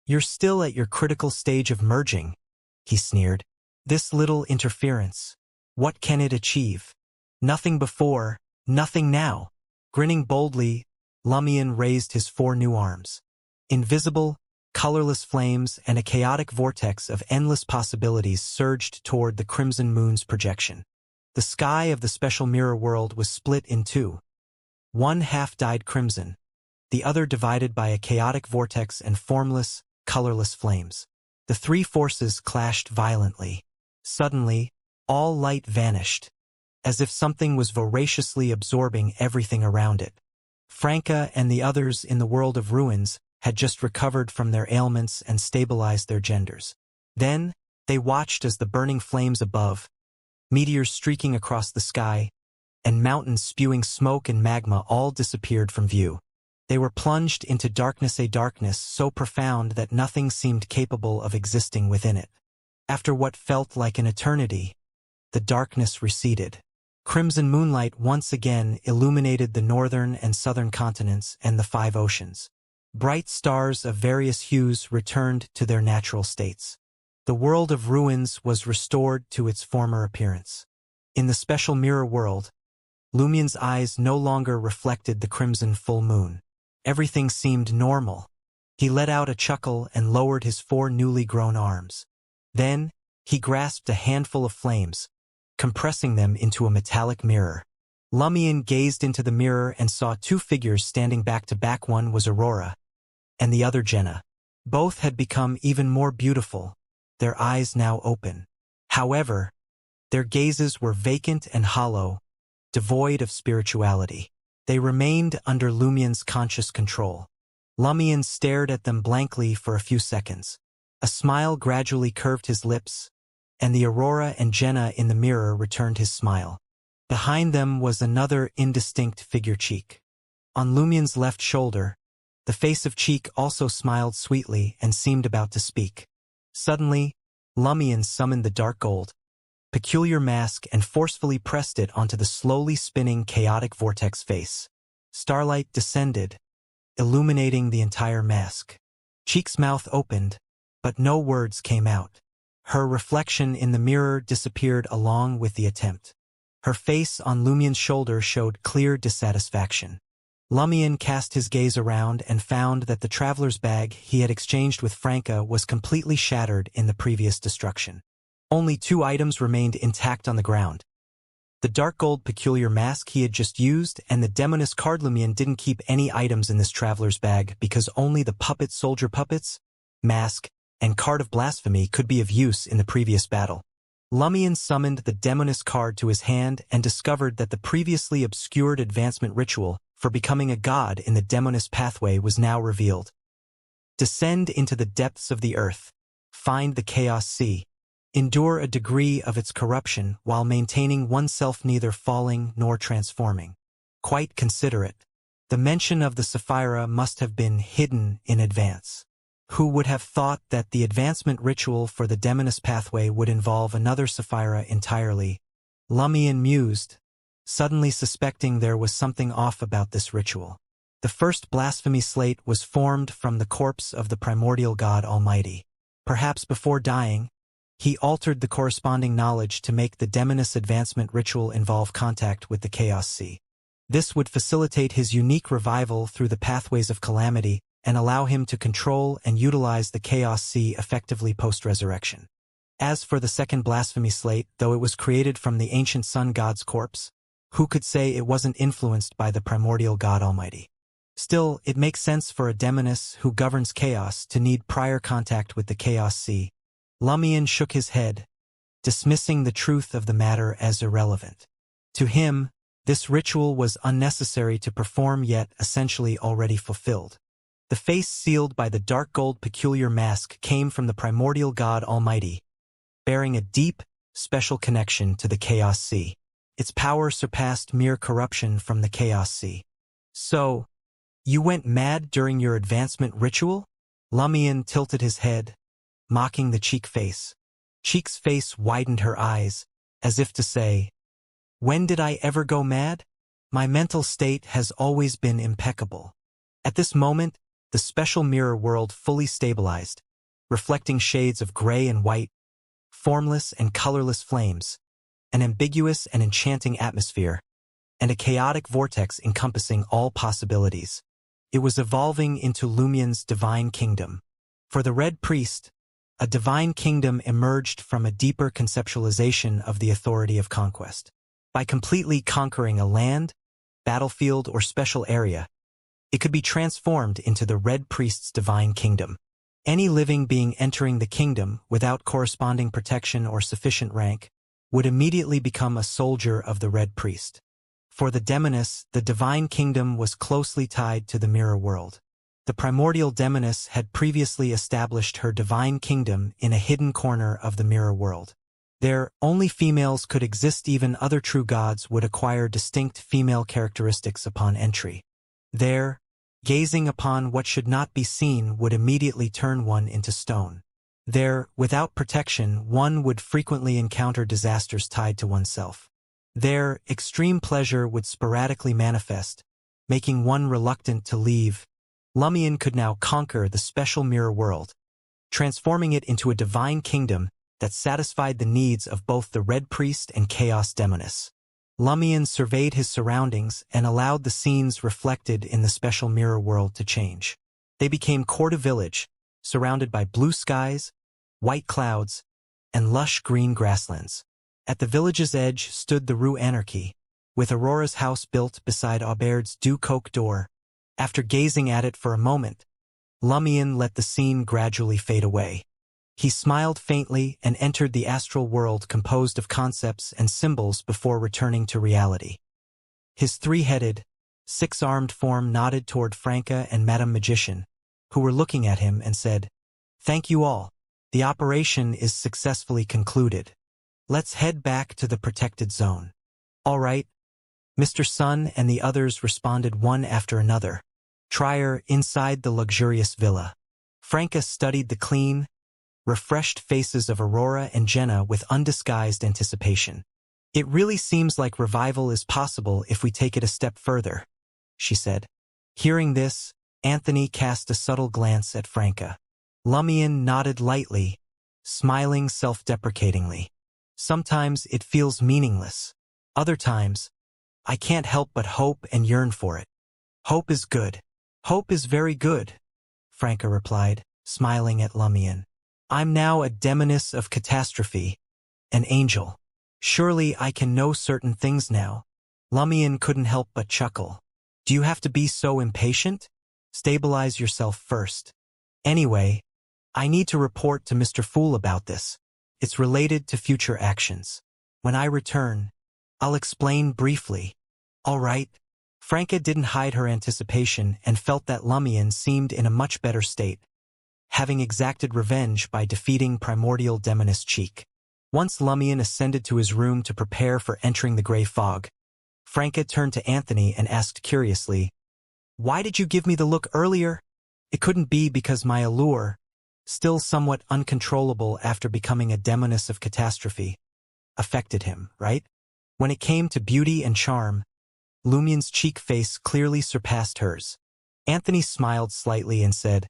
[SPEAKER 1] "You're still at your critical stage of merging," he sneered. "This little interference, what can it achieve? Nothing before, nothing now." Grinning boldly, Lumion raised his four new arms. Invisible, colorless flames and a chaotic vortex of endless possibilities surged toward the crimson moon's projection. The sky of the special mirror world was split in two. One half dyed crimson, the other divided by a chaotic vortex and formless, colorless flames. The three forces clashed violently. Suddenly, all light vanished, as if something was voraciously absorbing everything around it. Franca and the others in the world of ruins had just recovered from their ailments and stabilized their genders. Then, they watched as the burning flames above, meteors streaking across the sky, and mountains spewing smoke and magma all disappeared from view. They were plunged into darkness, a darkness so profound that nothing seemed capable of existing within it. After what felt like an eternity, the darkness receded. Crimson moonlight once again illuminated the northern and southern continents and the five oceans. Bright stars of various hues returned to their natural states. The world of ruins was restored to its former appearance. In the special mirror world, Lumion's eyes no longer reflected the crimson full moon. Everything seemed normal. He let out a chuckle and lowered his 4 newly grown arms. Then, he grasped a handful of flames, compressing them into a metallic mirror. Lumion gazed into the mirror and saw 2 figures standing back to back. One was Aurora, and the other Jenna. Both had become even more beautiful, their eyes now open. However, their gazes were vacant and hollow, devoid of spirituality. They remained under Lumion's conscious control. Lumion stared at them blankly for a few seconds. A smile gradually curved his lips, and the Aurora and Jenna in the mirror returned his smile. Behind them was another indistinct figure, Cheek. On Lumion's left shoulder, the face of Cheek also smiled sweetly and seemed about to speak. Suddenly, Lumion summoned the dark gold, peculiar mask and forcefully pressed it onto the slowly spinning chaotic vortex face. Starlight descended, illuminating the entire mask. Cheek's mouth opened, but no words came out. Her reflection in the mirror disappeared along with the attempt. Her face on Lumion's shoulder showed clear dissatisfaction. Lumion cast his gaze around and found that the traveler's bag he had exchanged with Franca was completely shattered in the previous destruction. Only 2 items remained intact on the ground. The dark gold peculiar mask he had just used and the demoness card. Lumion didn't keep any items in this traveler's bag because only the puppet soldier puppets, mask, and card of blasphemy could be of use in the previous battle. Lumion summoned the demoness card to his hand and discovered that the previously obscured advancement ritual for becoming a god in the demoness pathway was now revealed. Descend into the depths of the earth. Find the chaos sea. Endure a degree of its corruption while maintaining oneself neither falling nor transforming. Quite considerate. The mention of the Sapphira must have been hidden in advance. Who would have thought that the advancement ritual for the demoness pathway would involve another Sapphira entirely? Lumion mused, suddenly suspecting there was something off about this ritual. The first blasphemy slate was formed from the corpse of the primordial god Almighty. Perhaps before dying, he altered the corresponding knowledge to make the demoness advancement ritual involve contact with the Chaos Sea. This would facilitate his unique revival through the pathways of calamity and allow him to control and utilize the Chaos Sea effectively post-resurrection. As for the second blasphemy slate, though it was created from the ancient sun god's corpse, who could say it wasn't influenced by the primordial god Almighty? Still, it makes sense for a demoness who governs chaos to need prior contact with the Chaos Sea. Lumion shook his head, dismissing the truth of the matter as irrelevant. To him, this ritual was unnecessary to perform yet essentially already fulfilled. The face sealed by the dark gold peculiar mask came from the primordial god Almighty, bearing a deep, special connection to the Chaos Sea. Its power surpassed mere corruption from the Chaos Sea. So, you went mad during your advancement ritual? Lumion tilted his head, mocking the Cheek face. Cheek's face widened her eyes, as if to say, "When did I ever go mad? My mental state has always been impeccable." At this moment, the special mirror world fully stabilized, reflecting shades of gray and white, formless and colorless flames, an ambiguous and enchanting atmosphere, and a chaotic vortex encompassing all possibilities. It was evolving into Lumion's divine kingdom. For the Red Priest, a divine kingdom emerged from a deeper conceptualization of the authority of conquest. By completely conquering a land, battlefield, or special area, it could be transformed into the Red Priest's divine kingdom. Any living being entering the kingdom without corresponding protection or sufficient rank would immediately become a soldier of the Red Priest. For the demoness, the divine kingdom was closely tied to the mirror world. The primordial demoness had previously established her divine kingdom in a hidden corner of the mirror world. There, only females could exist. Even other true gods would acquire distinct female characteristics upon entry. There, gazing upon what should not be seen would immediately turn one into stone. There, without protection, one would frequently encounter disasters tied to oneself. There, extreme pleasure would sporadically manifest, making one reluctant to leave. Lumion could now conquer the special mirror world, transforming it into a divine kingdom that satisfied the needs of both the Red Priest and Chaos Demoness. Lumion surveyed his surroundings and allowed the scenes reflected in the special mirror world to change. They became Corda Village, surrounded by blue skies, white clouds, and lush green grasslands. At the village's edge stood the Rue Anarchy, with Aurora's house built beside Aubaird's Du Coq d'Or. After gazing at it for a moment, Lumion let the scene gradually fade away. He smiled faintly and entered the astral world composed of concepts and symbols before returning to reality. His three-headed, six-armed form nodded toward Franca and Madame Magician, who were looking at him, and said, "Thank you all. The operation is successfully concluded. Let's head back to the protected zone." "All right." Mr. Sun and the others responded one after another. Trier inside the luxurious villa. Franca studied the clean, refreshed faces of Aurora and Jenna with undisguised anticipation. "It really seems like revival is possible if we take it a step further," she said. Hearing this, Anthony cast a subtle glance at Franca. Lumion nodded lightly, smiling self-deprecatingly. "Sometimes it feels meaningless. Other times, I can't help but hope and yearn for it." "Hope is good. Hope is very good," Franca replied, smiling at Lumion. "I'm now a demoness of catastrophe, an angel. Surely I can know certain things now." Lumion couldn't help but chuckle. "Do you have to be so impatient? Stabilize yourself first. Anyway, I need to report to Mr. Fool about this. It's related to future actions. When I return, I'll explain briefly." "All right." Franca didn't hide her anticipation and felt that Lumion seemed in a much better state, having exacted revenge by defeating primordial demoness Cheek. Once Lumion ascended to his room to prepare for entering the gray fog, Franca turned to Anthony and asked curiously, "Why did you give me the look earlier?" "It couldn't be because my allure, still somewhat uncontrollable after becoming a demoness of catastrophe, affected him, right?" When it came to beauty and charm, Lumion's cheek face clearly surpassed hers. Anthony smiled slightly and said,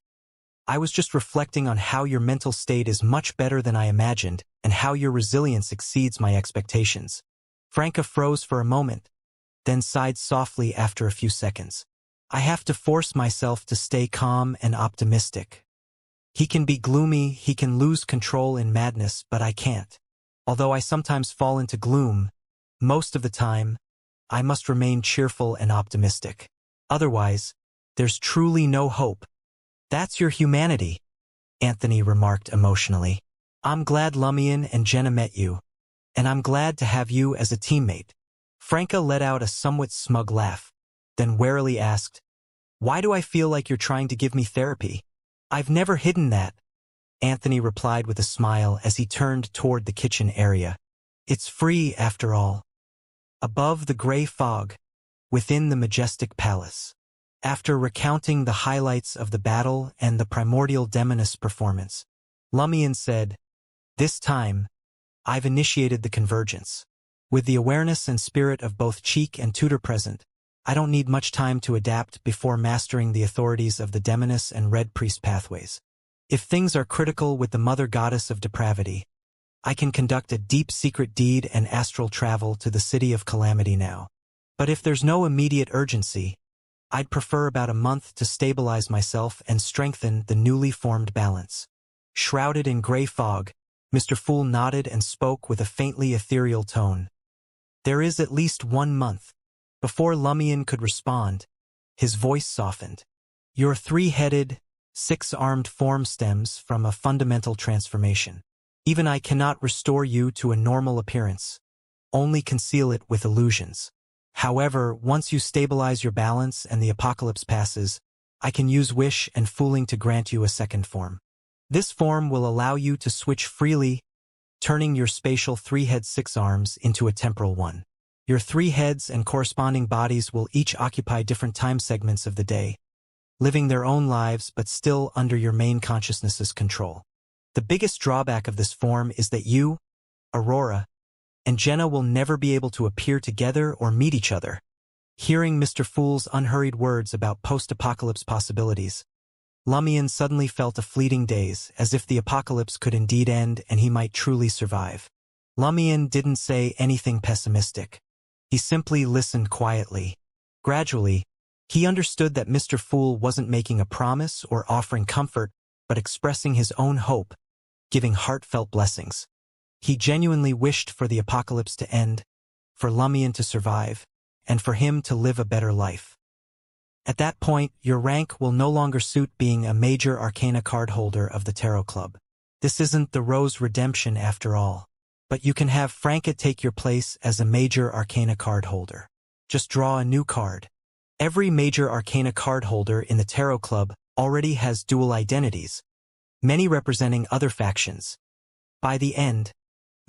[SPEAKER 1] "I was just reflecting on how your mental state is much better than I imagined and how your resilience exceeds my expectations." Franca froze for a moment, then sighed softly after a few seconds. "I have to force myself to stay calm and optimistic. He can be gloomy, he can lose control in madness, but I can't. Although I sometimes fall into gloom, most of the time, I must remain cheerful and optimistic. Otherwise, there's truly no hope." "That's your humanity," Anthony remarked emotionally. "I'm glad Lumion and Jenna met you, and I'm glad to have you as a teammate." Franca let out a somewhat smug laugh, then warily asked, "Why do I feel like you're trying to give me therapy?" "I've never hidden that," Anthony replied with a smile as he turned toward the kitchen area. "It's free, after all." Above the gray fog, within the majestic palace. After recounting the highlights of the battle and the primordial demoness performance, Lumion said, "This time, I've initiated the convergence. With the awareness and spirit of both Cheek and Tutor present, I don't need much time to adapt before mastering the authorities of the demoness and red priest pathways. If things are critical with the mother goddess of depravity, I can conduct a deep secret deed and astral travel to the city of calamity now. But if there's no immediate urgency, I'd prefer about a month to stabilize myself and strengthen the newly formed balance." Shrouded in gray fog, Mr. Fool nodded and spoke with a faintly ethereal tone. "There is at least 1 month." Before Lumion could respond, his voice softened. "Your three-headed, six-armed form stems from a fundamental transformation. Even I cannot restore you to a normal appearance, only conceal it with illusions. However, once you stabilize your balance and the apocalypse passes, I can use wish and fooling to grant you a second form. This form will allow you to switch freely, turning your spatial three-head six-arms into a temporal one. Your three heads and corresponding bodies will each occupy different time segments of the day, living their own lives but still under your main consciousness's control. The biggest drawback of this form is that you, Aurora, and Jenna will never be able to appear together or meet each other." Hearing Mr. Fool's unhurried words about post-apocalypse possibilities, Lumion suddenly felt a fleeting daze, as if the apocalypse could indeed end and he might truly survive. Lumion didn't say anything pessimistic. He simply listened quietly. Gradually, he understood that Mr. Fool wasn't making a promise or offering comfort, but expressing his own hope, giving heartfelt blessings. He genuinely wished for the apocalypse to end, for Lumion to survive, and for him to live a better life. At that point, your rank will no longer suit being a major arcana card holder of the Tarot Club. This isn't the Rose Redemption after all. But you can have Franca take your place as a major arcana card holder. Just draw a new card. Every major arcana card holder in the Tarot Club already has dual identities, many representing other factions. By the end,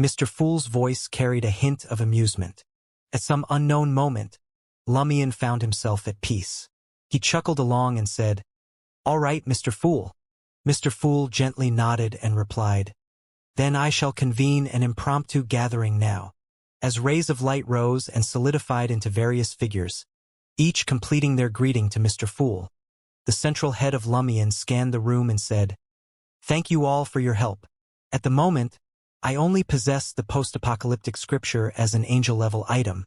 [SPEAKER 1] Mr. Fool's voice carried a hint of amusement. At some unknown moment, Lumion found himself at peace. He chuckled along and said, "All right, Mr. Fool." Mr. Fool gently nodded and replied, "Then I shall convene an impromptu gathering now." As rays of light rose and solidified into various figures, each completing their greeting to Mr. Fool, the central head of Lumion scanned the room and said, "Thank you all for your help. At the moment, I only possess the post-apocalyptic scripture as an angel-level item,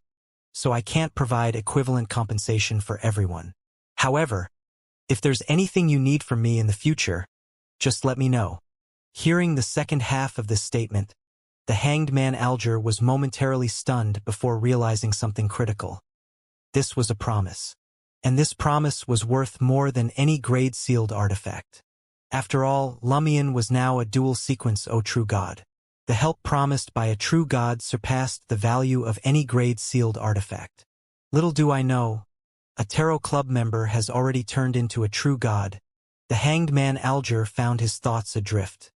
[SPEAKER 1] so I can't provide equivalent compensation for everyone. However, if there's anything you need from me in the future, just let me know." Hearing the second half of this statement, the hanged man Alger was momentarily stunned before realizing something critical. This was a promise. And this promise was worth more than any grade-sealed artifact. After all, Lumion was now a dual sequence, O true God. The help promised by a true God surpassed the value of any grade-sealed artifact. Little do I know, a Tarot Club member has already turned into a true God. The hanged man Alger found his thoughts adrift.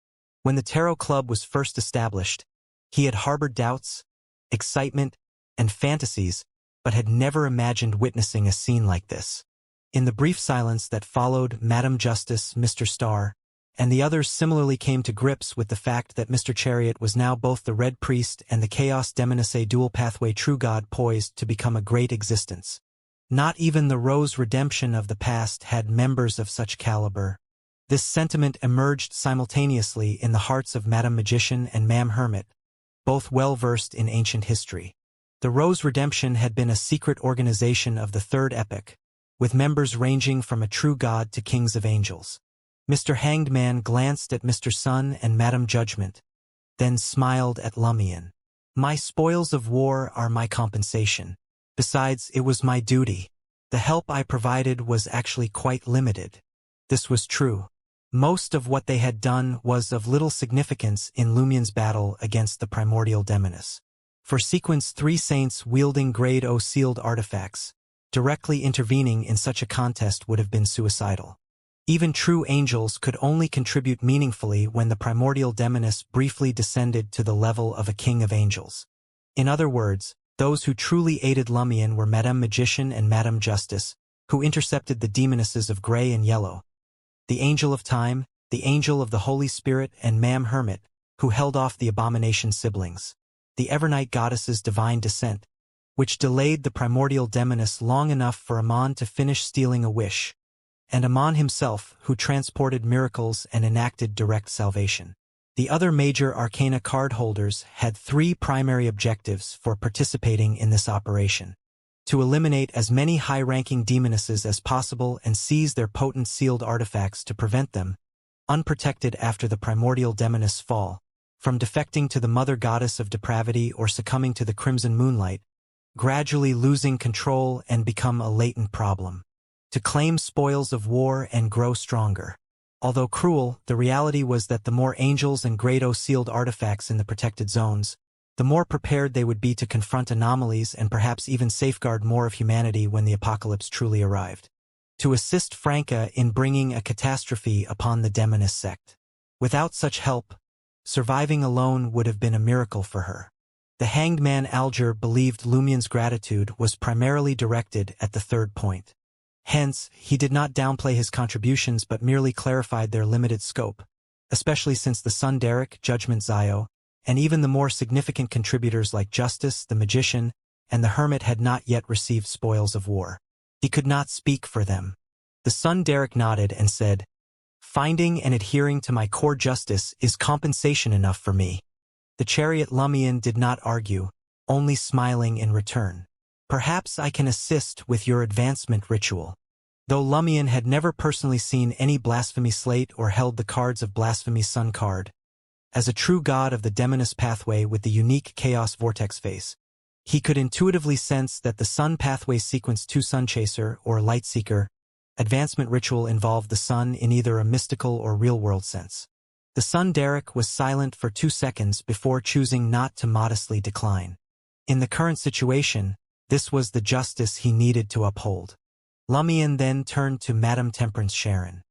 [SPEAKER 1] When the Tarot Club was first established, he had harbored doubts, excitement, and fantasies, but had never imagined witnessing a scene like this. In the brief silence that followed, Madam Justice, Mr. Star, and the others similarly came to grips with the fact that Mr. Chariot was now both the Red Priest and the Chaos Demonesse dual pathway true God poised to become a great existence. Not even the Rose Redemption of the past had members of such caliber. This sentiment emerged simultaneously in the hearts of Madam Magician and Ma'am Hermit, both well-versed in ancient history. The Rose Redemption had been a secret organization of the Third Epoch, with members ranging from a true god to kings of angels. Mr. Hanged Man glanced at Mr. Sun and Madam Judgment, then smiled at Lumion. "My spoils of war are my compensation. Besides, it was my duty. The help I provided was actually quite limited." This was true. Most of what they had done was of little significance in Lumion's battle against the primordial demoness. For Sequence 3 saints wielding Grade O sealed artifacts, directly intervening in such a contest would have been suicidal. Even true angels could only contribute meaningfully when the primordial demoness briefly descended to the level of a king of angels. In other words, those who truly aided Lumion were Madame Magician and Madame Justice, who intercepted the demonesses of Gray and Yellow, the Angel of Time, the Angel of the Holy Spirit, and Ma'am Hermit, who held off the Abomination siblings, the Evernight Goddess's divine descent, which delayed the primordial demoness long enough for Amon to finish stealing a wish, and Amon himself, who transported miracles and enacted direct salvation. The other major arcana card holders had three primary objectives for participating in this operation: to eliminate as many high-ranking demonesses as possible and seize their potent sealed artifacts to prevent them, unprotected after the primordial demoness' fall, from defecting to the mother goddess of depravity or succumbing to the crimson moonlight, gradually losing control and become a latent problem; to claim spoils of war and grow stronger. Although cruel, the reality was that the more angels and Grade O sealed artifacts in the protected zones, the more prepared they would be to confront anomalies and perhaps even safeguard more of humanity when the apocalypse truly arrived. To assist Franca in bringing a catastrophe upon the demoness sect. Without such help, surviving alone would have been a miracle for her. The hanged man Alger believed Lumion's gratitude was primarily directed at the third point. Hence, he did not downplay his contributions but merely clarified their limited scope, especially since the Sun Derek, Judgment Zio, and even the more significant contributors like Justice, the Magician, and the Hermit had not yet received spoils of war. He could not speak for them. The Sun Derek nodded and said, "Finding and adhering to my core justice is compensation enough for me." The Chariot Lumion did not argue, only smiling in return. Perhaps I can assist with your advancement ritual. Though Lumion had never personally seen any blasphemy slate or held the cards of Blasphemy's Sun card, as a true god of the demoness pathway with the unique Chaos Vortex face, he could intuitively sense that the Sun pathway sequence 2 Sun Chaser or Light Seeker advancement ritual involved the Sun in either a mystical or real-world sense. The Sun Derek was silent for 2 seconds before choosing not to modestly decline. In the current situation, this was the justice he needed to uphold. Lumion then turned to Madame Temperance Sharon.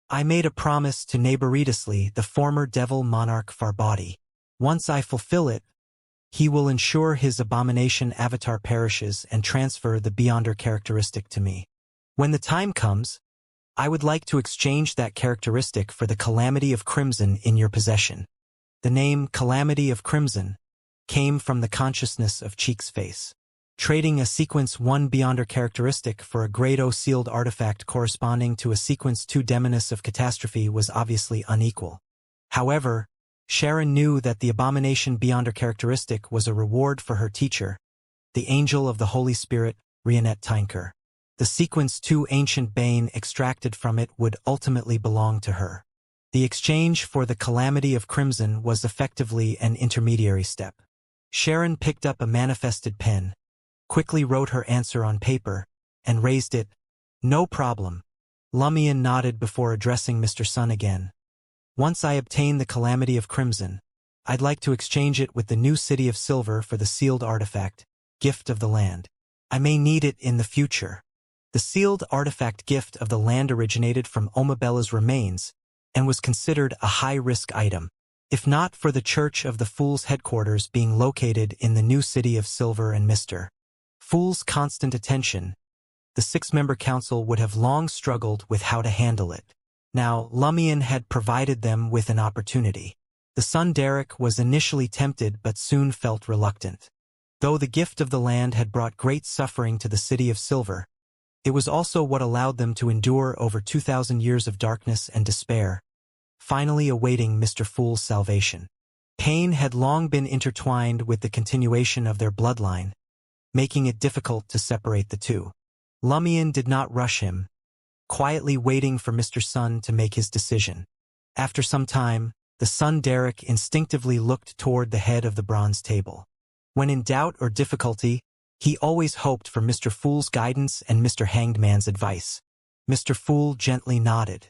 [SPEAKER 1] I made a promise to Narration, the former devil monarch Farbody. Once I fulfill it, he will ensure his abomination avatar perishes and transfer the Beyonder characteristic to me. When the time comes, I would like to exchange that characteristic for the Calamity of Crimson in your possession. The name Calamity of Crimson came from the consciousness of Cheek's face. Trading a Sequence 1 Beyonder characteristic for a Grade O sealed artifact corresponding to a Sequence 2 Demoness of Catastrophe was obviously unequal. However, Sharon knew that the Abomination Beyonder characteristic was a reward for her teacher, the Angel of the Holy Spirit, Rionette Tynker. The Sequence 2 Ancient Bane extracted from it would ultimately belong to her. The exchange for the Calamity of Crimson was effectively an intermediary step. Sharon picked up a manifested pen, quickly wrote her answer on paper, and raised it. No problem. Lumion nodded before addressing Mr. Sun again. Once I obtain the Calamity of Crimson, I'd like to exchange it with the new City of Silver for the sealed artifact, Gift of the Land. I may need it in the future. The sealed artifact Gift of the Land originated from Omabella's remains and was considered a high-risk item, if not for the Church of the Fool's headquarters being located in the new City of Silver and Mr. Fool's constant attention. The 6-member council would have long struggled with how to handle it. Now, Lumion had provided them with an opportunity. The Sun Derek was initially tempted but soon felt reluctant. Though the Gift of the Land had brought great suffering to the City of Silver, it was also what allowed them to endure over 2,000 years of darkness and despair, finally awaiting Mr. Fool's salvation. Pain had long been intertwined with the continuation of their bloodline, making it difficult to separate the two. Lumion did not rush him, quietly waiting for Mr. Sun to make his decision. After some time, the Sun Derek instinctively looked toward the head of the bronze table. When in doubt or difficulty, he always hoped for Mr. Fool's guidance and Mr. Hanged Man's advice. Mr. Fool gently nodded.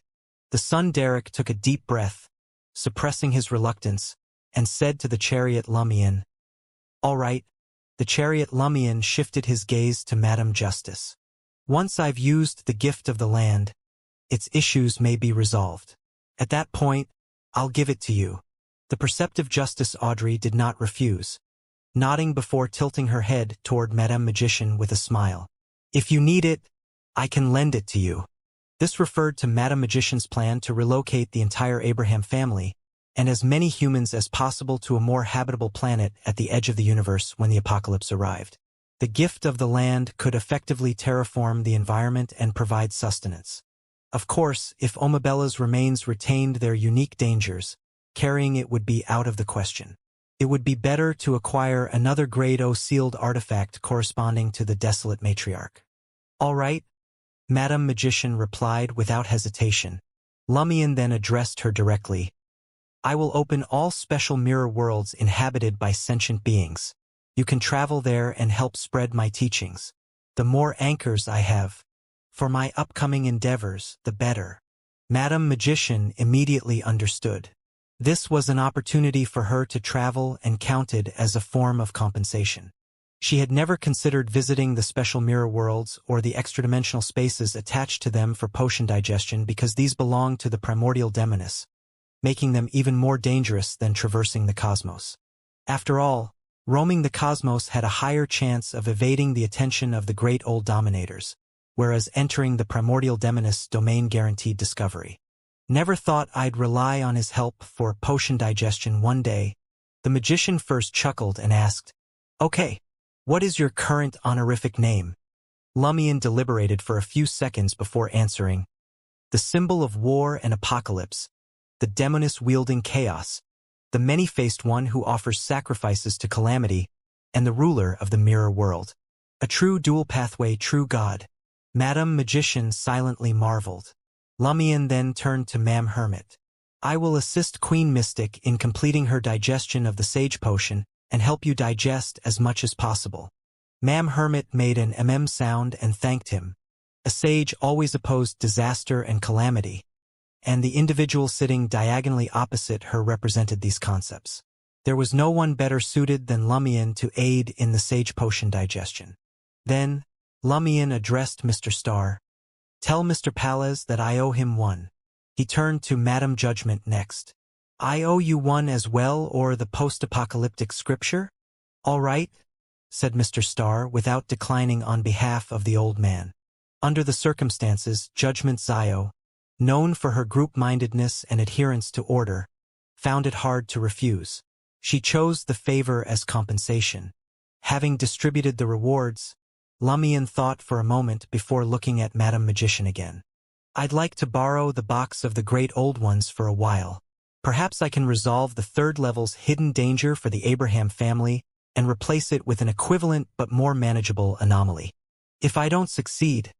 [SPEAKER 1] The Sun Derek took a deep breath, suppressing his reluctance, and said to the chariot Lumion, "All right." The chariot Lumion shifted his gaze to Madame Justice. "Once I've used the Gift of the Land, its issues may be resolved. At that point, I'll give it to you." The perceptive Justice Audrey did not refuse, nodding before tilting her head toward Madame Magician with a smile. "If you need it, I can lend it to you." This referred to Madame Magician's plan to relocate the entire Abraham family and as many humans as possible to a more habitable planet at the edge of the universe when the apocalypse arrived. The Gift of the Land could effectively terraform the environment and provide sustenance. Of course, if Omabella's remains retained their unique dangers, carrying it would be out of the question. It would be better to acquire another Grade O sealed artifact corresponding to the Desolate Matriarch. "All right," Madame Magician replied without hesitation. Lumion then addressed her directly. "I will open all special mirror worlds inhabited by sentient beings. You can travel there and help spread my teachings. The more anchors I have for my upcoming endeavors, the better." Madame Magician immediately understood. This was an opportunity for her to travel and counted as a form of compensation. She had never considered visiting the special mirror worlds or the extra-dimensional spaces attached to them for potion digestion because these belonged to the primordial demoness, making them even more dangerous than traversing the cosmos. After all, roaming the cosmos had a higher chance of evading the attention of the great old dominators, whereas entering the primordial demoness domain guaranteed discovery. "Never thought I'd rely on his help for potion digestion one day." The magician first chuckled and asked, "Okay, what is your current honorific name?" Lumion deliberated for a few seconds before answering. "The symbol of war and apocalypse, the demoness-wielding chaos, the many-faced one who offers sacrifices to calamity, and the ruler of the mirror world." A true dual pathway, true God. Madam Magician silently marveled. Lumion then turned to Ma'am Hermit. I will assist Queen Mystic in completing her digestion of the sage potion and help you digest as much as possible. Ma'am Hermit made an sound and thanked him. A sage always opposed disaster and calamity, and the individual sitting diagonally opposite her represented these concepts. There was no one better suited than Lumion to aid in the sage potion digestion. Then, Lumion addressed Mr. Star. Tell Mr. Pallas that I owe him one. He turned to Madam Judgment next. I owe you one as well, or the post-apocalyptic scripture? All right, said Mr. Star without declining on behalf of the old man. Under the circumstances, Judgment Zio, known for her group-mindedness and adherence to order, found it hard to refuse. She chose the favor as compensation. Having distributed the rewards, Lumion thought for a moment before looking at Madam Magician again. I'd like to borrow the box of the great old ones for a while. Perhaps I can resolve the third level's hidden danger for the Abraham family and replace it with an equivalent but more manageable anomaly. If I don't succeed,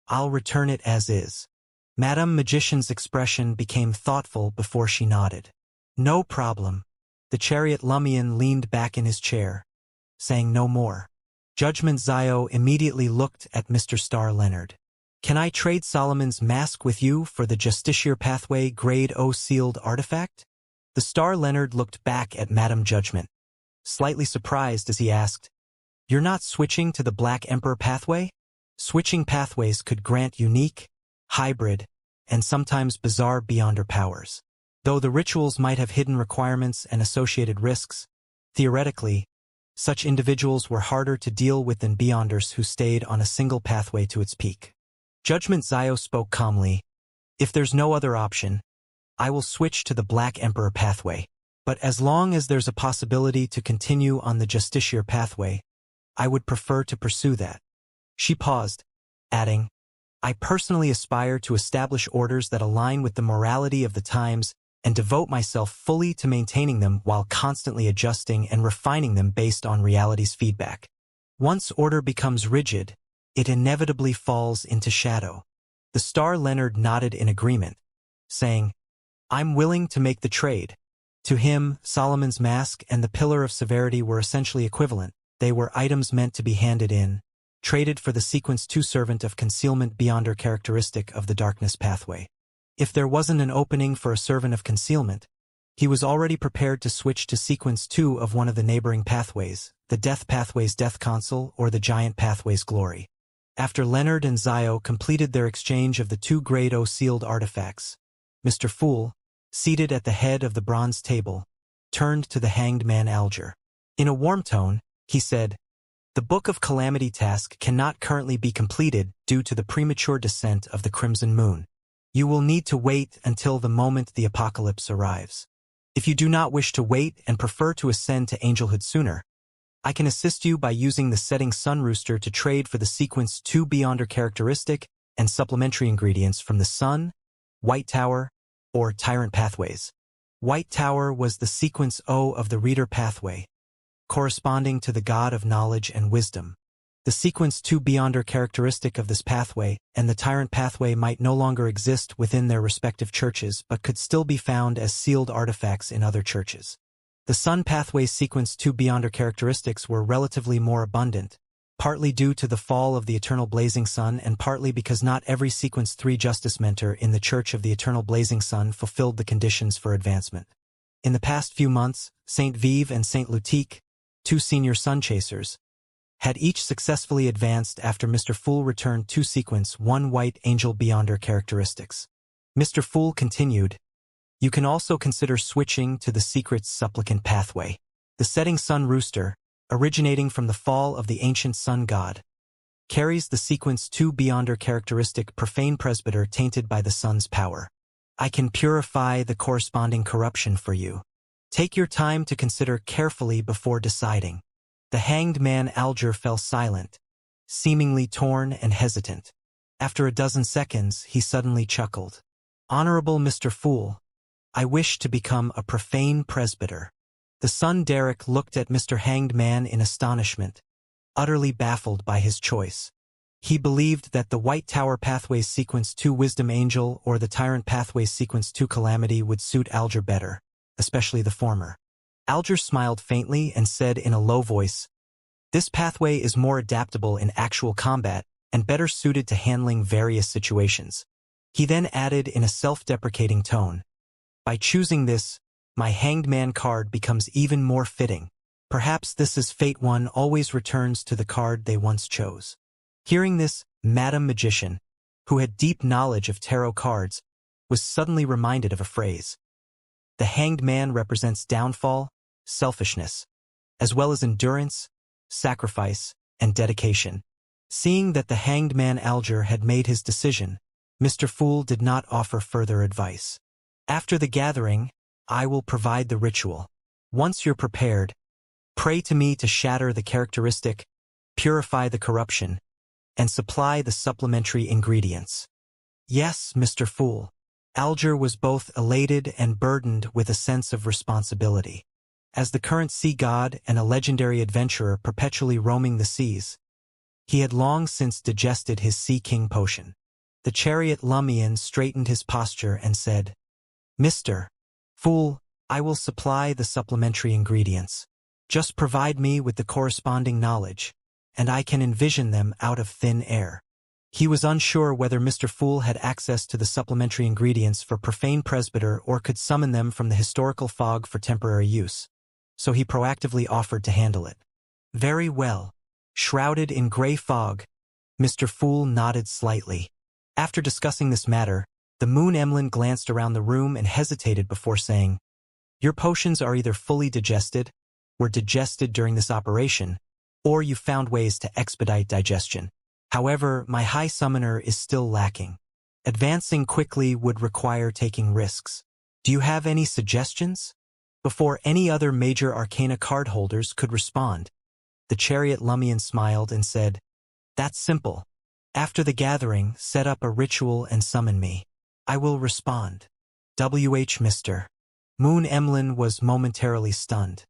[SPEAKER 1] I'll return it as is. Madam Magician's expression became thoughtful before she nodded. No problem. The chariot Lumion leaned back in his chair, saying no more. Judgment Zio immediately looked at Mr. Star Leonard. Can I trade Solomon's mask with you for the Justiciar Pathway Grade O sealed artifact? The Star Leonard looked back at Madam Judgment, slightly surprised as he asked, You're not switching to the Black Emperor pathway? Switching pathways could grant unique, hybrid, and sometimes bizarre Beyonder powers. Though the rituals might have hidden requirements and associated risks, theoretically, such individuals were harder to deal with than Beyonders who stayed on a single pathway to its peak. Judgment Zio spoke calmly. If there's no other option, I will switch to the Black Emperor pathway. But as long as there's a possibility to continue on the Justiciar pathway, I would prefer to pursue that. She paused, adding, I personally aspire to establish orders that align with the morality of the times and devote myself fully to maintaining them while constantly adjusting and refining them based on reality's feedback. Once order becomes rigid, it inevitably falls into shadow. The Star Leonard nodded in agreement, saying, I'm willing to make the trade. To him, Solomon's mask and the Pillar of Severity were essentially equivalent. They were items meant to be handed in, traded for the Sequence 2 Servant of Concealment Beyonder characteristic of the Darkness pathway. If there wasn't an opening for a Servant of Concealment, he was already prepared to switch to Sequence 2 of one of the neighboring pathways, the Death Pathway's Death Consul or the Giant Pathway's Glory. After Leonard and Zio completed their exchange of the 2 Grade O sealed artifacts, Mr. Fool, seated at the head of the bronze table, turned to the hanged man Alger. In a warm tone, he said, The Book of Calamity task cannot currently be completed due to the premature descent of the Crimson Moon. You will need to wait until the moment the apocalypse arrives. If you do not wish to wait and prefer to ascend to angelhood sooner, I can assist you by using the Setting Sun Rooster to trade for the Sequence 2 Beyonder characteristic and supplementary ingredients from the Sun, White Tower, or Tyrant pathways. White Tower was the Sequence O of the Reader pathway, corresponding to the God of Knowledge and Wisdom. The Sequence 2 Beyonder characteristic of this pathway and the Tyrant pathway might no longer exist within their respective churches but could still be found as sealed artifacts in other churches. The Sun pathway's Sequence 2 Beyonder characteristics were relatively more abundant, partly due to the fall of the Eternal Blazing Sun and partly because not every Sequence 3 Justice Mentor in the Church of the Eternal Blazing Sun fulfilled the conditions for advancement. In the past few months, Saint Vive and Saint Lutique, 2 senior Sun Chasers, had each successfully advanced after Mr. Fool returned 2 Sequence 1 White Angel Beyonder characteristics. Mr. Fool continued, You can also consider switching to the Secret's Supplicant pathway. The Setting Sun Rooster, originating from the fall of the ancient Sun God, carries the Sequence 2 Beyonder characteristic Profane Presbyter tainted by the Sun's power. I can purify the corresponding corruption for you. Take your time to consider carefully before deciding. The hanged man Alger fell silent, seemingly torn and hesitant. After a dozen seconds, he suddenly chuckled. Honorable Mr. Fool, I wish to become a profane presbyter. The Sun Derek looked at Mr. Hanged Man in astonishment, utterly baffled by his choice. He believed that the White Tower Pathways Sequence 2 Wisdom Angel or the Tyrant Pathways Sequence 2 Calamity would suit Alger better, especially the former. Alger smiled faintly and said in a low voice, "This pathway is more adaptable in actual combat and better suited to handling various situations." He then added in a self-deprecating tone, "By choosing this, my Hanged Man card becomes even more fitting. Perhaps this is fate. One always returns to the card they once chose." Hearing this, Madame Magician, who had deep knowledge of tarot cards, was suddenly reminded of a phrase. The Hanged Man represents downfall, selfishness, as well as endurance, sacrifice, and dedication. Seeing that the Hanged Man Alger had made his decision, Mr. Fool did not offer further advice. "After the gathering, I will provide the ritual. Once you're prepared, pray to me to shatter the characteristic, purify the corruption, and supply the supplementary ingredients." "Yes, Mr. Fool." Alger was both elated and burdened with a sense of responsibility. As the current sea god and a legendary adventurer perpetually roaming the seas, he had long since digested his Sea King potion. The chariot Lumian straightened his posture and said, "Mr. Fool, I will supply the supplementary ingredients. Just provide me with the corresponding knowledge, and I can envision them out of thin air." He was unsure whether Mr. Fool had access to the supplementary ingredients for profane presbyter or could summon them from the historical fog for temporary use, so he proactively offered to handle it. "Very well." Shrouded in gray fog, Mr. Fool nodded slightly. After discussing this matter, the Moon Emlyn glanced around the room and hesitated before saying, "Your potions are either fully digested, were digested during this operation, or you found ways to expedite digestion. However, my High Summoner is still lacking. Advancing quickly would require taking risks. Do you have any suggestions?" Before any other major arcana card holders could respond, the Chariot Lumian smiled and said, "That's simple. After the gathering, set up a ritual and summon me. I will respond." Mr. Moon Emlyn was momentarily stunned.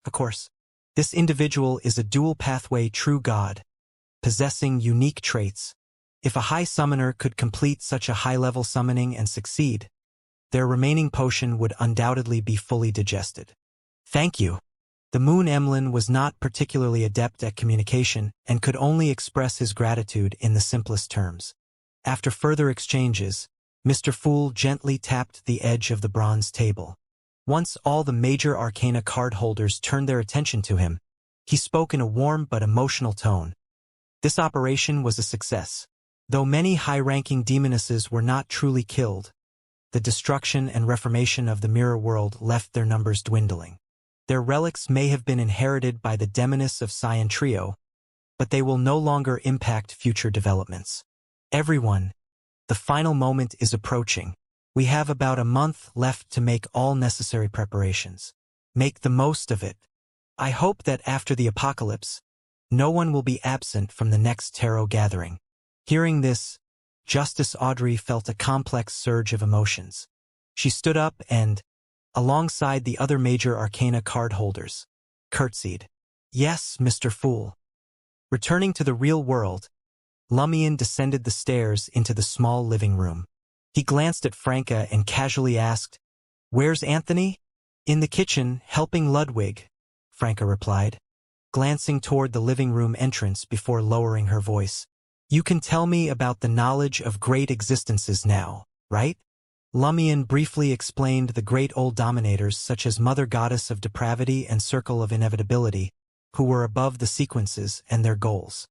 [SPEAKER 1] Of course, this individual is a dual pathway true god, possessing unique traits. If a high summoner could complete such a high-level summoning and succeed, their remaining potion would undoubtedly be fully digested. "Thank you." The Moon Emlyn was not particularly adept at communication and could only express his gratitude in the simplest terms. After further exchanges, Mr. Fool gently tapped the edge of the bronze table. Once all the major arcana card holders turned their attention to him, he spoke in a warm but emotional tone. This operation was a success. Though many high-ranking demonesses were not truly killed, the destruction and reformation of the mirror world left their numbers dwindling. Their relics may have been inherited by the demoness of Cyan Trio, but they will no longer impact future developments. Everyone, the final moment is approaching. We have about a month left to make all necessary preparations. Make the most of it. I hope that after the apocalypse, no one will be absent from the next tarot gathering. Hearing this, Justice Audrey felt a complex surge of emotions. She stood up and, alongside the other major arcana card holders, curtsied. "Yes, Mr. Fool." Returning to the real world, Lumian descended the stairs into the small living room. He glanced at Franca and casually asked, "Where's Anthony?" "In the kitchen, helping Ludwig," Franca replied, glancing toward the living room entrance before lowering her voice. "You can tell me about the knowledge of great existences now, right?" Lumian briefly explained the great old dominators such as Mother Goddess of Depravity and Circle of Inevitability, who were above the sequences and their goals.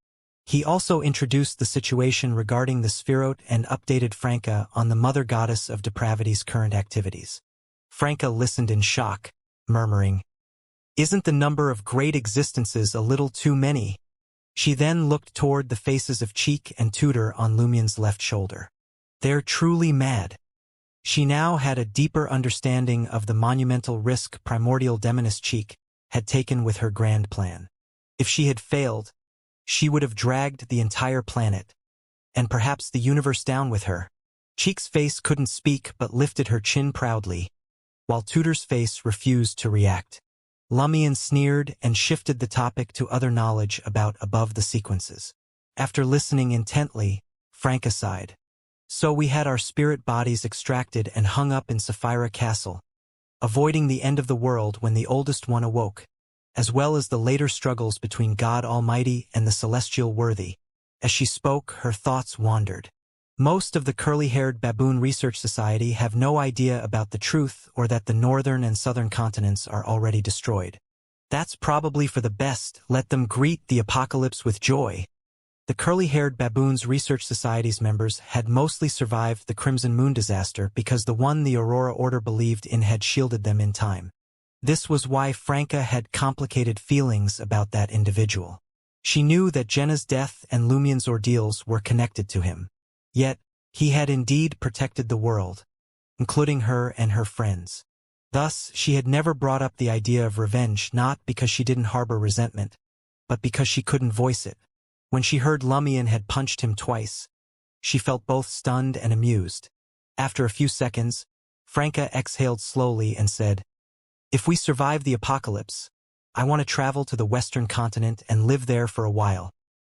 [SPEAKER 1] He also introduced the situation regarding the Spherote and updated Franca on the Mother Goddess of Depravity's current activities. Franca listened in shock, murmuring, "Isn't the number of great existences a little too many?" She then looked toward the faces of Cheek and Tudor on Lumian's left shoulder. "They're truly mad." She now had a deeper understanding of the monumental risk primordial demoness Cheek had taken with her grand plan. If she had failed, she would have dragged the entire planet, and perhaps the universe down with her. Cheek's face couldn't speak but lifted her chin proudly, while Tudor's face refused to react. Lumian sneered and shifted the topic to other knowledge about above the sequences. After listening intently, Franca sighed. So we had our spirit bodies extracted and hung up in Sapphira Castle, avoiding the end of the world when the oldest one awoke, as well as the later struggles between God Almighty and the celestial worthy. As she spoke, her thoughts wandered. Most of the curly-haired Baboon Research Society have no idea about the truth or that the northern and southern continents are already destroyed. That's probably for the best. Let them greet the apocalypse with joy. The curly-haired Baboons Research Society's members had mostly survived the Crimson Moon disaster because the one the Aurora Order believed in had shielded them in time. This was why Franca had complicated feelings about that individual. She knew that Jenna's death and Lumian's ordeals were connected to him. Yet, he had indeed protected the world, including her and her friends. Thus, she had never brought up the idea of revenge, not because she didn't harbor resentment, but because she couldn't voice it. When she heard Lumian had punched him twice, she felt both stunned and amused. After a few seconds, Franca exhaled slowly and said, "If we survive the apocalypse, I want to travel to the western continent and live there for a while."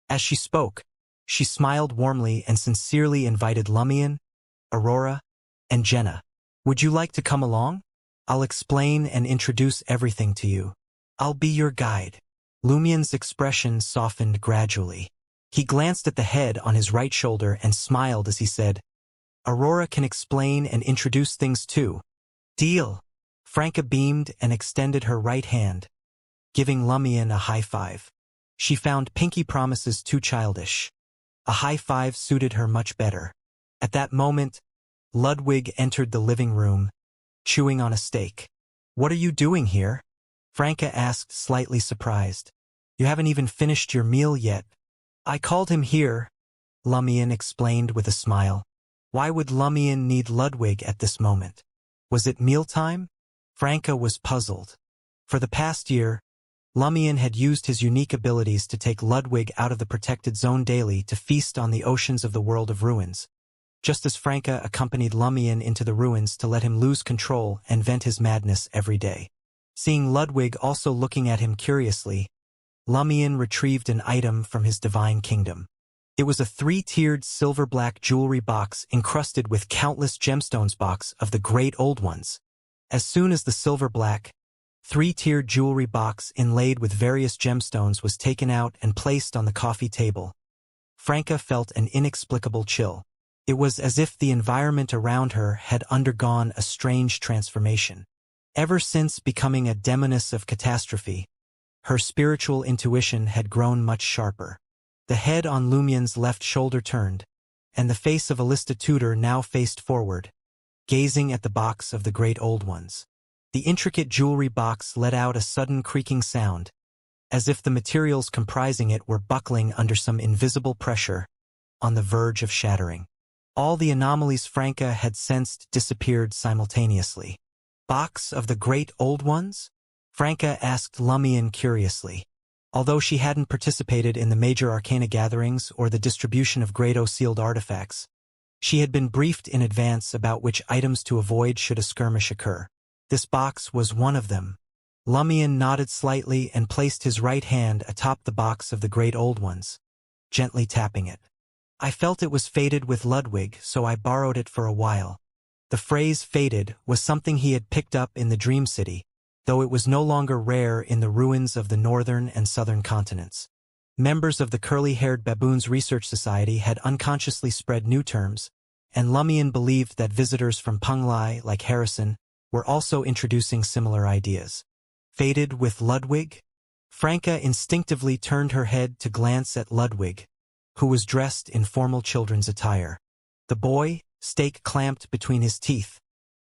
[SPEAKER 1] As she spoke, she smiled warmly and sincerely invited Lumian, Aurora, and Jenna. "Would you like to come along? I'll explain and introduce everything to you. I'll be your guide." Lumian's expression softened gradually. He glanced at the head on his right shoulder and smiled as he said, "Aurora can explain and introduce things too." "Deal." Franca beamed and extended her right hand, giving Lumian a high five. She found pinky promises too childish. A high five suited her much better. At that moment, Ludwig entered the living room, chewing on a steak. "What are you doing here?" Franca asked, slightly surprised. "You haven't even finished your meal yet." "I called him here," Lumian explained with a smile. Why would Lumian need Ludwig at this moment? Was it mealtime? Franca was puzzled. For the past year, Lumian had used his unique abilities to take Ludwig out of the protected zone daily to feast on the oceans of the world of ruins, just as Franca accompanied Lumian into the ruins to let him lose control and vent his madness every day. Seeing Ludwig also looking at him curiously, Lumian retrieved an item from his divine kingdom. It was a 3-tiered silver-black jewelry box encrusted with countless gemstones box of the great old ones. As soon as the silver-black, 3-tiered jewelry box inlaid with various gemstones was taken out and placed on the coffee table, Franca felt an inexplicable chill. It was as if the environment around her had undergone a strange transformation. Ever since becoming a demoness of catastrophe, her spiritual intuition had grown much sharper. The head on Lumian's left shoulder turned, and the face of Alista Tudor now faced forward, gazing at the box of the great old ones. The intricate jewelry box let out a sudden creaking sound, as if the materials comprising it were buckling under some invisible pressure, on the verge of shattering. All the anomalies Franca had sensed disappeared simultaneously. "Box of the great old ones?" Franca asked Lumian curiously. Although she hadn't participated in the major arcana gatherings or the distribution of Grado sealed artifacts, she had been briefed in advance about which items to avoid should a skirmish occur. This box was one of them. Lumian nodded slightly and placed his right hand atop the box of the great old ones, gently tapping it. "I felt it was fated with Ludwig, so I borrowed it for a while." The phrase fated was something he had picked up in the Dream City, though it was no longer rare in the ruins of the northern and southern continents. Members of the Curly-Haired Baboons Research Society had unconsciously spread new terms, and Lumian believed that visitors from Punglai, like Harrison, were also introducing similar ideas. Fated with Ludwig? Franca instinctively turned her head to glance at Ludwig, who was dressed in formal children's attire. The boy, stake clamped between his teeth,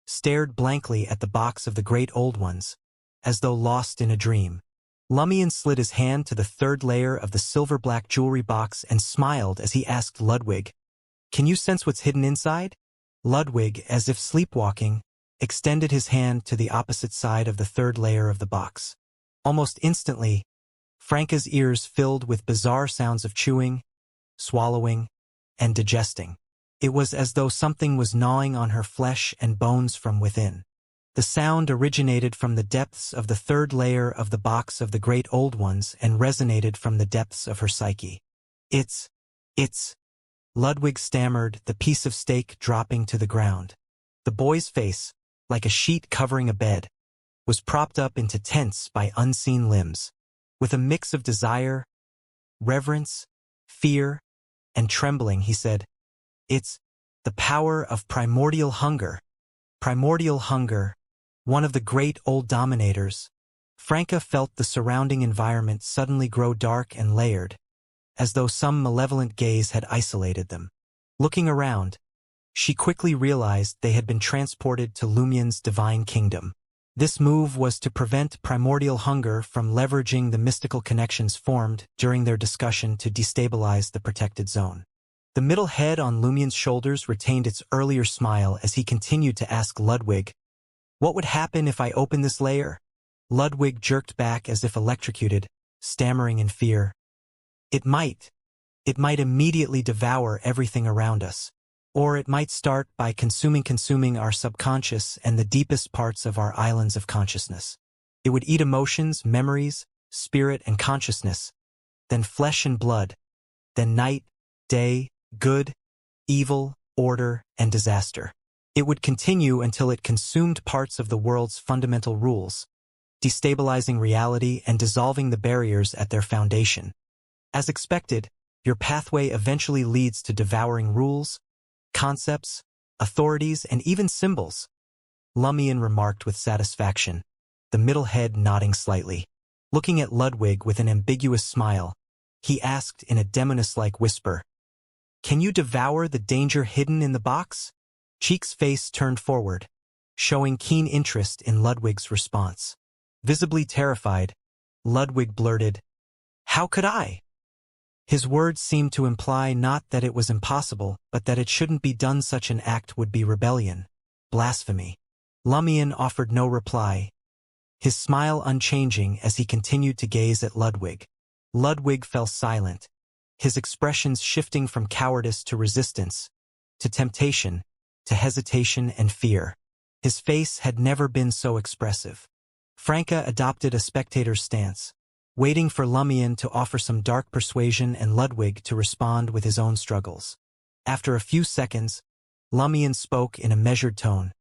[SPEAKER 1] stared blankly at the box of the great old ones, as though lost in a dream. Lumian slid his hand to the third layer of the silver-black jewelry box and smiled as he asked Ludwig, "Can you sense what's hidden inside?" Ludwig, as if sleepwalking, extended his hand to the opposite side of the third layer of the box. Almost instantly, Franca's ears filled with bizarre sounds of chewing, swallowing, and digesting. It was as though something was gnawing on her flesh and bones from within. The sound originated from the depths of the third layer of the box of the great old ones and resonated from the depths of her psyche. It's, Ludwig stammered, the piece of steak dropping to the ground. The boy's face, like a sheet covering a bed, was propped up into tense by unseen limbs. With a mix of desire, reverence, fear, and trembling, he said, "It's the power of primordial hunger." Primordial hunger, one of the great old dominators. Franca felt the surrounding environment suddenly grow dark and layered, as though some malevolent gaze had isolated them. Looking around, she quickly realized they had been transported to Lumien's divine kingdom. This move was to prevent primordial hunger from leveraging the mystical connections formed during their discussion to destabilize the protected zone. The middle head on Lumien's shoulders retained its earlier smile as he continued to ask Ludwig, "What would happen if I open this layer?" Ludwig jerked back as if electrocuted, stammering in fear. It might immediately devour everything around us. Or it might start by consuming our subconscious and the deepest parts of our islands of consciousness. It would eat emotions, memories, spirit, and consciousness, then flesh and blood, then night, day, good, evil, order, and disaster. It would continue until it consumed parts of the world's fundamental rules, destabilizing reality and dissolving the barriers at their foundation. As expected, your pathway eventually leads to devouring rules, concepts, authorities, and even symbols, Lumien remarked with satisfaction, the middle head nodding slightly. Looking at Ludwig with an ambiguous smile, he asked in a demoness-like whisper, "Can you devour the danger hidden in the box?" Cheek's face turned forward, showing keen interest in Ludwig's response. Visibly terrified, Ludwig blurted, "How could I?" His words seemed to imply not that it was impossible, but that it shouldn't be done. Such an act would be rebellion, blasphemy. Lumien offered no reply, his smile unchanging as he continued to gaze at Ludwig. Ludwig fell silent, his expressions shifting from cowardice to resistance, to temptation, to hesitation and fear. His face had never been so expressive. Franca adopted a spectator's stance, waiting for Lumien to offer some dark persuasion and Ludwig to respond with his own struggles. After a few seconds, Lumien spoke in a measured tone.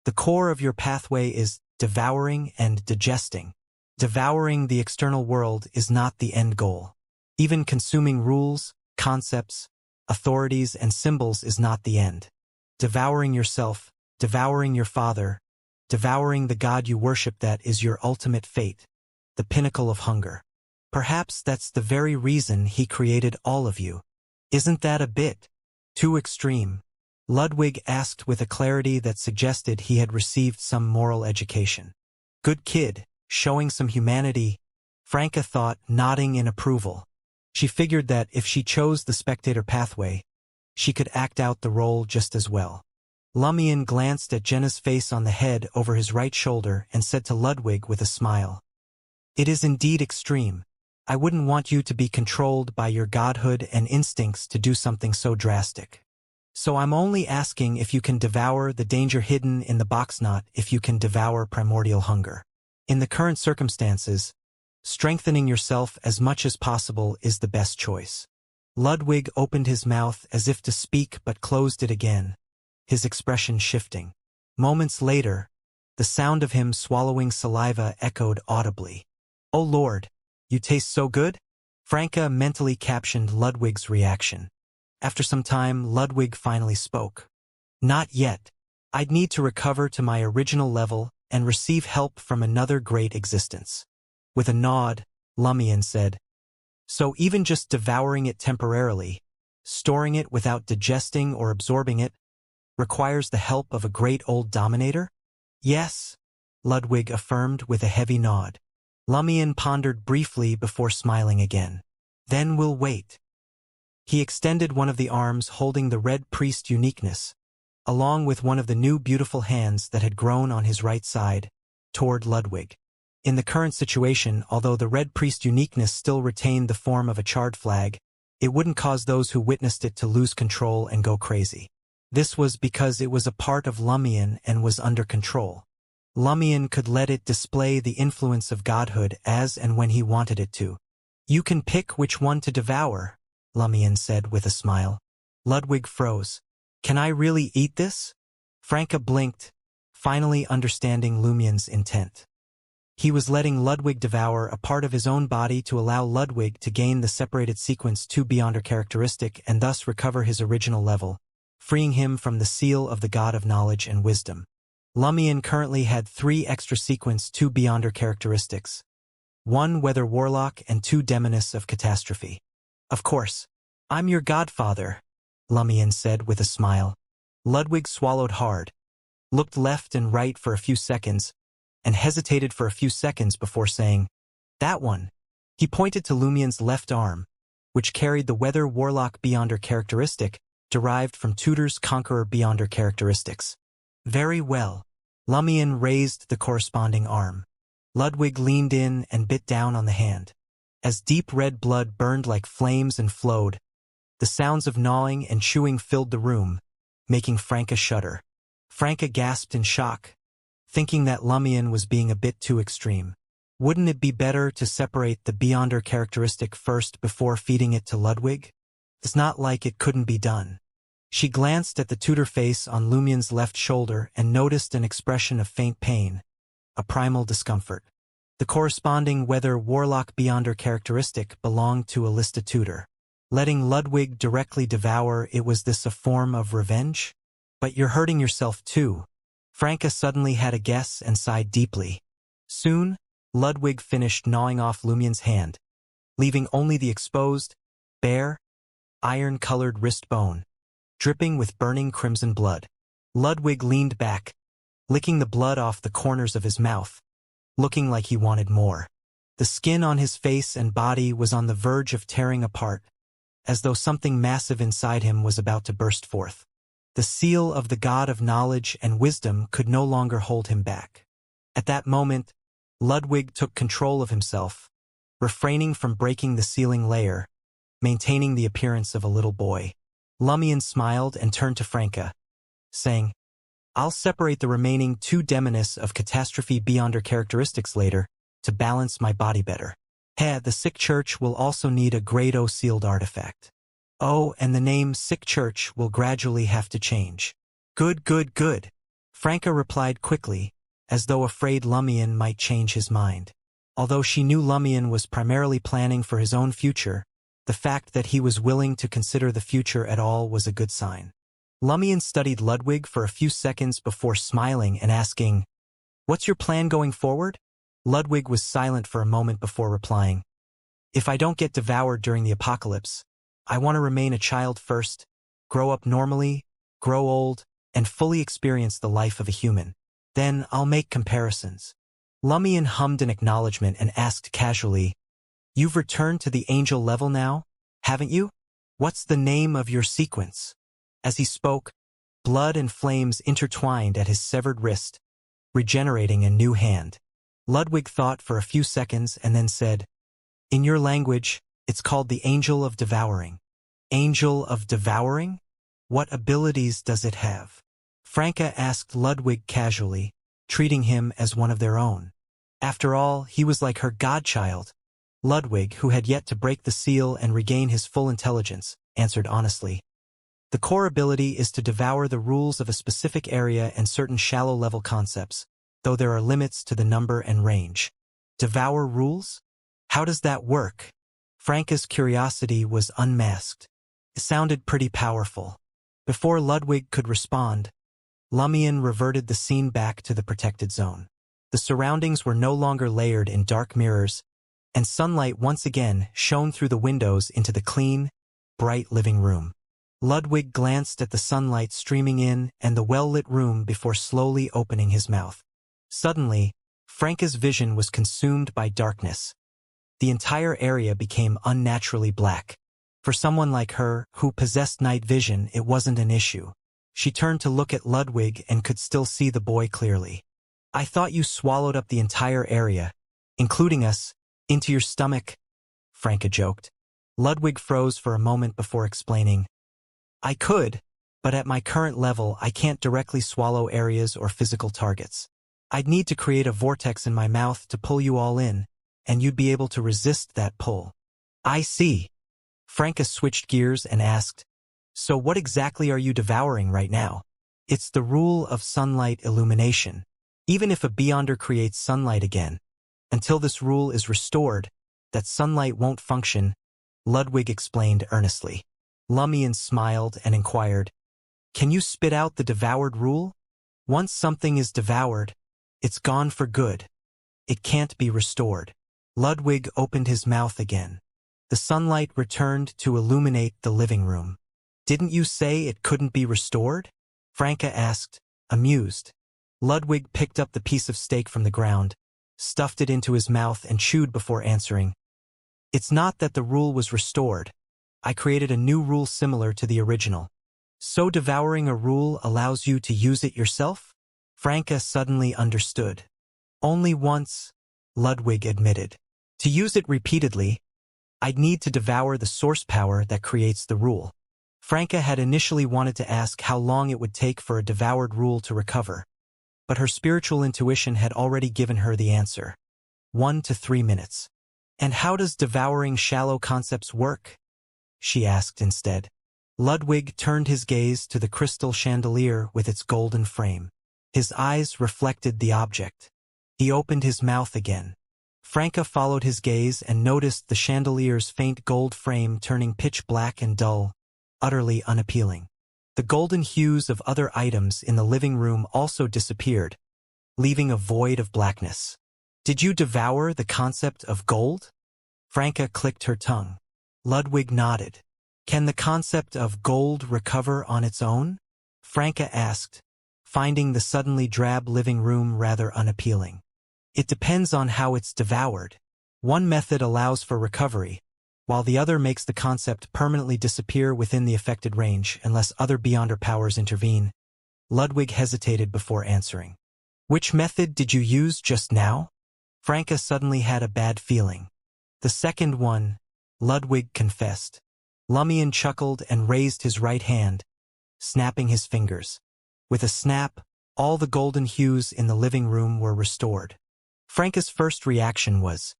[SPEAKER 1] "The core of your pathway is devouring and digesting. Devouring the external world is not the end goal. Even consuming rules, concepts, authorities, and symbols is not the end. Devouring yourself, devouring your father, devouring the God you worship, that is your ultimate fate. The pinnacle of hunger. Perhaps that's the very reason he created all of you. Isn't that a bit too extreme?" Ludwig asked with a clarity that suggested he had received some moral education. "Good kid, showing some humanity," Franca thought, nodding in approval. She figured that if she chose the spectator pathway, she could act out the role just as well. Lumien glanced at Jenna's face on the head over his right shoulder and said to Ludwig with a smile, "It is indeed extreme. I wouldn't want you to be controlled by your godhood and instincts to do something so drastic. So I'm only asking if you can devour the danger hidden in the box, not if you can devour primordial hunger. In the current circumstances, strengthening yourself as much as possible is the best choice." Ludwig opened his mouth as if to speak but closed it again, his expression shifting. Moments later, the sound of him swallowing saliva echoed audibly. "Oh Lord, you taste so good?" Franca mentally captioned Ludwig's reaction. After some time, Ludwig finally spoke. "Not yet. I'd need to recover to my original level and receive help from another great existence." With a nod, Lumien said, "So even just devouring it temporarily, storing it without digesting or absorbing it, requires the help of a great old dominator?" "Yes," Ludwig affirmed with a heavy nod. Lumien pondered briefly before smiling again. "Then we'll wait." He extended one of the arms holding the Red Priest uniqueness, along with one of the new beautiful hands that had grown on his right side, toward Ludwig. In the current situation, although the Red Priest uniqueness still retained the form of a charred flag, it wouldn't cause those who witnessed it to lose control and go crazy. This was because it was a part of Lumien and was under control. Lumion could let it display the influence of godhood as and when he wanted it to. You can pick which one to devour, Lumion said with a smile. Ludwig froze. Can I really eat this? Franca blinked, finally understanding Lumion's intent. He was letting Ludwig devour a part of his own body to allow Ludwig to gain the separated sequence 2 beyonder characteristic and thus recover his original level, freeing him from the seal of the god of knowledge and wisdom. Lumion currently had 3 extra sequence 2 beyonder characteristics. 1 Weather Warlock and 2 Demoness of Catastrophe. Of course. I'm your godfather, Lumion said with a smile. Ludwig swallowed hard, looked left and right for a few seconds, and hesitated for a few seconds before saying, that one. He pointed to Lumion's left arm, which carried the Weather Warlock Beyonder characteristic derived from Tutor's Conqueror Beyonder characteristics. Very well. Lumion raised the corresponding arm. Ludwig leaned in and bit down on the hand. As deep red blood burned like flames and flowed, the sounds of gnawing and chewing filled the room, making Franca shudder. Franca gasped in shock, thinking that Lumion was being a bit too extreme. Wouldn't it be better to separate the Beyonder characteristic first before feeding it to Ludwig? It's not like it couldn't be done. She glanced at the tutor face on Lumion's left shoulder and noticed an expression of faint pain, a primal discomfort. The corresponding Weather Warlock Beyonder characteristic belonged to Alista Tutor. Letting Ludwig directly devour it, was this a form of revenge? But you're hurting yourself too. Franca suddenly had a guess and sighed deeply. Soon, Ludwig finished gnawing off Lumion's hand, leaving only the exposed, bare, iron-colored wrist bone, dripping with burning crimson blood. Ludwig leaned back, licking the blood off the corners of his mouth, looking like he wanted more. The skin on his face and body was on the verge of tearing apart, as though something massive inside him was about to burst forth. The seal of the god of knowledge and wisdom could no longer hold him back. At that moment, Ludwig took control of himself, refraining from breaking the sealing layer, maintaining the appearance of a little boy. Lumion smiled and turned to Franca, saying, I'll separate the remaining 2 Demoness of Catastrophe Beyonder characteristics later to balance my body better. The Sick Church will also need a Grade O sealed artifact. Oh, and the name Sick Church will gradually have to change. Good, good, good. Franca replied quickly, as though afraid Lumion might change his mind. Although she knew Lumion was primarily planning for his own future, the fact that he was willing to consider the future at all was a good sign. Lumion studied Ludwig for a few seconds before smiling and asking, What's your plan going forward? Ludwig was silent for a moment before replying, If I don't get devoured during the apocalypse, I want to remain a child first, grow up normally, grow old, and fully experience the life of a human. Then I'll make comparisons. Lumion hummed an acknowledgement and asked casually, You've returned to the angel level now, haven't you? What's the name of your sequence? As he spoke, blood and flames intertwined at his severed wrist, regenerating a new hand. Ludwig thought for a few seconds and then said, In your language, it's called the Angel of Devouring. Angel of Devouring? What abilities does it have? Franca asked Ludwig casually, treating him as one of their own. After all, he was like her godchild. Ludwig, who had yet to break the seal and regain his full intelligence, answered honestly. The core ability is to devour the rules of a specific area and certain shallow-level concepts, though there are limits to the number and range. Devour rules? How does that work? Franca's curiosity was unmasked. It sounded pretty powerful. Before Ludwig could respond, Lumion reverted the scene back to the protected zone. The surroundings were no longer layered in dark mirrors, and sunlight once again shone through the windows into the clean, bright living room. Ludwig glanced at the sunlight streaming in and the well-lit room before slowly opening his mouth. Suddenly, Franca's vision was consumed by darkness. The entire area became unnaturally black. For someone like her, who possessed night vision, it wasn't an issue. She turned to look at Ludwig and could still see the boy clearly. I thought you swallowed up the entire area, including us, into your stomach, Franca joked. Ludwig froze for a moment before explaining. I could, but at my current level I can't directly swallow areas or physical targets. I'd need to create a vortex in my mouth to pull you all in, and you'd be able to resist that pull. I see. Franca switched gears and asked, so what exactly are you devouring right now? It's the rule of sunlight illumination. Even if a beyonder creates sunlight again, until this rule is restored, that sunlight won't function, Ludwig explained earnestly. Lumion smiled and inquired, can you spit out the devoured rule? Once something is devoured, it's gone for good. It can't be restored. Ludwig opened his mouth again. The sunlight returned to illuminate the living room. Didn't you say it couldn't be restored? Franca asked, amused. Ludwig picked up the piece of steak from the ground, stuffed it into his mouth and chewed before answering. It's not that the rule was restored. I created a new rule similar to the original. So devouring a rule allows you to use it yourself? Franca suddenly understood. Only once, Ludwig admitted. To use it repeatedly, I'd need to devour the source power that creates the rule. Franca had initially wanted to ask how long it would take for a devoured rule to recover, but her spiritual intuition had already given her the answer. 1 to 3 minutes. And how does devouring shallow concepts work? She asked instead. Ludwig turned his gaze to the crystal chandelier with its golden frame. His eyes reflected the object. He opened his mouth again. Franca followed his gaze and noticed the chandelier's faint gold frame turning pitch black and dull, utterly unappealing. The golden hues of other items in the living room also disappeared, leaving a void of blackness. Did you devour the concept of gold? Franca clicked her tongue. Ludwig nodded. Can the concept of gold recover on its own? Franca asked, finding the suddenly drab living room rather unappealing. It depends on how it's devoured. One method allows for recovery, while the other makes the concept permanently disappear within the affected range unless other beyonder powers intervene. Ludwig hesitated before answering. Which method did you use just now? Franca suddenly had a bad feeling. The second one, Ludwig confessed. Lumion chuckled and raised his right hand, snapping his fingers. With a snap, all the golden hues in the living room were restored. Franca's first reaction was,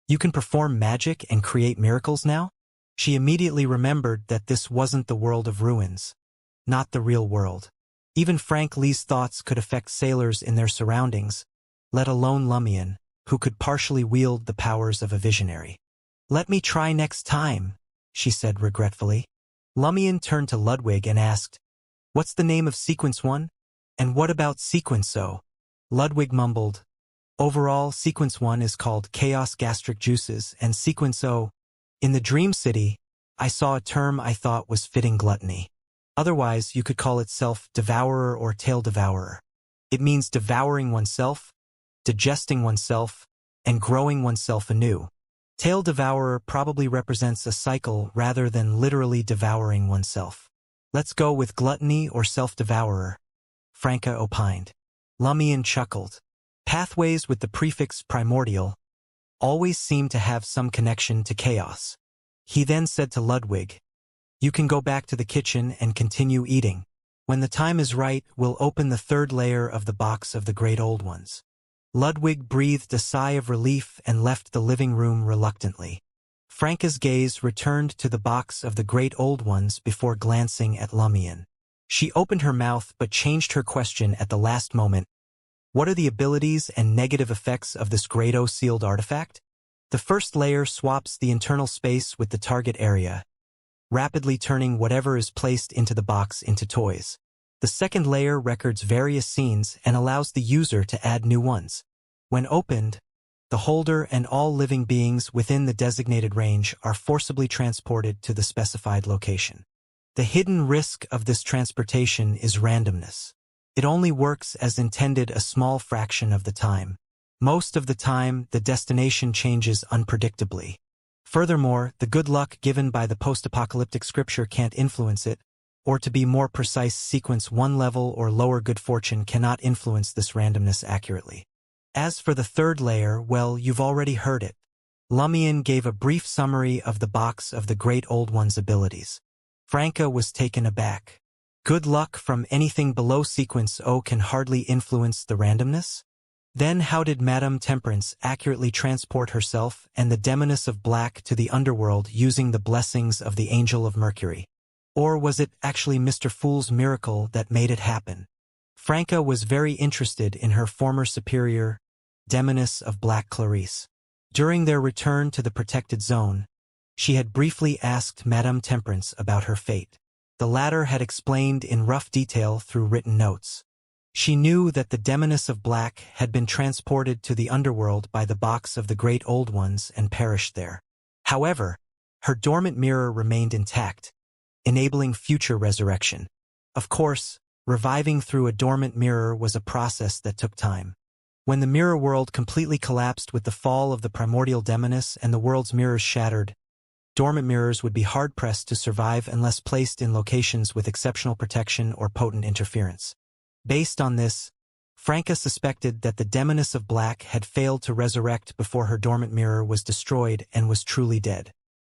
[SPEAKER 1] you can perform magic and create miracles now? She immediately remembered that this wasn't the world of ruins, not the real world. Even Frank Lee's thoughts could affect sailors in their surroundings, let alone Lumion, who could partially wield the powers of a visionary. Let me try next time, she said regretfully. Lumion turned to Ludwig and asked, what's the name of Sequence 1? And what about Sequence O? Ludwig mumbled, overall, Sequence 1 is called Chaos Gastric Juices, and Sequence O. In the Dream City, I saw a term I thought was fitting: gluttony. Otherwise, you could call it self-devourer or tail-devourer. It means devouring oneself, digesting oneself, and growing oneself anew. Tail-devourer probably represents a cycle rather than literally devouring oneself. Let's go with gluttony or self-devourer, Franca opined. Lumion chuckled. Pathways with the prefix primordial always seem to have some connection to chaos. He then said to Ludwig, you can go back to the kitchen and continue eating. When the time is right, we'll open the third layer of the box of the Great Old Ones. Ludwig breathed a sigh of relief and left the living room reluctantly. Franca's gaze returned to the box of the Great Old Ones before glancing at Lumion. She opened her mouth but changed her question at the last moment. What are the abilities and negative effects of this Great O sealed artifact? The first layer swaps the internal space with the target area, rapidly turning whatever is placed into the box into toys. The second layer records various scenes and allows the user to add new ones. When opened, the holder and all living beings within the designated range are forcibly transported to the specified location. The hidden risk of this transportation is randomness. It only works as intended a small fraction of the time. Most of the time, the destination changes unpredictably. Furthermore, the good luck given by the post-apocalyptic scripture can't influence it, or to be more precise, Sequence 1 level or lower good fortune cannot influence this randomness accurately. As for the third layer, well, you've already heard it. Lumion gave a brief summary of the box of the Great Old One's abilities. Franca was taken aback. Good luck from anything below Sequence O can hardly influence the randomness? Then how did Madame Temperance accurately transport herself and the demoness of black to the underworld using the blessings of the Angel of Mercury? Or was it actually Mr. Fool's miracle that made it happen? Franca was very interested in her former superior, demoness of black Clarice. During their return to the protected zone, she had briefly asked Madame Temperance about her fate. The latter had explained in rough detail through written notes. She knew that the demoness of black had been transported to the underworld by the box of the Great Old Ones and perished there. However, her dormant mirror remained intact, enabling future resurrection. Of course, reviving through a dormant mirror was a process that took time. When the mirror world completely collapsed with the fall of the primordial demoness and the world's mirrors shattered, dormant mirrors would be hard-pressed to survive unless placed in locations with exceptional protection or potent interference. Based on this, Franca suspected that the demoness of black had failed to resurrect before her dormant mirror was destroyed and was truly dead.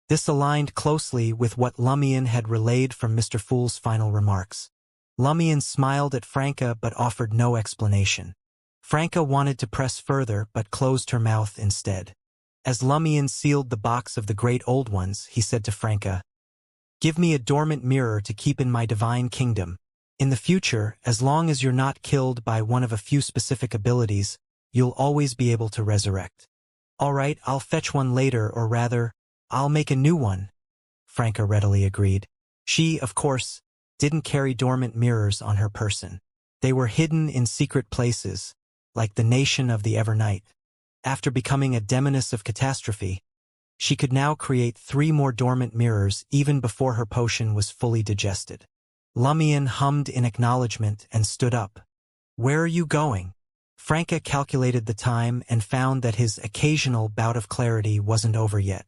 [SPEAKER 1] This aligned closely with what Lumion had relayed from Mr. Fool's final remarks. Lumion smiled at Franca but offered no explanation. Franca wanted to press further but closed her mouth instead. As Lumion sealed the box of the Great Old Ones, he said to Franca, "Give me a dormant mirror to keep in my divine kingdom. In the future, as long as you're not killed by one of a few specific abilities, you'll always be able to resurrect." "All right, I'll fetch one later, or rather, I'll make a new one," Franca readily agreed. She, of course, didn't carry dormant mirrors on her person. They were hidden in secret places, like the nation of the Evernight. After becoming a demoness of catastrophe, she could now create 3 more dormant mirrors even before her potion was fully digested. Lumion hummed in acknowledgement and stood up. "Where are you going?" Franca calculated the time and found that his occasional bout of clarity wasn't over yet.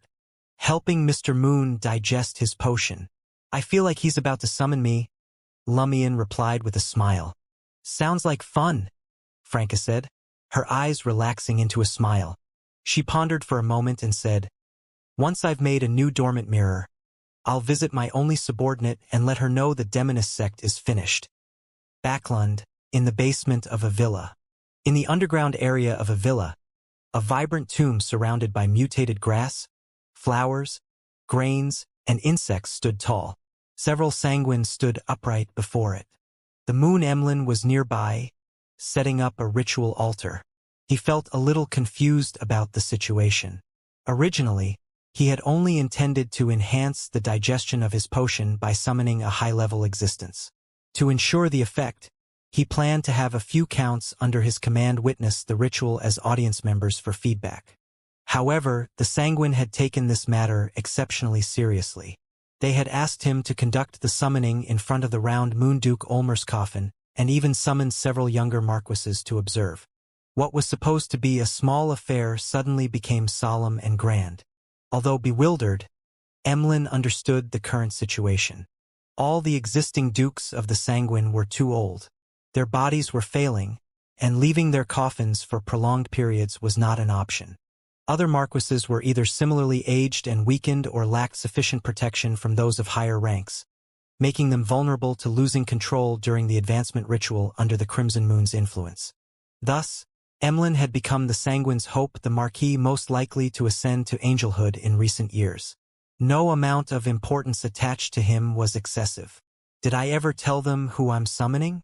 [SPEAKER 1] "Helping Mr. Moon digest his potion. I feel like he's about to summon me," Lumion replied with a smile. "Sounds like fun," Franca said, her eyes relaxing into a smile. She pondered for a moment and said, "Once I've made a new dormant mirror, I'll visit my only subordinate and let her know the demoness sect is finished." Backlund, in the basement of a villa. In the underground area of a villa, a vibrant tomb surrounded by mutated grass, flowers, grains, and insects stood tall. Several sanguines stood upright before it. The moon Emlyn was nearby, setting up a ritual altar. He felt a little confused about the situation. Originally, he had only intended to enhance the digestion of his potion by summoning a high-level existence. To ensure the effect, he planned to have a few counts under his command witness the ritual as audience members for feedback. However, the sanguine had taken this matter exceptionally seriously. They had asked him to conduct the summoning in front of the round Moon Duke Ulmer's coffin, and even summoned several younger marquises to observe. What was supposed to be a small affair suddenly became solemn and grand. Although bewildered, Emlyn understood the current situation. All the existing dukes of the sanguine were too old. Their bodies were failing, and leaving their coffins for prolonged periods was not an option. Other marquises were either similarly aged and weakened or lacked sufficient protection from those of higher ranks, making them vulnerable to losing control during the advancement ritual under the Crimson Moon's influence. Thus, Emlyn had become the sanguine's hope, the marquis most likely to ascend to angelhood in recent years. No amount of importance attached to him was excessive. "Did I ever tell them who I'm summoning?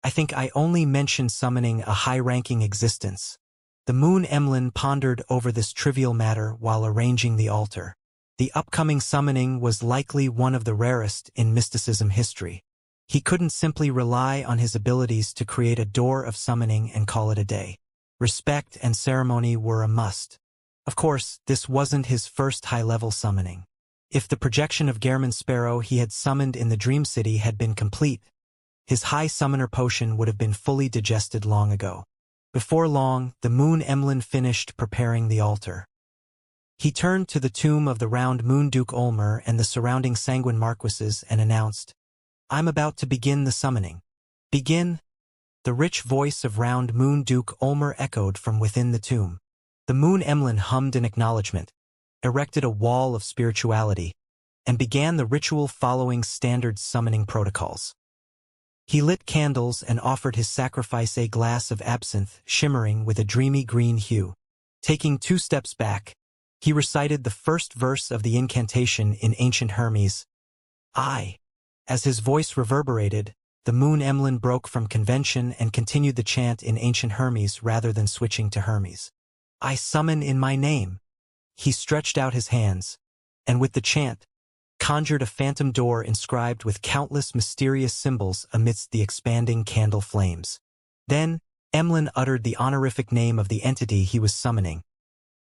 [SPEAKER 1] I think I only mentioned summoning a high-ranking existence." The moon Emlyn pondered over this trivial matter while arranging the altar. The upcoming summoning was likely one of the rarest in mysticism history. He couldn't simply rely on his abilities to create a door of summoning and call it a day. Respect and ceremony were a must. Of course, this wasn't his first high-level summoning. If the projection of Gehrman Sparrow he had summoned in the Dream City had been complete, his high summoner potion would have been fully digested long ago. Before long, the moon Emlyn finished preparing the altar. He turned to the tomb of the round Moon Duke Ulmer and the surrounding sanguine marquises and announced, "I'm about to begin the summoning." "Begin?" The rich voice of round Moon Duke Ulmer echoed from within the tomb. The moon Emlyn hummed in acknowledgement, erected a wall of spirituality, and began the ritual following standard summoning protocols. He lit candles and offered his sacrifice, a glass of absinthe shimmering with a dreamy green hue. Taking 2 steps back, he recited the first verse of the incantation in ancient Hermes. I. As his voice reverberated, the moon Emlyn broke from convention and continued the chant in ancient Hermes rather than switching to Hermes. I summon in my name. He stretched out his hands, and with the chant, conjured a phantom door inscribed with countless mysterious symbols amidst the expanding candle flames. Then, Emlyn uttered the honorific name of the entity he was summoning.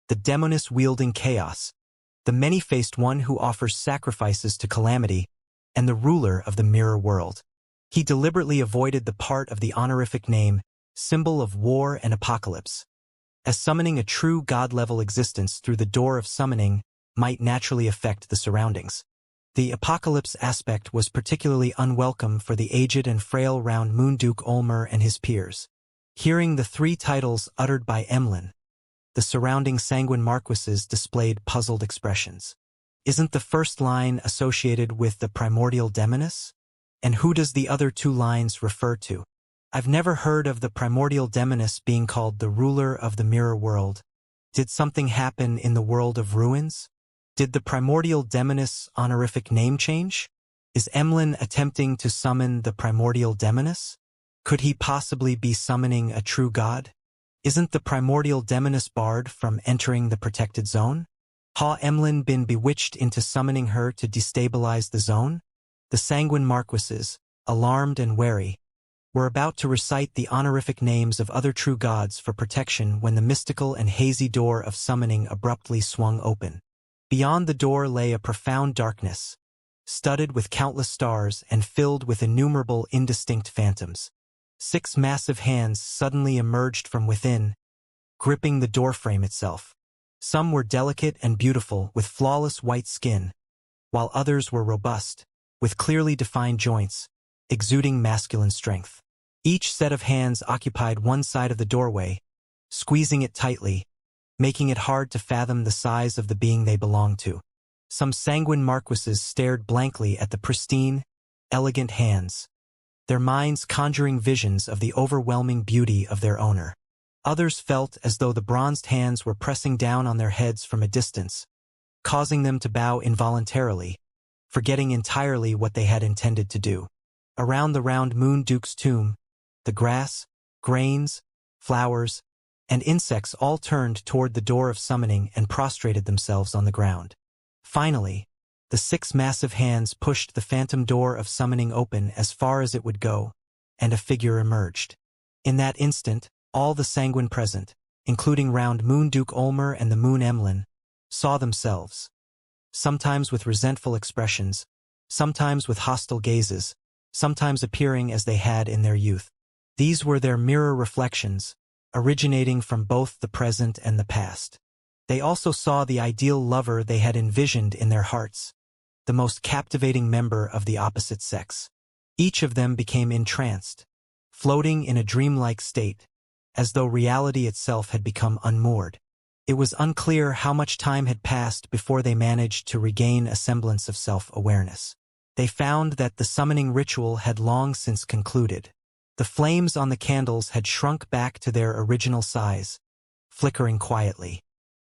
[SPEAKER 1] The demoness-wielding chaos, the many-faced one who offers sacrifices to calamity, and the ruler of the mirror world. He deliberately avoided the part of the honorific name, symbol of war and apocalypse, as summoning a true god-level existence through the door of summoning might naturally affect the surroundings. The apocalypse aspect was particularly unwelcome for the aged and frail Round Moon Duke Ulmer and his peers. Hearing the 3 titles uttered by Emlyn, the surrounding sanguine marquises displayed puzzled expressions. Isn't the first line associated with the primordial demoness? And who does the other 2 lines refer to? I've never heard of the primordial demoness being called the ruler of the mirror world. Did something happen in the world of ruins? Did the primordial demoness honorific name change? Is Emlyn attempting to summon the primordial demoness? Could he possibly be summoning a true god? Isn't the primordial demoness barred from entering the protected zone? Ha Emlyn been bewitched into summoning her to destabilize the zone? The sanguine marquises, alarmed and wary, were about to recite the honorific names of other true gods for protection when the mystical and hazy door of summoning abruptly swung open. Beyond the door lay a profound darkness, studded with countless stars and filled with innumerable indistinct phantoms. 6 massive hands suddenly emerged from within, gripping the doorframe itself. Some were delicate and beautiful with flawless white skin, while others were robust, with clearly defined joints, exuding masculine strength. Each set of hands occupied one side of the doorway, squeezing it tightly, making it hard to fathom the size of the being they belonged to. Some sanguine marquises stared blankly at the pristine, elegant hands, their minds conjuring visions of the overwhelming beauty of their owner. Others felt as though the bronzed hands were pressing down on their heads from a distance, causing them to bow involuntarily, forgetting entirely what they had intended to do. Around the Round Moon Duke's tomb, the grass, grains, flowers, and insects all turned toward the door of summoning and prostrated themselves on the ground. Finally, the 6 massive hands pushed the phantom door of summoning open as far as it would go, and a figure emerged. In that instant, all the sanguine present, including Round Moon Duke Ulmer and the Moon Emlyn, saw themselves, sometimes with resentful expressions, sometimes with hostile gazes, sometimes appearing as they had in their youth. These were their mirror reflections, originating from both the present and the past. They also saw the ideal lover they had envisioned in their hearts, the most captivating member of the opposite sex. Each of them became entranced, floating in a dreamlike state, as though reality itself had become unmoored. It was unclear how much time had passed before they managed to regain a semblance of self-awareness. They found that the summoning ritual had long since concluded. The flames on the candles had shrunk back to their original size, flickering quietly.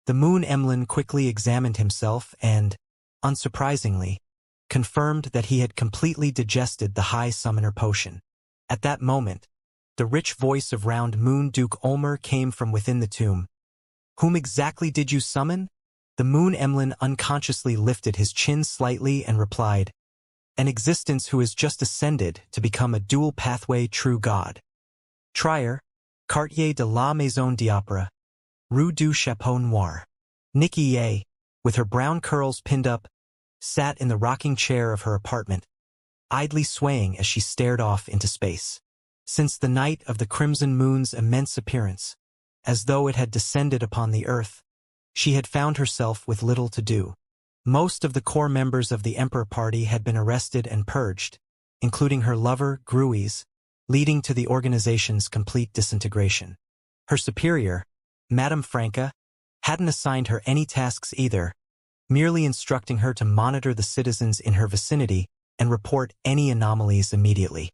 [SPEAKER 1] The Moon Emlyn quickly examined himself and, unsurprisingly, confirmed that he had completely digested the High Summoner potion. At that moment, the rich voice of Round Moon Duke Ulmer came from within the tomb. Whom exactly did you summon? The Moon Emlyn unconsciously lifted his chin slightly and replied, an existence who has just ascended to become a dual-pathway true god. Trier, Quartier de la Maison d'Opéra, Rue du Chapeau Noir. Nikki Ye, with her brown curls pinned up, sat in the rocking chair of her apartment, idly swaying as she stared off into space. Since the night of the Crimson Moon's immense appearance, as though it had descended upon the earth, she had found herself with little to do. Most of the core members of the Emperor Party had been arrested and purged, including her lover, Gruis, leading to the organization's complete disintegration. Her superior, Madame Franca, hadn't assigned her any tasks either, merely instructing her to monitor the citizens in her vicinity and report any anomalies immediately.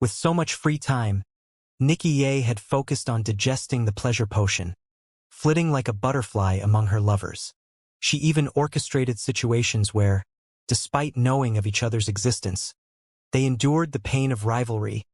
[SPEAKER 1] With so much free time, Nikki Ye had focused on digesting the pleasure potion, flitting like a butterfly among her lovers. She even orchestrated situations where, despite knowing of each other's existence, they endured the pain of rivalry,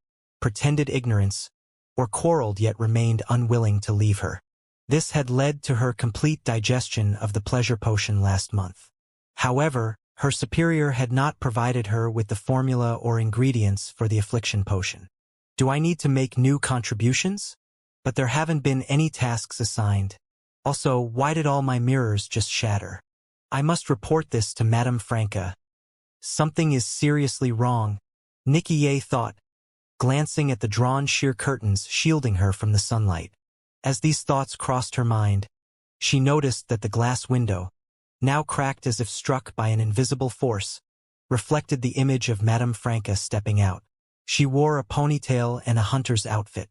[SPEAKER 1] pretended ignorance, or quarreled yet remained unwilling to leave her. This had led to her complete digestion of the pleasure potion last month. However, her superior had not provided her with the formula or ingredients for the affliction potion. Do I need to make new contributions? But there haven't been any tasks assigned. Also, why did all my mirrors just shatter? I must report this to Madame Franca. Something is seriously wrong, Nikki Ye thought, glancing at the drawn sheer curtains shielding her from the sunlight. As these thoughts crossed her mind, she noticed that the glass window, now cracked as if struck by an invisible force, reflected the image of Madame Franca stepping out. She wore a ponytail and a hunter's outfit.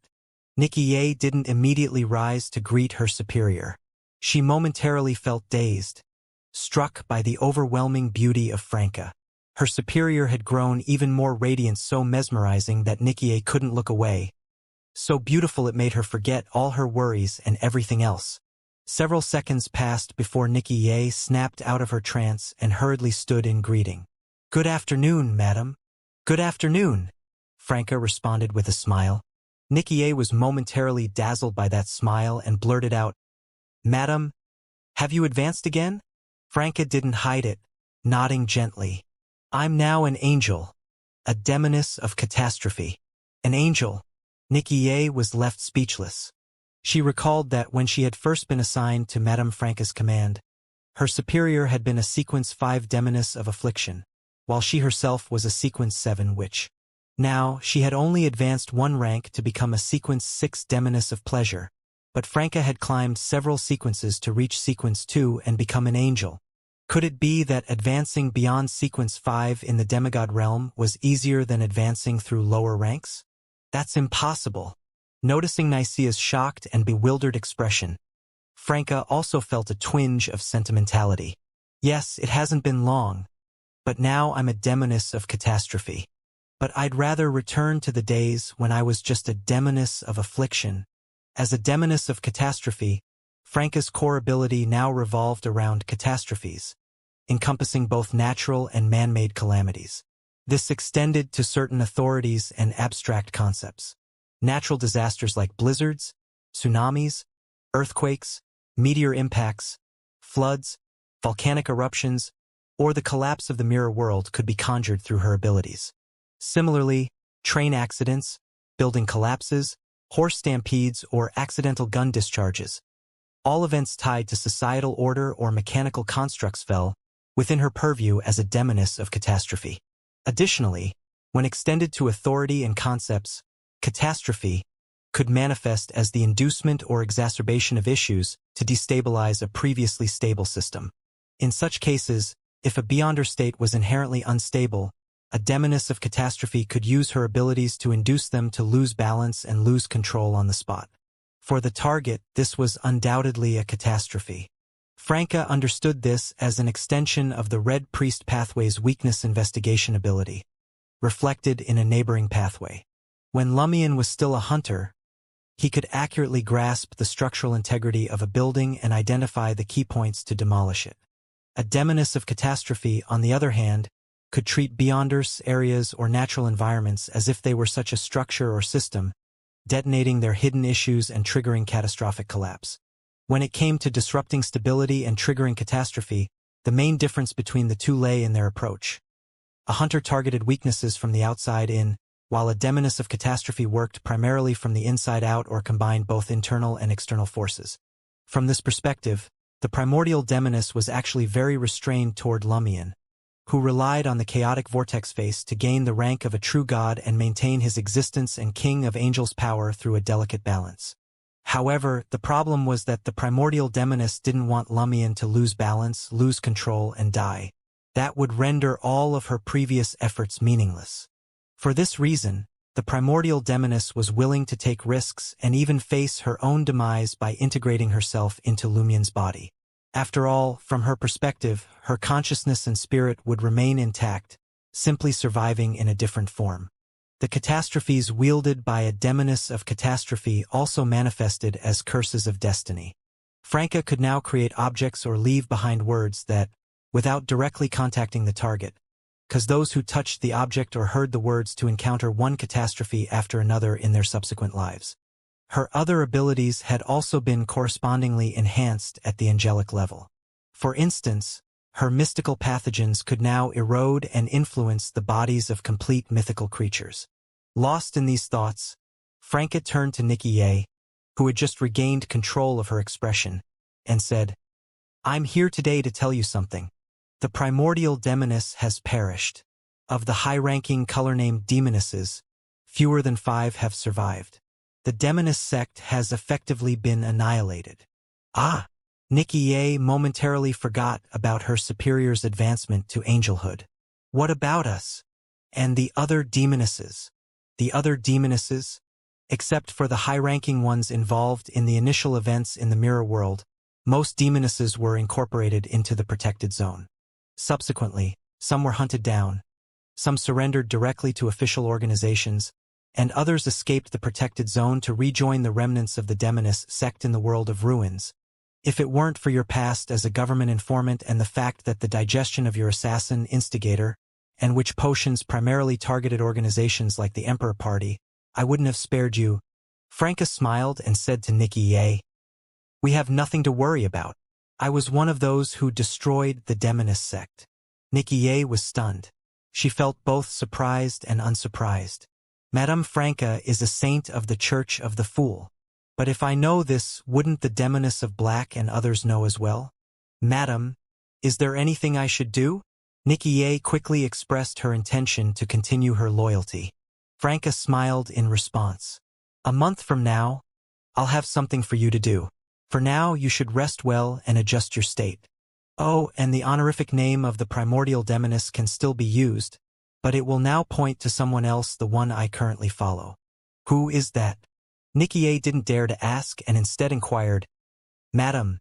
[SPEAKER 1] Nikki Ye didn't immediately rise to greet her superior. She momentarily felt dazed, struck by the overwhelming beauty of Franca. Her superior had grown even more radiant, so mesmerizing that Nikki Ye couldn't look away. So beautiful it made her forget all her worries and everything else. Several seconds passed before Nikki Ye snapped out of her trance and hurriedly stood in greeting. "Good afternoon, madam." "Good afternoon," Franca responded with a smile. Nikki Ye was momentarily dazzled by that smile and blurted out, "Madam, have you advanced again?" Franca didn't hide it, nodding gently. "I'm now an angel, a demoness of catastrophe." An angel? Nikki Ye was left speechless. She recalled that when she had first been assigned to Madame Franca's command, her superior had been a Sequence 5 demoness of affliction, while she herself was a Sequence 7 witch. Now, she had only advanced one rank to become a Sequence 6 demoness of pleasure, but Franca had climbed several sequences to reach Sequence 2 and become an angel. Could it be that advancing beyond Sequence 5 in the demigod realm was easier than advancing through lower ranks? That's impossible. Noticing Nicea's shocked and bewildered expression, Franca also felt a twinge of sentimentality. "Yes, it hasn't been long, but now I'm a demoness of catastrophe. But I'd rather return to the days when I was just a demoness of affliction." As a demoness of catastrophe, Franca's core ability now revolved around catastrophes, encompassing both natural and man-made calamities. This extended to certain authorities and abstract concepts. Natural disasters like blizzards, tsunamis, earthquakes, meteor impacts, floods, volcanic eruptions, or the collapse of the mirror world could be conjured through her abilities. Similarly, train accidents, building collapses, horse stampedes, or accidental gun discharges, all events tied to societal order or mechanical constructs, fell within her purview as a demoness of catastrophe. Additionally, when extended to authority and concepts, catastrophe could manifest as the inducement or exacerbation of issues to destabilize a previously stable system. In such cases, if a beyonder state was inherently unstable, a demoness of catastrophe could use her abilities to induce them to lose balance and lose control on the spot. For the target, this was undoubtedly a catastrophe. Franca understood this as an extension of the Red Priest pathway's weakness investigation ability, reflected in a neighboring pathway. When Lumion was still a hunter, he could accurately grasp the structural integrity of a building and identify the key points to demolish it. A demoness of catastrophe, on the other hand, could treat beyonders, areas, or natural environments as if they were such a structure or system, detonating their hidden issues and triggering catastrophic collapse. When it came to disrupting stability and triggering catastrophe, the main difference between the two lay in their approach. A hunter targeted weaknesses from the outside in, while a demoness of catastrophe worked primarily from the inside out or combined both internal and external forces. From this perspective, the primordial demoness was actually very restrained toward Lumion, who relied on the chaotic vortex face to gain the rank of a true god and maintain his existence and king of angels' power through a delicate balance. However, the problem was that the primordial demoness didn't want Lumion to lose balance, lose control, and die. That would render all of her previous efforts meaningless. For this reason, the primordial demoness was willing to take risks and even face her own demise by integrating herself into Lumion's body. After all, from her perspective, her consciousness and spirit would remain intact, simply surviving in a different form. The catastrophes wielded by a demoness of catastrophe also manifested as curses of destiny. Franca could now create objects or leave behind words that, without directly contacting the target, cause those who touched the object or heard the words to encounter one catastrophe after another in their subsequent lives. Her other abilities had also been correspondingly enhanced at the angelic level. For instance, her mystical pathogens could now erode and influence the bodies of complete mythical creatures. Lost in these thoughts, Franca turned to Nicky, who had just regained control of her expression, and said, "I'm here today to tell you something. The primordial demoness has perished. Of the high-ranking color-named demonesses, fewer than 5 have survived. The demoness sect has effectively been annihilated." Ah! Nicky momentarily forgot about her superior's advancement to angelhood. What about us? And the other demonesses? The other demonesses? Except for the high-ranking ones involved in the initial events in the mirror world, most demonesses were incorporated into the protected zone. Subsequently, some were hunted down, some surrendered directly to official organizations, and others escaped the protected zone to rejoin the remnants of the demoness sect in the world of ruins. If it weren't for your past as a government informant and the fact that the digestion of your assassin instigator, and which potions primarily targeted organizations like the Emperor Party, I wouldn't have spared you. Franca smiled and said to Nicky, "We have nothing to worry about. I was one of those who destroyed the demoness sect." Nicky was stunned. She felt both surprised and unsurprised. Madame Franca is a saint of the Church of the Fool. But if I know this, wouldn't the demoness of Black and others know as well? "Madam, is there anything I should do?" Nicky quickly expressed her intention to continue her loyalty. Franca smiled in response. "A month from now, I'll have something for you to do. For now, you should rest well and adjust your state. Oh, and the honorific name of the primordial demoness can still be used, but it will now point to someone else, the one I currently follow." "Who is that?" Nicky didn't dare to ask and instead inquired, "Madam,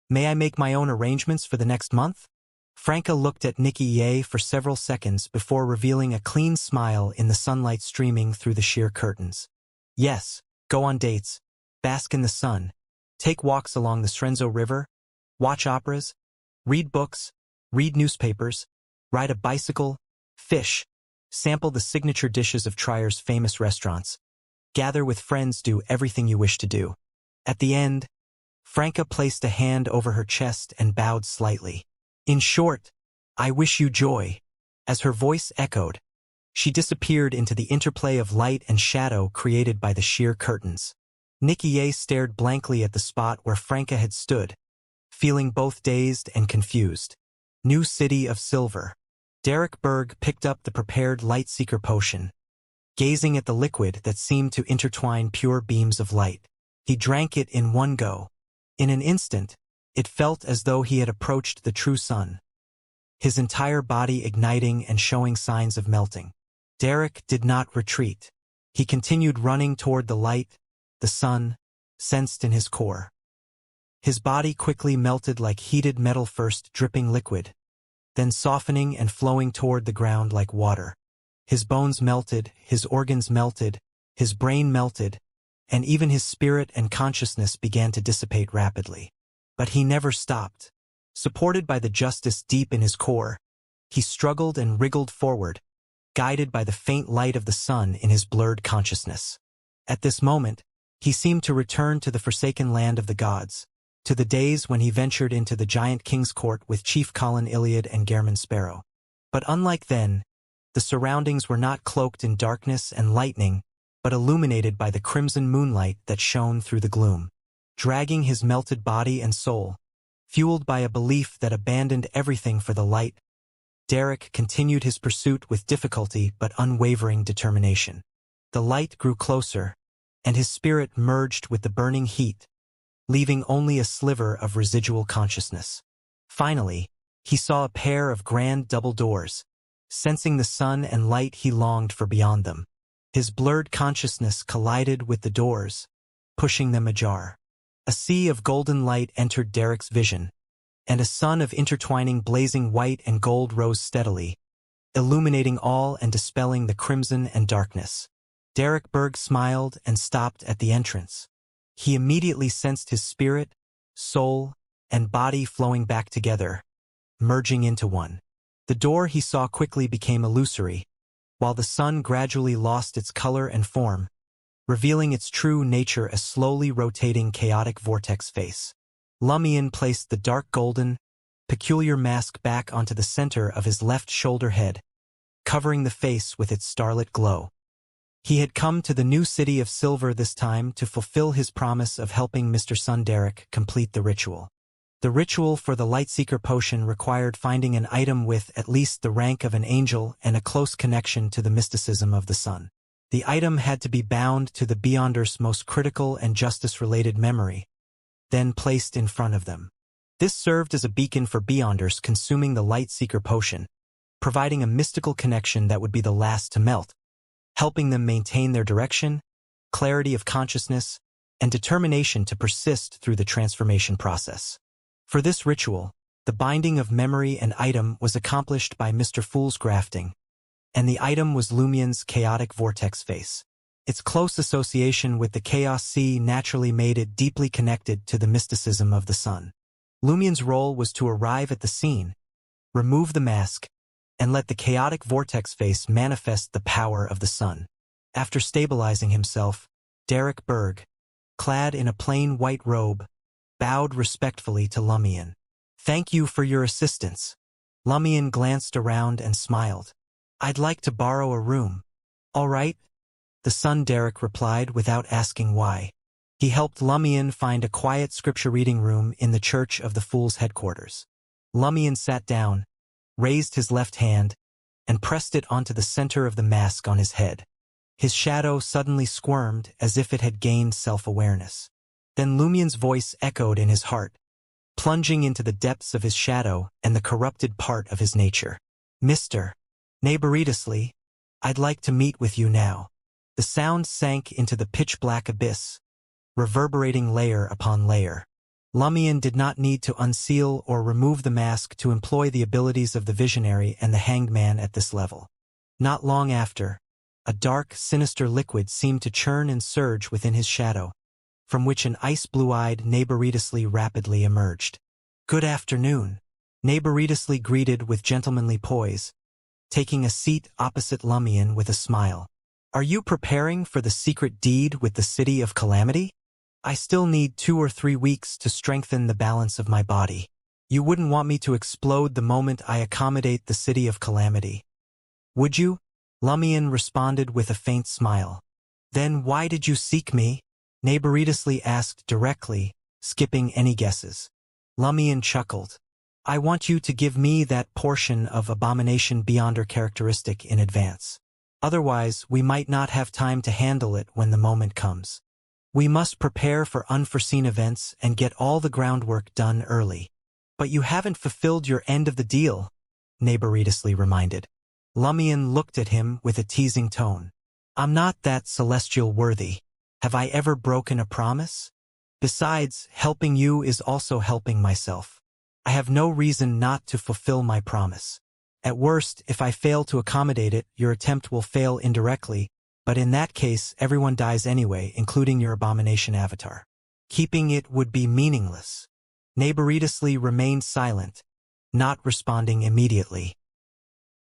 [SPEAKER 1] may I make my own arrangements for the next month?" Franca looked at Nicky for several seconds before revealing a clean smile in the sunlight streaming through the sheer curtains. "Yes, go on dates, bask in the sun, take walks along the Srenzo River, watch operas, read books, read newspapers, ride a bicycle, fish, sample the signature dishes of Trier's famous restaurants, gather with friends, do everything you wish to do." At the end, Franca placed a hand over her chest and bowed slightly. "In short, I wish you joy." As her voice echoed, she disappeared into the interplay of light and shadow created by the sheer curtains. Nicky stared blankly at the spot where Franca had stood, feeling both dazed and confused. New City of Silver. Derek Berg picked up the prepared Lightseeker potion, gazing at the liquid that seemed to intertwine pure beams of light. He drank it in one go. In an instant, it felt as though he had approached the true sun, his entire body igniting and showing signs of melting. Derek did not retreat. He continued running toward the light, the sun, sensed in his core. His body quickly melted like heated metal, first dripping liquid, then softening and flowing toward the ground like water. His bones melted, his organs melted, his brain melted, and even his spirit and consciousness began to dissipate rapidly. But he never stopped. Supported by the justice deep in his core, he struggled and wriggled forward, guided by the faint light of the sun in his blurred consciousness. At this moment, he seemed to return to the forsaken land of the gods, to the days when he ventured into the giant king's court with Chief Colin Iliad and Gehrman Sparrow. But unlike then, the surroundings were not cloaked in darkness and lightning, but illuminated by the crimson moonlight that shone through the gloom. Dragging his melted body and soul, fueled by a belief that abandoned everything for the light, Derek continued his pursuit with difficulty but unwavering determination. The light grew closer, and his spirit merged with the burning heat, leaving only a sliver of residual consciousness. Finally, he saw a pair of grand double doors. Sensing the sun and light he longed for beyond them, his blurred consciousness collided with the doors, pushing them ajar. A sea of golden light entered Derek's vision, and a sun of intertwining blazing white and gold rose steadily, illuminating all and dispelling the crimson and darkness. Derek Berg smiled and stopped at the entrance. He immediately sensed his spirit, soul, and body flowing back together, merging into one. The door he saw quickly became illusory, while the sun gradually lost its color and form, revealing its true nature as slowly rotating chaotic vortex face. Lumion placed the dark golden, peculiar mask back onto the center of his left shoulder head, covering the face with its starlit glow. He had come to the new city of Silver this time to fulfill his promise of helping Mr. Sun Derek complete the ritual. The ritual for the Lightseeker potion required finding an item with at least the rank of an angel and a close connection to the mysticism of the sun. The item had to be bound to the Beyonder's most critical and justice-related memory, then placed in front of them. This served as a beacon for Beyonders consuming the Lightseeker potion, providing a mystical connection that would be the last to melt, helping them maintain their direction, clarity of consciousness, and determination to persist through the transformation process. For this ritual, the binding of memory and item was accomplished by Mr. Fool's grafting, and the item was Lumion's chaotic vortex face. Its close association with the Chaos Sea naturally made it deeply connected to the mysticism of the sun. Lumion's role was to arrive at the scene, remove the mask, and let the chaotic vortex face manifest the power of the sun. After stabilizing himself, Derek Berg, clad in a plain white robe, bowed respectfully to Lumion. "Thank you for your assistance." Lumion glanced around and smiled. "I'd like to borrow a room." "All right," the Sun Derek replied without asking why. He helped Lumion find a quiet scripture reading room in the Church of the Fool's headquarters. Lumion sat down, raised his left hand, and pressed it onto the center of the mask on his head. His shadow suddenly squirmed as if it had gained self-awareness. Then Lumion's voice echoed in his heart, plunging into the depths of his shadow and the corrupted part of his nature. "Mr. Narration, I'd like to meet with you now." The sound sank into the pitch-black abyss, reverberating layer upon layer. Lumion did not need to unseal or remove the mask to employ the abilities of the Visionary and the Hanged Man at this level. Not long after, a dark, sinister liquid seemed to churn and surge within his shadow, from which an ice-blue-eyed Narration rapidly emerged. "Good afternoon," Narration greeted with gentlemanly poise, taking a seat opposite Lumion with a smile. "Are you preparing for the secret deed with the City of Calamity?" "I still need 2 or 3 weeks to strengthen the balance of my body. You wouldn't want me to explode the moment I accommodate the City of Calamity, would you?" Lumion responded with a faint smile. "Then why did you seek me?" Narration asked directly, skipping any guesses. Lumion chuckled. "I want you to give me that portion of Abomination Beyonder characteristic in advance. Otherwise, we might not have time to handle it when the moment comes. We must prepare for unforeseen events and get all the groundwork done early." "But you haven't fulfilled your end of the deal," Narration reminded. Lumion looked at him with a teasing tone. "I'm not that celestial worthy. Have I ever broken a promise? Besides, helping you is also helping myself. I have no reason not to fulfill my promise. At worst, if I fail to accommodate it, your attempt will fail indirectly, but in that case, everyone dies anyway, including your abomination avatar. Keeping it would be meaningless." Narration remained silent, not responding immediately.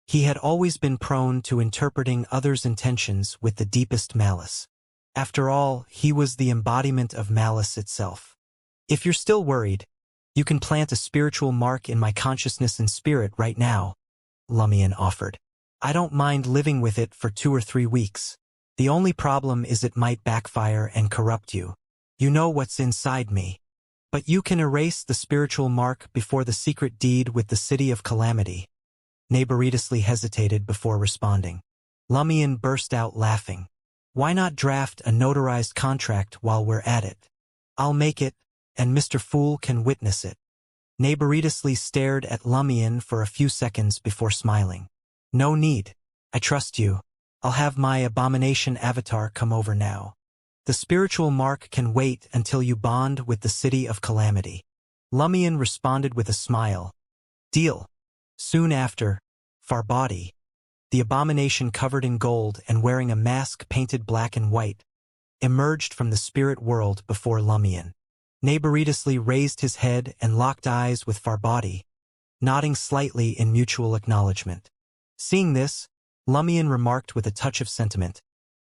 [SPEAKER 1] He had always been prone to interpreting others' intentions with the deepest malice. After all, he was the embodiment of malice itself. "If you're still worried, you can plant a spiritual mark in my consciousness and spirit right now," Lumion offered. "I don't mind living with it for 2 or 3 weeks. The only problem is it might backfire and corrupt you. You know what's inside me. But you can erase the spiritual mark before the secret deed with the City of Calamity." Narration hesitated before responding. Lumion burst out laughing. "Why not draft a notarized contract while we're at it? I'll make it, and Mr. Fool can witness it." Narration stared at Lumion for a few seconds before smiling. "No need. I trust you. I'll have my abomination avatar come over now. The spiritual mark can wait until you bond with the City of Calamity." Lumion responded with a smile. "Deal." Soon after, Farbody, the abomination covered in gold and wearing a mask painted black and white, emerged from the spirit world before Lumion. Neighboritously raised his head and locked eyes with Farbody, nodding slightly in mutual acknowledgement. Seeing this, Lumion remarked with a touch of sentiment,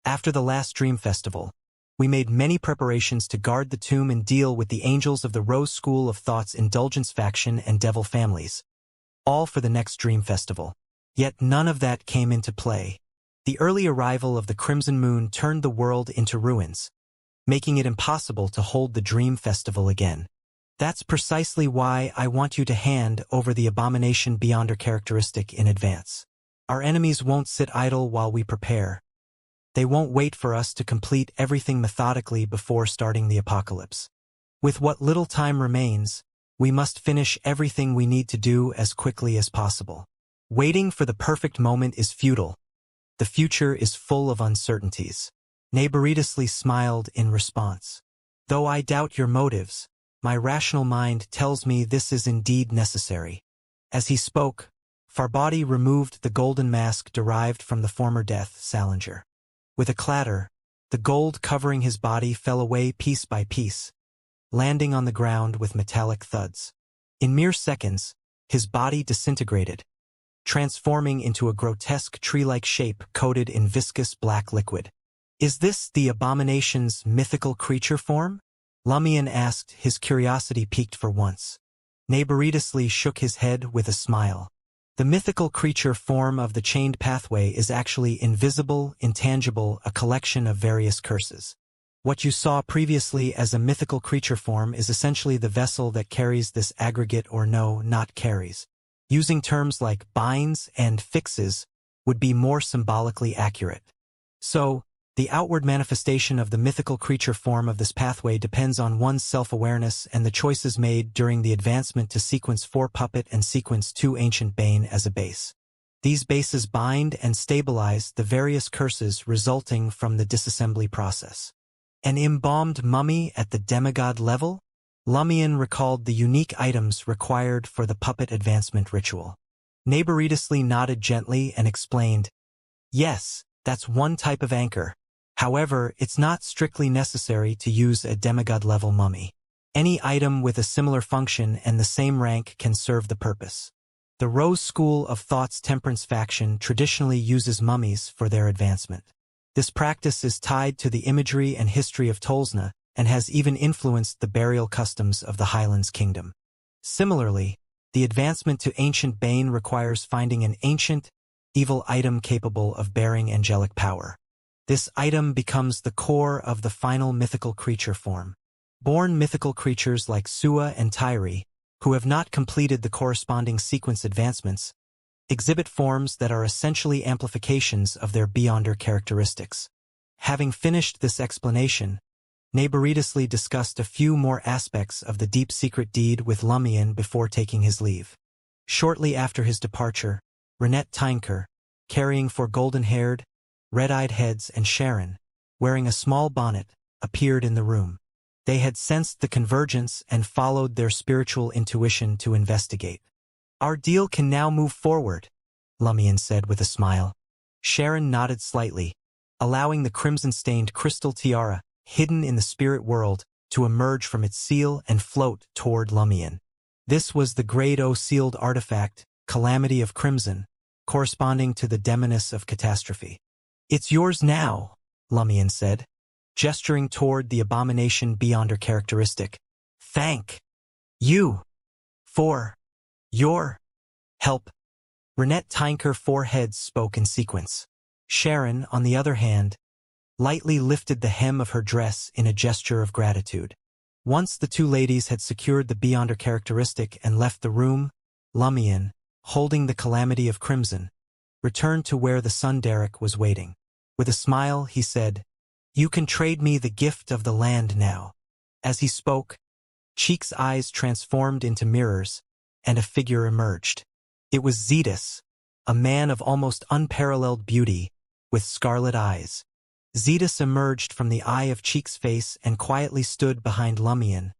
[SPEAKER 1] "After the last Dream Festival, we made many preparations to guard the tomb and deal with the angels of the Rose School of Thought's Indulgence faction and Devil families, all for the next Dream Festival. Yet none of that came into play. The early arrival of the Crimson Moon turned the world into ruins, making it impossible to hold the Dream Festival again. That's precisely why I want you to hand over the abomination beyonder characteristic in advance. Our enemies won't sit idle while we prepare. They won't wait for us to complete everything methodically before starting the apocalypse. With what little time remains, we must finish everything we need to do as quickly as possible. Waiting for the perfect moment is futile. The future is full of uncertainties." Neighboritously smiled in response. "Though I doubt your motives, my rational mind tells me this is indeed necessary." As he spoke, Farbody removed the golden mask derived from the former death, Salinger. With a clatter, the gold covering his body fell away piece by piece, landing on the ground with metallic thuds. In mere seconds, his body disintegrated, transforming into a grotesque tree-like shape coated in viscous black liquid. "Is this the abomination's mythical creature form?" Lumion asked, his curiosity piqued for once. Neighboritously shook his head with a smile. "The mythical creature form of the chained pathway is actually invisible, intangible, a collection of various curses. What you saw previously as a mythical creature form is essentially the vessel that carries this aggregate or not carries. Using terms like binds and fixes would be more symbolically accurate. So, the outward manifestation of the mythical creature form of this pathway depends on one's self-awareness and the choices made during the advancement to Sequence 4 Puppet and Sequence 2 Ancient Bane as a base. These bases bind and stabilize the various curses resulting from the disassembly process." "An embalmed mummy at the demigod level?" Lumion recalled the unique items required for the puppet advancement ritual. Neighboritously nodded gently and explained, "Yes, that's one type of anchor. However, it's not strictly necessary to use a demigod-level mummy. Any item with a similar function and the same rank can serve the purpose. The Rose School of Thought's Temperance faction traditionally uses mummies for their advancement. This practice is tied to the imagery and history of Tolsna and has even influenced the burial customs of the Highlands Kingdom. Similarly, the advancement to Ancient Bane requires finding an ancient, evil item capable of bearing angelic power. This item becomes the core of the final mythical creature form. Born mythical creatures like Sua and Tyri, who have not completed the corresponding sequence advancements, exhibit forms that are essentially amplifications of their beyonder characteristics. Having finished this explanation, Neighboritously discussed a few more aspects of the deep secret deed with Lumion before taking his leave. Shortly after his departure, Renette Tynker, carrying four golden-haired, red-eyed heads, and Sharon, wearing a small bonnet, appeared in the room. They had sensed the convergence and followed their spiritual intuition to investigate. "Our deal can now move forward," Lumion said with a smile. Sharon nodded slightly, allowing the crimson-stained crystal tiara, hidden in the spirit world, to emerge from its seal and float toward Lumion. This was the Grade O sealed artifact, Calamity of Crimson, corresponding to the Demoness of Catastrophe. "It's yours now," Lumion said, gesturing toward the abomination beyonder characteristic. "Thank you for your help." Renette Tynker four heads spoke in sequence. Sharon, on the other hand, lightly lifted the hem of her dress in a gesture of gratitude. Once the two ladies had secured the beyonder characteristic and left the room, Lumion, holding the Calamity of Crimson, returned to where the Sunderek was waiting. With a smile, he said, "You can trade me the gift of the land now." As he spoke, Cheek's eyes transformed into mirrors, and a figure emerged. It was Zetus, a man of almost unparalleled beauty, with scarlet eyes. Zetus emerged from the eye of Cheek's face and quietly stood behind Lumion,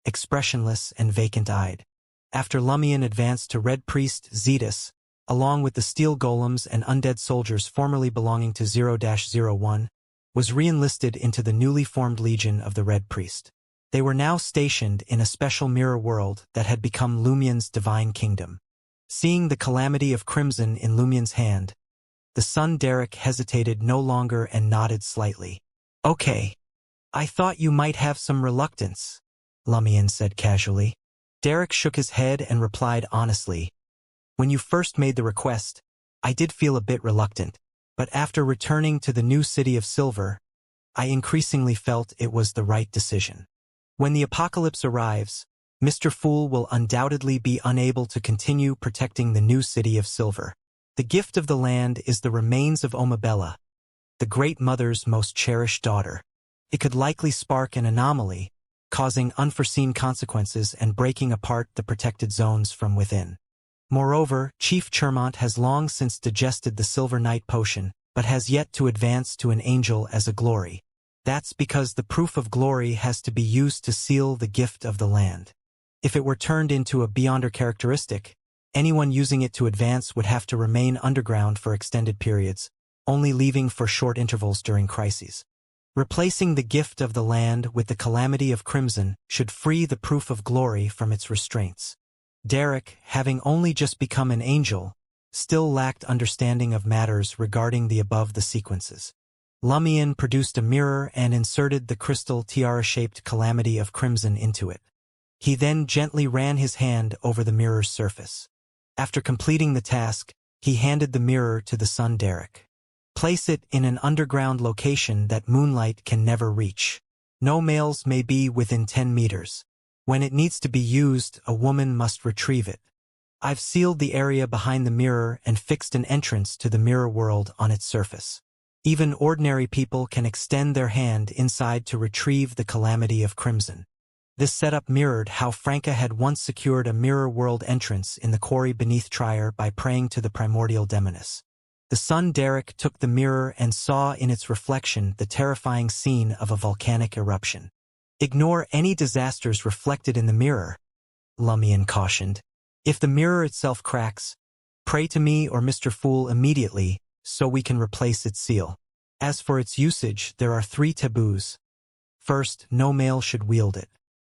[SPEAKER 1] expressionless and vacant-eyed. After Lumion advanced to Red Priest Zetus, along with the steel golems and undead soldiers formerly belonging to 0-01, was re-enlisted into the newly formed Legion of the Red Priest. They were now stationed in a special mirror world that had become Lumien's divine kingdom. Seeing the calamity of crimson in Lumien's hand, the son Derek hesitated no longer and nodded slightly. "Okay. I thought you might have some reluctance," Lumien said casually. Derek shook his head and replied honestly, "When you first made the request, I did feel a bit reluctant, but after returning to the new city of Silver, I increasingly felt it was the right decision. When the apocalypse arrives, Mr. Fool will undoubtedly be unable to continue protecting the new city of Silver. The gift of the land is the remains of Omabella, the Great Mother's most cherished daughter. It could likely spark an anomaly, causing unforeseen consequences and breaking apart the protected zones from within. Moreover, Chief Chermont has long since digested the Silver Knight potion, but has yet to advance to an angel as a glory. That's because the proof of glory has to be used to seal the gift of the land. If it were turned into a Beyonder characteristic, anyone using it to advance would have to remain underground for extended periods, only leaving for short intervals during crises. Replacing the gift of the land with the calamity of crimson should free the proof of glory from its restraints. Derek, having only just become an angel, still lacked understanding of matters regarding the above the sequences. Lumien produced a mirror and inserted the crystal tiara-shaped calamity of crimson into it. He then gently ran his hand over the mirror's surface. After completing the task, he handed the mirror to the son Derek. "Place it in an underground location that moonlight can never reach. No males may be within 10 meters. When it needs to be used, a woman must retrieve it. I've sealed the area behind the mirror and fixed an entrance to the mirror world on its surface. Even ordinary people can extend their hand inside to retrieve the calamity of crimson." This setup mirrored how Franca had once secured a mirror world entrance in the quarry beneath Trier by praying to the primordial demoness. The son Derek took the mirror and saw in its reflection the terrifying scene of a volcanic eruption. "Ignore any disasters reflected in the mirror," Lumien cautioned. "If the mirror itself cracks, pray to me or Mr. Fool immediately so we can replace its seal. As for its usage, there are 3 taboos. First, no male should wield it.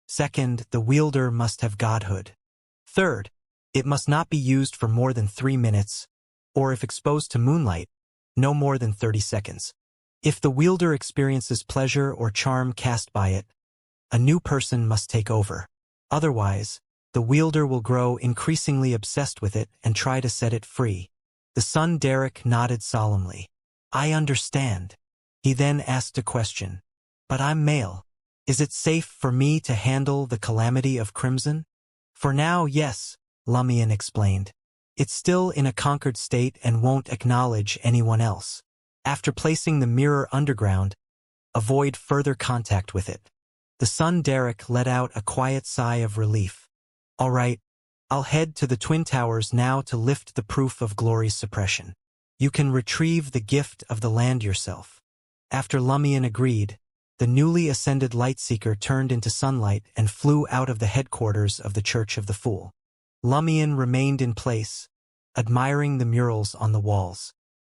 [SPEAKER 1] Second, the wielder must have godhood. Third, it must not be used for more than 3 minutes, or if exposed to moonlight, no more than 30 seconds. If the wielder experiences pleasure or charm cast by it, a new person must take over. Otherwise, the wielder will grow increasingly obsessed with it and try to set it free." The son Derek nodded solemnly. "I understand." He then asked a question. "But I'm male. Is it safe for me to handle the calamity of crimson?" "For now, yes," Lumien explained. "It's still in a conquered state and won't acknowledge anyone else. After placing the mirror underground, avoid further contact with it." The son Derek let out a quiet sigh of relief. "All right, I'll head to the Twin Towers now to lift the proof of glory's suppression. You can retrieve the gift of the land yourself." After Lumien agreed, the newly ascended Lightseeker turned into sunlight and flew out of the headquarters of the Church of the Fool. Lumien remained in place, admiring the murals on the walls.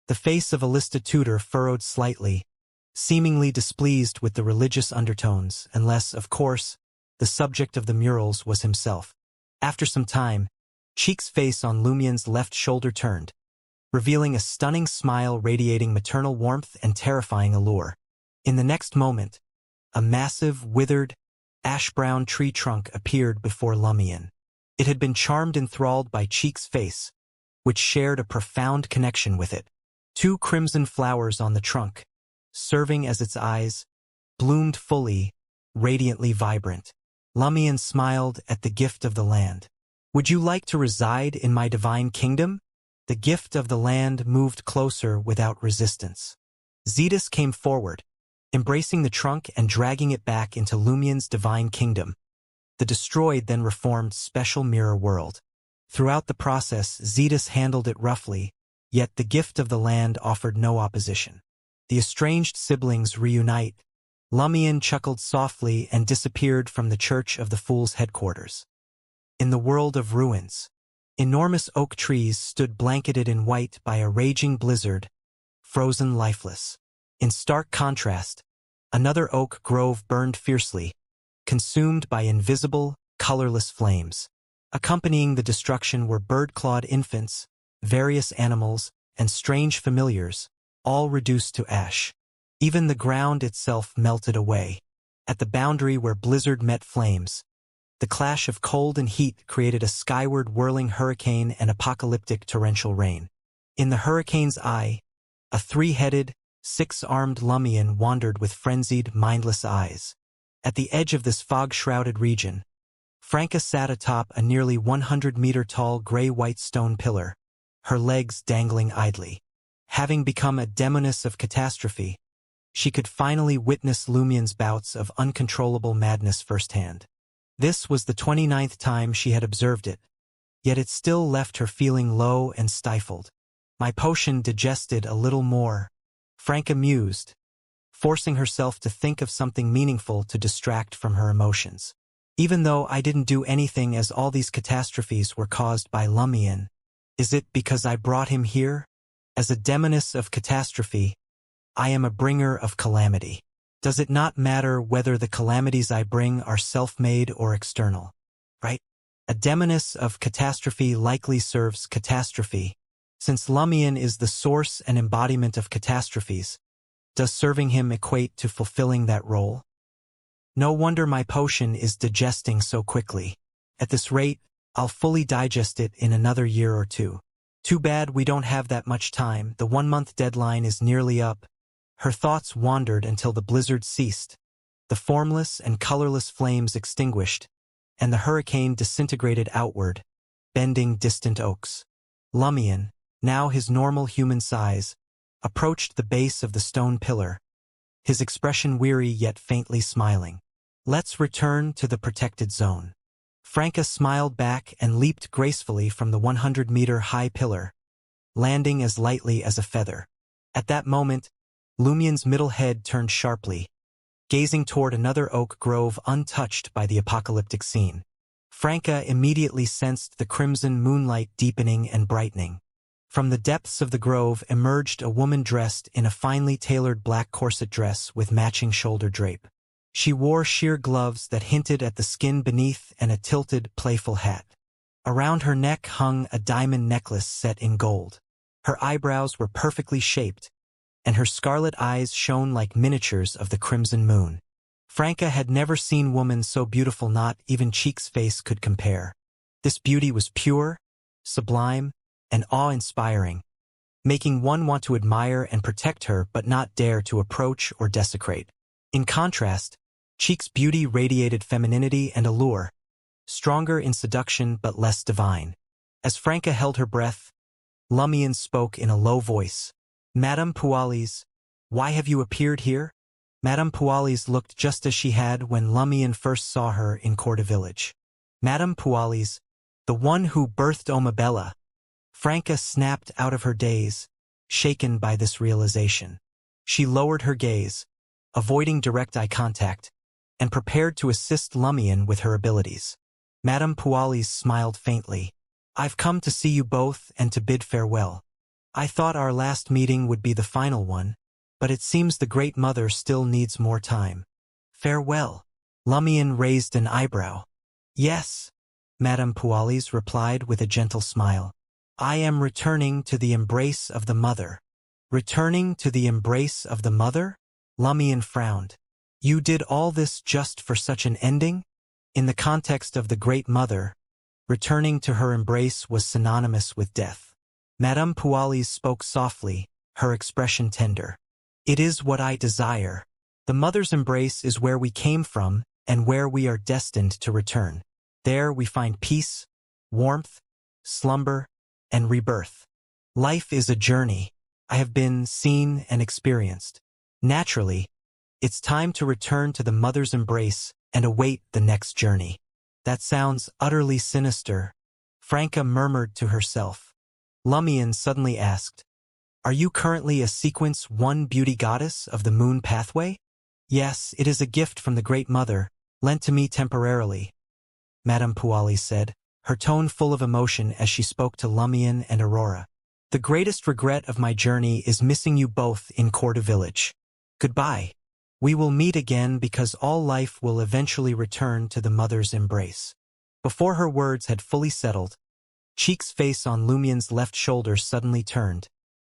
[SPEAKER 1] The face of Alista Tudor furrowed slightly, seemingly displeased with the religious undertones, unless, of course, the subject of the murals was himself. After some time, Cheek's face on Lumien's left shoulder turned, revealing a stunning smile radiating maternal warmth and terrifying allure. In the next moment, a massive, withered, ash-brown tree trunk appeared before Lumien. It had been charmed enthralled by Cheek's face, which shared a profound connection with it. 2 crimson flowers on the trunk, serving as its eyes, bloomed fully, radiantly vibrant. Lumien smiled at the gift of the land. "Would you like to reside in my divine kingdom?" The gift of the land moved closer without resistance. Zetus came forward, embracing the trunk and dragging it back into Lumien's divine kingdom, the destroyed then reformed special mirror world. Throughout the process, Zetus handled it roughly, yet the gift of the land offered no opposition. The estranged siblings reunite. Lumien chuckled softly and disappeared from the Church of the Fool's headquarters. In the world of ruins, Enormous oak trees stood blanketed in white by a raging blizzard, frozen lifeless. In stark contrast, another oak grove burned fiercely, consumed by invisible, colorless flames. Accompanying the destruction were bird-clawed infants, various animals, and strange familiars, all reduced to ash. Even the ground itself melted away. At the boundary where blizzard met flames, the clash of cold and heat created a skyward whirling hurricane and apocalyptic torrential rain. In the hurricane's eye, a three-headed, six-armed Lumion wandered with frenzied, mindless eyes. At the edge of this fog-shrouded region, Franca sat atop a nearly 100-meter-tall gray-white stone pillar, her legs dangling idly. Having become a demoness of catastrophe, she could finally witness Lumion's bouts of uncontrollable madness firsthand. This was the 29th time she had observed it, yet it still left her feeling low and stifled. My potion digested a little more, Franca mused, forcing herself to think of something meaningful to distract from her emotions. Even though I didn't do anything, as all these catastrophes were caused by Lumion, is it because I brought him here? As a demoness of catastrophe, I am a bringer of calamity. Does it not matter whether the calamities I bring are self-made or external? Right? A demoness of catastrophe likely serves catastrophe. Since Lumion is the source and embodiment of catastrophes, does serving him equate to fulfilling that role? No wonder my potion is digesting so quickly. At this rate, I'll fully digest it in another year or two. Too bad we don't have that much time. The 1-month deadline is nearly up. Her thoughts wandered until the blizzard ceased, the formless and colorless flames extinguished, and the hurricane disintegrated outward, bending distant oaks. Lumion, now his normal human size, approached the base of the stone pillar, his expression weary yet faintly smiling. Let's return to the protected zone. Franca smiled back and leaped gracefully from the 100-meter-high pillar, landing as lightly as a feather. At that moment, Lumion's middle head turned sharply, gazing toward another oak grove untouched by the apocalyptic scene. Franca immediately sensed the crimson moonlight deepening and brightening. From the depths of the grove emerged a woman dressed in a finely tailored black corset dress with matching shoulder drape. She wore sheer gloves that hinted at the skin beneath and a tilted, playful hat. Around her neck hung a diamond necklace set in gold. Her eyebrows were perfectly shaped, and her scarlet eyes shone like miniatures of the crimson moon. Franca had never seen woman so beautiful, not even Cheek's face could compare. This beauty was pure, sublime, and awe-inspiring, making one want to admire and protect her but not dare to approach or desecrate. In contrast, Cheek's beauty radiated femininity and allure, stronger in seduction but less divine. As Franca held her breath, Lumion spoke in a low voice. Madame Pualis, why have you appeared here? Madame Pualis looked just as she had when Lumion first saw her in Corda village. Madame Pualis, the one who birthed Omabella. Franca snapped out of her daze, shaken by this realization. She lowered her gaze, avoiding direct eye contact, and prepared to assist Lumion with her abilities. Madame Pualis smiled faintly. I've come to see you both and to bid farewell. I thought our last meeting would be the final one, but it seems the Great Mother still needs more time. Farewell. Lumion raised an eyebrow. Yes, Madame Pualis replied with a gentle smile. I am returning to the embrace of the Mother. Returning to the embrace of the Mother? Lumion frowned. You did all this just for such an ending? In the context of the Great Mother, returning to her embrace was synonymous with death. Madame Pualis spoke softly, her expression tender. It is what I desire. The Mother's embrace is where we came from and where we are destined to return. There we find peace, warmth, slumber, and rebirth. Life is a journey. I have been seen and experienced. Naturally, it's time to return to the Mother's embrace and await the next journey. That sounds utterly sinister, Franca murmured to herself. Lumion suddenly asked, Are you currently a Sequence 1 beauty goddess of the Moon Pathway? Yes, it is a gift from the Great Mother, lent to me temporarily, Madame Pualis said, her tone full of emotion as she spoke to Lumion and Aurora. The greatest regret of my journey is missing you both in Corda Village. Goodbye. We will meet again because all life will eventually return to the mother's embrace. Before her words had fully settled, Cheek's face on Lumion's left shoulder suddenly turned,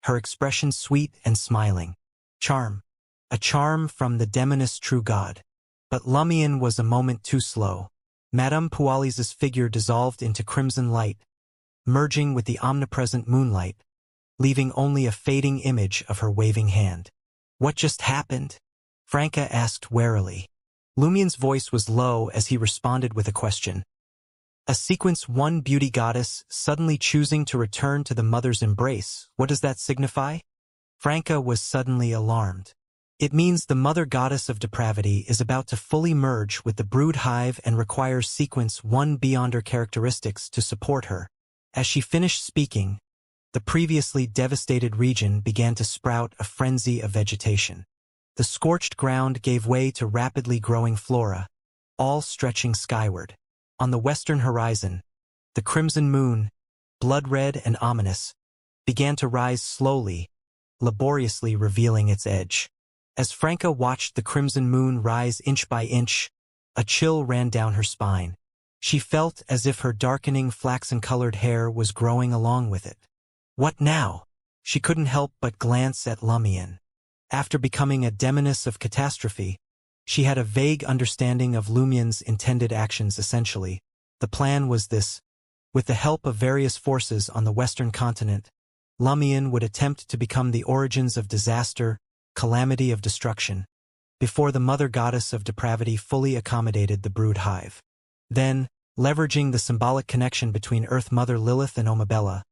[SPEAKER 1] her expression sweet and smiling. Charm. A charm from the demoness true god. But Lumion was a moment too slow. Madame Puali's figure dissolved into crimson light, merging with the omnipresent moonlight, leaving only a fading image of her waving hand. What just happened? Franca asked warily. Lumion's voice was low as he responded with a question. A sequence one beauty goddess suddenly choosing to return to the mother's embrace. What does that signify? Franca was suddenly alarmed. It means the mother goddess of depravity is about to fully merge with the brood hive and requires sequence one beyond her characteristics to support her. As she finished speaking, the previously devastated region began to sprout a frenzy of vegetation. The scorched ground gave way to rapidly growing flora, all stretching skyward. On the western horizon, the crimson moon, blood-red and ominous, began to rise slowly, laboriously revealing its edge. As Franca watched the crimson moon rise inch by inch, a chill ran down her spine. She felt as if her darkening flaxen-colored hair was growing along with it. What now? She couldn't help but glance at Lumion. After becoming a demoness of catastrophe, she had a vague understanding of Lumion's intended actions essentially. The plan was this. With the help of various forces on the western continent, Lumion would attempt to become the origins of disaster, calamity of destruction, before the mother goddess of depravity fully accommodated the brood hive. Then, leveraging the symbolic connection between Earth Mother Lilith and Omabella,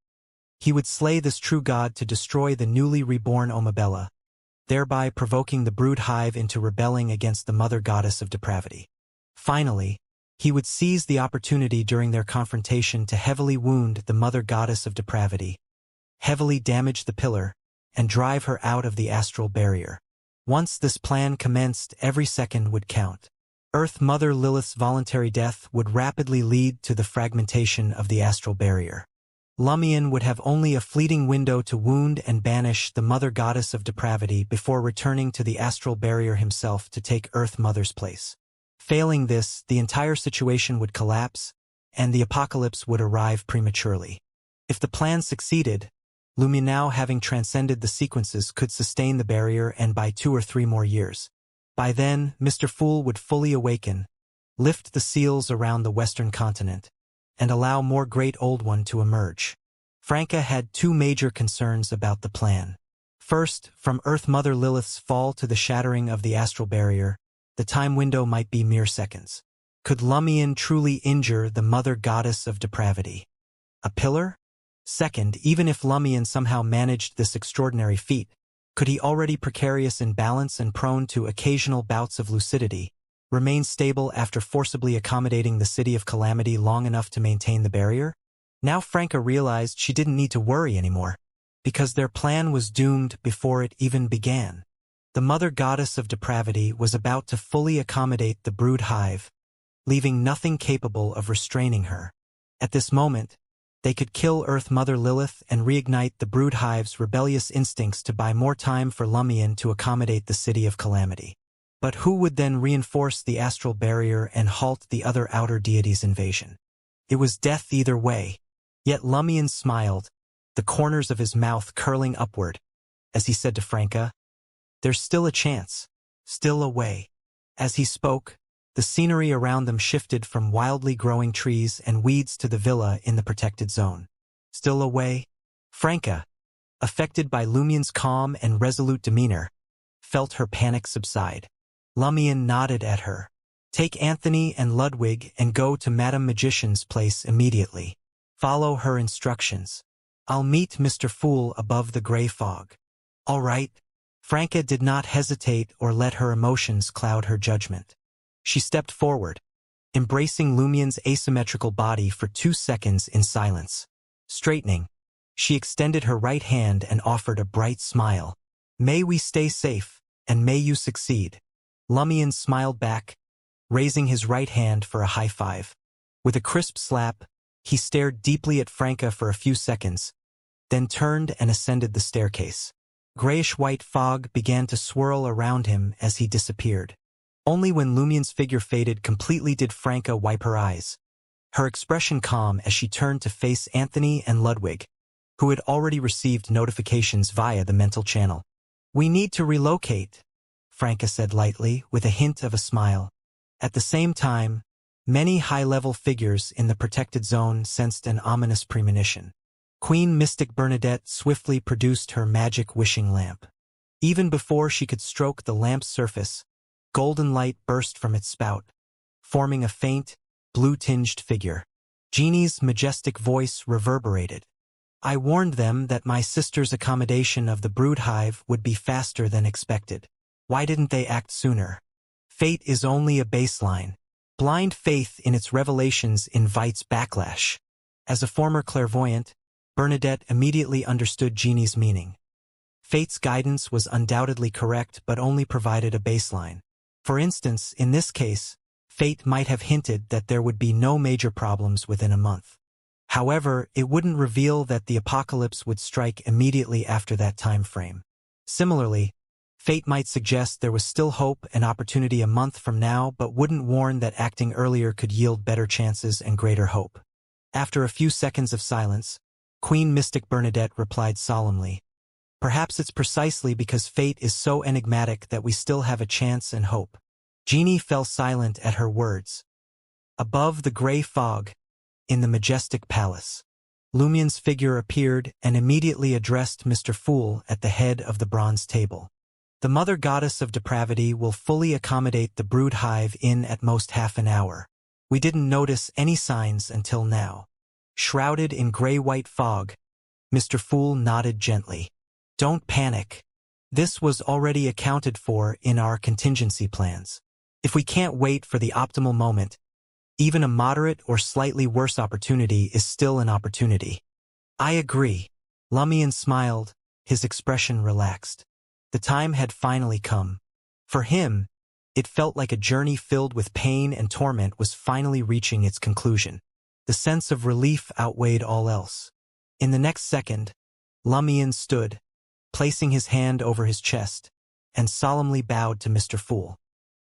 [SPEAKER 1] he would slay this true god to destroy the newly reborn Omabella, thereby provoking the brood hive into rebelling against the mother goddess of depravity. Finally, he would seize the opportunity during their confrontation to heavily wound the mother goddess of depravity, heavily damage the pillar, and drive her out of the astral barrier. Once this plan commenced, every second would count. Earth Mother Lilith's voluntary death would rapidly lead to the fragmentation of the astral barrier. Lumion would have only a fleeting window to wound and banish the mother goddess of depravity before returning to the astral barrier himself to take Earth Mother's place. Failing this, the entire situation would collapse, and the apocalypse would arrive prematurely. If the plan succeeded, Lumion, now having transcended the sequences, could sustain the barrier and by 2 or 3 more years. By then, Mr. Fool would fully awaken, lift the seals around the western continent, and allow more Great Old One to emerge. Franca had 2 major concerns about the plan. First, from Earth Mother Lilith's fall to the shattering of the astral barrier, the time window might be mere seconds. Could Lumion truly injure the mother goddess of depravity? A pillar? Second, even if Lumion somehow managed this extraordinary feat, could he, already precarious in balance and prone to occasional bouts of lucidity, remain stable after forcibly accommodating the City of Calamity long enough to maintain the barrier? Now Franca realized she didn't need to worry anymore, because their plan was doomed before it even began. The mother goddess of depravity was about to fully accommodate the brood hive, leaving nothing capable of restraining her. At this moment, they could kill Earth Mother Lilith and reignite the brood hive's rebellious instincts to buy more time for Lumion to accommodate the City of Calamity. But who would then reinforce the astral barrier and halt the other outer deities' invasion? It was death either way. Yet Lumion smiled, the corners of his mouth curling upward, as he said to Franca, "There's still a chance, still a way." As he spoke, the scenery around them shifted from wildly growing trees and weeds to the villa in the protected zone. Still a way? Franca, affected by Lumion's calm and resolute demeanor, felt her panic subside. Lumion nodded at her. "Take Anthony and Ludwig and go to Madame Magician's place immediately. Follow her instructions. I'll meet Mr. Fool above the gray fog." "All right." Franca did not hesitate or let her emotions cloud her judgment. She stepped forward, embracing Lumion's asymmetrical body for 2 seconds in silence. Straightening, she extended her right hand and offered a bright smile. "May we stay safe, and may you succeed." Lumion smiled back, raising his right hand for a high five. With a crisp slap, He stared deeply at Franca for a few seconds, then turned and ascended the staircase. Grayish-white fog began to swirl around him as he disappeared. Only when Lumien's figure faded completely did Franca wipe her eyes, her expression calm as she turned to face Anthony and Ludwig, who had already received notifications via the mental channel. "We need to relocate," Franca said lightly, with a hint of a smile. At the same time, many high-level figures in the protected zone sensed an ominous premonition. Queen Mystic Bernadette swiftly produced her magic wishing lamp. Even before she could stroke the lamp's surface, golden light burst from its spout, forming a faint, blue-tinged figure. Jeannie's majestic voice reverberated. "I warned them that my sister's accommodation of the brood hive would be faster than expected. Why didn't they act sooner? Fate is only a baseline. Blind faith in its revelations invites backlash." As a former clairvoyant, Bernadette immediately understood Jeannie's meaning. Fate's guidance was undoubtedly correct but only provided a baseline. For instance, in this case, fate might have hinted that there would be no major problems within a month. However, it wouldn't reveal that the apocalypse would strike immediately after that time frame. Similarly, fate might suggest there was still hope and opportunity a month from now but wouldn't warn that acting earlier could yield better chances and greater hope. After a few seconds of silence, Queen Mystic Bernadette replied solemnly, "Perhaps it's precisely because fate is so enigmatic that we still have a chance and hope." Jeannie fell silent at her words. Above the gray fog, in the majestic palace, Lumien's figure appeared and immediately addressed Mr. Fool at the head of the bronze table. "The Mother Goddess of Depravity will fully accommodate the brood hive in at most half an hour. We didn't notice any signs until now." Shrouded in gray-white fog, Mr. Fool nodded gently. "Don't panic. This was already accounted for in our contingency plans. If we can't wait for the optimal moment, even a moderate or slightly worse opportunity is still an opportunity." "I agree." Lumien smiled, his expression relaxed. The time had finally come. For him, it felt like a journey filled with pain and torment was finally reaching its conclusion. The sense of relief outweighed all else. In the next second, Lumien stood, placing his hand over his chest, and solemnly bowed to Mr. Fool.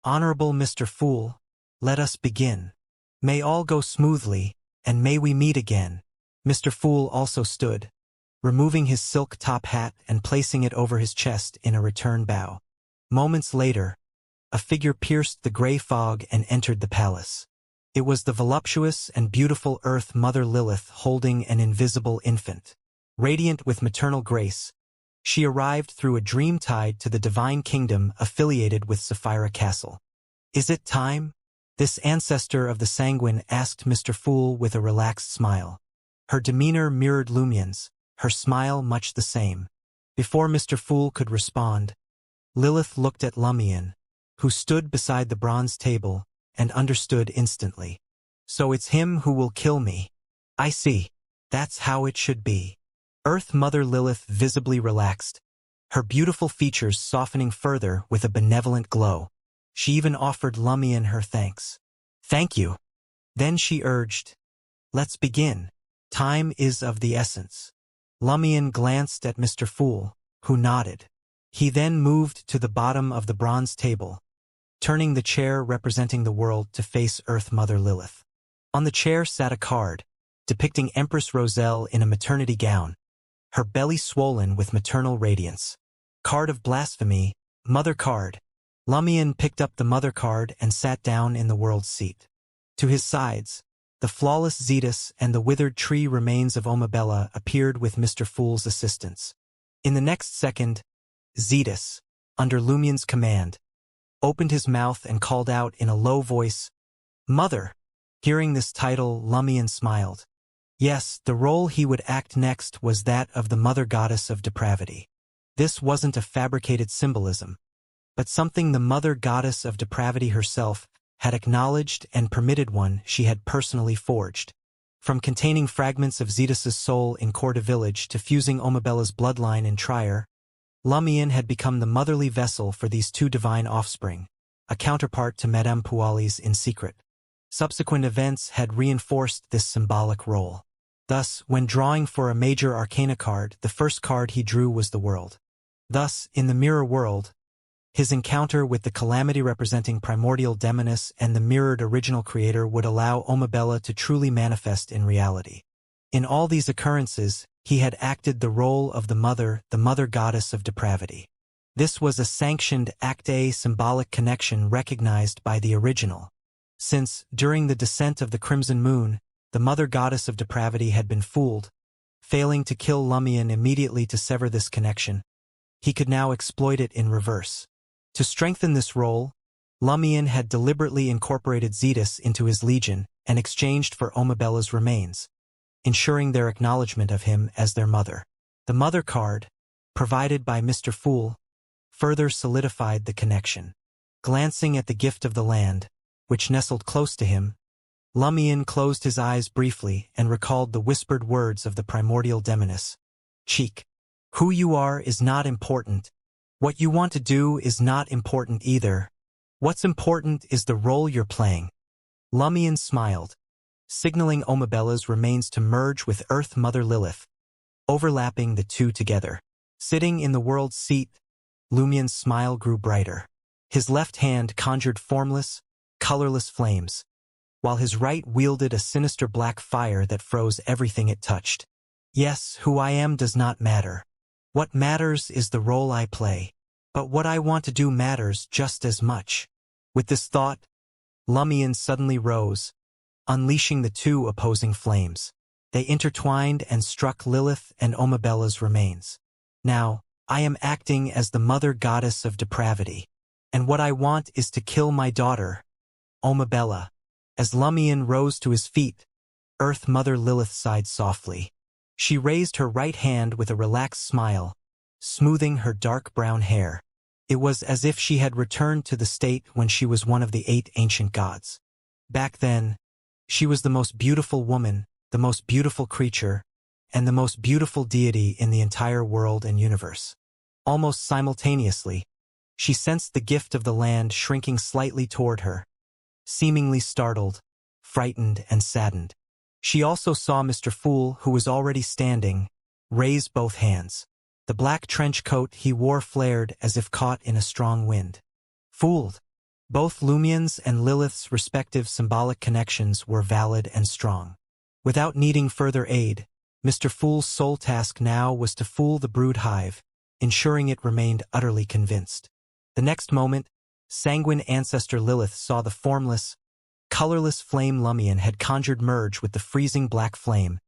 [SPEAKER 1] "Honorable Mr. Fool, let us begin. May all go smoothly, and may we meet again." Mr. Fool also stood, removing his silk top hat and placing it over his chest in a return bow. Moments later, a figure pierced the gray fog and entered the palace. It was the voluptuous and beautiful Earth Mother Lilith holding an invisible infant. Radiant with maternal grace, she arrived through a dream tide to the divine kingdom affiliated with Sapphira Castle. "Is it time?" this ancestor of the sanguine asked Mr. Fool with a relaxed smile. Her demeanor mirrored Lumien's, her smile much the same. Before Mr. Fool could respond, Lilith looked at Lumien, who stood beside the bronze table, and understood instantly. "So it's him who will kill me. I see. That's how it should be." Earth Mother Lilith visibly relaxed, her beautiful features softening further with a benevolent glow. She even offered Lumien her thanks. "Thank you." Then she urged, "Let's begin. Time is of the essence." Lumien glanced at Mr. Fool, who nodded. He then moved to the bottom of the bronze table, turning the chair representing the world to face Earth Mother Lilith. On the chair sat a card, depicting Empress Roselle in a maternity gown, her belly swollen with maternal radiance. "Card of blasphemy, Mother Card." Lumien picked up the Mother Card and sat down in the world's seat. To his sides, the flawless Zetus and the withered tree remains of Omabella appeared with Mr. Fool's assistance. In the next second, Zetus, under Lumien's command, opened his mouth and called out in a low voice, "Mother!" Hearing this title, Lumien smiled. Yes, the role he would act next was that of the Mother Goddess of Depravity. This wasn't a fabricated symbolism, but something the Mother Goddess of Depravity herself had acknowledged and permitted, one she had personally forged. From containing fragments of Zetus's soul in Corda village to fusing Omabella's bloodline in Trier, Lumien had become the motherly vessel for these two divine offspring, a counterpart to Madame Puali's in secret. Subsequent events had reinforced this symbolic role. Thus, when drawing for a major arcana card, the first card he drew was the world. Thus, in the mirror world, his encounter with the calamity representing primordial demoness and the mirrored original creator would allow Omabella to truly manifest in reality. In all these occurrences, he had acted the role of the mother goddess of depravity. This was a sanctioned Act A symbolic connection recognized by the original. Since, during the descent of the Crimson Moon, the mother goddess of depravity had been fooled, failing to kill Lumion immediately to sever this connection, he could now exploit it in reverse. To strengthen this role, Lumion had deliberately incorporated Zetus into his legion and exchanged for Omabella's remains, ensuring their acknowledgement of him as their mother. The mother card, provided by Mr. Fool, further solidified the connection. Glancing at the gift of the land, which nestled close to him, Lumion closed his eyes briefly and recalled the whispered words of the primordial demoness. Cheek. Who you are is not important. What you want to do is not important either. What's important is the role you're playing. Lumion smiled, signaling Omabella's remains to merge with Earth Mother Lilith, overlapping the two together. Sitting in the world's seat, Lumion's smile grew brighter. His left hand conjured formless, colorless flames, while his right wielded a sinister black fire that froze everything it touched. Yes, who I am does not matter. What matters is the role I play. But what I want to do matters just as much. With this thought, Lumion suddenly rose, unleashing the two opposing flames. They intertwined and struck Lilith and Omabella's remains. Now, I am acting as the mother goddess of depravity. And what I want is to kill my daughter, Omabella. As Lumion rose to his feet, Earth Mother Lilith sighed softly. She raised her right hand with a relaxed smile, smoothing her dark brown hair. It was as if she had returned to the state when she was one of the 8 ancient gods. Back then, she was the most beautiful woman, the most beautiful creature, and the most beautiful deity in the entire world and universe. Almost simultaneously, she sensed the gift of the land shrinking slightly toward her, seemingly startled, frightened, and saddened. She also saw Mr. Fool, who was already standing, raise both hands. The black trench coat he wore flared as if caught in a strong wind. Fooled. Both Lumion's and Lilith's respective symbolic connections were valid and strong. Without needing further aid, Mr. Fool's sole task now was to fool the brood hive, ensuring it remained utterly convinced. The next moment, sanguine ancestor Lilith saw the formless, colorless flame Lumion had conjured merge with the freezing black flame,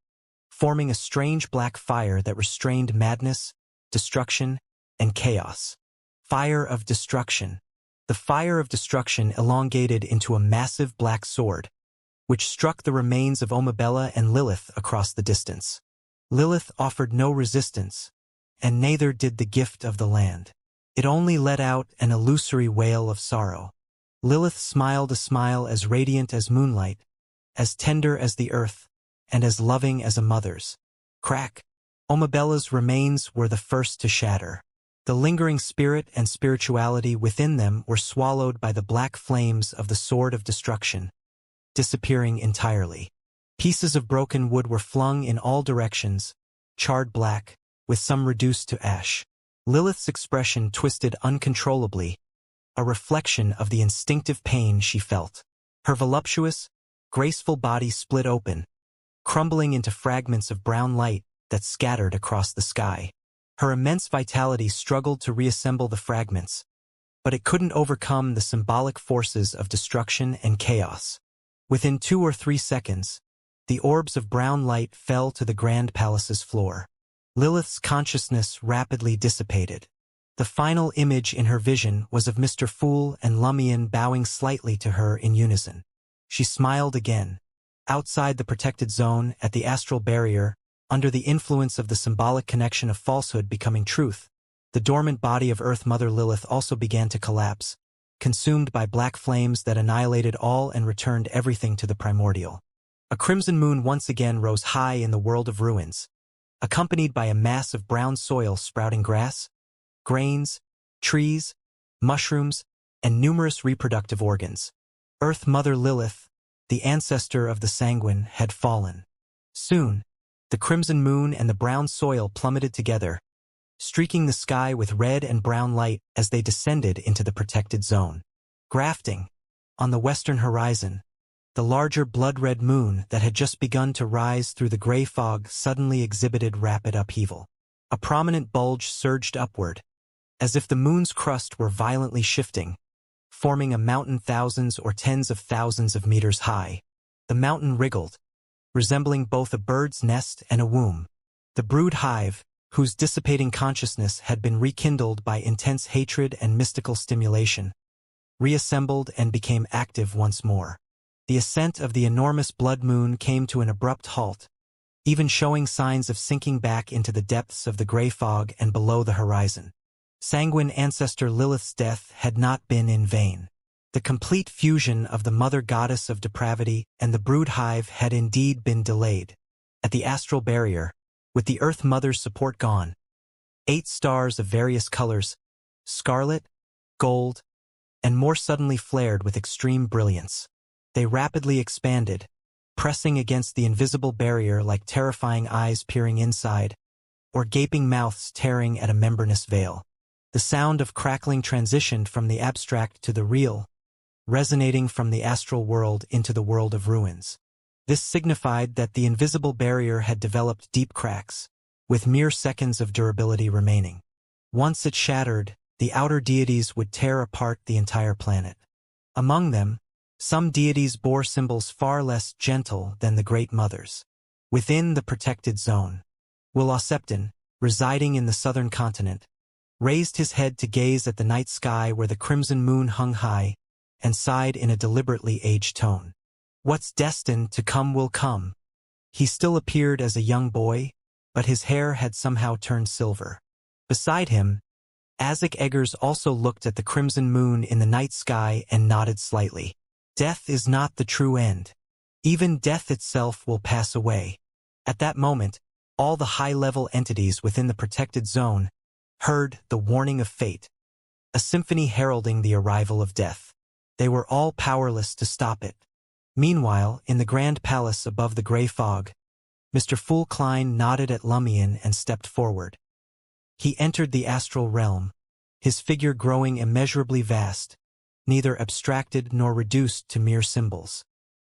[SPEAKER 1] forming a strange black fire that restrained madness, destruction, and chaos. Fire of destruction. The fire of destruction elongated into a massive black sword, which struck the remains of Omabella and Lilith across the distance. Lilith offered no resistance, and neither did the gift of the land. It only let out an illusory wail of sorrow. Lilith smiled a smile as radiant as moonlight, as tender as the earth, and as loving as a mother's. Crack. Omabella's remains were the first to shatter. The lingering spirit and spirituality within them were swallowed by the black flames of the sword of destruction, disappearing entirely. Pieces of broken wood were flung in all directions, charred black, with some reduced to ash. Lilith's expression twisted uncontrollably, a reflection of the instinctive pain she felt. Her voluptuous, graceful body split open, crumbling into fragments of brown light that scattered across the sky. Her immense vitality struggled to reassemble the fragments, but it couldn't overcome the symbolic forces of destruction and chaos. Within 2 or 3 seconds, the orbs of brown light fell to the Grand Palace's floor. Lilith's consciousness rapidly dissipated. The final image in her vision was of Mr. Fool and Lumion bowing slightly to her in unison. She smiled again. Outside the protected zone, at the astral barrier, under the influence of the symbolic connection of falsehood becoming truth, the dormant body of Earth Mother Lilith also began to collapse, consumed by black flames that annihilated all and returned everything to the primordial. A crimson moon once again rose high in the world of ruins, accompanied by a mass of brown soil sprouting grass, grains, trees, mushrooms, and numerous reproductive organs. Earth Mother Lilith, the ancestor of the sanguine, had fallen. Soon, the crimson moon and the brown soil plummeted together, streaking the sky with red and brown light as they descended into the protected zone. Grafting, on the western horizon, the larger blood-red moon that had just begun to rise through the gray fog suddenly exhibited rapid upheaval. A prominent bulge surged upward, as if the moon's crust were violently shifting, forming a mountain thousands or tens of thousands of meters high. The mountain wriggled, resembling both a bird's nest and a womb. The brood hive, whose dissipating consciousness had been rekindled by intense hatred and mystical stimulation, reassembled and became active once more. The ascent of the enormous blood moon came to an abrupt halt, even showing signs of sinking back into the depths of the gray fog and below the horizon. Sanguine ancestor Lilith's death had not been in vain. The complete fusion of the mother goddess of depravity and the brood hive had indeed been delayed. At the astral barrier, with the Earth Mother's support gone, 8 stars of various colors, scarlet, gold, and more suddenly flared with extreme brilliance. They rapidly expanded, pressing against the invisible barrier like terrifying eyes peering inside, or gaping mouths tearing at a membranous veil. The sound of crackling transitioned from the abstract to the real, resonating from the astral world into the world of ruins. This signified that the invisible barrier had developed deep cracks, with mere seconds of durability remaining. Once it shattered, the outer deities would tear apart the entire planet. Among them, some deities bore symbols far less gentle than the Great Mothers. Within the protected zone, Will-Oseptin, residing in the southern continent, raised his head to gaze at the night sky where the crimson moon hung high, and sighed in a deliberately aged tone. What's destined to come will come. He still appeared as a young boy, but his hair had somehow turned silver. Beside him, Azek Eggers also looked at the crimson moon in the night sky and nodded slightly. Death is not the true end. Even death itself will pass away. At that moment, all the high-level entities within the protected zone heard the warning of fate, a symphony heralding the arrival of death. They were all powerless to stop it. Meanwhile, in the grand palace above the gray fog, Mr. Fool Klein nodded at Lumion and stepped forward. He entered the astral realm, his figure growing immeasurably vast, neither abstracted nor reduced to mere symbols.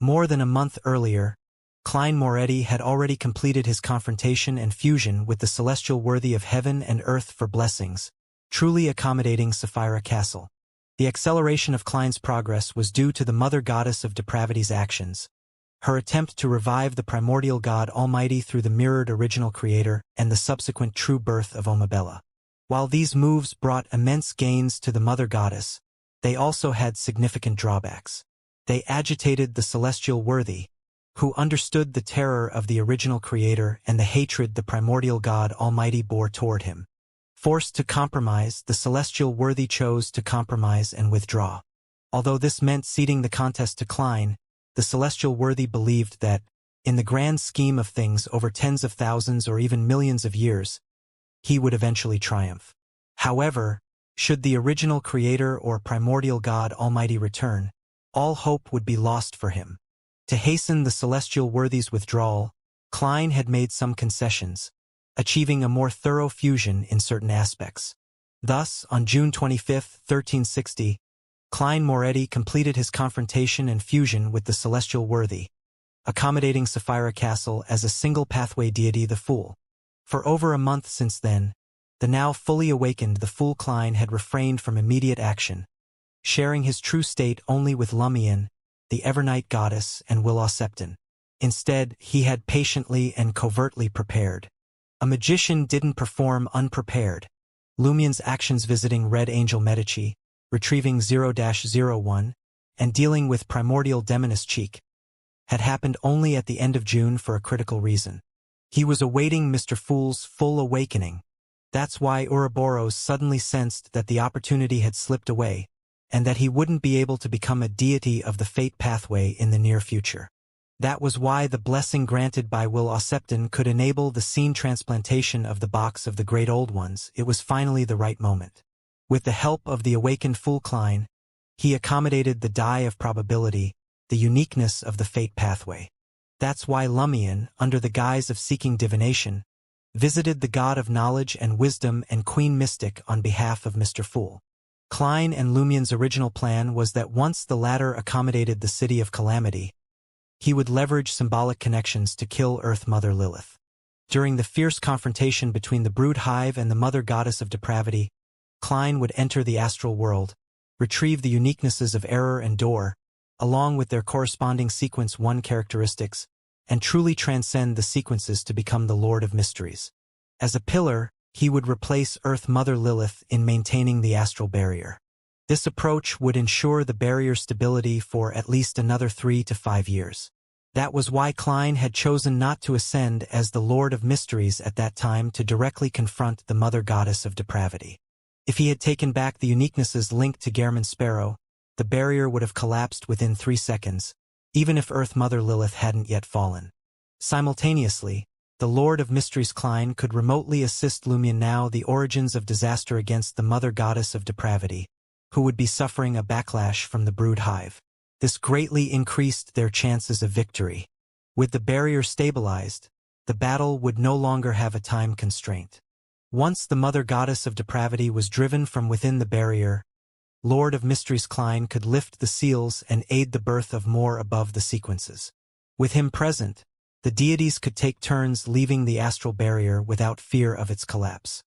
[SPEAKER 1] More than a month earlier, Klein Moretti had already completed his confrontation and fusion with the celestial worthy of heaven and earth for blessings, truly accommodating Sapphira Castle. The acceleration of Klein's progress was due to the mother goddess of depravity's actions, her attempt to revive the primordial god Almighty through the mirrored original creator and the subsequent true birth of Omabella. While these moves brought immense gains to the mother goddess, they also had significant drawbacks. They agitated the celestial worthy, who understood the terror of the original creator and the hatred the primordial god Almighty bore toward him. Forced to compromise, the celestial worthy chose to compromise and withdraw. Although this meant ceding the contest to Klein, the celestial worthy believed that, in the grand scheme of things over tens of thousands or even millions of years, he would eventually triumph. However, should the original creator or primordial god Almighty return, all hope would be lost for him. To hasten the celestial worthy's withdrawal, Klein had made some concessions, achieving a more thorough fusion in certain aspects. Thus, on June 25, 1360, Klein Moretti completed his confrontation and fusion with the celestial worthy, accommodating Sapphira Castle as a single pathway deity, the Fool. For over a month since then, the now fully awakened the Fool Klein had refrained from immediate action, sharing his true state only with Lumion, the Evernight goddess, and Will-Oseptin. Instead, he had patiently and covertly prepared. A magician didn't perform unprepared. Lumion's actions visiting Red Angel Medici, retrieving 0-01, and dealing with primordial Demoness Cheek had happened only at the end of June for a critical reason. He was awaiting Mr. Fool's full awakening. That's why Ouroboros suddenly sensed that the opportunity had slipped away, and that he wouldn't be able to become a deity of the fate pathway in the near future. That was why the blessing granted by Will-Oseptin could enable the scene transplantation of the box of the Great Old Ones. It was finally the right moment. With the help of the awakened Fool Klein, he accommodated the die of probability, the uniqueness of the fate pathway. That's why Lumion, under the guise of seeking divination, visited the god of knowledge and wisdom and Queen Mystic on behalf of Mr. Fool. Klein and Lumion's original plan was that once the latter accommodated the City of Calamity, he would leverage symbolic connections to kill Earth Mother Lilith. During the fierce confrontation between the brood hive and the Mother Goddess of Depravity, Klein would enter the astral world, retrieve the uniquenesses of Error and Door, along with their corresponding Sequence 1 characteristics, and truly transcend the sequences to become the Lord of Mysteries. As a pillar, he would replace Earth Mother Lilith in maintaining the astral barrier. This approach would ensure the barrier's stability for at least another 3 to 5 years. That was why Klein had chosen not to ascend as the Lord of Mysteries at that time to directly confront the Mother Goddess of Depravity. If he had taken back the uniquenesses linked to Gehrman Sparrow, the barrier would have collapsed within 3 seconds, even if Earth Mother Lilith hadn't yet fallen. Simultaneously, the Lord of Mysteries Klein could remotely assist Lumion now the origins of disaster against the Mother Goddess of Depravity, who would be suffering a backlash from the brood hive. This greatly increased their chances of victory. With the barrier stabilized, the battle would no longer have a time constraint. Once the Mother Goddess of Depravity was driven from within the barrier, Lord of Mysteries Klein could lift the seals and aid the birth of more above the sequences. With him present, the deities could take turns leaving the astral barrier without fear of its collapse.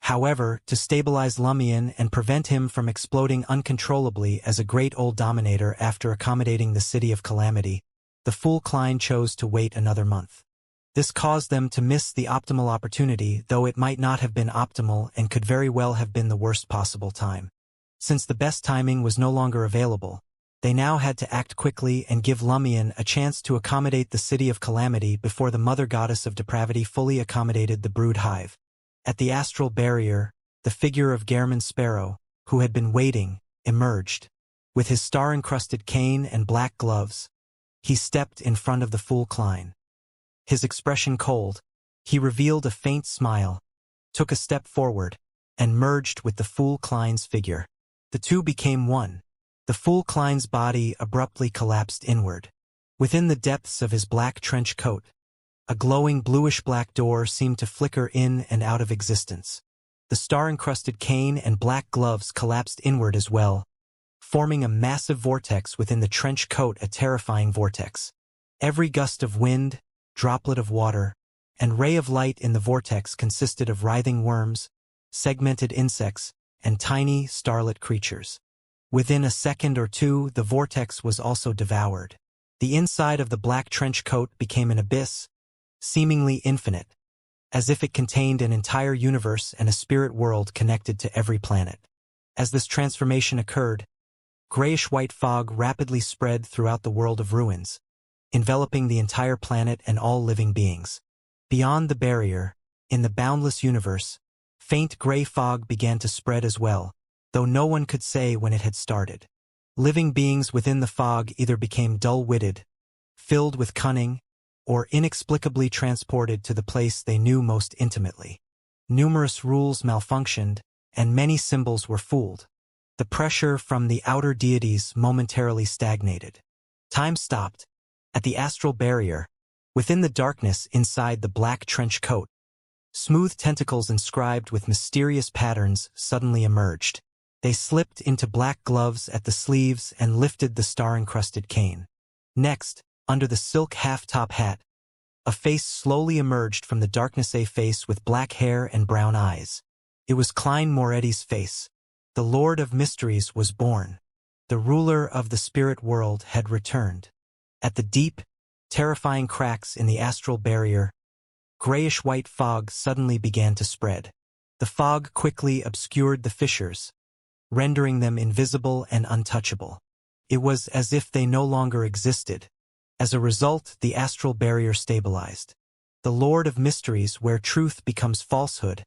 [SPEAKER 1] However, to stabilize Lumion and prevent him from exploding uncontrollably as a great old dominator after accommodating the City of Calamity, the Fool Klein chose to wait another month. This caused them to miss the optimal opportunity, though it might not have been optimal and could very well have been the worst possible time. Since the best timing was no longer available, they now had to act quickly and give Lumion a chance to accommodate the City of Calamity before the Mother Goddess of Depravity fully accommodated the brood hive. At the astral barrier, the figure of Gehrman Sparrow, who had been waiting, emerged. With his star-encrusted cane and black gloves, he stepped in front of the Fool Klein. His expression cold, he revealed a faint smile, took a step forward, and merged with the Fool Klein's figure. The two became one. The Fool Klein's body abruptly collapsed inward. Within the depths of his black trench coat, a glowing bluish-black door seemed to flicker in and out of existence. The star-encrusted cane and black gloves collapsed inward as well, forming a massive vortex within the trench coat, a terrifying vortex. Every gust of wind, droplet of water, and ray of light in the vortex consisted of writhing worms, segmented insects, and tiny, starlit creatures. Within a second or two, the vortex was also devoured. The inside of the black trench coat became an abyss, seemingly infinite, as if it contained an entire universe and a spirit world connected to every planet. As this transformation occurred, grayish-white fog rapidly spread throughout the world of ruins, enveloping the entire planet and all living beings. Beyond the barrier, in the boundless universe, faint gray fog began to spread as well, though no one could say when it had started. Living beings within the fog either became dull-witted, filled with cunning, or inexplicably transported to the place they knew most intimately. Numerous rules malfunctioned, and many symbols were fooled. The pressure from the outer deities momentarily stagnated. Time stopped. At the astral barrier, within the darkness inside the black trench coat, smooth tentacles inscribed with mysterious patterns suddenly emerged. They slipped into black gloves at the sleeves and lifted the star-encrusted cane. Next, under the silk half-top hat, a face slowly emerged from the darkness, a face with black hair and brown eyes. It was Klein Moretti's face. The Lord of Mysteries was born. The ruler of the spirit world had returned. At the deep, terrifying cracks in the astral barrier, grayish-white fog suddenly began to spread. The fog quickly obscured the fissures, rendering them invisible and untouchable. It was as if they no longer existed. As a result, the astral barrier stabilized. The Lord of Mysteries, where truth becomes falsehood,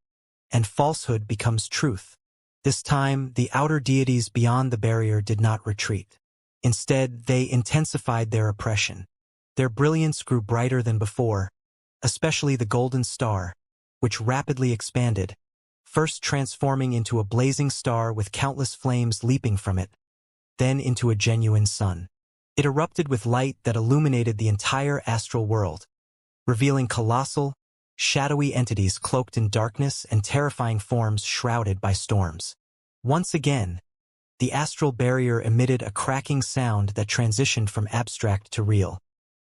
[SPEAKER 1] and falsehood becomes truth. This time, the outer deities beyond the barrier did not retreat. Instead, they intensified their oppression. Their brilliance grew brighter than before, especially the golden star, which rapidly expanded, first transforming into a blazing star with countless flames leaping from it, then into a genuine sun. It erupted with light that illuminated the entire astral world, revealing colossal, shadowy entities cloaked in darkness and terrifying forms shrouded by storms. Once again, the astral barrier emitted a cracking sound that transitioned from abstract to real.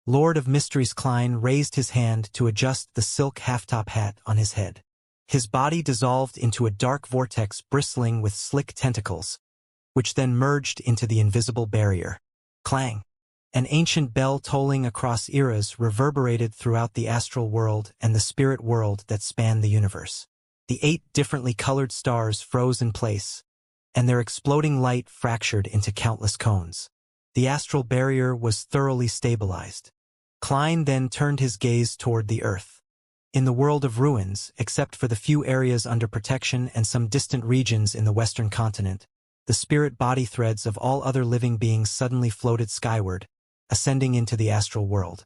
[SPEAKER 1] Lord of Mysteries Klein raised his hand to adjust the silk half-top hat on his head. His body dissolved into a dark vortex bristling with slick tentacles, which then merged into the invisible barrier. Clang! An ancient bell tolling across eras reverberated throughout the astral world and the spirit world that spanned the universe. The 8 differently colored stars froze in place, and their exploding light fractured into countless cones. The astral barrier was thoroughly stabilized. Klein then turned his gaze toward the earth. In the world of ruins, except for the few areas under protection and some distant regions in the western continent, the spirit body threads of all other living beings suddenly floated skyward, ascending into the astral world.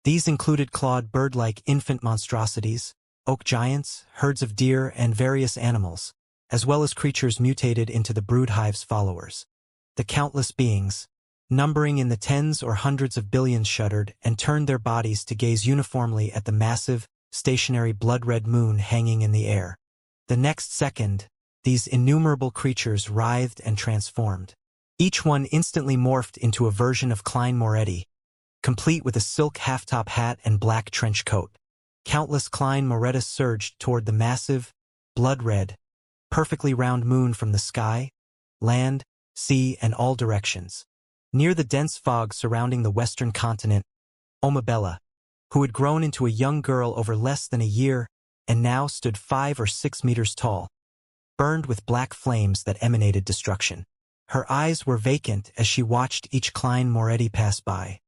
[SPEAKER 1] These included clawed bird-like infant monstrosities, oak giants, herds of deer, and various animals, as well as creatures mutated into the brood hive's followers. The countless beings, numbering in the tens or hundreds of billions, shuddered and turned their bodies to gaze uniformly at the massive, stationary blood-red moon hanging in the air. The next second, these innumerable creatures writhed and transformed. Each one instantly morphed into a version of Klein Moretti, complete with a silk half-top hat and black trench coat. Countless Klein Morettas surged toward the massive, blood-red, perfectly round moon from the sky, land, sea, and all directions. Near the dense fog surrounding the western continent, Omabella, who had grown into a young girl over less than a year and now stood 5 or 6 meters tall, burned with black flames that emanated destruction. Her eyes were vacant as she watched each Klein Moretti pass by.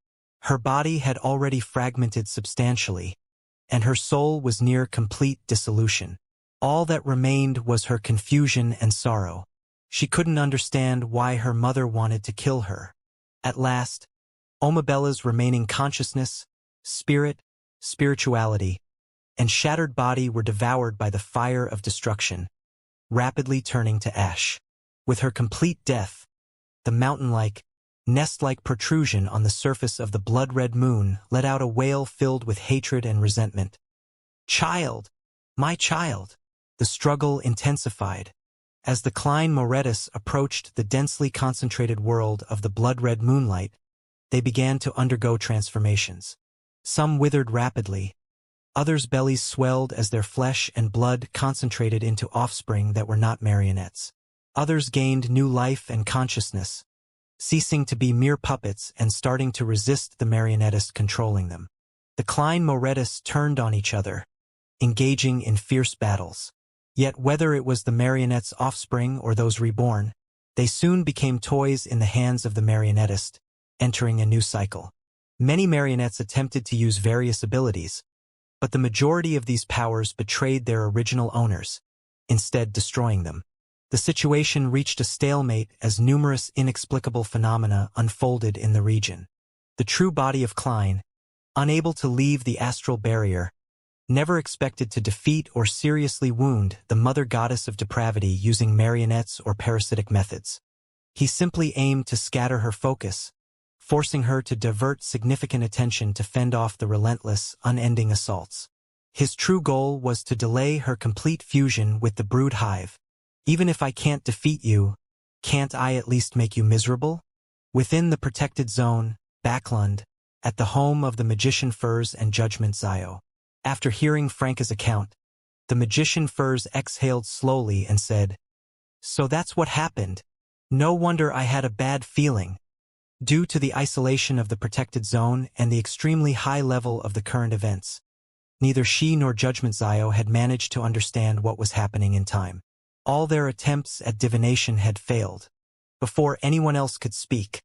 [SPEAKER 1] Her body had already fragmented substantially, and her soul was near complete dissolution. All that remained was her confusion and sorrow. She couldn't understand why her mother wanted to kill her. At last, Omabella's remaining consciousness, spirit, spirituality, and shattered body were devoured by the fire of destruction, rapidly turning to ash. With her complete death, the mountain-like, nest-like protrusion on the surface of the blood-red moon let out a wail filled with hatred and resentment. "Child! My child!" The struggle intensified. As the Klein Morettas approached the densely concentrated world of the blood-red moonlight, they began to undergo transformations. Some withered rapidly. Others' bellies swelled as their flesh and blood concentrated into offspring that were not marionettes. Others gained new life and consciousness, ceasing to be mere puppets and starting to resist the marionettist controlling them. The Klein Morettas turned on each other, engaging in fierce battles. Yet whether it was the marionette's offspring or those reborn, they soon became toys in the hands of the marionettist, entering a new cycle. Many marionettes attempted to use various abilities, but the majority of these powers betrayed their original owners, instead destroying them. The situation reached a stalemate as numerous inexplicable phenomena unfolded in the region. The true body of Klein, unable to leave the astral barrier, never expected to defeat or seriously wound the mother goddess of depravity using marionettes or parasitic methods. He simply aimed to scatter her focus, forcing her to divert significant attention to fend off the relentless, unending assaults. His true goal was to delay her complete fusion with the brood hive. "Even if I can't defeat you, can't I at least make you miserable?" Within the protected zone, Backlund, at the home of the magician Furs and Judgment Zio. After hearing Franca's account, the magician Furs exhaled slowly and said, "So that's what happened. No wonder I had a bad feeling." Due to the isolation of the protected zone and the extremely high level of the current events, neither she nor Judgment Zio had managed to understand what was happening in time. All their attempts at divination had failed. Before anyone else could speak,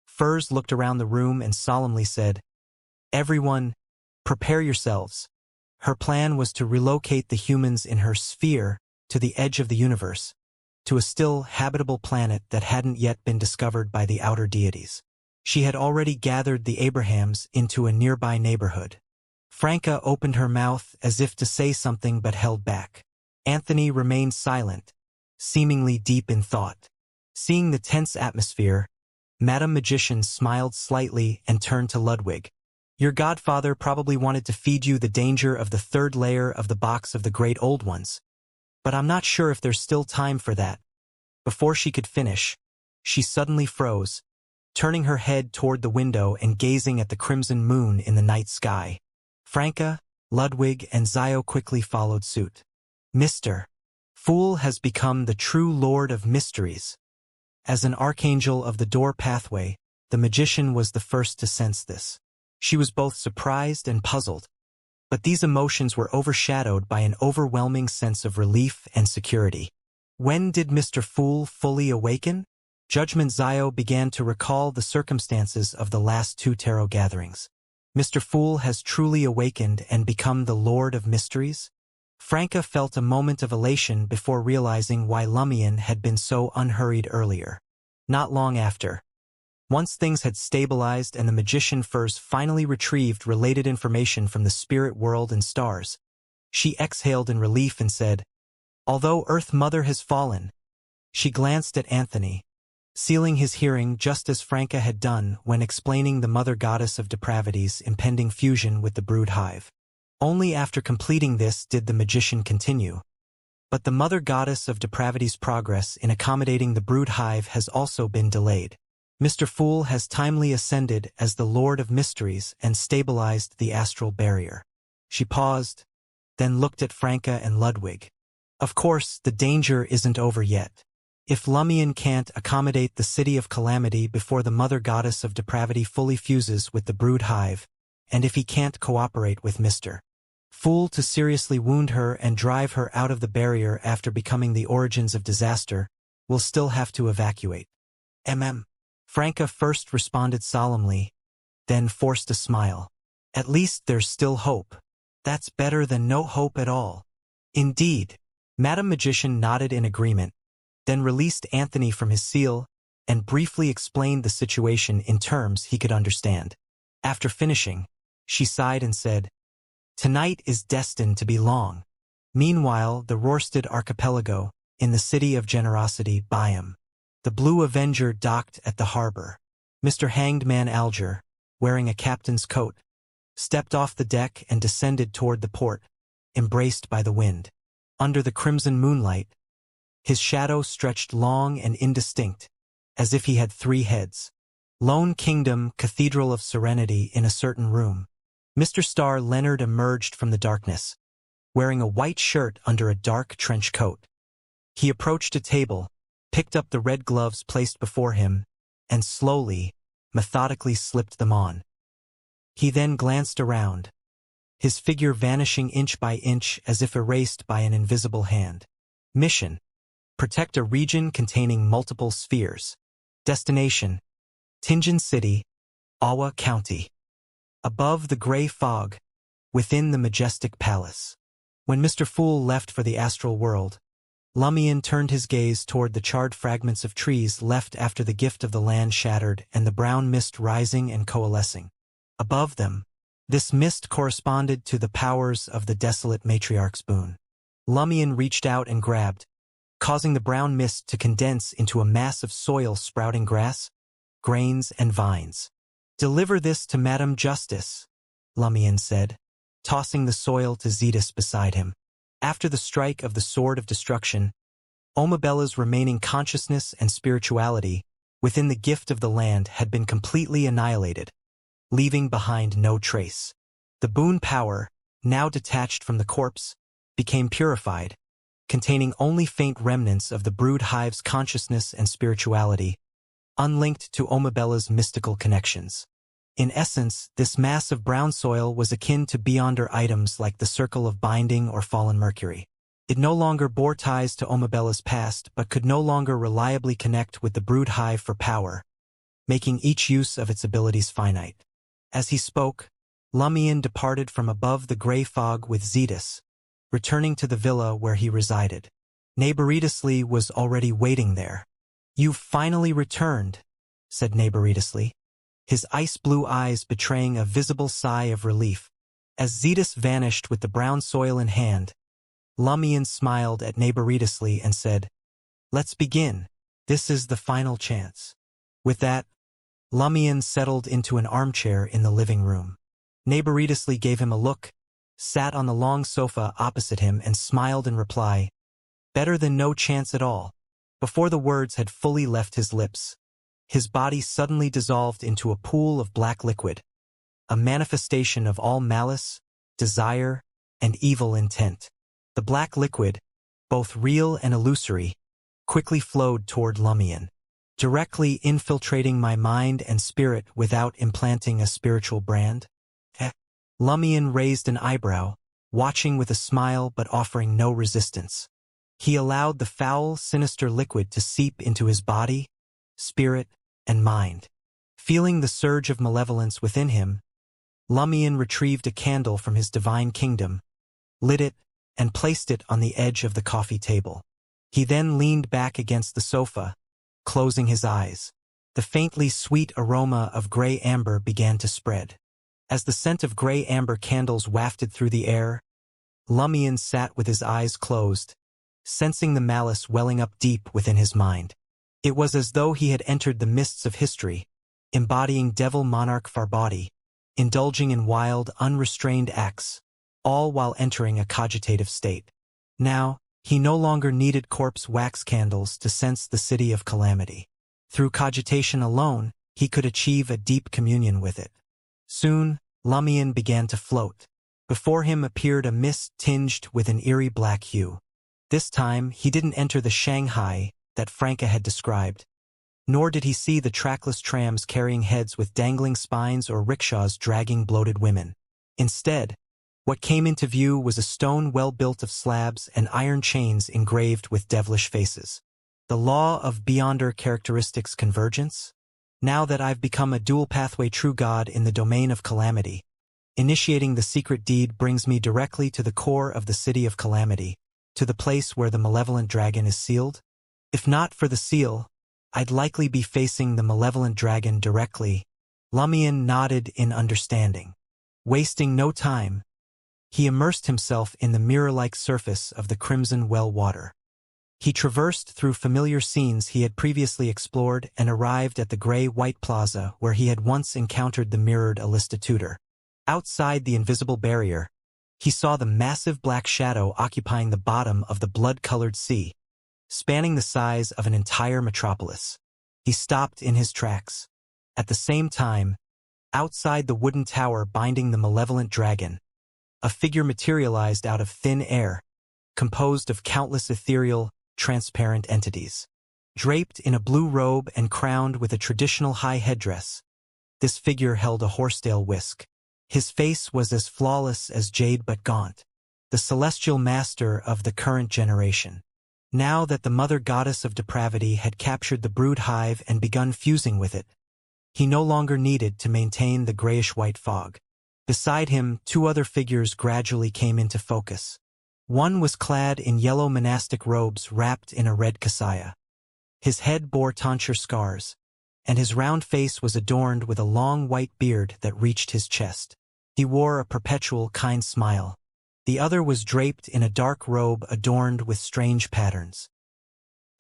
[SPEAKER 1] Furs looked around the room and solemnly said, "Everyone, prepare yourselves." Her plan was to relocate the humans in her sphere to the edge of the universe, to a still habitable planet that hadn't yet been discovered by the outer deities. She had already gathered the Abrahams into a nearby neighborhood. Franca opened her mouth as if to say something but held back. Anthony remained silent, seemingly deep in thought. Seeing the tense atmosphere, Madame Magician smiled slightly and turned to Ludwig. Your godfather probably wanted to feed you the danger of the third layer of the box of the great old ones. But I'm not sure if there's still time for that. Before she could finish, she suddenly froze, turning her head toward the window and gazing at the crimson moon in the night sky. Franca, Ludwig, and Zio quickly followed suit. Mr. Fool has become the true Lord of Mysteries. As an archangel of the door pathway, the magician was the first to sense this. She was both surprised and puzzled, but these emotions were overshadowed by an overwhelming sense of relief and security. When did Mr. Fool fully awaken? Judgment Zio began to recall the circumstances of the last two tarot gatherings. Mr. Fool has truly awakened and become the Lord of Mysteries? Franca felt a moment of elation before realizing why Lumion had been so unhurried earlier. Not long after, once things had stabilized and the magician first finally retrieved related information from the spirit world and stars, she exhaled in relief and said, "Although Earth Mother has fallen." She glanced at Anthony, sealing his hearing just as Franca had done when explaining the Mother Goddess of Depravity's impending fusion with the brood hive. Only after completing this did the magician continue. But the Mother Goddess of Depravity's progress in accommodating the brood hive has also been delayed. Mr. Fool has timely ascended as the Lord of Mysteries and stabilized the astral barrier. She paused, then looked at Franca and Ludwig. Of course, the danger isn't over yet. If Lumion can't accommodate the City of Calamity before the Mother Goddess of Depravity fully fuses with the brood hive, and if he can't cooperate with Mr. Fool to seriously wound her and drive her out of the barrier after becoming the origins of disaster, we'll still have to evacuate. Franca first responded solemnly, then forced a smile. At least there's still hope. That's better than no hope at all. Indeed. Madame Magician nodded in agreement, then released Anthony from his seal and briefly explained the situation in terms he could understand. After finishing, she sighed and said, "Tonight is destined to be long." Meanwhile, the Rorsted Archipelago, in the City of Generosity, Biome. The Blue Avenger docked at the harbor. Mr. Hanged Man Alger, wearing a captain's coat, stepped off the deck and descended toward the port, embraced by the wind. Under the crimson moonlight, his shadow stretched long and indistinct, as if he had three heads. Lone Kingdom, Cathedral of Serenity. In a certain room, Mr. Star Leonard emerged from the darkness, wearing a white shirt under a dark trench coat. He approached a table, picked up the red gloves placed before him, and slowly, methodically slipped them on. He then glanced around, his figure vanishing inch by inch as if erased by an invisible hand. Mission: protect a region containing multiple spheres. Destination: Tingen City, Awa County. Above the gray fog, within the majestic palace. When Mr. Fool left for the astral world, Lumion turned his gaze toward the charred fragments of trees left after the gift of the land shattered and the brown mist rising and coalescing. Above them, this mist corresponded to the powers of the desolate matriarch's boon. Lumion reached out and grabbed, causing the brown mist to condense into a mass of soil sprouting grass, grains, and vines. "Deliver this to Madame Justice," Lumion said, tossing the soil to Zetus beside him. After the strike of the Sword of Destruction, Omabella's remaining consciousness and spirituality within the gift of the land had been completely annihilated, leaving behind no trace. The boon power, now detached from the corpse, became purified, containing only faint remnants of the brood hive's consciousness and spirituality, unlinked to Omabella's mystical connections. In essence, this mass of brown soil was akin to beyonder items like the Circle of Binding or Fallen Mercury. It no longer bore ties to Omabella's past but could no longer reliably connect with the brood hive for power, making each use of its abilities finite. As he spoke, Lumion departed from above the gray fog with Zetus, returning to the villa where he resided. Narration was already waiting there. "You've finally returned," said Narration, his ice-blue eyes betraying a visible sigh of relief. As Zetus vanished with the brown soil in hand, Lumion smiled at Narration and said, "Let's begin. This is the final chance." With that, Lumion settled into an armchair in the living room. Neighboritously gave him a look, sat on the long sofa opposite him and smiled in reply, "Better than no chance at all." Before the words had fully left his lips, his body suddenly dissolved into a pool of black liquid, a manifestation of all malice, desire, and evil intent. The black liquid, both real and illusory, quickly flowed toward Lumion, directly infiltrating my mind and spirit without implanting a spiritual brand. Lumion raised an eyebrow, watching with a smile but offering no resistance. He allowed the foul, sinister liquid to seep into his body, spirit, and mind. Feeling the surge of malevolence within him, Lumion retrieved a candle from his divine kingdom, lit it, and placed it on the edge of the coffee table. He then leaned back against the sofa, closing his eyes. The faintly sweet aroma of gray amber began to spread. As the scent of gray amber candles wafted through the air, Lumion sat with his eyes closed, sensing the malice welling up deep within his mind. It was as though he had entered the mists of history, embodying devil monarch Farbaughty, indulging in wild, unrestrained acts, all while entering a cogitative state. Now, he no longer needed corpse wax candles to sense the city of calamity. Through cogitation alone, he could achieve a deep communion with it. Soon, Lumion began to float. Before him appeared a mist tinged with an eerie black hue. This time, he didn't enter the Shanghai that Franca had described, nor did he see the trackless trams carrying heads with dangling spines or rickshaws dragging bloated women. Instead, what came into view was a stone well built of slabs and iron chains engraved with devilish faces. The law of beyonder characteristics convergence? Now that I've become a dual pathway true god in the domain of calamity, initiating the secret deed brings me directly to the core of the city of calamity, to the place where the malevolent dragon is sealed. If not for the seal, I'd likely be facing the malevolent dragon directly. Lumion nodded in understanding. Wasting no time, he immersed himself in the mirror-like surface of the crimson well water. He traversed through familiar scenes he had previously explored and arrived at the gray-white plaza where he had once encountered the mirrored Alista tutor. Outside the invisible barrier, he saw the massive black shadow occupying the bottom of the blood-colored sea, spanning the size of an entire metropolis. He stopped in his tracks. At the same time, outside the wooden tower binding the malevolent dragon, a figure materialized out of thin air, composed of countless ethereal, transparent entities. Draped in a blue robe and crowned with a traditional high headdress, this figure held a horsetail whisk. His face was as flawless as jade but gaunt, the celestial master of the current generation. Now that the mother goddess of depravity had captured the brood hive and begun fusing with it, he no longer needed to maintain the grayish-white fog. Beside him, two other figures gradually came into focus. One was clad in yellow monastic robes wrapped in a red kassaya. His head bore tonsure scars, and his round face was adorned with a long white beard that reached his chest. He wore a perpetual kind smile. The other was draped in a dark robe adorned with strange patterns.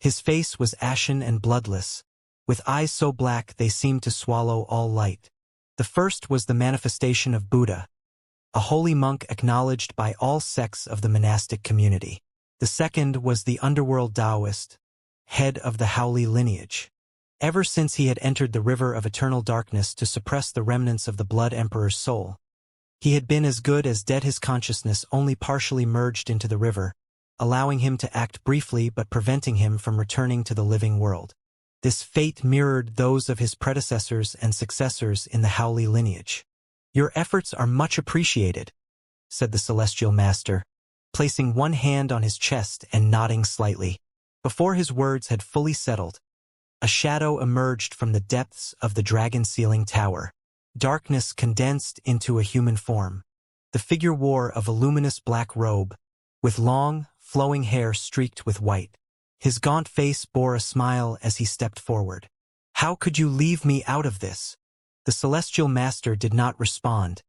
[SPEAKER 1] His face was ashen and bloodless, with eyes so black they seemed to swallow all light. The first was the manifestation of Buddha, a holy monk acknowledged by all sects of the monastic community. The second was the underworld Taoist, head of the Howley lineage. Ever since he had entered the river of eternal darkness to suppress the remnants of the Blood Emperor's soul, he had been as good as dead. His consciousness only partially merged into the river, allowing him to act briefly but preventing him from returning to the living world. This fate mirrored those of his predecessors and successors in the Howley lineage. "Your efforts are much appreciated," said the Celestial Master, placing one hand on his chest and nodding slightly. Before his words had fully settled, a shadow emerged from the depths of the dragon-sealing tower. Darkness condensed into a human form. The figure wore a voluminous black robe, with long, flowing hair streaked with white. His gaunt face bore a smile as he stepped forward. "How could you leave me out of this?" The Celestial Master did not respond,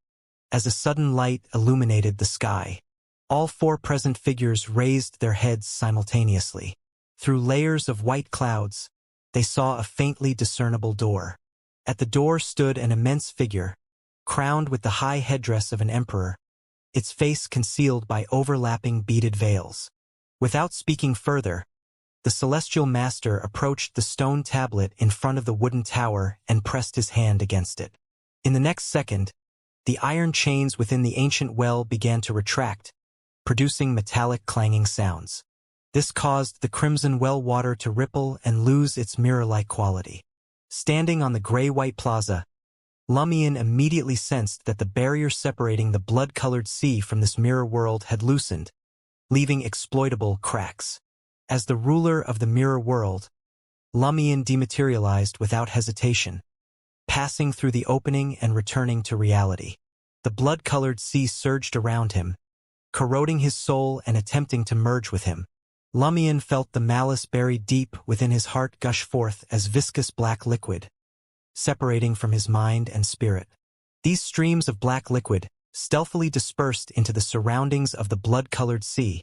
[SPEAKER 1] as a sudden light illuminated the sky. All four present figures raised their heads simultaneously. Through layers of white clouds, they saw a faintly discernible door. At the door stood an immense figure, crowned with the high headdress of an emperor, its face concealed by overlapping beaded veils. Without speaking further, the celestial master approached the stone tablet in front of the wooden tower and pressed his hand against it. In the next second, the iron chains within the ancient well began to retract, producing metallic clanging sounds. This caused the crimson well water to ripple and lose its mirror-like quality. Standing on the gray-white plaza, Lumion immediately sensed that the barrier separating the blood-colored sea from this mirror world had loosened, leaving exploitable cracks. As the ruler of the mirror world, Lumion dematerialized without hesitation, passing through the opening and returning to reality. The blood-colored sea surged around him, corroding his soul and attempting to merge with him. Lumion felt the malice buried deep within his heart gush forth as viscous black liquid, separating from his mind and spirit. These streams of black liquid stealthily dispersed into the surroundings of the blood-colored sea,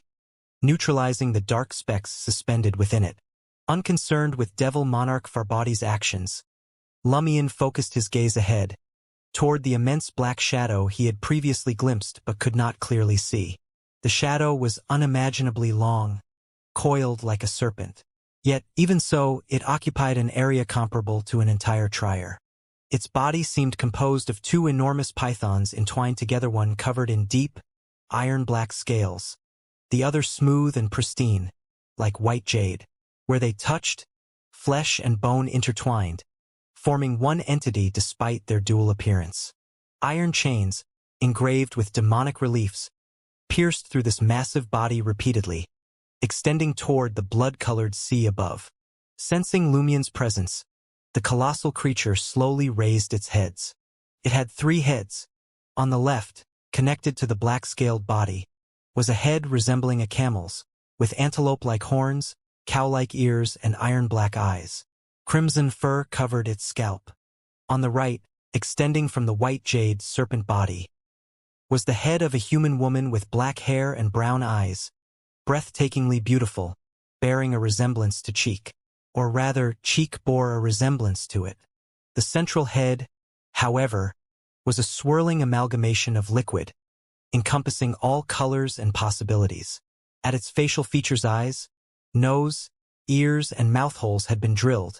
[SPEAKER 1] neutralizing the dark specks suspended within it. Unconcerned with Devil Monarch Farbodi's actions, Lumion focused his gaze ahead, toward the immense black shadow he had previously glimpsed but could not clearly see. The shadow was unimaginably long, coiled like a serpent. Yet, even so, it occupied an area comparable to an entire trier. Its body seemed composed of two enormous pythons entwined together, one covered in deep, iron-black scales, the other smooth and pristine, like white jade. Where they touched, flesh and bone intertwined, forming one entity despite their dual appearance. Iron chains, engraved with demonic reliefs, pierced through this massive body repeatedly, extending toward the blood-colored sea above. Sensing Lumion's presence, the colossal creature slowly raised its heads. It had 3 heads. On the left, connected to the black-scaled body, was a head resembling a camel's, with antelope-like horns, cow-like ears, and iron-black eyes. Crimson fur covered its scalp. On the right, extending from the white jade serpent body, was the head of a human woman with black hair and brown eyes, breathtakingly beautiful, bearing a resemblance to Cheek. Or rather, Cheek bore a resemblance to it. The central head, however, was a swirling amalgamation of liquid, encompassing all colors and possibilities. At its facial features, eyes, nose, ears, and mouth holes had been drilled,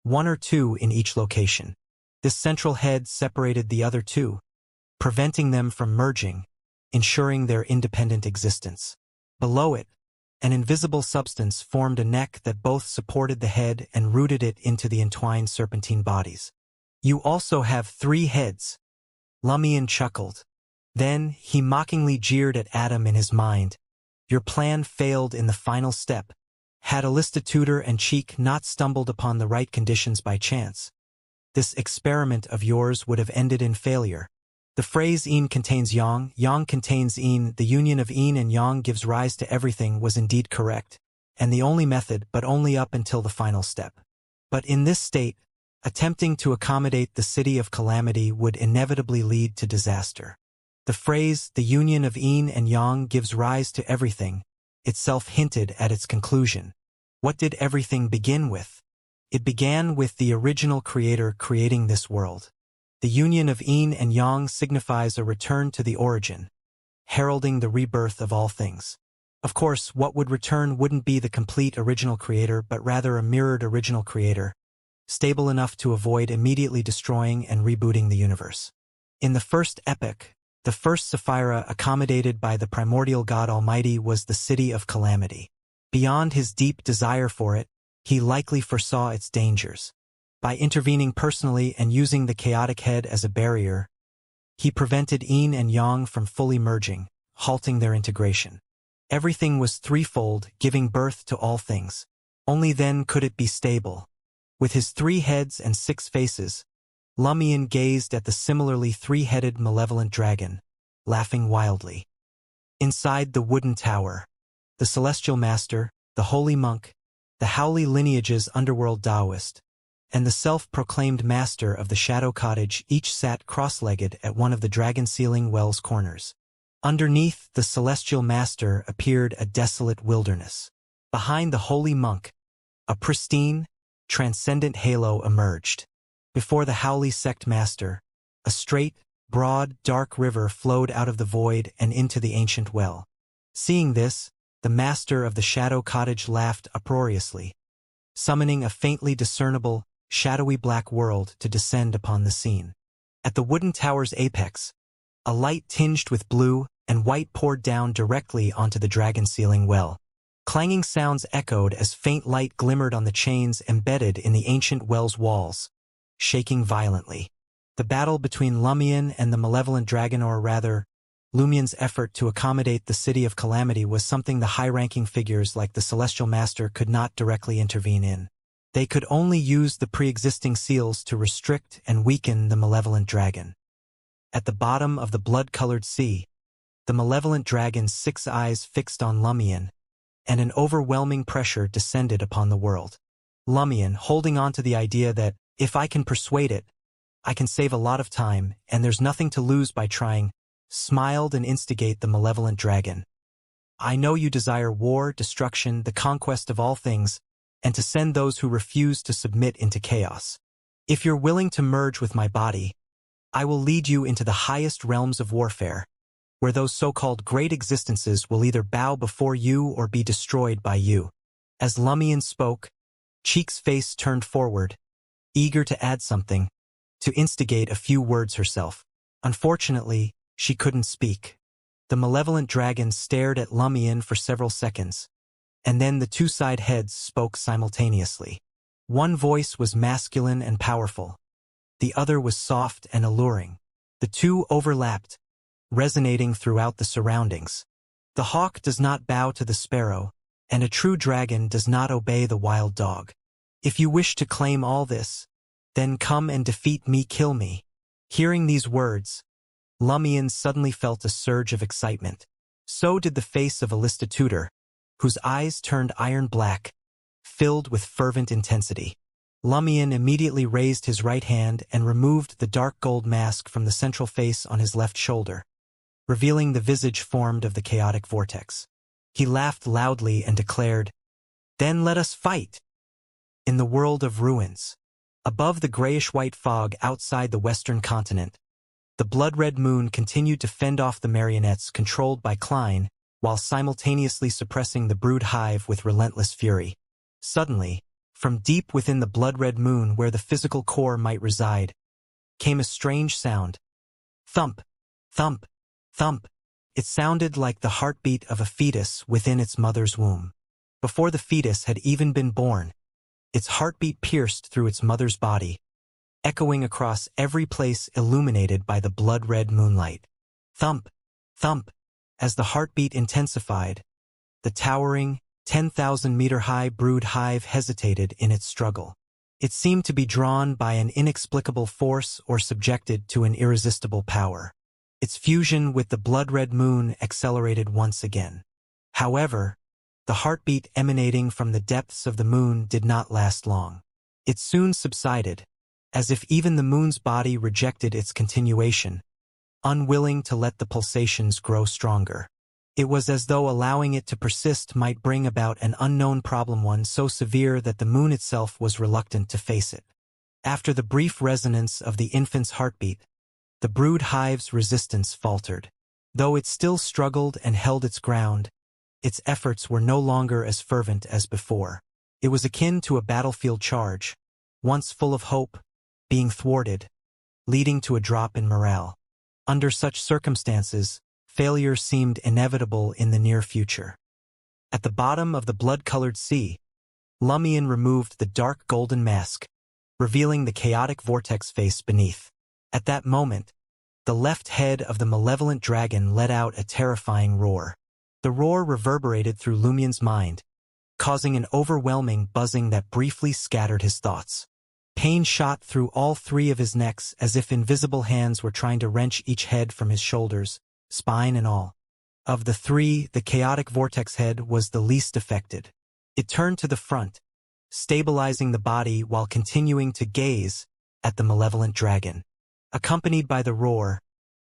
[SPEAKER 1] 1 or 2 in each location. This central head separated the other 2, preventing them from merging, ensuring their independent existence. Below it, an invisible substance formed a neck that both supported the head and rooted it into the entwined serpentine bodies. "You also have 3 heads," Lumion chuckled. Then he mockingly jeered at Adam in his mind. "Your plan failed in the final step. Had Alistitutor and Cheek not stumbled upon the right conditions by chance, this experiment of yours would have ended in failure." The phrase "Yin contains Yang, Yang contains Yin, the union of Yin and Yang gives rise to everything" was indeed correct, and the only method, but only up until the final step. But in this state, attempting to accommodate the city of calamity would inevitably lead to disaster. The phrase "the union of Yin and Yang gives rise to everything" itself hinted at its conclusion. What did everything begin with? It began with the original creator creating this world. The union of Yin and Yang signifies a return to the origin, heralding the rebirth of all things. Of course, what would return wouldn't be the complete original creator, but rather a mirrored original creator, stable enough to avoid immediately destroying and rebooting the universe. In the first epoch, the first Sapphira accommodated by the primordial God Almighty was the city of calamity. Beyond his deep desire for it, he likely foresaw its dangers. By intervening personally and using the chaotic head as a barrier, he prevented Yin and Yang from fully merging, halting their integration. Everything was threefold, giving birth to all things. Only then could it be stable. With his 3 heads and 6 faces, Lumion gazed at the similarly 3-headed malevolent dragon, laughing wildly. Inside the wooden tower, the celestial master, the holy monk, the Howley lineage's underworld Taoist, and the self-proclaimed master of the Shadow Cottage each sat cross-legged at one of the dragon-sealing well's corners. Underneath the celestial master appeared a desolate wilderness. Behind the holy monk, a pristine, transcendent halo emerged. Before the Howley sect master, a straight, broad, dark river flowed out of the void and into the ancient well. Seeing this, the master of the Shadow Cottage laughed uproariously, summoning a faintly discernible, shadowy black world to descend upon the scene. At the wooden tower's apex, a light tinged with blue and white poured down directly onto the dragon ceiling well. Clanging sounds echoed as faint light glimmered on the chains embedded in the ancient well's walls, shaking violently. The battle between Lumion and the malevolent dragon, or rather, Lumion's effort to accommodate the City of Calamity, was something the high-ranking figures like the Celestial Master could not directly intervene in. They could only use the pre-existing seals to restrict and weaken the malevolent dragon. At the bottom of the blood-colored sea, the malevolent dragon's 6 eyes fixed on Lumion, and an overwhelming pressure descended upon the world. Lumion, holding on to the idea that, if I can persuade it, I can save a lot of time, and there's nothing to lose by trying, smiled and instigate the malevolent dragon. I know you desire war, destruction, the conquest of all things, and to send those who refuse to submit into chaos. If you're willing to merge with my body, I will lead you into the highest realms of warfare, where those so-called great existences will either bow before you or be destroyed by you. As Lumion spoke, Cheek's face turned forward, eager to add something, to instigate a few words herself. Unfortunately, she couldn't speak. The malevolent dragon stared at Lumion for several seconds, and then the two side heads spoke simultaneously. One voice was masculine and powerful. The other was soft and alluring. The two overlapped, resonating throughout the surroundings. The hawk does not bow to the sparrow, and a true dragon does not obey the wild dog. If you wish to claim all this, then come and defeat me, kill me. Hearing these words, Lumion suddenly felt a surge of excitement. So did the face of Alista Tudor, whose eyes turned iron black, filled with fervent intensity. Lumion immediately raised his right hand and removed the dark gold mask from the central face on his left shoulder, revealing the visage formed of the chaotic vortex. He laughed loudly and declared, "Then let us fight!" In the world of ruins, above the grayish-white fog outside the western continent, the blood-red moon continued to fend off the marionettes controlled by Klein, while simultaneously suppressing the brood hive with relentless fury. Suddenly, from deep within the blood-red moon where the physical core might reside, came a strange sound. Thump, thump, thump. It sounded like the heartbeat of a fetus within its mother's womb. Before the fetus had even been born, its heartbeat pierced through its mother's body, echoing across every place illuminated by the blood-red moonlight. Thump, thump. As the heartbeat intensified, the towering, 10,000-meter-high brood hive hesitated in its struggle. It seemed to be drawn by an inexplicable force or subjected to an irresistible power. Its fusion with the blood-red moon accelerated once again. However, the heartbeat emanating from the depths of the moon did not last long. It soon subsided, as if even the moon's body rejected its continuation, unwilling to let the pulsations grow stronger. It was as though allowing it to persist might bring about an unknown problem, one so severe that the moon itself was reluctant to face it. After the brief resonance of the infant's heartbeat, the brood hive's resistance faltered. Though it still struggled and held its ground, its efforts were no longer as fervent as before. It was akin to a battlefield charge, once full of hope, being thwarted, leading to a drop in morale. Under such circumstances, failure seemed inevitable in the near future. At the bottom of the blood-colored sea, Lumion removed the dark golden mask, revealing the chaotic vortex face beneath. At that moment, the left head of the malevolent dragon let out a terrifying roar. The roar reverberated through Lumion's mind, causing an overwhelming buzzing that briefly scattered his thoughts. Pain shot through all three of his necks as if invisible hands were trying to wrench each head from his shoulders, spine and all. Of the three, the chaotic vortex head was the least affected. It turned to the front, stabilizing the body while continuing to gaze at the malevolent dragon. Accompanied by the roar,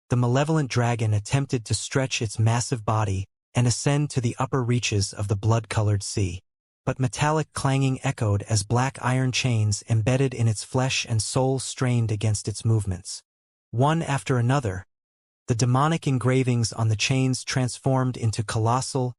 [SPEAKER 1] the malevolent dragon attempted to stretch its massive body and ascend to the upper reaches of the blood-colored sea. but metallic clanging echoed as black iron chains embedded in its flesh and soul strained against its movements. One after another, the demonic engravings on the chains transformed into colossal,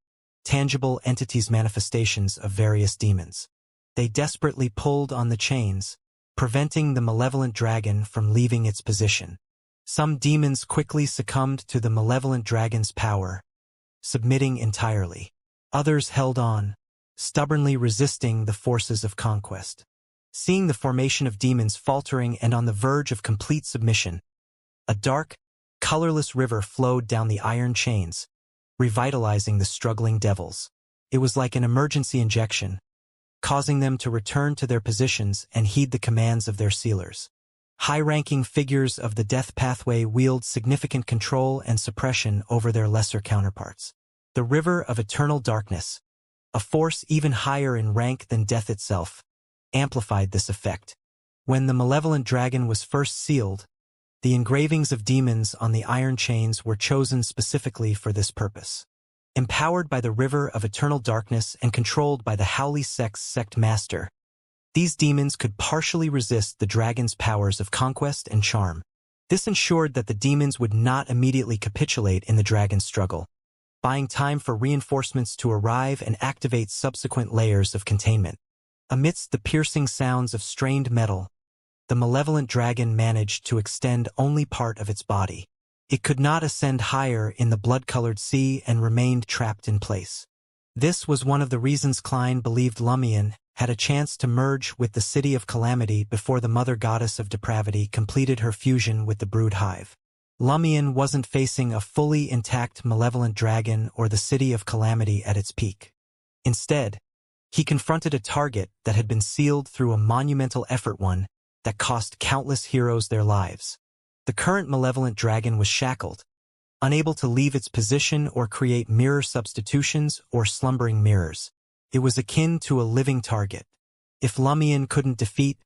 [SPEAKER 1] tangible entities, manifestations of various demons. They desperately pulled on the chains, preventing the malevolent dragon from leaving its position. Some demons quickly succumbed to the malevolent dragon's power, submitting entirely. Others held on, stubbornly resisting the forces of conquest. Seeing the formation of demons faltering and on the verge of complete submission, a dark, colorless river flowed down the iron chains, revitalizing the struggling devils. It was like an emergency injection, causing them to return to their positions and heed the commands of their sealers. High-ranking figures of the death pathway wield significant control and suppression over their lesser counterparts. The river of eternal darkness, a force even higher in rank than death itself, amplified this effect. When the malevolent dragon was first sealed, the engravings of demons on the iron chains were chosen specifically for this purpose. Empowered by the river of eternal darkness and controlled by the Howley Sect's sect master, these demons could partially resist the dragon's powers of conquest and charm. This ensured that the demons would not immediately capitulate in the dragon's struggle, buying time for reinforcements to arrive and activate subsequent layers of containment. Amidst the piercing sounds of strained metal, the malevolent dragon managed to extend only part of its body. It could not ascend higher in the blood-colored sea and remained trapped in place. This was one of the reasons Klein believed Lumion had a chance to merge with the City of Calamity before the Mother Goddess of Depravity completed her fusion with the Brood Hive. Lumion wasn't facing a fully intact malevolent dragon or the City of Calamity at its peak. Instead, he confronted a target that had been sealed through a monumental effort, one that cost countless heroes their lives. The current malevolent dragon was shackled, unable to leave its position or create mirror substitutions or slumbering mirrors. It was akin to a living target. If Lumion couldn't defeat,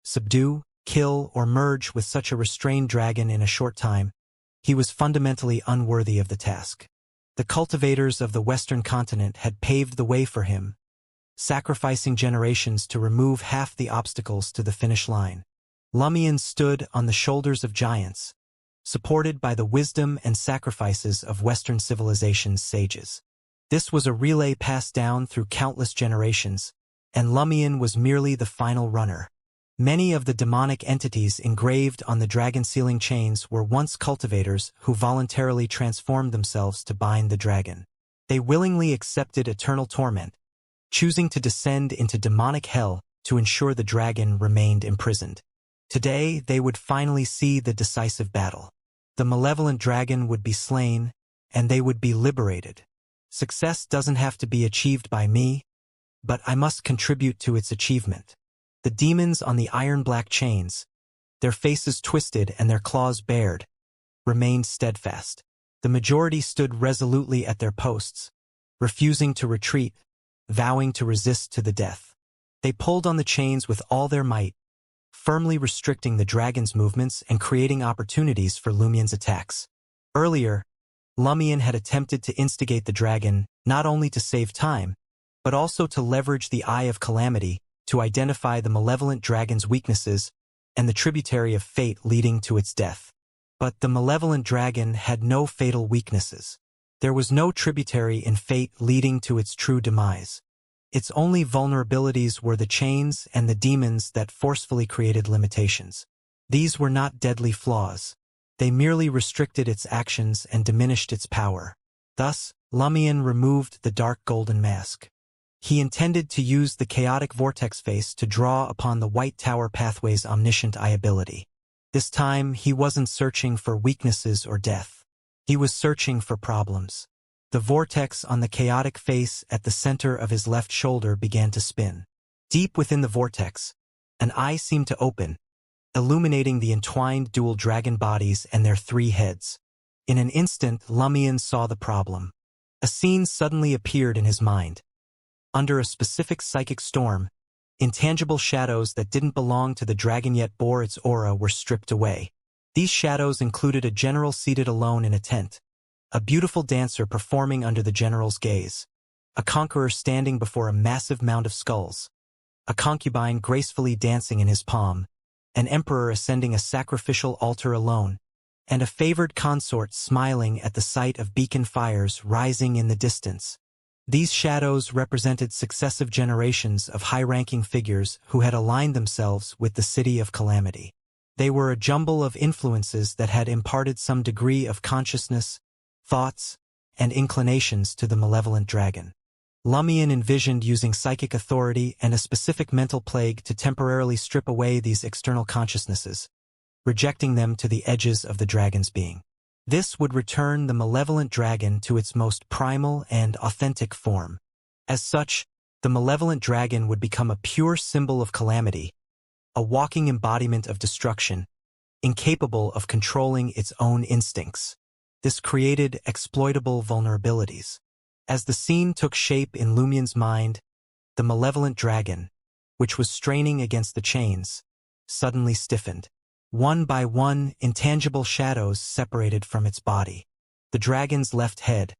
[SPEAKER 1] subdue, kill, or merge with such a restrained dragon in a short time, he was fundamentally unworthy of the task. The cultivators of the Western continent had paved the way for him, sacrificing generations to remove half the obstacles to the finish line. Lumion stood on the shoulders of giants, supported by the wisdom and sacrifices of Western civilization's sages. This was a relay passed down through countless generations, and Lumion was merely the final runner. Many of the demonic entities engraved on the dragon sealing chains were once cultivators who voluntarily transformed themselves to bind the dragon. They willingly accepted eternal torment, choosing to descend into demonic hell to ensure the dragon remained imprisoned. Today, they would finally see the decisive battle. The malevolent dragon would be slain, and they would be liberated. Success doesn't have to be achieved by me, but I must contribute to its achievement. The demons on the iron-black chains, their faces twisted and their claws bared, remained steadfast. The majority stood resolutely at their posts, refusing to retreat, vowing to resist to the death. They pulled on the chains with all their might, firmly restricting the dragon's movements and creating opportunities for Lumion's attacks. Earlier, Lumion had attempted to instigate the dragon not only to save time, but also to leverage the Eye of Calamity to identify the malevolent dragon's weaknesses and the tributary of fate leading to its death. But the malevolent dragon had no fatal weaknesses. There was no tributary in fate leading to its true demise. Its only vulnerabilities were the chains and the demons that forcefully created limitations. These were not deadly flaws. They merely restricted its actions and diminished its power. Thus, Lumion removed the dark golden mask. He intended to use the chaotic vortex face to draw upon the White Tower pathway's omniscient eye ability. This time, he wasn't searching for weaknesses or death. He was searching for problems. The vortex on the chaotic face at the center of his left shoulder began to spin. Deep within the vortex, an eye seemed to open, illuminating the entwined dual dragon bodies and their three heads. In an instant, Lumion saw the problem. A scene suddenly appeared in his mind. Under a specific psychic storm, intangible shadows that didn't belong to the dragon yet bore its aura were stripped away. These shadows included a general seated alone in a tent, a beautiful dancer performing under the general's gaze, a conqueror standing before a massive mound of skulls, a concubine gracefully dancing in his palm, an emperor ascending a sacrificial altar alone, and a favored consort smiling at the sight of beacon fires rising in the distance. These shadows represented successive generations of high-ranking figures who had aligned themselves with the City of Calamity. They were a jumble of influences that had imparted some degree of consciousness, thoughts, and inclinations to the malevolent dragon. Lumion envisioned using psychic authority and a specific mental plague to temporarily strip away these external consciousnesses, rejecting them to the edges of the dragon's being. This would return the malevolent dragon to its most primal and authentic form. As such, the malevolent dragon would become a pure symbol of calamity, a walking embodiment of destruction, incapable of controlling its own instincts. This created exploitable vulnerabilities. As the scene took shape in Lumion's mind, the malevolent dragon, which was straining against the chains, suddenly stiffened. One by one, intangible shadows separated from its body. The dragon's left head,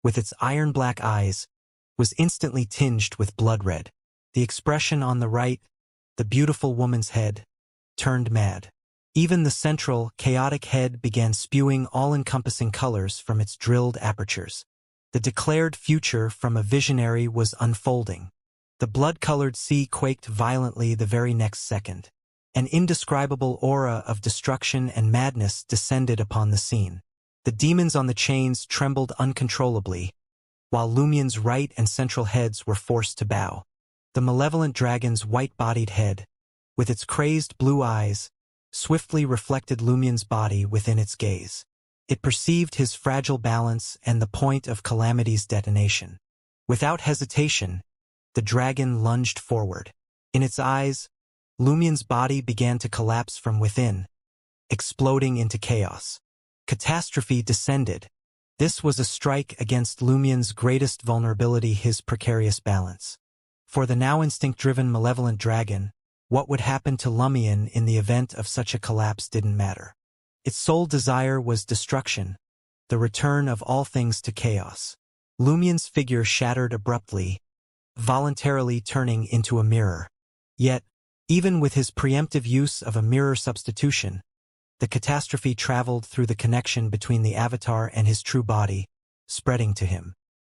[SPEAKER 1] with its iron-black eyes, was instantly tinged with blood red. The expression on the right, the beautiful woman's head, turned mad. Even the central, chaotic head began spewing all-encompassing colors from its drilled apertures. The declared future from a visionary was unfolding. The blood-colored sea quaked violently the very next second. An indescribable aura of destruction and madness descended upon the scene. The demons on the chains trembled uncontrollably, while Lumion's right and central heads were forced to bow. The malevolent dragon's white-bodied head, with its crazed blue eyes, swiftly reflected Lumion's body within its gaze. It perceived his fragile balance and the point of Calamity's detonation. Without hesitation, the dragon lunged forward. In its eyes, Lumion's body began to collapse from within, exploding into chaos. Catastrophe descended. This was a strike against Lumion's greatest vulnerability, his precarious balance. For the now instinct-driven malevolent dragon, what would happen to Lumion in the event of such a collapse didn't matter. Its sole desire was destruction, the return of all things to chaos. Lumion's figure shattered abruptly, voluntarily turning into a mirror. Yet, even with his preemptive use of a mirror substitution, the catastrophe traveled through the connection between the avatar and his true body, spreading to him.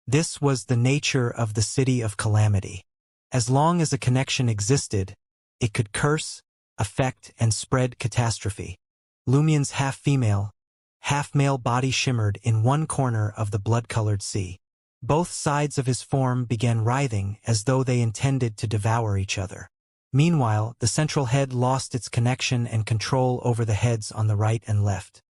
[SPEAKER 1] This was the nature of the City of Calamity. As long as a connection existed, it could curse, affect, and spread catastrophe. Lumion's half-female, half-male body shimmered in one corner of the blood-colored sea. Both sides of his form began writhing as though they intended to devour each other. Meanwhile, the central head lost its connection and control over the heads on the right and left.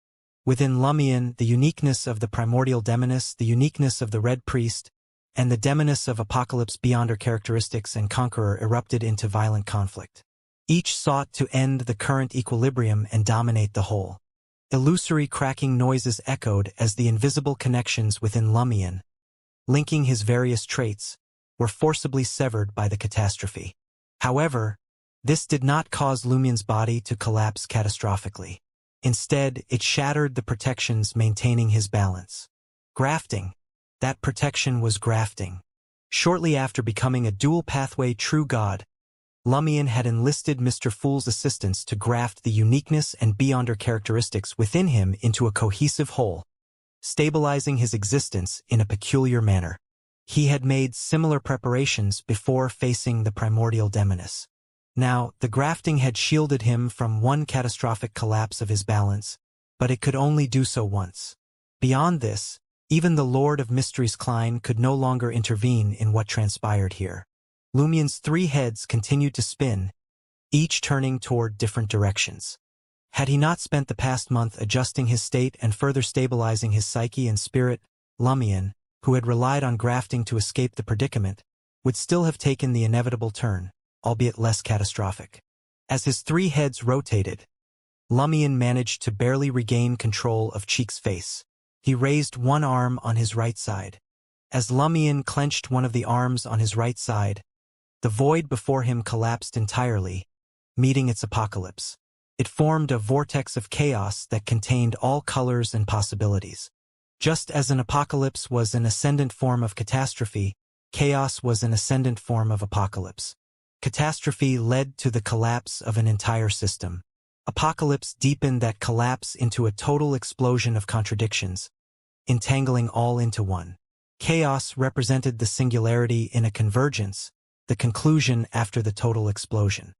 [SPEAKER 1] Within Lumion, the uniqueness of the primordial demoness, the uniqueness of the Red Priest, and the demoness of Apocalypse beyond her characteristics and Conqueror erupted into violent conflict. Each sought to end the current equilibrium and dominate the whole. Illusory cracking noises echoed as the invisible connections within Lumion, linking his various traits, were forcibly severed by the catastrophe. However, this did not cause Lumion's body to collapse catastrophically. Instead, it shattered the protections maintaining his balance. Grafting. That protection was grafting. Shortly after becoming a dual-pathway true god, Lumion had enlisted Mr. Fool's assistance to graft the uniqueness and beyonder characteristics within him into a cohesive whole, stabilizing his existence in a peculiar manner. He had made similar preparations before facing the primordial demoness. Now, the grafting had shielded him from one catastrophic collapse of his balance, but it could only do so once. Beyond this, even the Lord of Mysteries Klein could no longer intervene in what transpired here. Lumion's three heads continued to spin, each turning toward different directions. Had he not spent the past month adjusting his state and further stabilizing his psyche and spirit, Lumion, who had relied on grafting to escape the predicament, would still have taken the inevitable turn, albeit less catastrophic. As his three heads rotated, Lumion managed to barely regain control of Cheek's face. He raised one arm on his right side. As Lumion clenched one of the arms on his right side, the void before him collapsed entirely, meeting its apocalypse. It formed a vortex of chaos that contained all colors and possibilities. Just as an apocalypse was an ascendant form of catastrophe, Chaos was an ascendant form of apocalypse. Catastrophe led to the collapse of an entire system. Apocalypse deepened that collapse into a total explosion of contradictions, entangling all into one. Chaos represented the singularity in a convergence, the conclusion after the total explosion.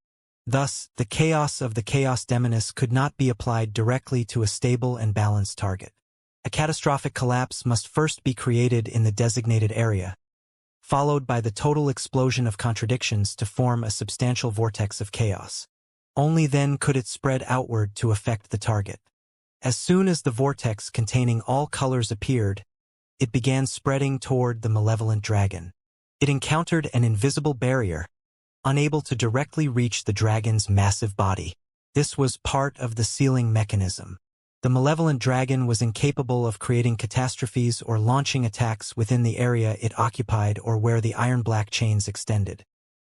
[SPEAKER 1] Thus, the chaos of the chaos demoness could not be applied directly to a stable and balanced target. A catastrophic collapse must first be created in the designated area, followed by the total explosion of contradictions to form a substantial vortex of chaos. Only then could it spread outward to affect the target. As soon as the vortex containing all colors appeared, it began spreading toward the malevolent dragon. It encountered an invisible barrier, unable to directly reach the dragon's massive body. This was part of the sealing mechanism. The malevolent dragon was incapable of creating catastrophes or launching attacks within the area it occupied or where the iron-black chains extended.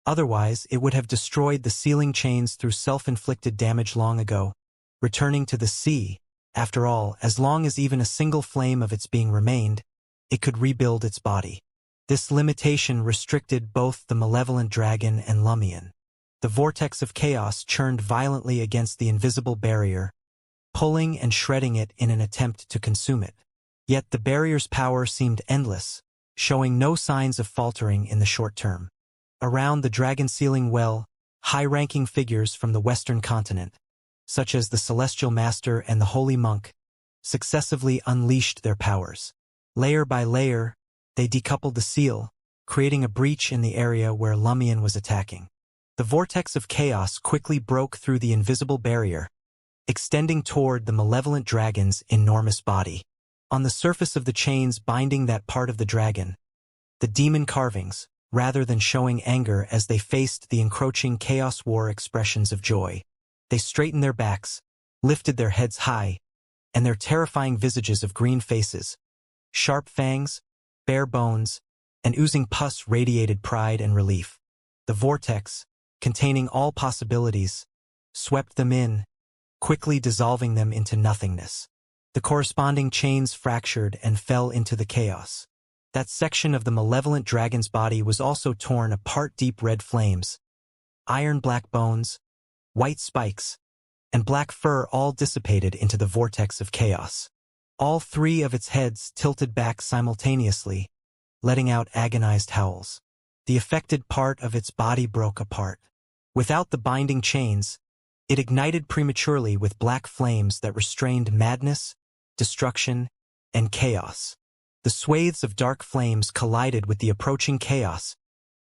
[SPEAKER 1] Otherwise, it would have destroyed the sealing chains through self-inflicted damage long ago, returning to the sea. After all, as long as even a single flame of its being remained, it could rebuild its body. This limitation restricted both the malevolent dragon and Lumion. The vortex of chaos churned violently against the invisible barrier, pulling and shredding it in an attempt to consume it. Yet the barrier's power seemed endless, showing no signs of faltering in the short term. Around the dragon-sealing well, high-ranking figures from the Western continent, such as the Celestial Master and the Holy Monk, successively unleashed their powers. Layer by layer, they decoupled the seal, creating a breach in the area where Lumion was attacking. The vortex of chaos quickly broke through the invisible barrier, extending toward the malevolent dragon's enormous body. On the surface of the chains binding that part of the dragon, the demon carvings, rather than showing anger as they faced the encroaching chaos, wore expressions of joy. They straightened their backs, lifted their heads high, and their terrifying visages of green faces, sharp fangs, bare bones, and oozing pus radiated pride and relief. The vortex, containing all possibilities, swept them in, quickly dissolving them into nothingness. The corresponding chains fractured and fell into the chaos. That section of the malevolent dragon's body was also torn apart. Deep red flames, iron-black bones, white spikes, and black fur all dissipated into the vortex of chaos. All three of its heads tilted back simultaneously, letting out agonized howls. The affected part of its body broke apart. Without the binding chains, it ignited prematurely with black flames that restrained madness, destruction, and chaos. The swathes of dark flames collided with the approaching chaos,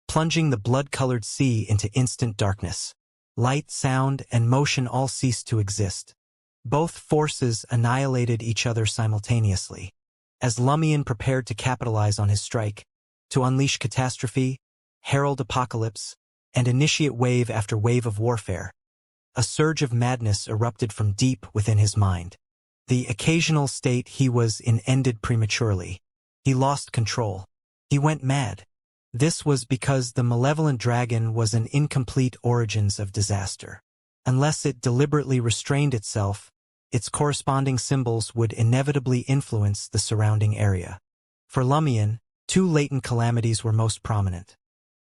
[SPEAKER 1] plunging the blood-colored sea into instant darkness. Light, sound, and motion all ceased to exist. Both forces annihilated each other simultaneously. As Lumion prepared to capitalize on his strike, to unleash catastrophe, herald apocalypse, and initiate wave after wave of warfare, a surge of madness erupted from deep within his mind. The occasional state he was in ended prematurely. He lost control. He went mad. This was because the malevolent dragon was an incomplete origins of disaster. Unless it deliberately restrained itself, its corresponding symbols would inevitably influence the surrounding area. For Lumion, two latent calamities were most prominent: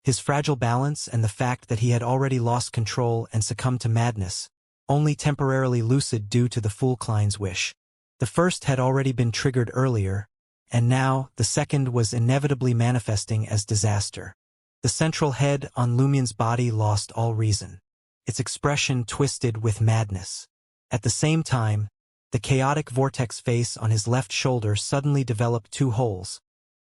[SPEAKER 1] his fragile balance and the fact that he had already lost control and succumbed to madness, only temporarily lucid due to the Fool Klein's wish. The first had already been triggered earlier, and now the second was inevitably manifesting as disaster. The central head on Lumion's body lost all reason. Its expression twisted with madness. At the same time, the chaotic vortex face on his left shoulder suddenly developed two holes,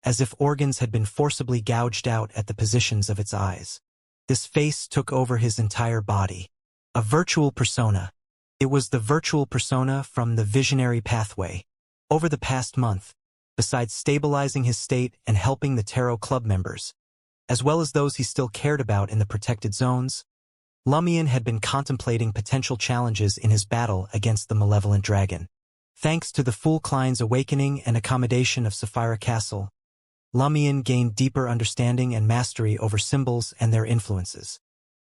[SPEAKER 1] as if organs had been forcibly gouged out at the positions of its eyes. This face took over his entire body. A virtual persona. It was the virtual persona from the visionary pathway. Over the past month, besides stabilizing his state and helping the Tarot Club members, as well as those he still cared about in the protected zones, Lumion had been contemplating potential challenges in his battle against the malevolent dragon. Thanks to the Fool Klein's awakening and accommodation of Sapphira Castle, Lumion gained deeper understanding and mastery over symbols and their influences.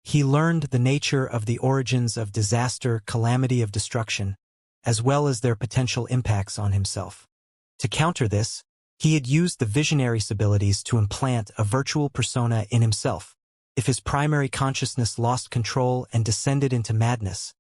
[SPEAKER 1] He learned the nature of the origins of disaster, calamity of destruction, as well as their potential impacts on himself. To counter this, He had used the visionary's abilities to implant a virtual persona in himself. If his primary consciousness lost control and descended into madness,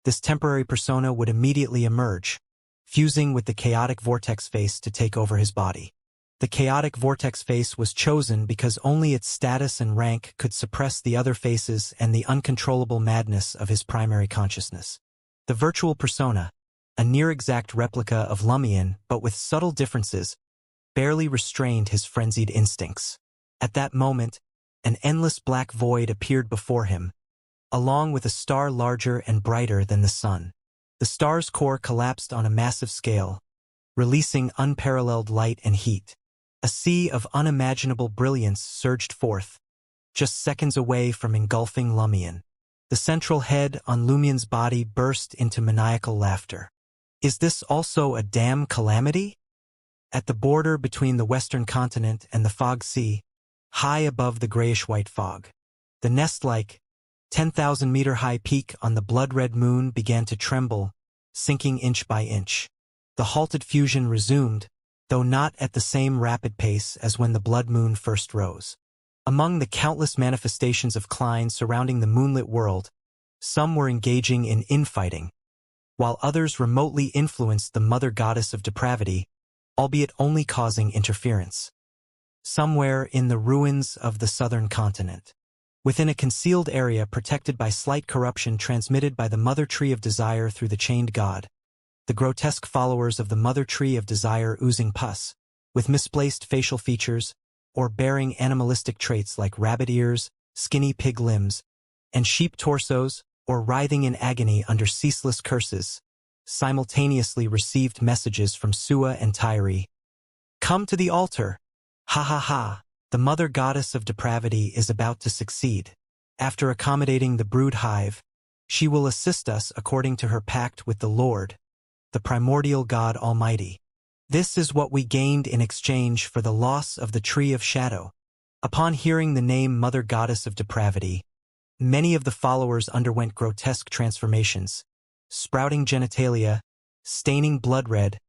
[SPEAKER 1] this temporary persona would immediately emerge, fusing with the chaotic vortex face to take over his body. The chaotic vortex face was chosen because only its status and rank could suppress the other faces and the uncontrollable madness of his primary consciousness. The virtual persona, a near-exact replica of Lumion but with subtle differences, barely restrained his frenzied instincts. At that moment, an endless black void appeared before him, along with a star larger and brighter than the sun. The star's core collapsed on a massive scale, releasing unparalleled light and heat. A sea of unimaginable brilliance surged forth, just seconds away from engulfing Lumion. The central head on Lumion's body burst into maniacal laughter. Is this also a damn calamity? At the border between the western continent and the fog sea, high above the grayish-white fog, the nest-like, 10,000-meter-high peak on the blood-red moon began to tremble, sinking inch by inch. The halted fusion resumed, though not at the same rapid pace as when the blood moon first rose. Among the countless manifestations of Klein surrounding the moonlit world, some were engaging in infighting, while others remotely influenced the mother goddess of depravity, albeit only causing interference. Somewhere in the ruins of the southern continent, within a concealed area protected by slight corruption transmitted by the Mother Tree of Desire through the chained god, the grotesque followers of the Mother Tree of Desire oozing pus, with misplaced facial features, or bearing animalistic traits like rabbit ears, skinny pig limbs, and sheep torsos, or writhing in agony under ceaseless curses, simultaneously received messages from Sua and Tyre. Come to the altar! Ha ha ha! The mother goddess of depravity is about to succeed. After accommodating the brood hive, she will assist us according to her pact with the Lord, the primordial God Almighty. This is what we gained in exchange for the loss of the Tree of Shadow. Upon hearing the name Mother Goddess of Depravity, many of the followers underwent grotesque transformations, sprouting genitalia, staining blood red,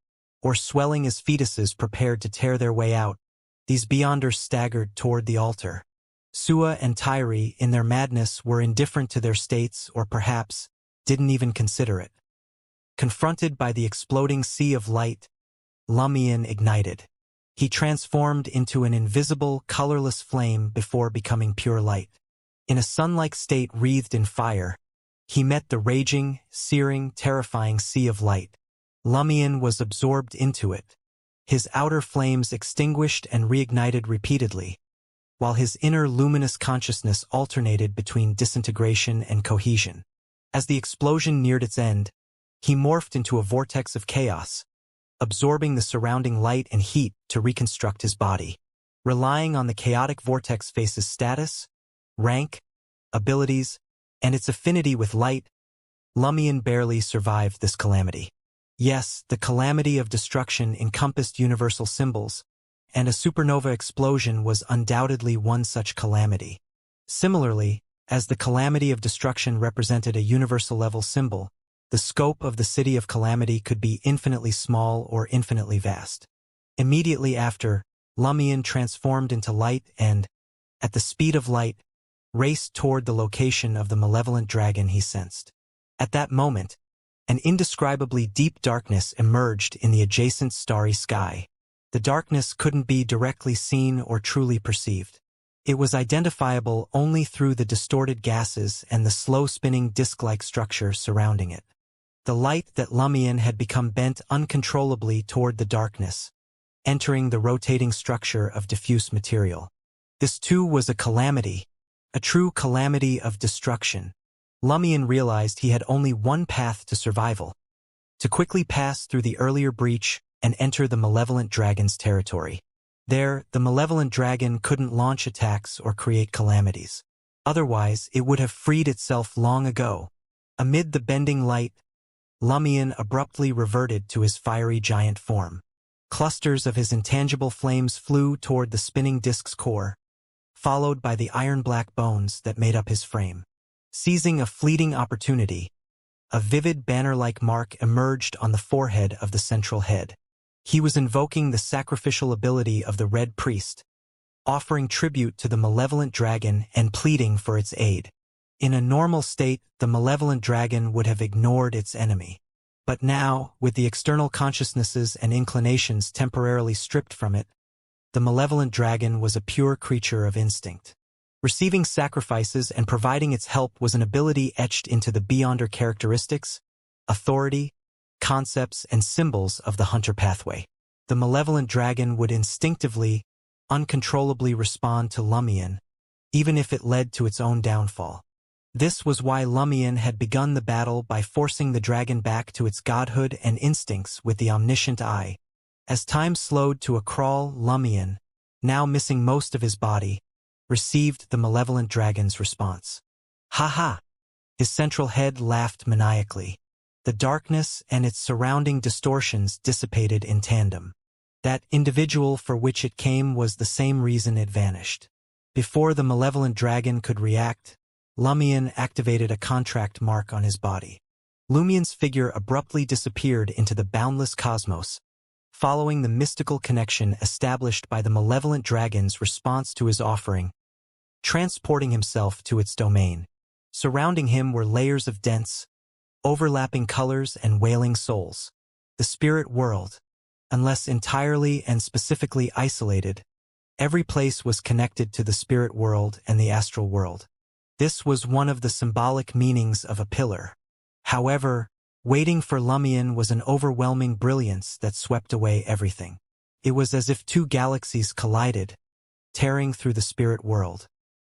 [SPEAKER 1] or swelling as fetuses prepared to tear their way out. These beyonders staggered toward the altar. Sua and Tyre, in their madness, were indifferent to their states or perhaps didn't even consider it. Confronted by the exploding sea of light, Lumion ignited. He transformed into an invisible, colorless flame before becoming pure light. In a sun-like state wreathed in fire, he met the raging, searing, terrifying sea of light. Lumion was absorbed into it, his outer flames extinguished and reignited repeatedly, while his inner luminous consciousness alternated between disintegration and cohesion. As the explosion neared its end, he morphed into a vortex of chaos, absorbing the surrounding light and heat to reconstruct his body. Relying on the chaotic vortex face's status, rank, abilities, and its affinity with light, Lumion barely survived this calamity. Yes, the calamity of destruction encompassed universal symbols, and a supernova explosion was undoubtedly one such calamity. Similarly, as the calamity of destruction represented a universal-level symbol, the scope of the City of Calamity could be infinitely small or infinitely vast. Immediately after, Lumion transformed into light and, at the speed of light, raced toward the location of the malevolent dragon he sensed. At that moment, an indescribably deep darkness emerged in the adjacent starry sky. The darkness couldn't be directly seen or truly perceived. It was identifiable only through the distorted gases and the slow-spinning disc-like structure surrounding it. The light that Lumion had become bent uncontrollably toward the darkness, entering the rotating structure of diffuse material. This too was a calamity, a true calamity of destruction. Lumion realized he had only one path to survival: to quickly pass through the earlier breach and enter the malevolent dragon's territory. There, the malevolent dragon couldn't launch attacks or create calamities. Otherwise, it would have freed itself long ago. Amid the bending light, Lumion abruptly reverted to his fiery giant form. Clusters of his intangible flames flew toward the spinning disk's core, followed by the iron-black bones that made up his frame. Seizing a fleeting opportunity, a vivid banner-like mark emerged on the forehead of the central head. He was invoking the sacrificial ability of the Red Priest, offering tribute to the malevolent dragon and pleading for its aid. In a normal state, the malevolent dragon would have ignored its enemy. But now, with the external consciousnesses and inclinations temporarily stripped from it, the malevolent dragon was a pure creature of instinct. Receiving sacrifices and providing its help was an ability etched into the Beyonder characteristics, authority, concepts, and symbols of the hunter pathway. The malevolent dragon would instinctively, uncontrollably respond to Lumion, even if it led to its own downfall. This was why Lumion had begun the battle by forcing the dragon back to its godhood and instincts with the omniscient eye. As time slowed to a crawl, Lumion, now missing most of his body, received the malevolent dragon's response. Ha ha! His central head laughed maniacally. The darkness and its surrounding distortions dissipated in tandem. That individual for which it came was the same reason it vanished. Before the malevolent dragon could react, Lumion activated a contract mark on his body. Lumion's figure abruptly disappeared into the boundless cosmos, following the mystical connection established by the malevolent dragon's response to his offering, transporting himself to its domain. Surrounding him were layers of dense, overlapping colors and wailing souls. The spirit world, unless entirely and specifically isolated, every place was connected to the spirit world and the astral world. This was one of the symbolic meanings of a pillar. However, waiting for Lumion was an overwhelming brilliance that swept away everything. It was as if two galaxies collided, tearing through the spirit world.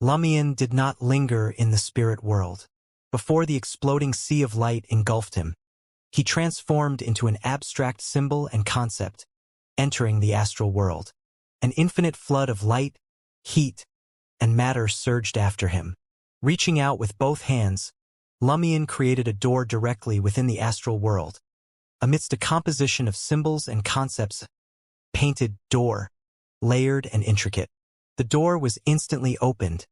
[SPEAKER 1] Lumion did not linger in the spirit world. Before the exploding sea of light engulfed him, he transformed into an abstract symbol and concept, entering the astral world. An infinite flood of light, heat, and matter surged after him. Reaching out with both hands, Lumion created a door directly within the astral world. Amidst a composition of symbols and concepts, painted door, layered and intricate. The door was instantly opened,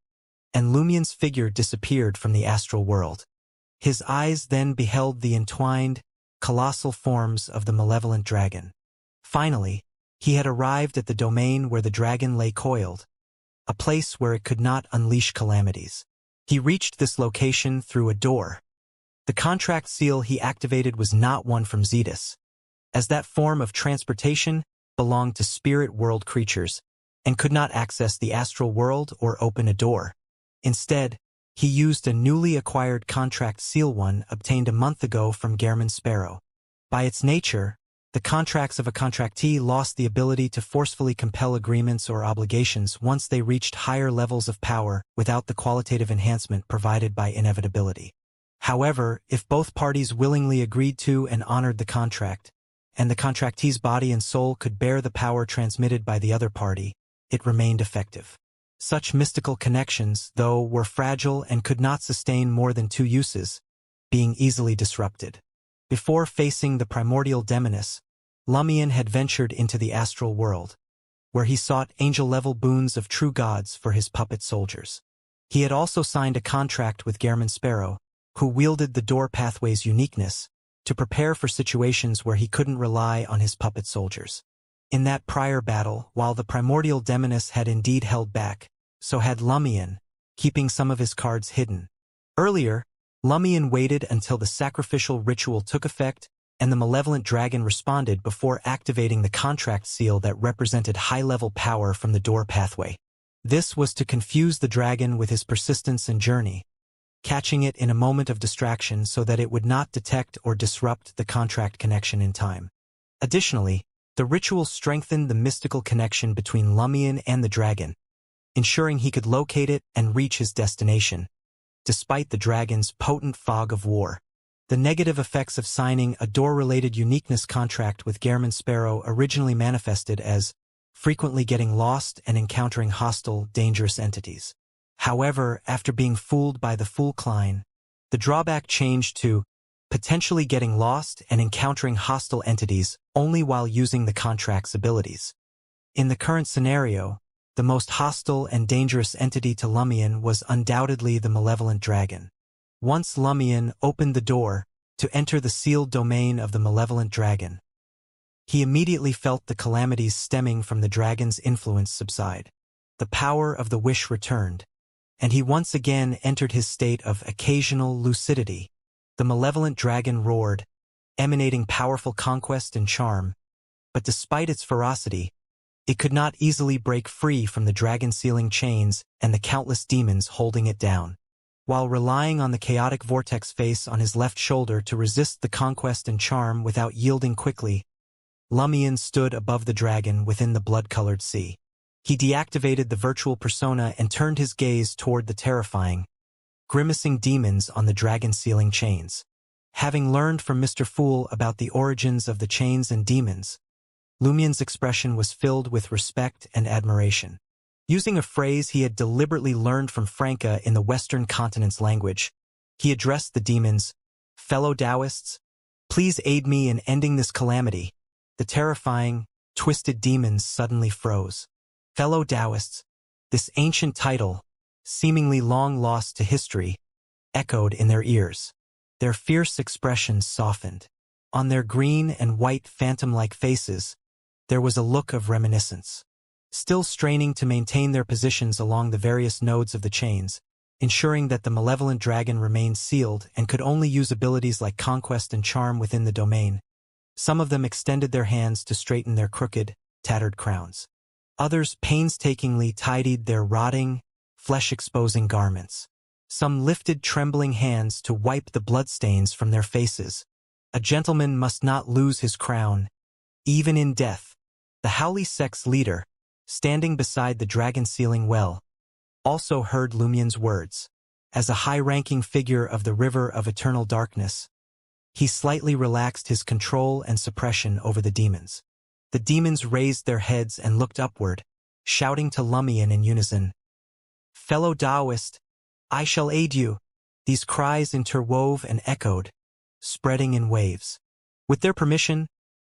[SPEAKER 1] and Lumion's figure disappeared from the astral world. His eyes then beheld the entwined, colossal forms of the malevolent dragon. Finally, he had arrived at the domain where the dragon lay coiled, a place where it could not unleash calamities. He reached this location through a door. The contract seal he activated was not one from Zetus, as that form of transportation belonged to spirit world creatures and could not access the astral world or open a door. Instead, he used a newly acquired contract seal, one obtained a month ago from Gehrman Sparrow. By its nature, the contracts of a contractee lost the ability to forcefully compel agreements or obligations once they reached higher levels of power without the qualitative enhancement provided by inevitability. However, if both parties willingly agreed to and honored the contract, and the contractee's body and soul could bear the power transmitted by the other party, it remained effective. Such mystical connections, though, were fragile and could not sustain more than two uses, being easily disrupted. Before facing the primordial demoness, Lumion had ventured into the astral world, where he sought angel-level boons of true gods for his puppet soldiers. He had also signed a contract with Gehrman Sparrow, who wielded the door pathway's uniqueness, to prepare for situations where he couldn't rely on his puppet soldiers. In that prior battle, while the primordial demoness had indeed held back, so had Lumion, keeping some of his cards hidden. Earlier, Lumion waited until the sacrificial ritual took effect and the malevolent dragon responded before activating the contract seal that represented high-level power from the door pathway. This was to confuse the dragon with his persistence and journey, catching it in a moment of distraction so that it would not detect or disrupt the contract connection in time. Additionally, the ritual strengthened the mystical connection between Lumion and the dragon, ensuring he could locate it and reach his destination, despite the dragon's potent fog of war. The negative effects of signing a door-related uniqueness contract with Gehrman Sparrow originally manifested as frequently getting lost and encountering hostile, dangerous entities. However, after being fooled by the Fool Klein, the drawback changed to potentially getting lost and encountering hostile entities only while using the contract's abilities. In the current scenario, the most hostile and dangerous entity to Lumion was undoubtedly the malevolent dragon. Once Lumion opened the door to enter the sealed domain of the malevolent dragon, He immediately felt the calamities stemming from the dragon's influence subside. The power of the wish returned, and he once again entered his state of occasional lucidity. The malevolent dragon roared, emanating powerful conquest and charm, but despite its ferocity, it could not easily break free from the dragon-sealing chains and the countless demons holding it down. While relying on the chaotic vortex face on his left shoulder to resist the conquest and charm without yielding quickly, Lumion stood above the dragon within the blood-colored sea. He deactivated the virtual persona and turned his gaze toward the terrifying, grimacing demons on the dragon-sealing chains. Having learned from Mr. Fool about the origins of the chains and demons, Lumion's expression was filled with respect and admiration. Using a phrase he had deliberately learned from Franca in the Western continent's language, he addressed the demons, "Fellow Taoists, please aid me in ending this calamity." The terrifying, twisted demons suddenly froze. Fellow Taoists, this ancient title, seemingly long lost to history, echoed in their ears. Their fierce expressions softened. On their green and white phantom-like faces, there was a look of reminiscence. Still straining to maintain their positions along the various nodes of the chains, ensuring that the malevolent dragon remained sealed and could only use abilities like conquest and charm within the domain, some of them extended their hands to straighten their crooked, tattered crowns. Others painstakingly tidied their rotting, flesh-exposing garments. Some lifted trembling hands to wipe the bloodstains from their faces. A gentleman must not lose his crown, even in death. The Howley Sect's leader, standing beside the dragon-sealing well, also heard Lumion's words. As a high-ranking figure of the River of Eternal Darkness, he slightly relaxed his control and suppression over the demons. The demons raised their heads and looked upward, shouting to Lumion in unison, "Fellow Taoist, I shall aid you." These cries interwove and echoed, spreading in waves. With their permission,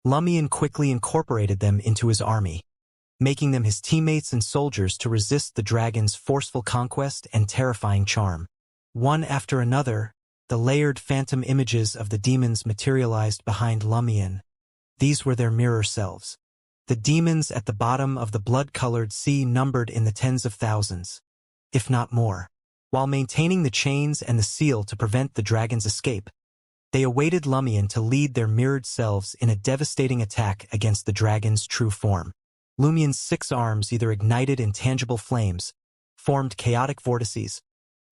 [SPEAKER 1] Lumion quickly incorporated them into his army, making them his teammates and soldiers to resist the dragon's forceful conquest and terrifying charm. One after another, the layered phantom images of the demons materialized behind Lumion. These were their mirror selves. The demons at the bottom of the blood-colored sea numbered in the tens of thousands, if not more. While maintaining the chains and the seal to prevent the dragon's escape, they awaited Lumion to lead their mirrored selves in a devastating attack against the dragon's true form. Lumion's 6 arms either ignited intangible flames, formed chaotic vortices,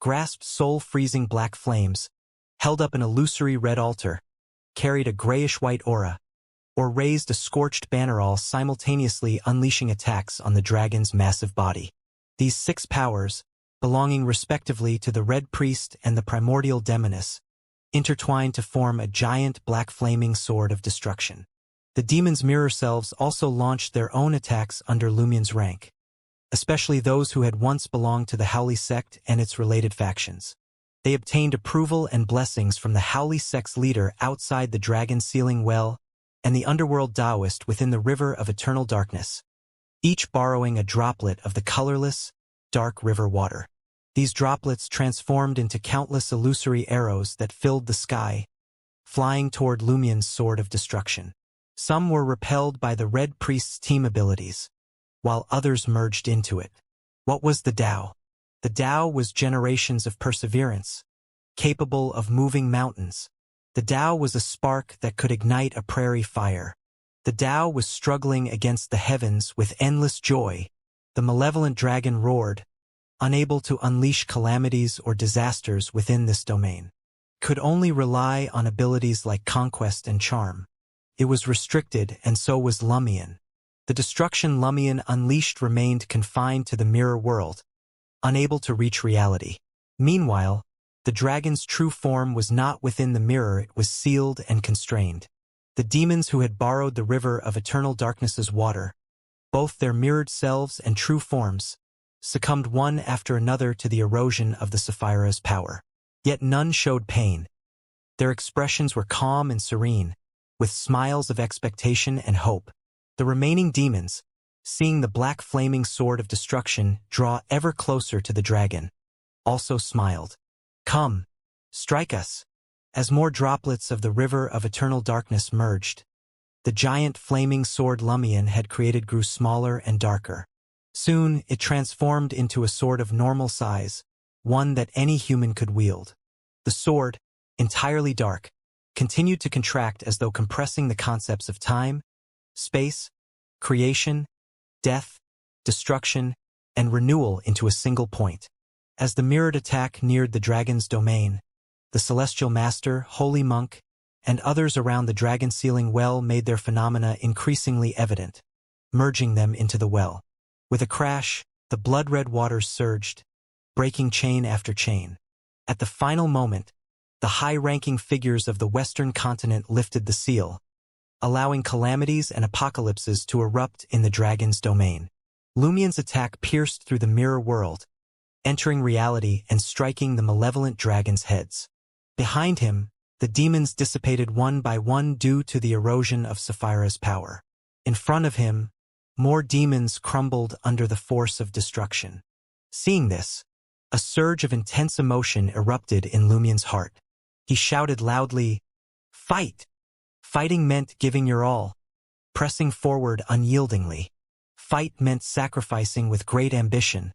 [SPEAKER 1] grasped soul-freezing black flames, held up an illusory red altar, carried a grayish-white aura, or raised a scorched banner, all simultaneously unleashing attacks on the dragon's massive body. These 6 powers, belonging respectively to the Red Priest and the Primordial Demoness, intertwined to form a giant black flaming sword of destruction. The demons' mirror selves also launched their own attacks under Lumion's rank, especially those who had once belonged to the Howley Sect and its related factions. They obtained approval and blessings from the Howley Sect's leader outside the dragon-sealing well and the underworld Taoist within the River of Eternal Darkness, each borrowing a droplet of the colorless, dark river water. These droplets transformed into countless illusory arrows that filled the sky, flying toward Lumion's sword of destruction. Some were repelled by the Red Priest's team abilities, while others merged into it. What was the Tao? The Tao was generations of perseverance, capable of moving mountains. The Tao was a spark that could ignite a prairie fire. The Tao was struggling against the heavens with endless joy. The malevolent dragon roared, unable to unleash calamities or disasters within this domain. Could only rely on abilities like conquest and charm. It was restricted, and so was Lumion. The destruction Lumion unleashed remained confined to the mirror world, unable to reach reality. Meanwhile, the dragon's true form was not within the mirror, it was sealed and constrained. The demons who had borrowed the River of Eternal Darkness's water, both their mirrored selves and true forms, succumbed one after another to the erosion of the Sapphira's power. Yet none showed pain. Their expressions were calm and serene, with smiles of expectation and hope. The remaining demons, seeing the black flaming sword of destruction draw ever closer to the dragon, also smiled. "Come, strike us." As more droplets of the River of Eternal Darkness merged, the giant flaming sword Lumion had created grew smaller and darker. Soon, it transformed into a sword of normal size, one that any human could wield. The sword, entirely dark, continued to contract as though compressing the concepts of time, space, creation, death, destruction, and renewal into a single point. As the mirrored attack neared the dragon's domain, the celestial master, holy monk, and others around the dragon-sealing well made their phenomena increasingly evident, merging them into the well. With a crash, the blood-red waters surged, breaking chain after chain. At the final moment, the high-ranking figures of the Western continent lifted the seal, allowing calamities and apocalypses to erupt in the dragon's domain. Lumion's attack pierced through the mirror world, entering reality and striking the malevolent dragon's heads. Behind him, the demons dissipated one by one due to the erosion of Sapphira's power. In front of him, more demons crumbled under the force of destruction. Seeing this, a surge of intense emotion erupted in Lumion's heart. He shouted loudly, "Fight!" Fighting meant giving your all, pressing forward unyieldingly. Fight meant sacrificing with great ambition,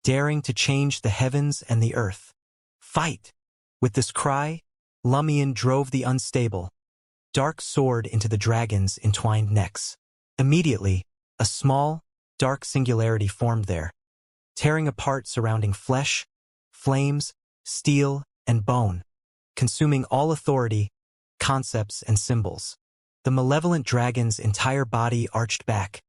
[SPEAKER 1] daring to change the heavens and the earth. Fight! With this cry, Lumion drove the unstable, dark sword into the dragon's entwined necks. Immediately, a small, dark singularity formed there, tearing apart surrounding flesh, flames, steel, and bone, consuming all authority, concepts, and symbols. The malevolent dragon's entire body arched back,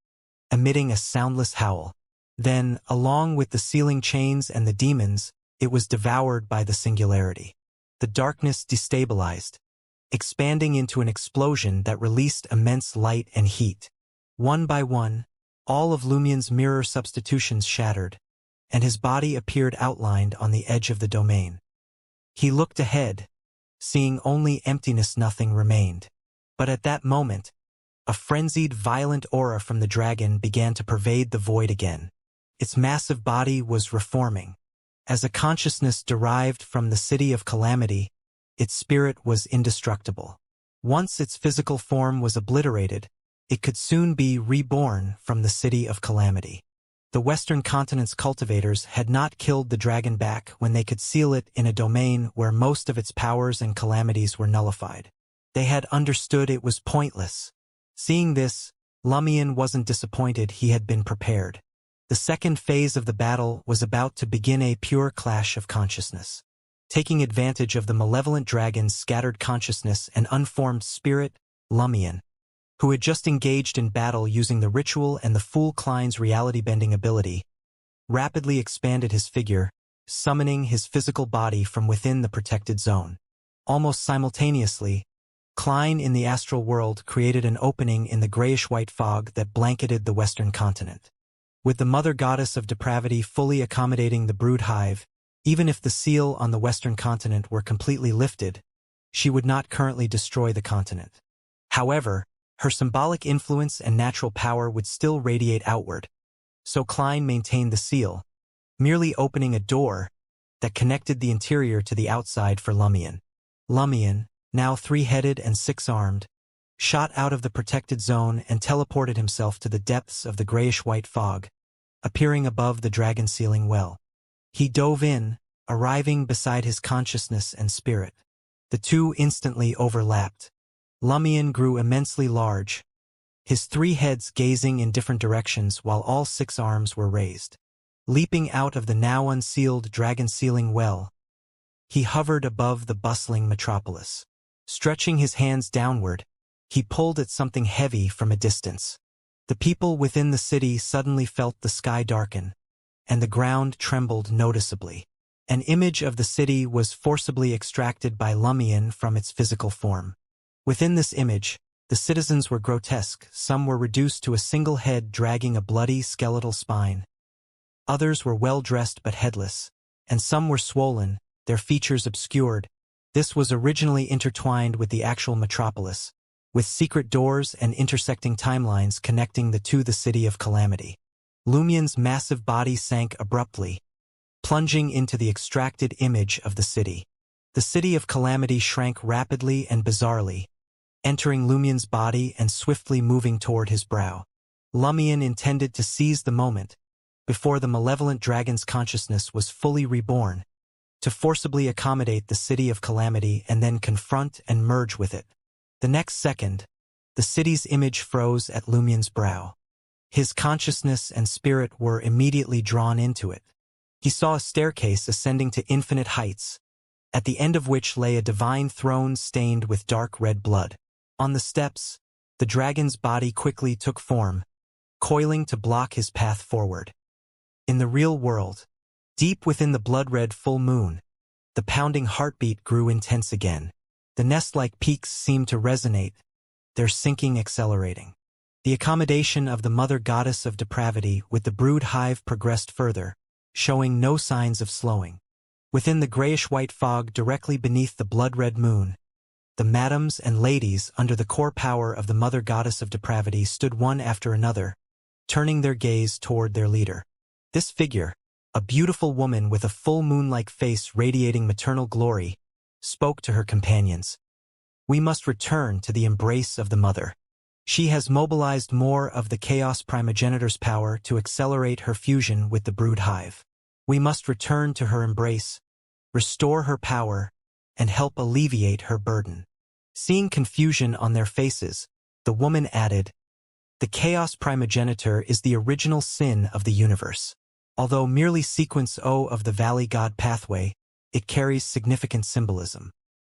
[SPEAKER 1] emitting a soundless howl. Then, along with the sealing chains and the demons, it was devoured by the singularity. The darkness destabilized, expanding into an explosion that released immense light and heat. One by one, all of Lumion's mirror substitutions shattered, and his body appeared outlined on the edge of the domain. He looked ahead, seeing only emptiness. Nothing remained. But at that moment, a frenzied, violent aura from the dragon began to pervade the void again. Its massive body was reforming. As a consciousness derived from the city of calamity, its spirit was indestructible. Once its physical form was obliterated, it could soon be reborn from the city of calamity. The Western continent's cultivators had not killed the dragon back when they could seal it in a domain where most of its powers and calamities were nullified. They had understood it was pointless. Seeing this, Lumion wasn't disappointed. He had been prepared. The second phase of the battle was about to begin, a pure clash of consciousness. Taking advantage of the malevolent dragon's scattered consciousness and unformed spirit, Lumion, who had just engaged in battle using the ritual and the Fool Klein's reality-bending ability, rapidly expanded his figure, summoning his physical body from within the protected zone. Almost simultaneously, Klein in the astral world created an opening in the grayish-white fog that blanketed the Western continent. With the mother goddess of depravity fully accommodating the brood hive, even if the seal on the Western continent were completely lifted, she would not currently destroy the continent. However, her symbolic influence and natural power would still radiate outward, so Klein maintained the seal, merely opening a door that connected the interior to the outside for Lumion. Lumion, now 3-headed and 6-armed, shot out of the protected zone and teleported himself to the depths of the grayish-white fog, appearing above the dragon-sealing well. He dove in, arriving beside his consciousness and spirit. The two instantly overlapped. Lumion grew immensely large, his 3 heads gazing in different directions while all 6 arms were raised. Leaping out of the now unsealed dragon-sealing well, he hovered above the bustling metropolis. Stretching his hands downward, he pulled at something heavy from a distance. The people within the city suddenly felt the sky darken, and the ground trembled noticeably. An image of the city was forcibly extracted by Lumion from its physical form. Within this image, the citizens were grotesque. Some were reduced to a single head dragging a bloody skeletal spine. Others were well-dressed but headless, and some were swollen, their features obscured. This was originally intertwined with the actual metropolis, with secret doors and intersecting timelines connecting the city of calamity. Lumion's massive body sank abruptly, plunging into the extracted image of the city. The city of calamity shrank rapidly and bizarrely, entering Lumien's body and swiftly moving toward his brow. Lumien intended to seize the moment, before the malevolent dragon's consciousness was fully reborn, to forcibly accommodate the city of calamity and then confront and merge with it. The next second, the city's image froze at Lumien's brow. His consciousness and spirit were immediately drawn into it. He saw a staircase ascending to infinite heights, at the end of which lay a divine throne stained with dark red blood. On the steps, the dragon's body quickly took form, coiling to block his path forward. In the real world, deep within the blood-red full moon, the pounding heartbeat grew intense again. The nest-like peaks seemed to resonate, their sinking accelerating. The accommodation of the mother goddess of depravity with the brood hive progressed further, showing no signs of slowing. Within the grayish-white fog directly beneath the blood-red moon, the madams and ladies under the core power of the mother goddess of depravity stood one after another, turning their gaze toward their leader. This figure, a beautiful woman with a full moon-like face radiating maternal glory, spoke to her companions. "We must return to the embrace of the mother. She has mobilized more of the chaos primogenitor's power to accelerate her fusion with the brood hive. We must return to her embrace, restore her power, and help alleviate her burden." Seeing confusion on their faces, the woman added, "The chaos primogenitor is the original sin of the universe. Although merely sequence O of the Valley God pathway, it carries significant symbolism.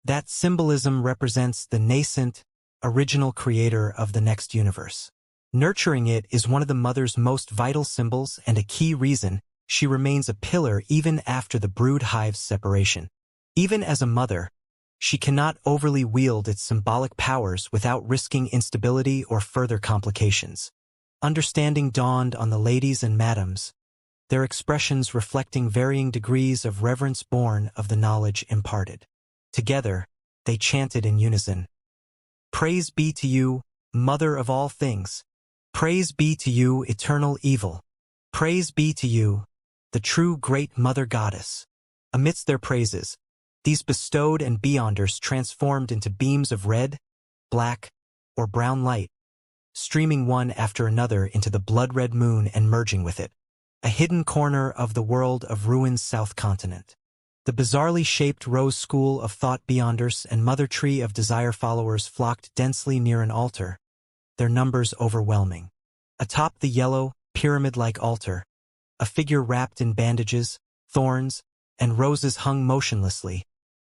[SPEAKER 1] That symbolism represents the nascent, original creator of the next universe. Nurturing it is one of the mother's most vital symbols and a key reason she remains a pillar even after the brood hive's separation. Even as a mother, she cannot overly wield its symbolic powers without risking instability or further complications." Understanding dawned on the ladies and madams, their expressions reflecting varying degrees of reverence born of the knowledge imparted. Together, they chanted in unison, "Praise be to you, Mother of all things. Praise be to you, eternal evil. Praise be to you, the true great Mother Goddess." Amidst their praises, these bestowed and beyonders transformed into beams of red, black, or brown light, streaming one after another into the blood-red moon and merging with it, a hidden corner of the world of Ruin's south continent. The bizarrely shaped Rose School of Thought Beyonders and Mother Tree of Desire followers flocked densely near an altar, their numbers overwhelming. Atop the yellow, pyramid-like altar, a figure wrapped in bandages, thorns, and roses hung motionlessly,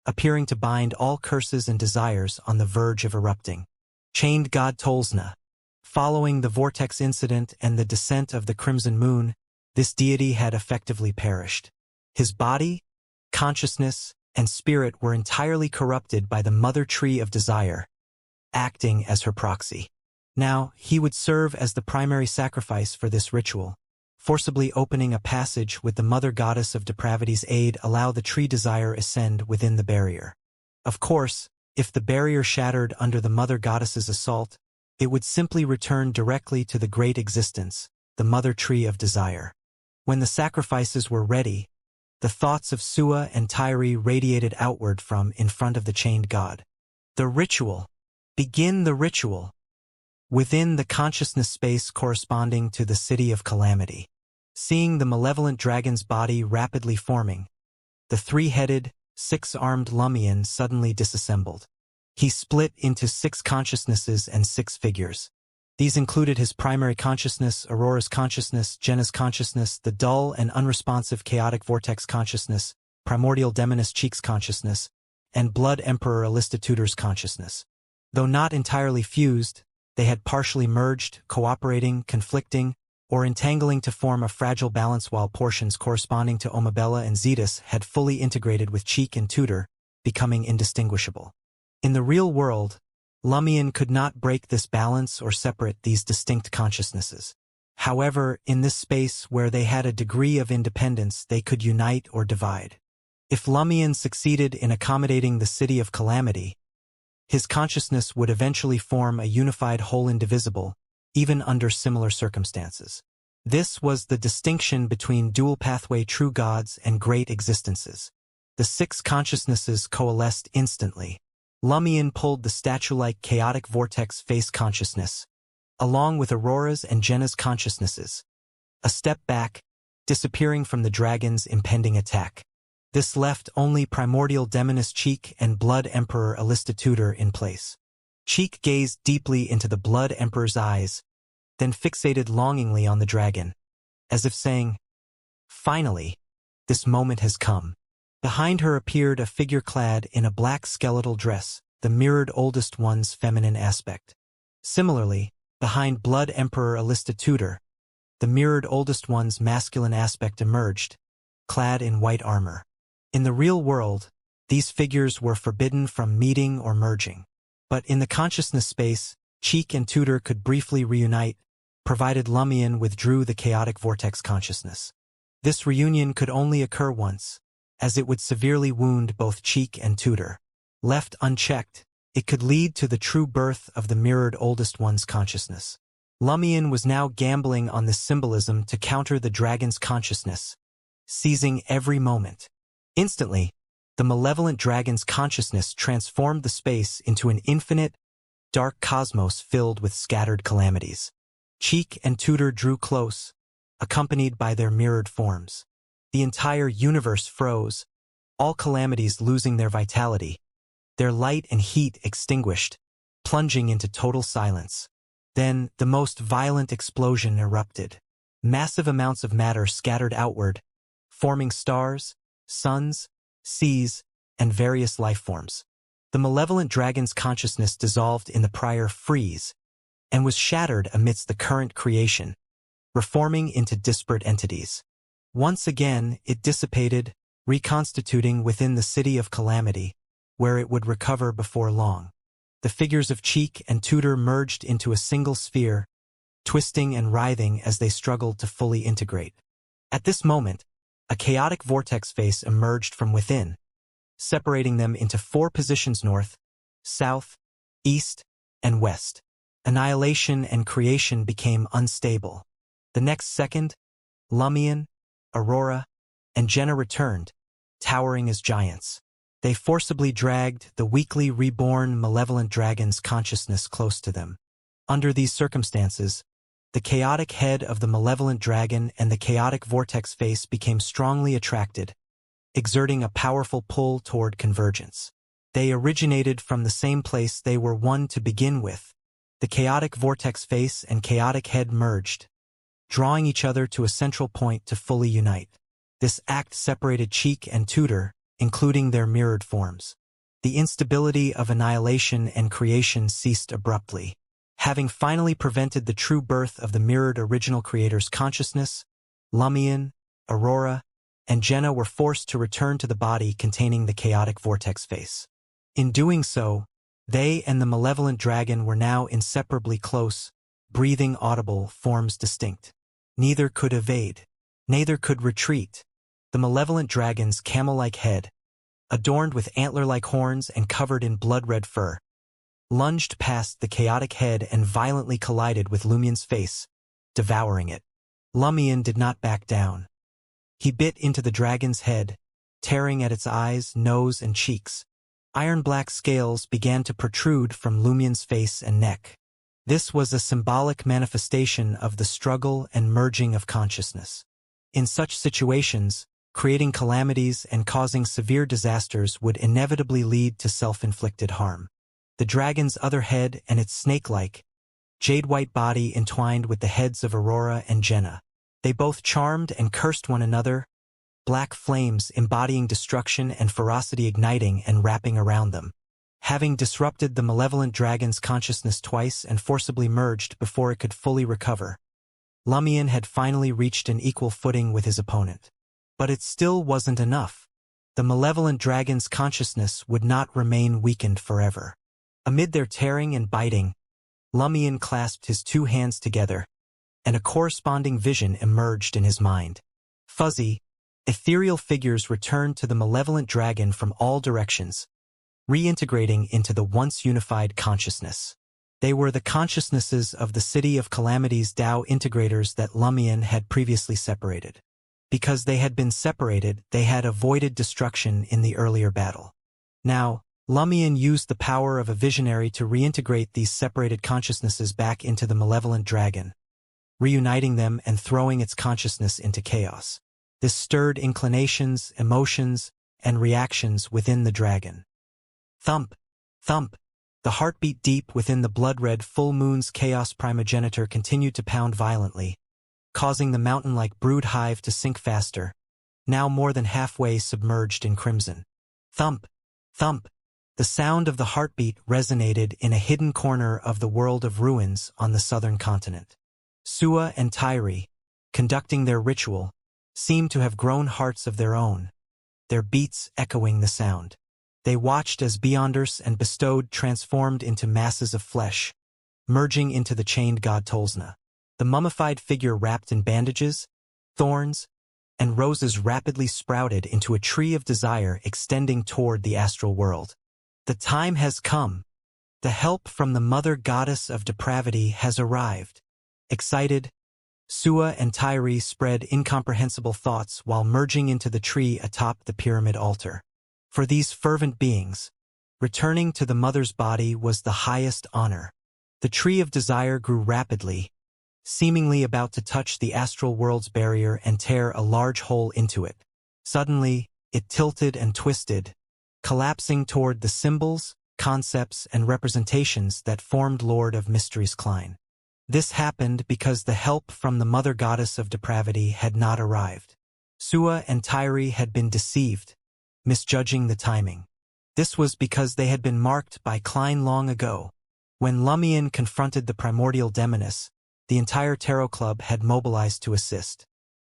[SPEAKER 1] appearing to bind all curses and desires on the verge of erupting. Chained God Tolsna. Following the vortex incident and the descent of the crimson moon, this deity had effectively perished. His body, consciousness, and spirit were entirely corrupted by the mother tree of desire, acting as her proxy. Now, he would serve as the primary sacrifice for this ritual, forcibly opening a passage with the mother goddess of depravity's aid allow the tree desire ascend within the barrier. Of course, if the barrier shattered under the mother goddess's assault, it would simply return directly to the great existence, the mother tree of desire. When the sacrifices were ready, the thoughts of Sua and Tyre radiated outward from in front of the chained god. The ritual. Begin the ritual. Within the consciousness space corresponding to the city of calamity. Seeing the malevolent dragon's body rapidly forming, the three-headed, six-armed Lumien suddenly disassembled. He split into 6 consciousnesses and 6 figures. These included his primary consciousness, Aurora's consciousness, Jenna's consciousness, the dull and unresponsive chaotic vortex consciousness, primordial demoness Cheek's consciousness, and Blood Emperor Alistitutor's consciousness. Though not entirely fused, they had partially merged, cooperating, conflicting, or entangling to form a fragile balance while portions corresponding to Omabella and Zetus had fully integrated with Cheek and Tutor, becoming indistinguishable. In the real world, Lumien could not break this balance or separate these distinct consciousnesses. However, in this space where they had a degree of independence, they could unite or divide. If Lumien succeeded in accommodating the city of calamity, his consciousness would eventually form a unified whole indivisible, even under similar circumstances. This was the distinction between dual-pathway true gods and great existences. The 6 consciousnesses coalesced instantly, Lumion pulled the statue-like chaotic vortex face consciousness, along with Aurora's and Jenna's consciousnesses, a step back, disappearing from the dragon's impending attack. This left only primordial demoness Cheek and Blood Emperor Alistitutor in place. Cheek gazed deeply into the Blood Emperor's eyes, then fixated longingly on the dragon, as if saying, "Finally, this moment has come." Behind her appeared a figure clad in a black skeletal dress, the mirrored Oldest One's feminine aspect. Similarly, behind Blood Emperor Alistitutor, the mirrored Oldest One's masculine aspect emerged, clad in white armor. In the real world, these figures were forbidden from meeting or merging. But in the consciousness space, Cheek and Tutor could briefly reunite, provided Lumion withdrew the chaotic vortex consciousness. This reunion could only occur once, as it would severely wound both Cheek and Tutor. Left unchecked, it could lead to the true birth of the mirrored Oldest One's consciousness. Lumion was now gambling on this symbolism to counter the dragon's consciousness, seizing every moment. Instantly, the malevolent dragon's consciousness transformed the space into an infinite, dark cosmos filled with scattered calamities. Cheek and Tutor drew close, accompanied by their mirrored forms. The entire universe froze, all calamities losing their vitality, their light and heat extinguished, plunging into total silence. Then, the most violent explosion erupted. Massive amounts of matter scattered outward, forming stars, suns, seas, and various life forms. The malevolent dragon's consciousness dissolved in the prior freeze, and was shattered amidst the current creation, reforming into disparate entities. Once again, it dissipated, reconstituting within the city of calamity, where it would recover before long. The figures of Cheek and Tutor merged into a single sphere, twisting and writhing as they struggled to fully integrate. At this moment, a chaotic vortex face emerged from within, separating them into 4 positions: north, south, east, and west. Annihilation and creation became unstable. The next second, Lumion, Aurora, and Jenna returned, towering as giants. They forcibly dragged the weakly reborn malevolent dragon's consciousness close to them. Under these circumstances, the chaotic head of the malevolent dragon and the chaotic vortex face became strongly attracted, exerting a powerful pull toward convergence. They originated from the same place they were one to begin with. The chaotic vortex face and chaotic head merged, drawing each other to a central point to fully unite. This act separated Cheek and Tutor, including their mirrored forms. The instability of annihilation and creation ceased abruptly. Having finally prevented the true birth of the mirrored original creator's consciousness, Lumion, Aurora, and Jenna were forced to return to the body containing the chaotic vortex face. In doing so, they and the malevolent dragon were now inseparably close, breathing audible, forms distinct. Neither could evade. Neither could retreat. The malevolent dragon's camel-like head, adorned with antler-like horns and covered in blood-red fur, lunged past the chaotic head and violently collided with Lumion's face, devouring it. Lumion did not back down. He bit into the dragon's head, tearing at its eyes, nose, and cheeks. Iron-black scales began to protrude from Lumion's face and neck. This was a symbolic manifestation of the struggle and merging of consciousness. In such situations, creating calamities and causing severe disasters would inevitably lead to self-inflicted harm. The dragon's other head and its snake-like, jade-white body entwined with the heads of Aurora and Jenna. They both charmed and cursed one another, black flames embodying destruction and ferocity igniting and wrapping around them. Having disrupted the malevolent dragon's consciousness twice and forcibly merged before it could fully recover, Lumion had finally reached an equal footing with his opponent. But it still wasn't enough. The malevolent dragon's consciousness would not remain weakened forever. Amid their tearing and biting, Lumion clasped his 2 hands together, and a corresponding vision emerged in his mind. Fuzzy, ethereal figures returned to the malevolent dragon from all directions, reintegrating into the once unified consciousness. They were the consciousnesses of the City of Calamity's Tao integrators that Lumion had previously separated. Because they had been separated, they had avoided destruction in the earlier battle. Now, Lumion used the power of a visionary to reintegrate these separated consciousnesses back into the malevolent dragon, reuniting them and throwing its consciousness into chaos. This stirred inclinations, emotions, and reactions within the dragon. Thump, thump. The heartbeat deep within the blood-red full moon's chaos primogenitor continued to pound violently, causing the mountain-like brood hive to sink faster, now more than halfway submerged in crimson. Thump, thump. The sound of the heartbeat resonated in a hidden corner of the world of ruins on the southern continent. Sua and Tyri, conducting their ritual, seemed to have grown hearts of their own, their beats echoing the sound. They watched as Beyonders and Bestowed transformed into masses of flesh, merging into the chained god Tolsna. The mummified figure wrapped in bandages, thorns, and roses rapidly sprouted into a tree of desire extending toward the astral world. The time has come. The help from the mother goddess of depravity has arrived. Excited, Sua and Tyri spread incomprehensible thoughts while merging into the tree atop the pyramid altar. For these fervent beings, returning to the mother's body was the highest honor. The tree of desire grew rapidly, seemingly about to touch the astral world's barrier and tear a large hole into it. Suddenly, it tilted and twisted, collapsing toward the symbols, concepts, and representations that formed Lord of Mysteries Klein. This happened because the help from the mother goddess of depravity had not arrived. Sua and Tyri had been deceived, misjudging the timing. This was because they had been marked by Klein long ago. When Lumion confronted the primordial demoness, the entire tarot club had mobilized to assist.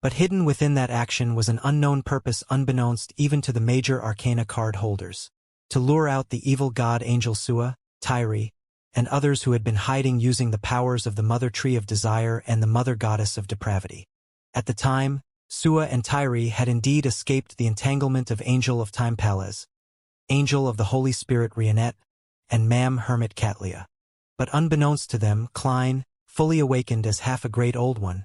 [SPEAKER 1] But hidden within that action was an unknown purpose unbeknownst even to the major arcana card holders. To lure out the evil god angel Sua, Tyri, and others who had been hiding using the powers of the mother tree of desire and the mother goddess of depravity. At the time, Sua and Tyri had indeed escaped the entanglement of Angel of Time Palez, Angel of the Holy Spirit Rionette, and Mam Hermit Catlia. But unbeknownst to them, Klein, fully awakened as half a great old one,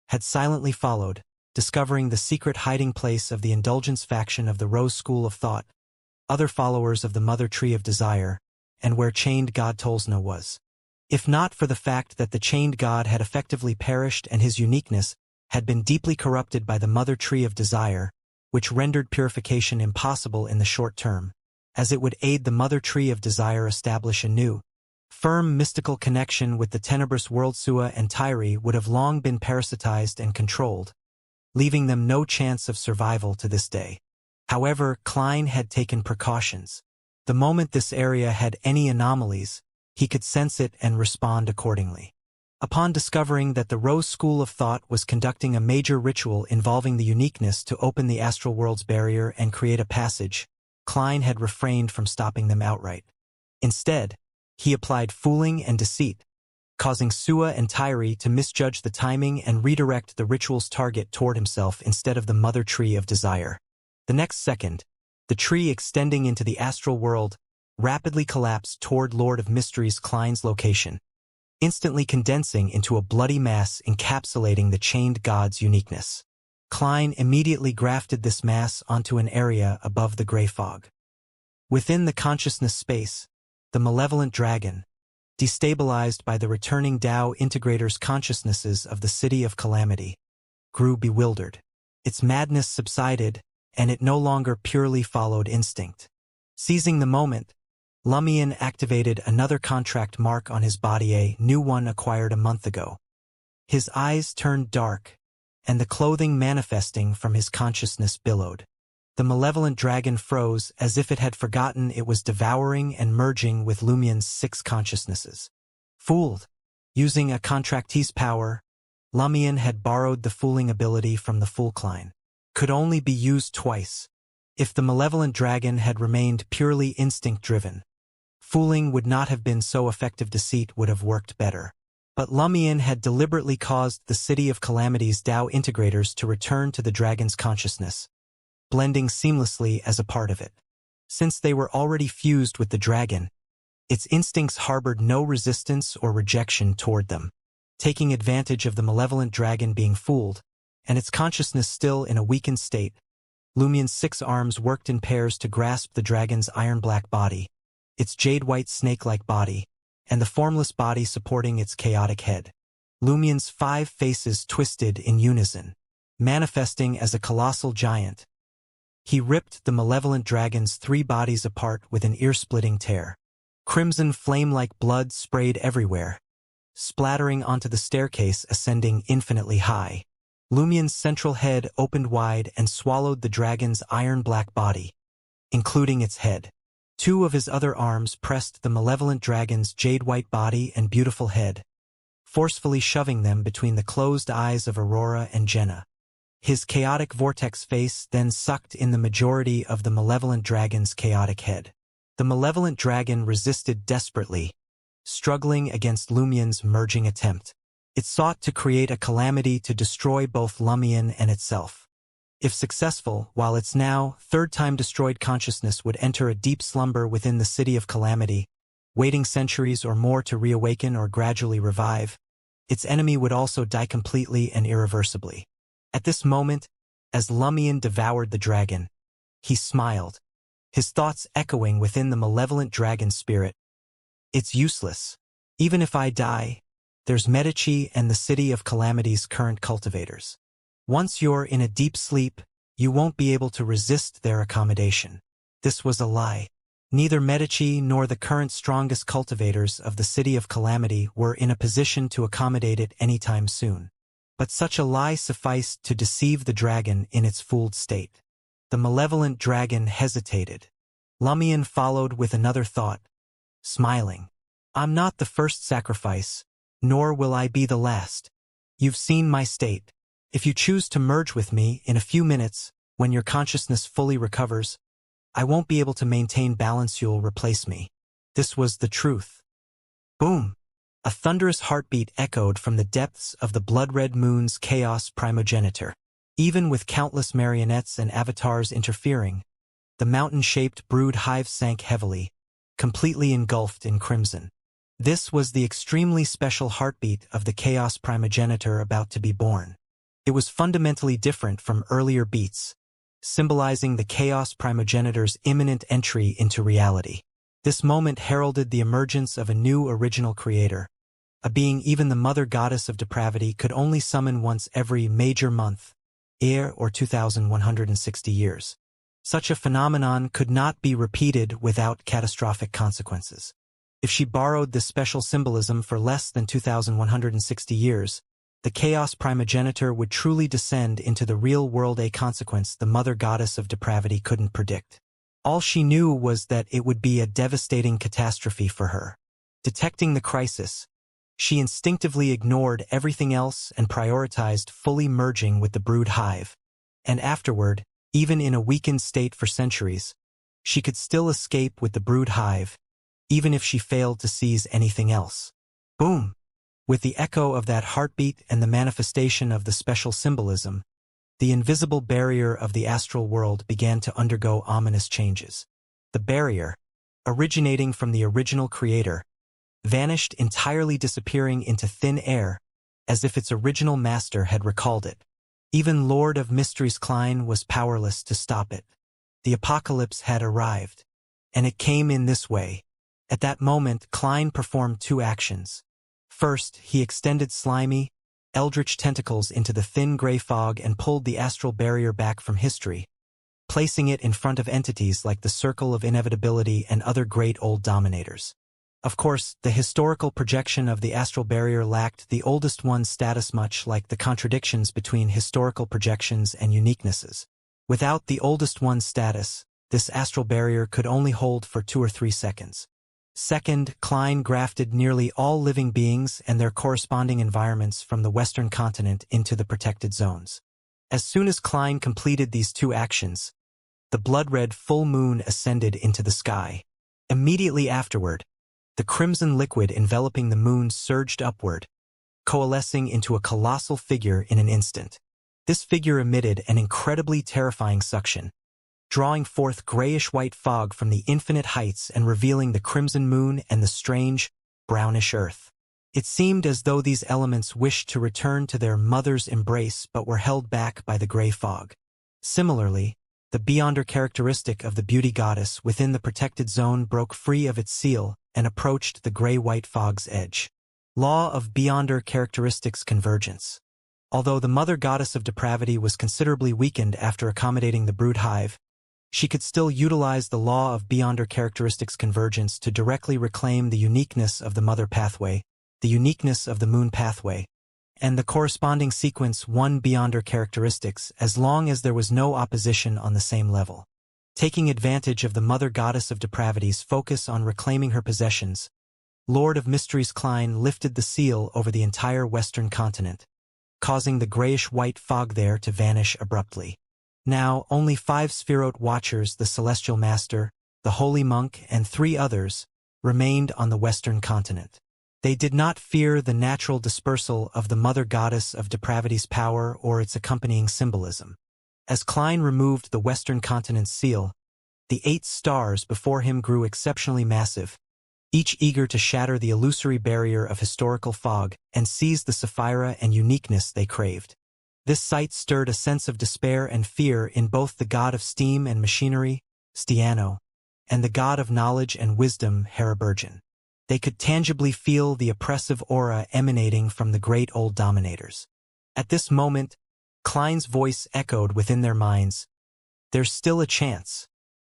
[SPEAKER 1] had silently followed, discovering the secret hiding place of the indulgence faction of the Rose School of Thought, other followers of the Mother Tree of Desire, and where chained god Tolsna was. If not for the fact that the chained god had effectively perished and his uniqueness had been deeply corrupted by the Mother Tree of Desire, which rendered purification impossible in the short term, as it would aid the Mother Tree of Desire establish a new, firm mystical connection with the tenebrous world. Sua and Tyri would have long been parasitized and controlled, leaving them no chance of survival to this day. However, Klein had taken precautions. The moment this area had any anomalies, he could sense it and respond accordingly. Upon discovering that the Rose School of Thought was conducting a major ritual involving the uniqueness to open the astral world's barrier and create a passage, Klein had refrained from stopping them outright. Instead, he applied fooling and deceit, causing Sua and Tyri to misjudge the timing and redirect the ritual's target toward himself instead of the Mother Tree of Desire. The next second, the tree extending into the astral world rapidly collapsed toward Lord of Mysteries Klein's location, instantly condensing into a bloody mass encapsulating the chained god's uniqueness. Klein immediately grafted this mass onto an area above the gray fog. Within the consciousness space, the malevolent dragon, destabilized by the returning Tao integrator's consciousnesses of the City of Calamity, grew bewildered. Its madness subsided, and it no longer purely followed instinct. Seizing the moment, Lumion activated another contract mark on his body, a new one acquired a month ago. His eyes turned dark, and the clothing manifesting from his consciousness billowed. The malevolent dragon froze as if it had forgotten it was devouring and merging with Lumion's 6 consciousnesses. Fooled. Using a contractee's power, Lumion had borrowed the fooling ability from the Fool Klein. Could only be used twice. If the malevolent dragon had remained purely instinct-driven, fooling would not have been so effective. Deceit would have worked better. But Lumion had deliberately caused the City of Calamity's Tao integrators to return to the dragon's consciousness, blending seamlessly as a part of it. Since they were already fused with the dragon, its instincts harbored no resistance or rejection toward them. Taking advantage of the malevolent dragon being fooled, and its consciousness still in a weakened state, Lumien's 6 arms worked in pairs to grasp the dragon's iron-black body, its jade-white snake-like body, and the formless body supporting its chaotic head. Lumien's 5 faces twisted in unison, manifesting as a colossal giant. He ripped the malevolent dragon's 3 bodies apart with an ear-splitting tear. Crimson flame-like blood sprayed everywhere, splattering onto the staircase ascending infinitely high. Lumien's central head opened wide and swallowed the dragon's iron-black body, including its head. 2 of his other arms pressed the malevolent dragon's jade-white body and beautiful head, forcefully shoving them between the closed eyes of Aurora and Jenna. His chaotic vortex face then sucked in the majority of the malevolent dragon's chaotic head. The malevolent dragon resisted desperately, struggling against Lumien's merging attempt. It sought to create a calamity to destroy both Lumien and itself. If successful, while its now third-time destroyed consciousness would enter a deep slumber within the City of Calamity, waiting centuries or more to reawaken or gradually revive, its enemy would also die completely and irreversibly. At this moment, as Lumien devoured the dragon, he smiled, his thoughts echoing within the malevolent dragon's spirit. It's useless. Even if I die, there's Medici and the City of Calamity's current cultivators. Once you're in a deep sleep, you won't be able to resist their accommodation. This was a lie. Neither Medici nor the current strongest cultivators of the City of Calamity were in a position to accommodate it anytime soon. But such a lie sufficed to deceive the dragon in its fooled state. The malevolent dragon hesitated. Lumien followed with another thought, smiling. I'm not the first sacrifice, nor will I be the last. You've seen my state. If you choose to merge with me in a few minutes, when your consciousness fully recovers, I won't be able to maintain balance. You'll replace me. This was the truth. Boom! A thunderous heartbeat echoed from the depths of the blood-red moon's chaos primogenitor. Even with countless marionettes and avatars interfering, the mountain-shaped brood hive sank heavily, completely engulfed in crimson. This was the extremely special heartbeat of the chaos primogenitor about to be born. It was fundamentally different from earlier beats, symbolizing the chaos primogenitor's imminent entry into reality. This moment heralded the emergence of a new original creator, a being even the mother goddess of depravity could only summon once every major month, year, or 2,160 years. Such a phenomenon could not be repeated without catastrophic consequences. If she borrowed this special symbolism for less than 2,160 years, the chaos primogenitor would truly descend into the real world, a consequence the mother goddess of depravity couldn't predict. All she knew was that it would be a devastating catastrophe for her. Detecting the crisis, she instinctively ignored everything else and prioritized fully merging with the brood hive. And afterward, even in a weakened state for centuries, she could still escape with the brood hive, even if she failed to seize anything else. Boom! With the echo of that heartbeat and the manifestation of the special symbolism, the invisible barrier of the astral world began to undergo ominous changes. The barrier, originating from the original creator, vanished entirely, disappearing into thin air, as if its original master had recalled it. Even Lord of Mysteries Klein was powerless to stop it. The apocalypse had arrived, and it came in this way. At that moment, Klein performed 2 actions. First, he extended slimy, eldritch tentacles into the thin gray fog and pulled the astral barrier back from history, placing it in front of entities like the Circle of Inevitability and other great old dominators. Of course, the historical projection of the astral barrier lacked the oldest one's status, much like the contradictions between historical projections and uniquenesses. Without the oldest one's status, this astral barrier could only hold for 2 or 3 seconds. Second, Klein grafted nearly all living beings and their corresponding environments from the Western continent into the protected zones. As soon as Klein completed these 2 actions, the blood-red full moon ascended into the sky. Immediately afterward, the crimson liquid enveloping the moon surged upward, coalescing into a colossal figure in an instant. This figure emitted an incredibly terrifying suction, drawing forth grayish-white fog from the infinite heights and revealing the crimson moon and the strange, brownish earth. It seemed as though these elements wished to return to their mother's embrace but were held back by the gray fog. Similarly, the beyonder characteristic of the beauty goddess within the protected zone broke free of its seal and approached the gray-white fog's edge. Law of beyonder characteristics convergence. Although the mother goddess of depravity was considerably weakened after accommodating the brood hive, she could still utilize the law of beyonder characteristics convergence to directly reclaim the uniqueness of the mother pathway, the uniqueness of the moon pathway, and the corresponding sequence 1 beyonder characteristics as long as there was no opposition on the same level. Taking advantage of the mother goddess of depravity's focus on reclaiming her possessions, Lord of Mysteries Klein lifted the seal over the entire western continent, causing the grayish-white fog there to vanish abruptly. Now, only 5 Spherote Watchers, the Celestial Master, the Holy Monk, and 3 others, remained on the western continent. They did not fear the natural dispersal of the mother goddess of depravity's power or its accompanying symbolism. As Klein removed the western continent's seal, the 8 stars before him grew exceptionally massive, each eager to shatter the illusory barrier of historical fog and seize the sapphira and uniqueness they craved. This sight stirred a sense of despair and fear in both the god of steam and machinery, Stiano, and the god of knowledge and wisdom, Heraburgen. They could tangibly feel the oppressive aura emanating from the great old dominators. At this moment, Klein's voice echoed within their minds. There's still a chance.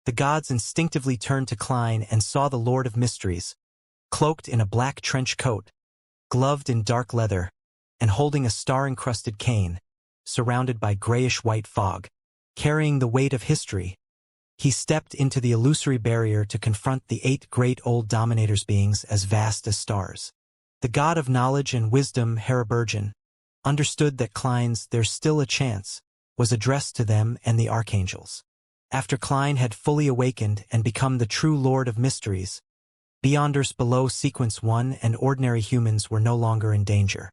[SPEAKER 1] The gods instinctively turned to Klein and saw the Lord of Mysteries, cloaked in a black trench coat, gloved in dark leather, and holding a star-encrusted cane, surrounded by grayish-white fog, carrying the weight of history. He stepped into the illusory barrier to confront the 8 great old dominators beings as vast as stars. The god of knowledge and wisdom, Heraburgen, understood that Klein's "there's still a chance" was addressed to them and the archangels. After Klein had fully awakened and become the true Lord of Mysteries, beyonders below Sequence 1 and ordinary humans were no longer in danger.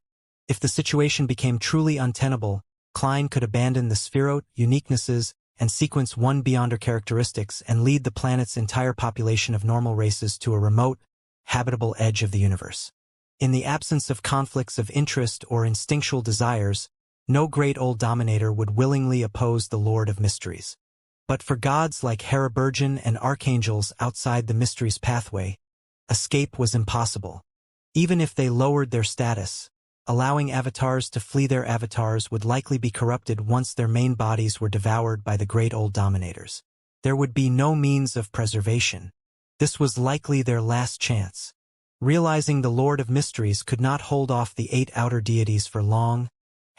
[SPEAKER 1] If the situation became truly untenable, Klein could abandon the Spherote uniquenesses and Sequence 1 beyonder characteristics and lead the planet's entire population of normal races to a remote, habitable edge of the universe. In the absence of conflicts of interest or instinctual desires, no great old dominator would willingly oppose the Lord of Mysteries. But for gods like Heraburgen and archangels outside the Mysteries pathway, escape was impossible. Even if they lowered their status, allowing avatars to flee their avatars would likely be corrupted once their main bodies were devoured by the great old dominators. There would be no means of preservation. This was likely their last chance. Realizing the Lord of Mysteries could not hold off the 8 outer deities for long,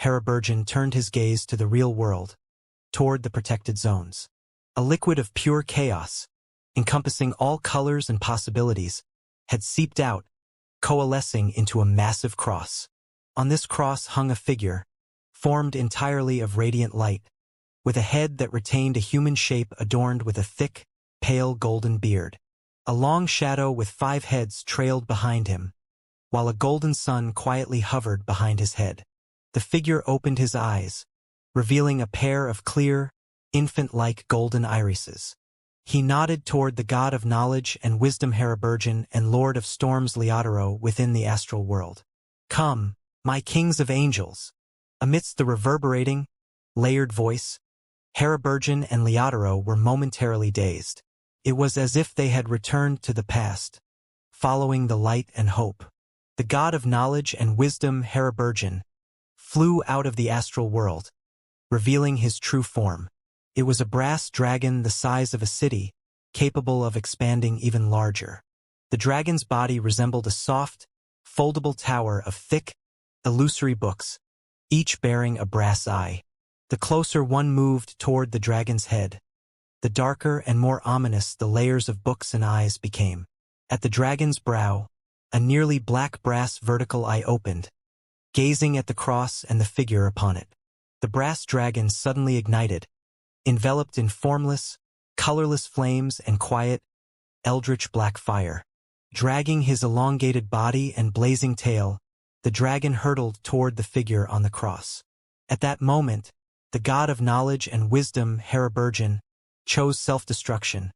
[SPEAKER 1] Heraburgen turned his gaze to the real world, toward the protected zones. A liquid of pure chaos, encompassing all colors and possibilities, had seeped out, coalescing into a massive cross. On this cross hung a figure, formed entirely of radiant light, with a head that retained a human shape adorned with a thick, pale golden beard. A long shadow with 5 heads trailed behind him, while a golden sun quietly hovered behind his head. The figure opened his eyes, revealing a pair of clear, infant-like golden irises. He nodded toward the god of knowledge and wisdom Heraburgen and Lord of Storms Leotaro within the astral world. Come, my kings of angels! Amidst the reverberating, layered voice, Heraburgen and Leotaro were momentarily dazed. It was as if they had returned to the past, following the light and hope. The god of knowledge and wisdom Heraburgen flew out of the astral world, revealing his true form. It was a brass dragon the size of a city, capable of expanding even larger. The dragon's body resembled a soft, foldable tower of thick, illusory books, each bearing a brass eye. The closer one moved toward the dragon's head, the darker and more ominous the layers of books and eyes became. At the dragon's brow, a nearly black brass vertical eye opened, gazing at the cross and the figure upon it. The brass dragon suddenly ignited, enveloped in formless, colorless flames and quiet, eldritch black fire. Dragging his elongated body and blazing tail, the dragon hurtled toward the figure on the cross. At that moment, the god of knowledge and wisdom Heraburgen chose self-destruction,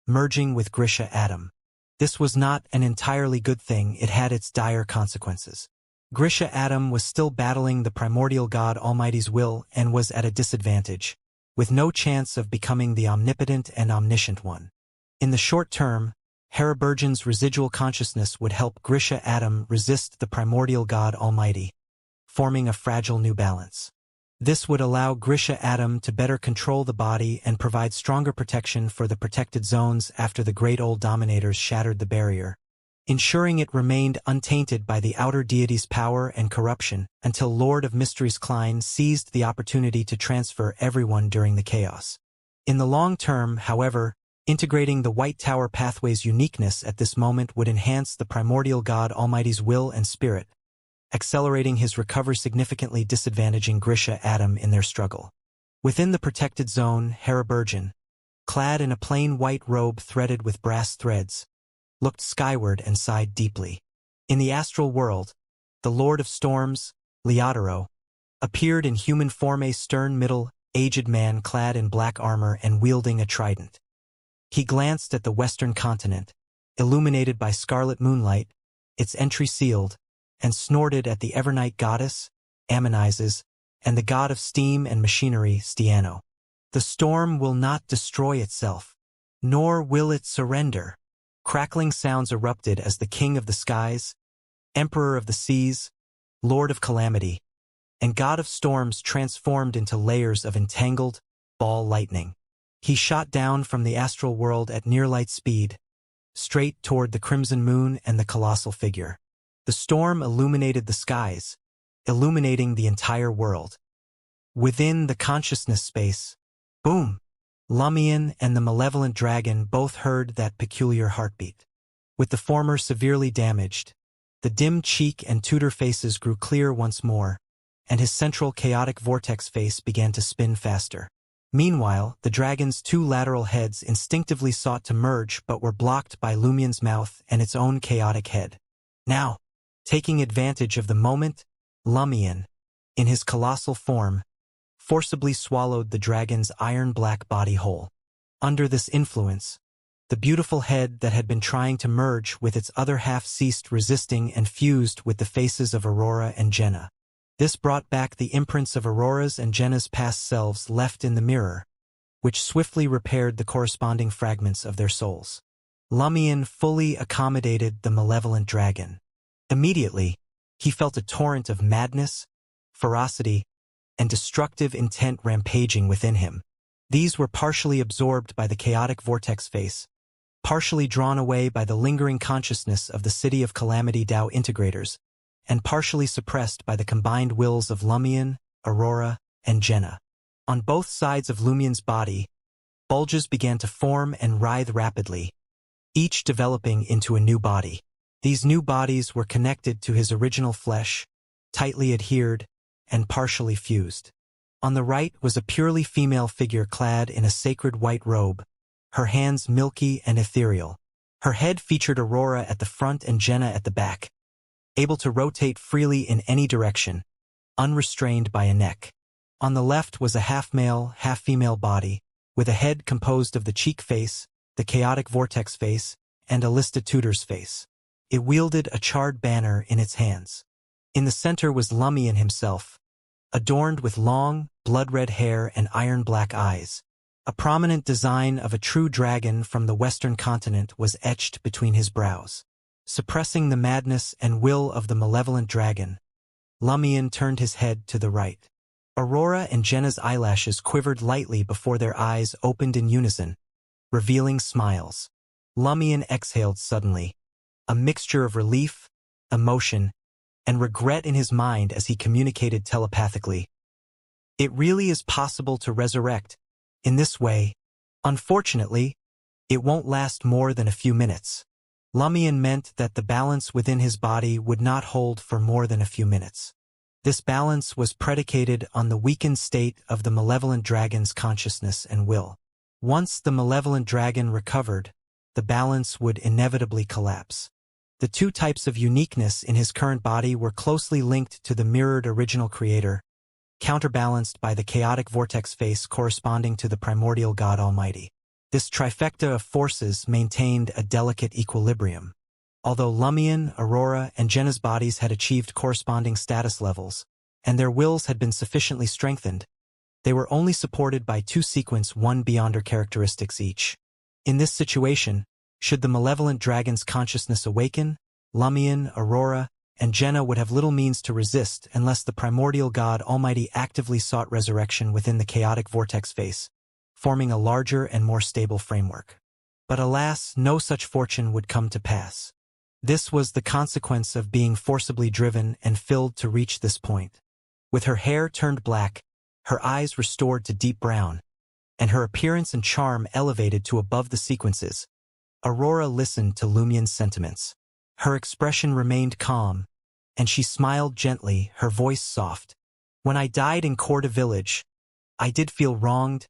[SPEAKER 1] merging with Grisha Adam. This was not an entirely good thing, it had its dire consequences. Grisha Adam was still battling the primordial god Almighty's will and was at a disadvantage. with no chance of becoming the omnipotent and omniscient one. In the short term, Hariburgen's residual consciousness would help Grisha Atom resist the primordial God Almighty, forming a fragile new balance. This would allow Grisha Atom to better control the body and provide stronger protection for the protected zones after the great old dominators shattered the barrier, ensuring it remained untainted by the outer deity's power and corruption until Lord of Mysteries Klein seized the opportunity to transfer everyone during the chaos. In the long term, however, integrating the White Tower pathway's uniqueness at this moment would enhance the primordial God Almighty's will and spirit, accelerating his recovery, significantly disadvantaging Grisha Atom in their struggle. Within the protected zone, Hariburgen, clad in a plain white robe threaded with brass threads, looked skyward and sighed deeply. In the astral world, the Lord of Storms, Leotaro, appeared in human form, a stern middle-aged man clad in black armor and wielding a trident. He glanced at the western continent, illuminated by scarlet moonlight, its entry sealed, and snorted at the Evernight goddess, Ammonizes, and the god of steam and machinery, Stiano. The storm will not destroy itself, nor will it surrender. Crackling sounds erupted as the king of the skies, emperor of the seas, lord of calamity, and god of storms transformed into layers of entangled, ball lightning. He shot down from the astral world at near-light speed, straight toward the crimson moon and the colossal figure. The storm illuminated the skies, illuminating the entire world. Within the consciousness space, boom! Lumion and the malevolent dragon both heard that peculiar heartbeat. With the former severely damaged, the dim cheek and Tudor faces grew clear once more, and his central chaotic vortex face began to spin faster. Meanwhile, the dragon's two lateral heads instinctively sought to merge but were blocked by Lumion's mouth and its own chaotic head. Now, taking advantage of the moment, Lumion, in his colossal form, forcibly swallowed the dragon's iron-black body whole. Under this influence, the beautiful head that had been trying to merge with its other half ceased resisting and fused with the faces of Aurora and Jenna. This brought back the imprints of Aurora's and Jenna's past selves left in the mirror, which swiftly repaired the corresponding fragments of their souls. Lumion fully accommodated the malevolent dragon. Immediately, he felt a torrent of madness, ferocity, and destructive intent rampaging within him. These were partially absorbed by the chaotic vortex face, partially drawn away by the lingering consciousness of the City of Calamity DAO integrators, and partially suppressed by the combined wills of Lumion, Aurora, and Jenna. On both sides of Lumion's body, bulges began to form and writhe rapidly, each developing into a new body. These new bodies were connected to his original flesh, tightly adhered, and partially fused. On the right was a purely female figure clad in a sacred white robe, her hands milky and ethereal. Her head featured Aurora at the front and Jenna at the back, able to rotate freely in any direction, unrestrained by a neck. On the left was a half-male, half-female body, with a head composed of the cheek face, the chaotic vortex face, and a Lista Tutor's face. It wielded a charred banner in its hands. In the center was Lumion himself, adorned with long, blood-red hair and iron-black eyes. A prominent design of a true dragon from the western continent was etched between his brows. Suppressing the madness and will of the malevolent dragon, Lumion turned his head to the right. Aurora and Jenna's eyelashes quivered lightly before their eyes opened in unison, revealing smiles. Lumion exhaled suddenly, a mixture of relief, emotion, and regret in his mind as he communicated telepathically. It really is possible to resurrect. In this way, unfortunately, it won't last more than a few minutes. Lumion meant that the balance within his body would not hold for more than a few minutes. This balance was predicated on the weakened state of the malevolent dragon's consciousness and will. Once the malevolent dragon recovered, the balance would inevitably collapse. The two types of uniqueness in his current body were closely linked to the mirrored original creator, counterbalanced by the chaotic vortex face corresponding to the primordial God Almighty. This trifecta of forces maintained a delicate equilibrium. Although Lumion, Aurora, and Jenna's bodies had achieved corresponding status levels, and their wills had been sufficiently strengthened, They were only supported by two sequence one beyonder characteristics each. In this situation, should the malevolent dragon's consciousness awaken, Lumion, Aurora, and Jenna would have little means to resist unless the primordial god Almighty actively sought resurrection within the chaotic vortex face, forming a larger and more stable framework. But alas, no such fortune would come to pass. This was the consequence of being forcibly driven and filled to reach this point. With her hair turned black, her eyes restored to deep brown, and her appearance and charm elevated to above the sequences, Aurora listened to Lumion's sentiments. Her expression remained calm, and she smiled gently, her voice soft. When I died in Corda village, I did feel wronged,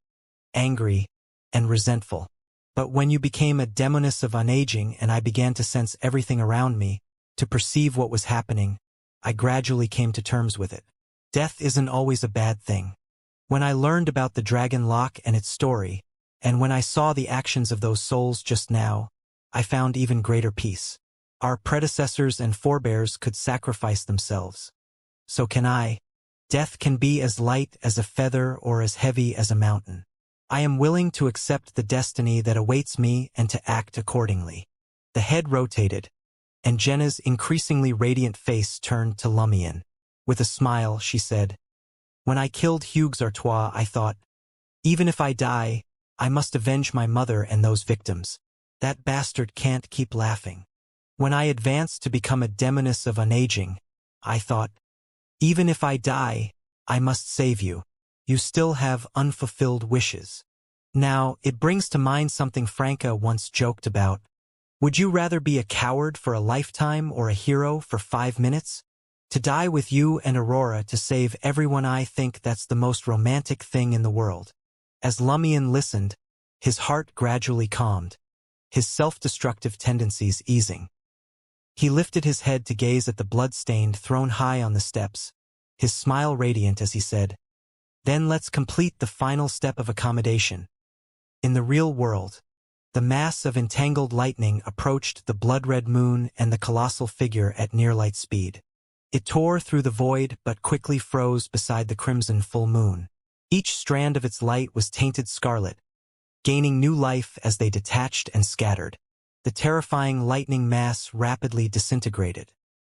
[SPEAKER 1] angry, and resentful. But when you became a demoness of unaging and I began to sense everything around me, to perceive what was happening, I gradually came to terms with it. Death isn't always a bad thing. When I learned about the Dragon Lock and its story, and when I saw the actions of those souls just now, I found even greater peace. Our predecessors and forebears could sacrifice themselves. So can I. Death can be as light as a feather or as heavy as a mountain. I am willing to accept the destiny that awaits me and to act accordingly. The head rotated, and Jenna's increasingly radiant face turned to Lumion. With a smile, she said, "When I killed Hugues Artois, I thought, even if I die, I must avenge my mother and those victims. That bastard can't keep laughing. When I advanced to become a demoness of unaging, I thought, even if I die, I must save you. You still have unfulfilled wishes." Now, it brings to mind something Franca once joked about. Would you rather be a coward for a lifetime or a hero for 5 minutes? To die with you and Aurora to save everyone, I think that's the most romantic thing in the world. As Lumion listened, his heart gradually calmed, his self-destructive tendencies easing. He lifted his head to gaze at the blood-stained throne high on the steps, his smile radiant as he said, "Then let's complete the final step of accommodation." In the real world, the mass of entangled lightning approached the blood-red moon and the colossal figure at near-light speed. It tore through the void but quickly froze beside the crimson full moon. Each strand of its light was tainted scarlet, gaining new life as they detached and scattered. The terrifying lightning mass rapidly disintegrated.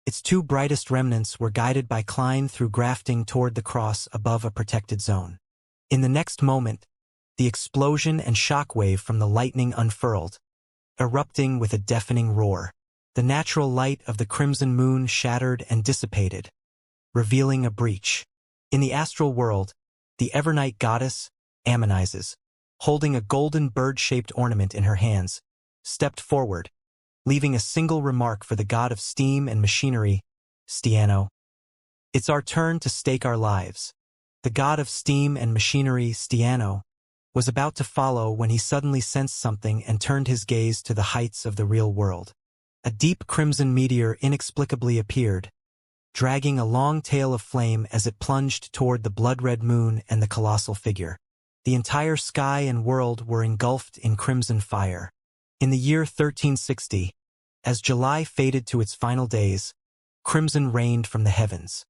[SPEAKER 1] Its two brightest remnants were guided by Klein through grafting toward the cross above a protected zone. In the next moment, the explosion and shockwave from the lightning unfurled, erupting with a deafening roar. The natural light of the crimson moon shattered and dissipated, revealing a breach. In the astral world, the Evernight goddess, Ammonizes, holding a golden bird-shaped ornament in her hands, stepped forward, leaving a single remark for the god of steam and machinery, Stiano. "It's our turn to stake our lives." The god of steam and machinery, Stiano, was about to follow when he suddenly sensed something and turned his gaze to the heights of the real world. A deep crimson meteor inexplicably appeared, dragging a long tail of flame as it plunged toward the blood-red moon and the colossal figure. The entire sky and world were engulfed in crimson fire. In the year 1360, as July faded to its final days, crimson rained from the heavens.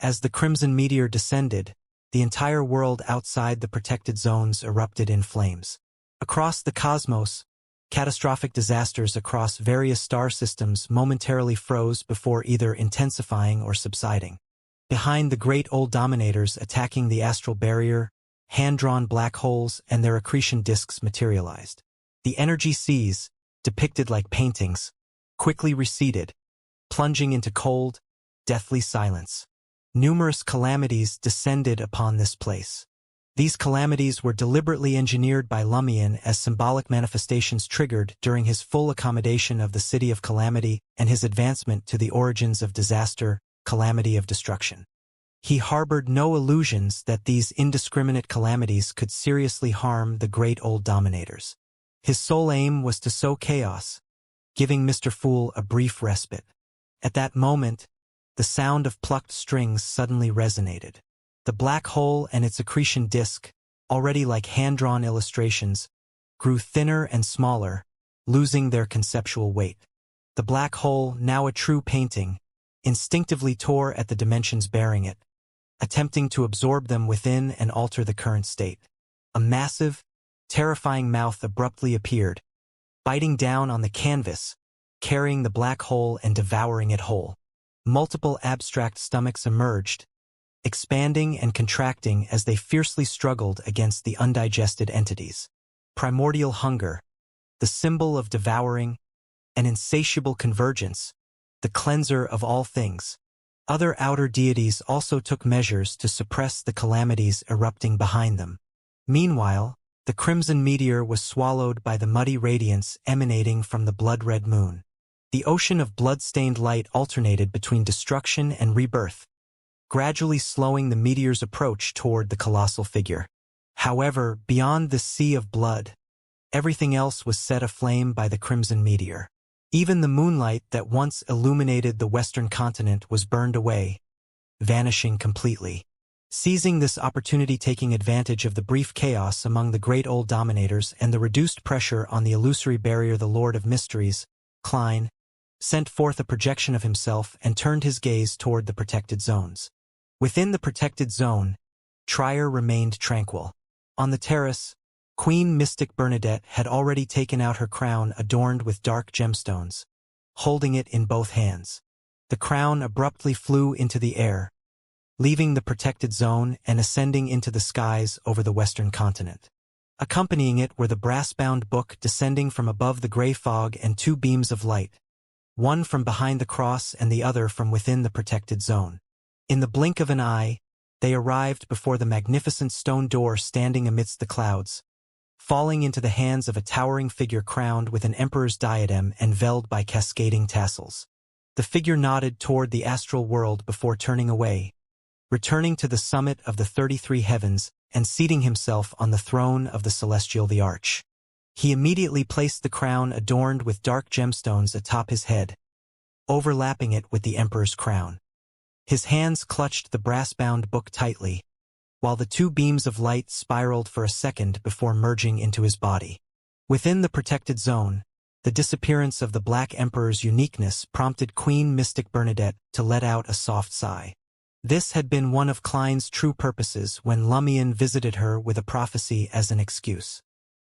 [SPEAKER 1] As the crimson meteor descended, the entire world outside the protected zones erupted in flames. Across the cosmos, catastrophic disasters across various star systems momentarily froze before either intensifying or subsiding. Behind the great old dominators attacking the astral barrier, hand-drawn black holes and their accretion disks materialized. The energy seas, depicted like paintings, quickly receded, plunging into cold, deathly silence. Numerous calamities descended upon this place. These calamities were deliberately engineered by Lumion as symbolic manifestations triggered during his full accommodation of the City of Calamity and his advancement to the origins of disaster, calamity of destruction. He harbored no illusions that these indiscriminate calamities could seriously harm the great old dominators. His sole aim was to sow chaos, giving Mr. Fool a brief respite. At that moment, the sound of plucked strings suddenly resonated. The black hole and its accretion disk, already like hand-drawn illustrations, grew thinner and smaller, losing their conceptual weight. The black hole, now a true painting, instinctively tore at the dimensions bearing it. attempting to absorb them within and alter the current state. A massive, terrifying mouth abruptly appeared, biting down on the canvas, carrying the black hole and devouring it whole. Multiple abstract stomachs emerged, expanding and contracting as they fiercely struggled against the undigested entities. Primordial hunger, the symbol of devouring, an insatiable convergence, the cleanser of all things. Other outer deities also took measures to suppress the calamities erupting behind them. Meanwhile, the crimson meteor was swallowed by the muddy radiance emanating from the blood-red moon. The ocean of blood-stained light alternated between destruction and rebirth, gradually slowing the meteor's approach toward the colossal figure. However, beyond this sea of blood, everything else was set aflame by the crimson meteor. Even the moonlight that once illuminated the western continent was burned away, vanishing completely. Seizing this opportunity, taking advantage of the brief chaos among the great old dominators and the reduced pressure on the illusory barrier, the Lord of Mysteries, Klein, sent forth a projection of himself and turned his gaze toward the protected zones. Within the protected zone, Trier remained tranquil. On the terrace, Queen Mystic Bernadette had already taken out her crown adorned with dark gemstones, holding it in both hands. The crown abruptly flew into the air, leaving the protected zone and ascending into the skies over the western continent. Accompanying it were the brass-bound book descending from above the gray fog and two beams of light, one from behind the cross and the other from within the protected zone. In the blink of an eye, they arrived before the magnificent stone door standing amidst the clouds, falling into the hands of a towering figure crowned with an emperor's diadem and veiled by cascading tassels. The figure nodded toward the astral world before turning away, returning to the summit of the 33 heavens and seating himself on the throne of the celestial the arch. He immediately placed the crown adorned with dark gemstones atop his head, overlapping it with the emperor's crown. His hands clutched the brass-bound book tightly, while the two beams of light spiraled for a second before merging into his body. Within the protected zone, the disappearance of the Black Emperor's uniqueness prompted Queen Mystic Bernadette to let out a soft sigh. This had been one of Klein's true purposes when Lumion visited her with a prophecy as an excuse.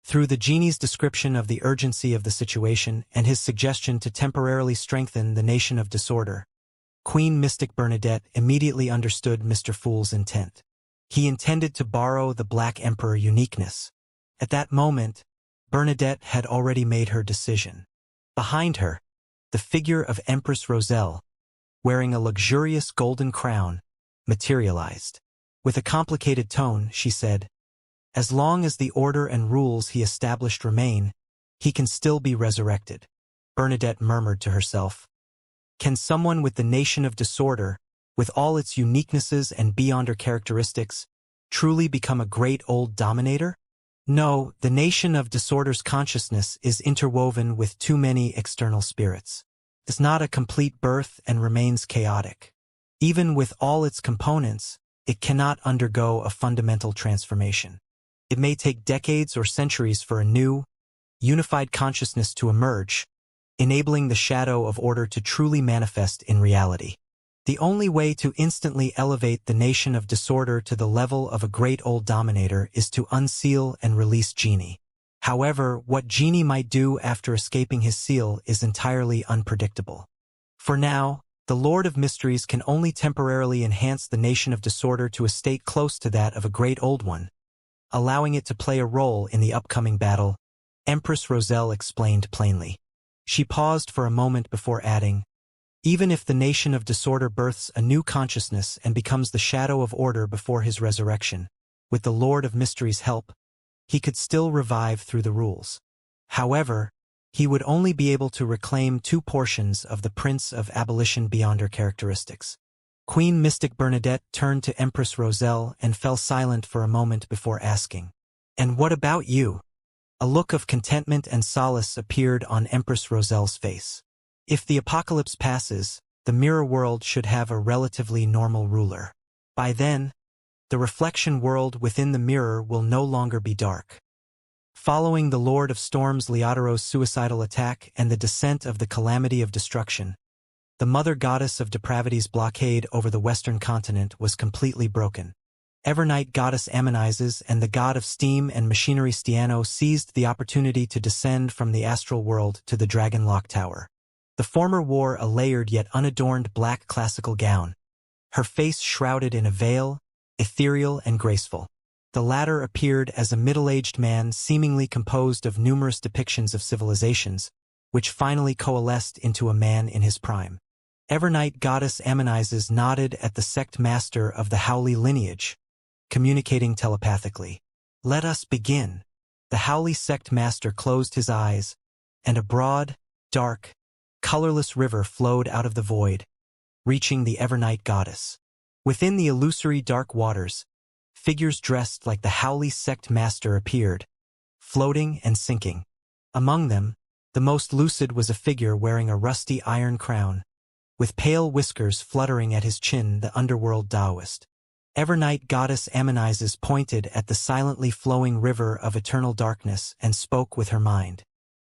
[SPEAKER 1] Through the genie's description of the urgency of the situation and his suggestion to temporarily strengthen the Nation of Disorder, Queen Mystic Bernadette immediately understood Mr. Fool's intent. He intended to borrow the Black Emperor uniqueness. At that moment, Bernadette had already made her decision. Behind her, the figure of Empress Roselle, wearing a luxurious golden crown, materialized. With a complicated tone, she said, "As long as the order and rules he established remain, he can still be resurrected." Bernadette murmured to herself, "Can someone with the Nation of Disorder, with all its uniquenesses and beyonder characteristics, truly become a great old dominator? No, the Nation of Disorder's consciousness is interwoven with too many external spirits. It's not a complete birth and remains chaotic. Even with all its components, it cannot undergo a fundamental transformation. It may take decades or centuries for a new, unified consciousness to emerge, enabling the shadow of order to truly manifest in reality. The only way to instantly elevate the Nation of Disorder to the level of a great old dominator is to unseal and release Genie. However, what Genie might do after escaping his seal is entirely unpredictable. For now, the Lord of Mysteries can only temporarily enhance the Nation of Disorder to a state close to that of a great old one, allowing it to play a role in the upcoming battle," Empress Roselle explained plainly. She paused for a moment before adding, "Even if the Nation of Disorder births a new consciousness and becomes the shadow of order before his resurrection, with the Lord of Mysteries' help, he could still revive through the rules. However, he would only be able to reclaim 2 portions of the Prince of Abolition beyonder characteristics." Queen Mystic Bernadette turned to Empress Roselle and fell silent for a moment before asking, "And what about you?" A look of contentment and solace appeared on Empress Roselle's face. If the apocalypse passes, the mirror world should have a relatively normal ruler. By then, the reflection world within the mirror will no longer be dark. Following the Lord of Storms Leotaro's suicidal attack and the descent of the Calamity of Destruction, The mother goddess of depravity's blockade over the western continent was completely broken. Evernight goddess Ammonizes and the god of steam and machinery Stiano seized the opportunity to descend from the astral world to the Dragon Lock Tower. The former wore a layered yet unadorned black classical gown, her face shrouded in a veil, ethereal and graceful. The latter appeared as a middle-aged man seemingly composed of numerous depictions of civilizations, which finally coalesced into a man in his prime. Evernight goddess Ammonizes nodded at the sect master of the Howley lineage, communicating telepathically. "Let us begin." The Howley sect master closed his eyes, and a broad, dark, colorless river flowed out of the void, reaching the Evernight goddess. Within the illusory dark waters, figures dressed like the Howley sect master appeared, floating and sinking. Among them, the most lucid was a figure wearing a rusty iron crown, with pale whiskers fluttering at his chin, the underworld Taoist. Evernight goddess Ammonizes pointed at the silently flowing river of eternal darkness and spoke with her mind.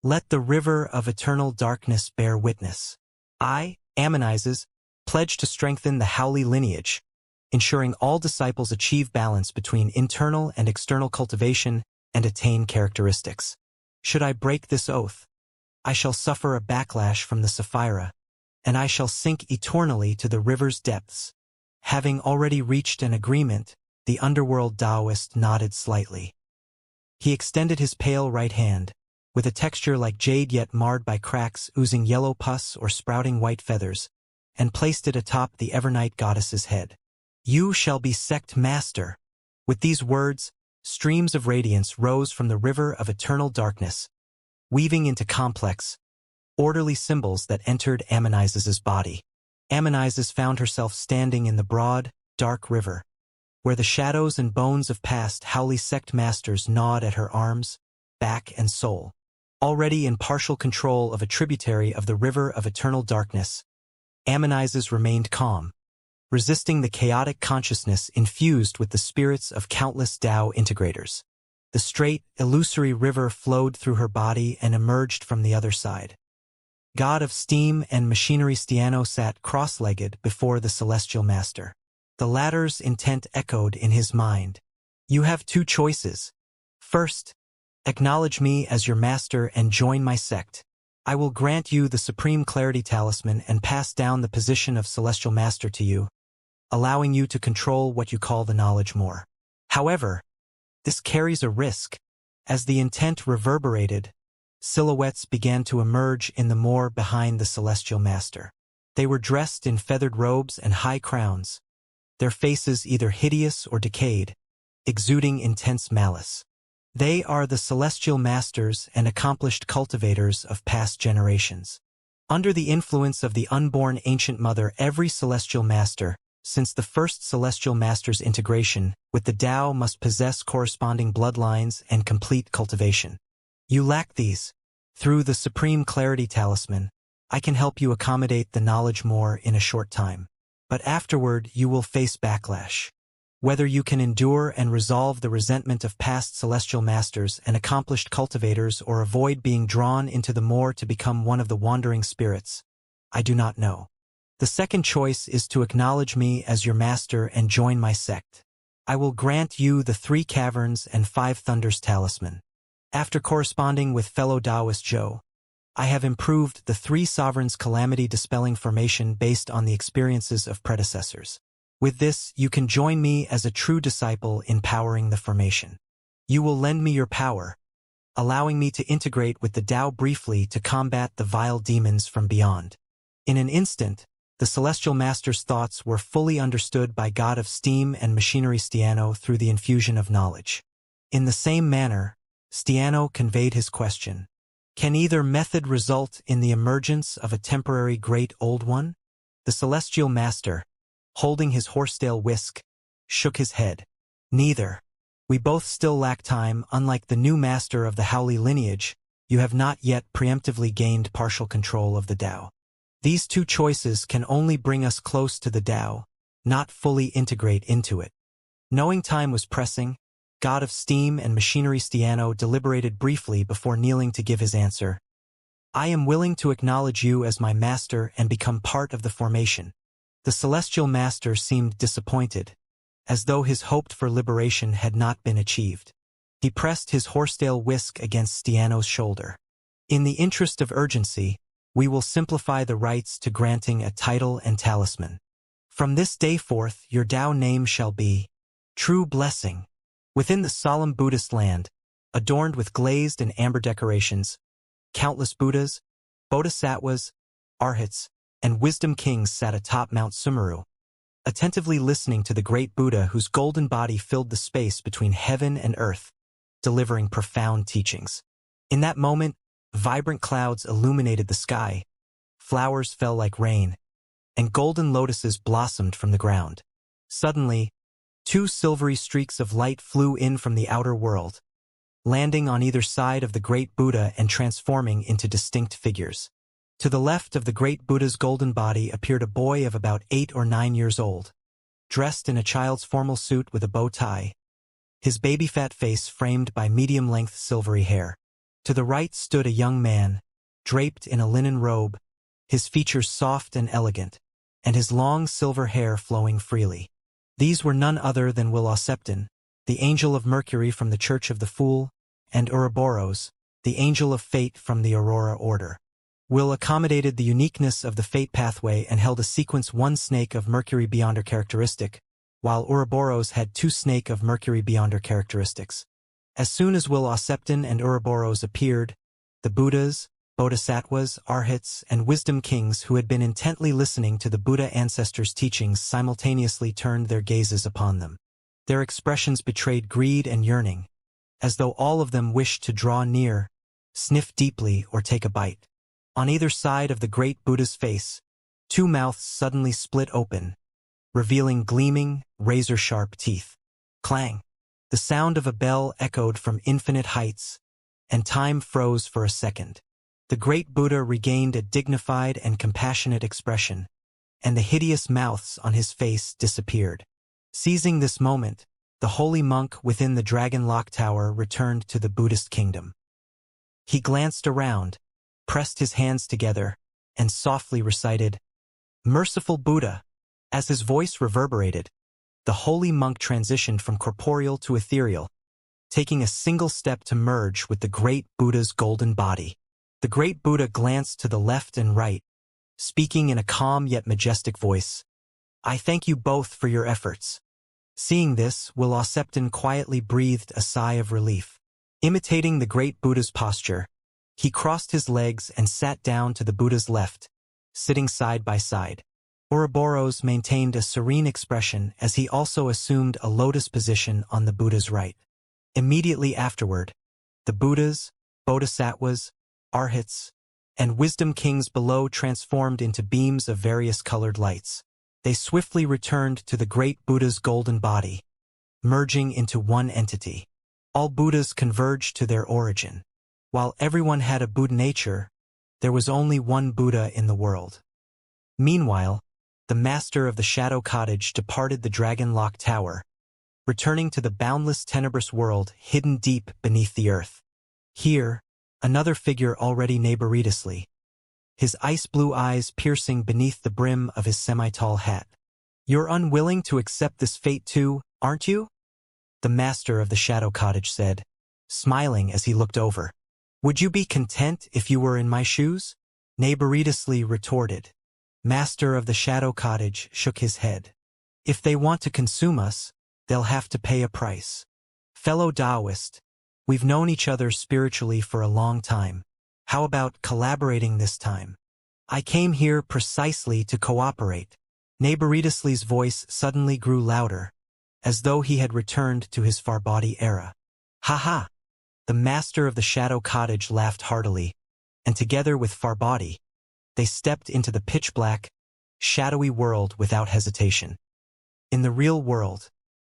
[SPEAKER 1] "Let the river of eternal darkness bear witness. I, Ammonizes, pledge to strengthen the Howley lineage, ensuring all disciples achieve balance between internal and external cultivation and attain characteristics. Should I break this oath, I shall suffer a backlash from the Sapphira, and I shall sink eternally to the river's depths." Having already reached an agreement, the underworld Taoist nodded slightly. He extended his pale right hand, with a texture like jade yet marred by cracks oozing yellow pus or sprouting white feathers, and placed it atop the Evernight goddess's head. "You shall be sect master." With these words, streams of radiance rose from the river of eternal darkness, weaving into complex, orderly symbols that entered Ammonizes' body. Ammonizes found herself standing in the broad, dark river, where the shadows and bones of past Howley sect masters gnawed at her arms, back, and soul. Already in partial control of a tributary of the river of eternal darkness, Ammonizes remained calm, resisting the chaotic consciousness infused with the spirits of countless Tao integrators. The straight, illusory river flowed through her body and emerged from the other side. God of steam and machinery Stiano sat cross-legged before the celestial master. The latter's intent echoed in his mind. "You have two choices. First, acknowledge me as your master and join my sect. I will grant you the supreme clarity talisman and pass down the position of celestial master to you, allowing you to control what you call the knowledge more. However, this carries a risk." As the intent reverberated, silhouettes began to emerge in the moor behind the celestial master. They were dressed in feathered robes and high crowns, their faces either hideous or decayed, exuding intense malice. They are the celestial masters and accomplished cultivators of past generations. Under the influence of the unborn ancient mother, every celestial master, since the first celestial master's integration with the Tao, must possess corresponding bloodlines and complete cultivation. You lack these. Through the Supreme Clarity Talisman, I can help you accommodate the knowledge more in a short time. But afterward, you will face backlash. Whether you can endure and resolve the resentment of past celestial masters and accomplished cultivators or avoid being drawn into the moor to become one of the wandering spirits, I do not know. The second choice is to acknowledge me as your master and join my sect. I will grant you the 3 Caverns and 5 Thunders talisman. After corresponding with fellow Taoist Zhou, I have improved the 3 Sovereigns calamity-dispelling formation based on the experiences of predecessors. With this, you can join me as a true disciple in powering the formation. You will lend me your power, allowing me to integrate with the Tao briefly to combat the vile demons from beyond. In an instant, the Celestial Master's thoughts were fully understood by God of Steam and Machinery Stiano through the infusion of knowledge. In the same manner, Stiano conveyed his question. Can either method result in the emergence of a temporary Great Old One? The Celestial Master, holding his horsetail whisk, shook his head. Neither. We both still lack time. Unlike the new master of the Howley lineage, you have not yet preemptively gained partial control of the Tao. These 2 choices can only bring us close to the Tao, not fully integrate into it. Knowing time was pressing, God of Steam and Machinery Stiano deliberated briefly before kneeling to give his answer. I am willing to acknowledge you as my master and become part of the formation. The celestial master seemed disappointed, as though his hoped-for liberation had not been achieved. He pressed his horsetail whisk against Stiano's shoulder. In the interest of urgency, we will simplify the rites to granting a title and talisman. From this day forth, your Tao name shall be True Blessing. Within the solemn Buddhist land, adorned with glazed and amber decorations, countless Buddhas, Bodhisattvas, Arhats, and wisdom kings sat atop Mount Sumeru, attentively listening to the great Buddha whose golden body filled the space between heaven and earth, delivering profound teachings. In that moment, vibrant clouds illuminated the sky, flowers fell like rain, and golden lotuses blossomed from the ground. Suddenly, two silvery streaks of light flew in from the outer world, landing on either side of the great Buddha and transforming into distinct figures. To the left of the great Buddha's golden body appeared a boy of about 8 or 9 years old, dressed in a child's formal suit with a bow tie, his baby-fat face framed by medium-length silvery hair. To the right stood a young man, draped in a linen robe, his features soft and elegant, and his long silver hair flowing freely. These were none other than Will Auceptin, the angel of Mercury from the Church of the Fool, and Ouroboros, the angel of fate from the Aurora Order. Will accommodated the uniqueness of the fate pathway and held a sequence 1 snake of Mercury Beyonder characteristic, while Ouroboros had 2 snake of Mercury Beyonder characteristics. As soon as Will Auceptin and Ouroboros appeared, the Buddhas, Bodhisattvas, Arhats, and wisdom kings who had been intently listening to the Buddha ancestors' teachings simultaneously turned their gazes upon them. Their expressions betrayed greed and yearning, as though all of them wished to draw near, sniff deeply, or take a bite. On either side of the great Buddha's face, 2 mouths suddenly split open, revealing gleaming, razor-sharp teeth. Clang! The sound of a bell echoed from infinite heights, and time froze for a second. The great Buddha regained a dignified and compassionate expression, and the hideous mouths on his face disappeared. Seizing this moment, the holy monk within the Dragon Lock Tower returned to the Buddhist kingdom. He glanced around, pressed his hands together, and softly recited, "Merciful Buddha." As his voice reverberated, the holy monk transitioned from corporeal to ethereal, taking a single step to merge with the great Buddha's golden body. The great Buddha glanced to the left and right, speaking in a calm yet majestic voice. "I thank you both for your efforts." Seeing this, Will Auceptin quietly breathed a sigh of relief. Imitating the great Buddha's posture, he crossed his legs and sat down to the Buddha's left, sitting side by side. Ouroboros maintained a serene expression as he also assumed a lotus position on the Buddha's right. Immediately afterward, the Buddhas, Bodhisattvas, Arhats, and wisdom kings below transformed into beams of various colored lights. They swiftly returned to the great Buddha's golden body, merging into one entity. All Buddhas converged to their origin. While everyone had a Buddha nature, there was only one Buddha in the world. Meanwhile, the master of the Shadow Cottage departed the Dragon Lock Tower, returning to the boundless tenebrous world hidden deep beneath the earth. Here, another figure already neighboritously, his ice-blue eyes piercing beneath the brim of his semi-tall hat. "You're unwilling to accept this fate too, aren't you?" the master of the Shadow Cottage said, smiling as he looked over. "Would you be content if you were in my shoes?" Neighboritously retorted. Master of the Shadow Cottage shook his head. "If they want to consume us, they'll have to pay a price. Fellow Taoist, we've known each other spiritually for a long time. How about collaborating this time? I came here precisely to cooperate." Neighboritously's voice suddenly grew louder, as though he had returned to his Farbody era. "Ha ha!" The master of the Shadow Cottage laughed heartily, and together with Farbody, they stepped into the pitch-black, shadowy world without hesitation. In the real world,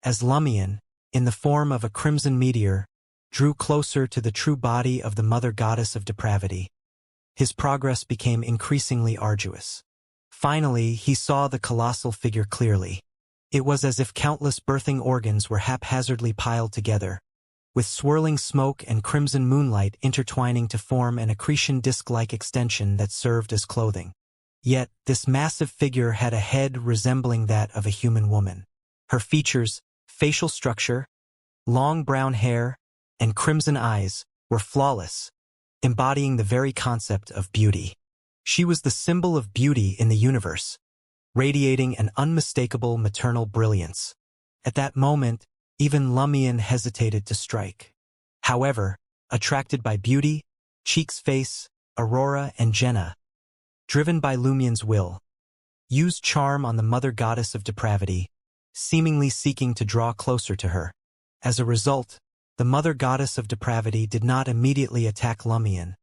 [SPEAKER 1] as Lumion, in the form of a crimson meteor, drew closer to the true body of the mother goddess of depravity, his progress became increasingly arduous. Finally, he saw the colossal figure clearly. It was as if countless birthing organs were haphazardly piled together, with swirling smoke and crimson moonlight intertwining to form an accretion disc-like extension that served as clothing. Yet, this massive figure had a head resembling that of a human woman. Her features, facial structure, long brown hair, and crimson eyes were flawless, embodying the very concept of beauty. She was the symbol of beauty in the universe, radiating an unmistakable maternal brilliance. At that moment, even Lumion hesitated to strike. However, attracted by beauty, Cheek's face, Aurora, and Jenna, driven by Lumion's will, used charm on the mother goddess of depravity, seemingly seeking to draw closer to her. As a result, the mother goddess of depravity did not immediately attack Lumion,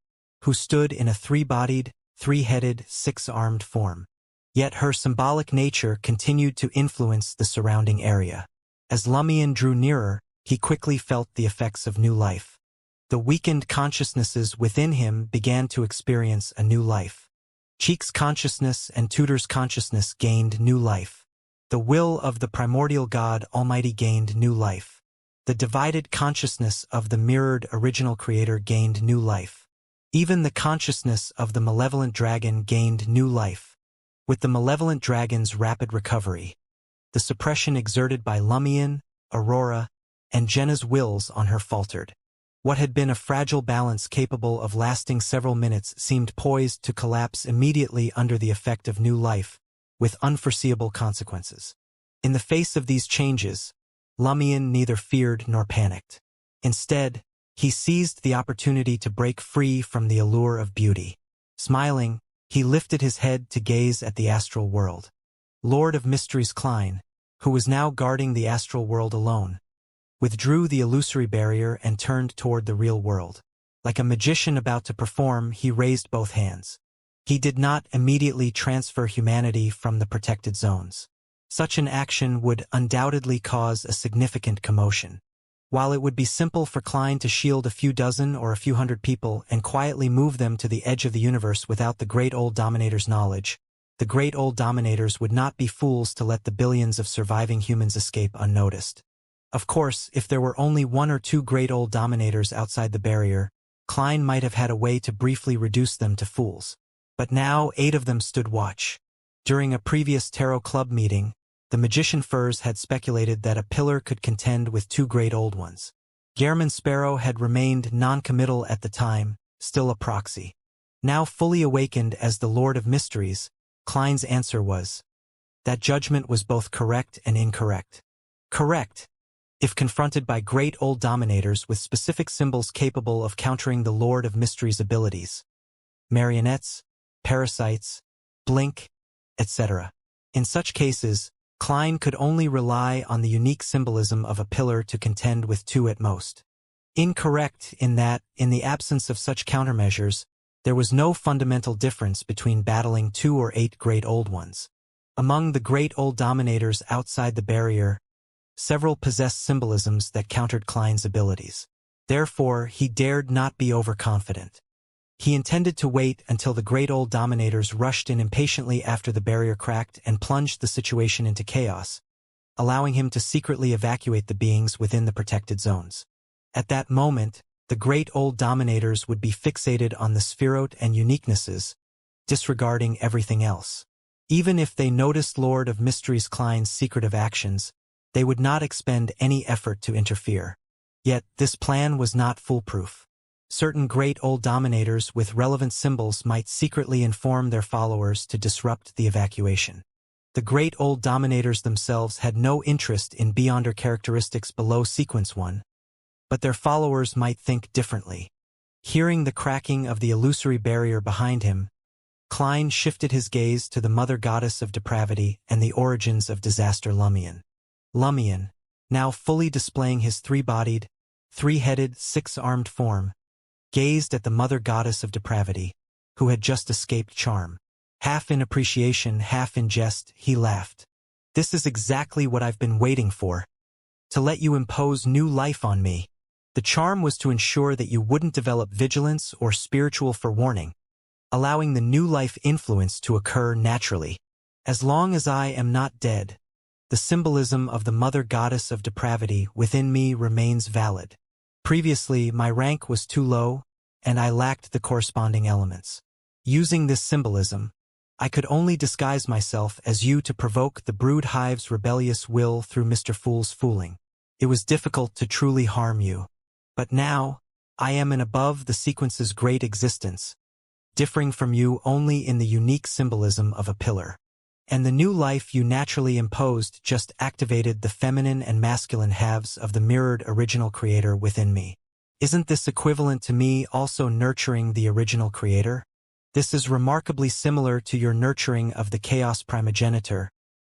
[SPEAKER 1] who stood in a three-bodied, three-headed, six-armed form. Yet her symbolic nature continued to influence the surrounding area. As Lumion drew nearer, he quickly felt the effects of new life. The weakened consciousnesses within him began to experience a new life. Cheek's consciousness and Tudor's consciousness gained new life. The will of the primordial God Almighty gained new life. The divided consciousness of the mirrored original creator gained new life. Even the consciousness of the malevolent dragon gained new life. With the malevolent dragon's rapid recovery, the suppression exerted by Lumion, Aurora, and Jenna's wills on her faltered. What had been a fragile balance capable of lasting several minutes seemed poised to collapse immediately under the effect of new life, with unforeseeable consequences. In the face of these changes, Lumion neither feared nor panicked. Instead, he seized the opportunity to break free from the allure of beauty. Smiling, he lifted his head to gaze at the astral world. Lord of Mysteries Klein, who was now guarding the astral world alone, withdrew the illusory barrier and turned toward the real world. Like a magician about to perform, he raised both hands. He did not immediately transfer humanity from the protected zones. Such an action would undoubtedly cause a significant commotion. While it would be simple for Klein to shield a few dozen or a few hundred people and quietly move them to the edge of the universe without the Great Old Dominator's knowledge, the Great Old Dominators would not be fools to let the billions of surviving humans escape unnoticed. Of course, if there were only one or two Great Old Dominators outside the barrier, Klein might have had a way to briefly reduce them to fools. But now 8 of them stood watch. During a previous Tarot Club meeting, the Magician Furs had speculated that a pillar could contend with 2 Great Old Ones. Gehrman Sparrow had remained non-committal at the time, still a proxy. Now fully awakened as the Lord of Mysteries, Klein's answer was that judgment was both correct and incorrect. Correct, if confronted by Great Old Dominators with specific symbols capable of countering the Lord of Mysteries' abilities. Marionettes, parasites, blink, etc. In such cases, Klein could only rely on the unique symbolism of a pillar to contend with 2 at most. Incorrect in that, in the absence of such countermeasures, there was no fundamental difference between battling 2 or 8 Great Old Ones. Among the Great Old Dominators outside the barrier, several possessed symbolisms that countered Klein's abilities. Therefore, he dared not be overconfident. He intended to wait until the Great Old Dominators rushed in impatiently after the barrier cracked and plunged the situation into chaos, allowing him to secretly evacuate the beings within the protected zones. At that moment, the Great Old Dominators would be fixated on the spherote and uniquenesses, disregarding everything else. Even if they noticed Lord of Mysteries Klein's secretive actions, they would not expend any effort to interfere. Yet, this plan was not foolproof. Certain Great Old Dominators with relevant symbols might secretly inform their followers to disrupt the evacuation. The Great Old Dominators themselves had no interest in Beyonder characteristics below Sequence 1, but their followers might think differently. Hearing the cracking of the illusory barrier behind him, Klein shifted his gaze to the Mother Goddess of Depravity and the origins of disaster Lumion. Lumion, now fully displaying his three-bodied, three-headed, six-armed form, gazed at the Mother Goddess of Depravity, who had just escaped charm. Half in appreciation, half in jest, he laughed. "This is exactly what I've been waiting for. To let you impose new life on me. The charm was to ensure that you wouldn't develop vigilance or spiritual forewarning, allowing the new life influence to occur naturally. As long as I am not dead, the symbolism of the Mother Goddess of Depravity within me remains valid. Previously, my rank was too low, and I lacked the corresponding elements. Using this symbolism, I could only disguise myself as you to provoke the brood hive's rebellious will through Mr. Fool's fooling. It was difficult to truly harm you. But now, I am in above the sequence's great existence, differing from you only in the unique symbolism of a pillar. And the new life you naturally imposed just activated the feminine and masculine halves of the mirrored original creator within me. Isn't this equivalent to me also nurturing the original creator? This is remarkably similar to your nurturing of the chaos primogenitor,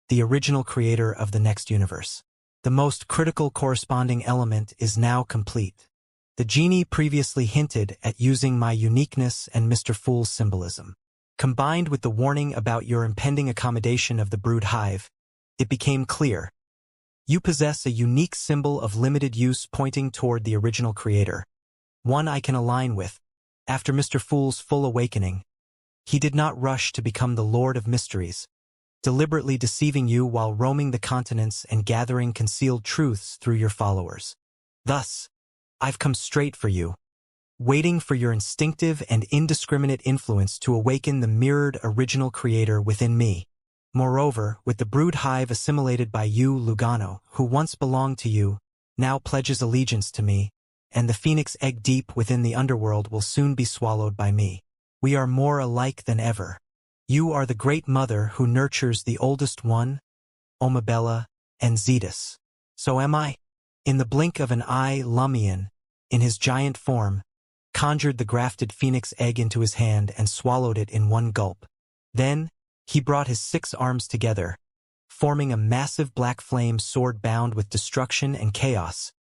[SPEAKER 1] the original creator of the next universe. The most critical corresponding element is now complete. The genie previously hinted at using my uniqueness and Mr. Fool's symbolism. Combined with the warning about your impending accommodation of the brood hive, it became clear. You possess a unique symbol of limited use pointing toward the original creator, one I can align with. After Mr. Fool's full awakening, he did not rush to become the Lord of Mysteries, deliberately deceiving you while roaming the continents and gathering concealed truths through your followers. Thus, I've come straight for you, waiting for your instinctive and indiscriminate influence to awaken the mirrored original creator within me. Moreover, with the brood hive assimilated by you, Lugano, who once belonged to you, now pledges allegiance to me, and the phoenix egg deep within the underworld will soon be swallowed by me. We are more alike than ever. You are the great mother who nurtures the oldest one, Omabella, and Zetus. So am I. In the blink of an eye, Lumion, in his giant form, conjured the grafted phoenix egg into his hand and swallowed it in one gulp. Then, he brought his 6 arms together, forming a massive black flame sword bound with destruction and chaos,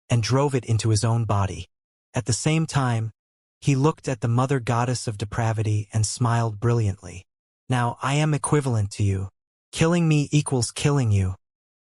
[SPEAKER 1] and drove it into his own body. At the same time, he looked at the mother goddess of depravity and smiled brilliantly. Now I am equivalent to you. Killing me equals killing you.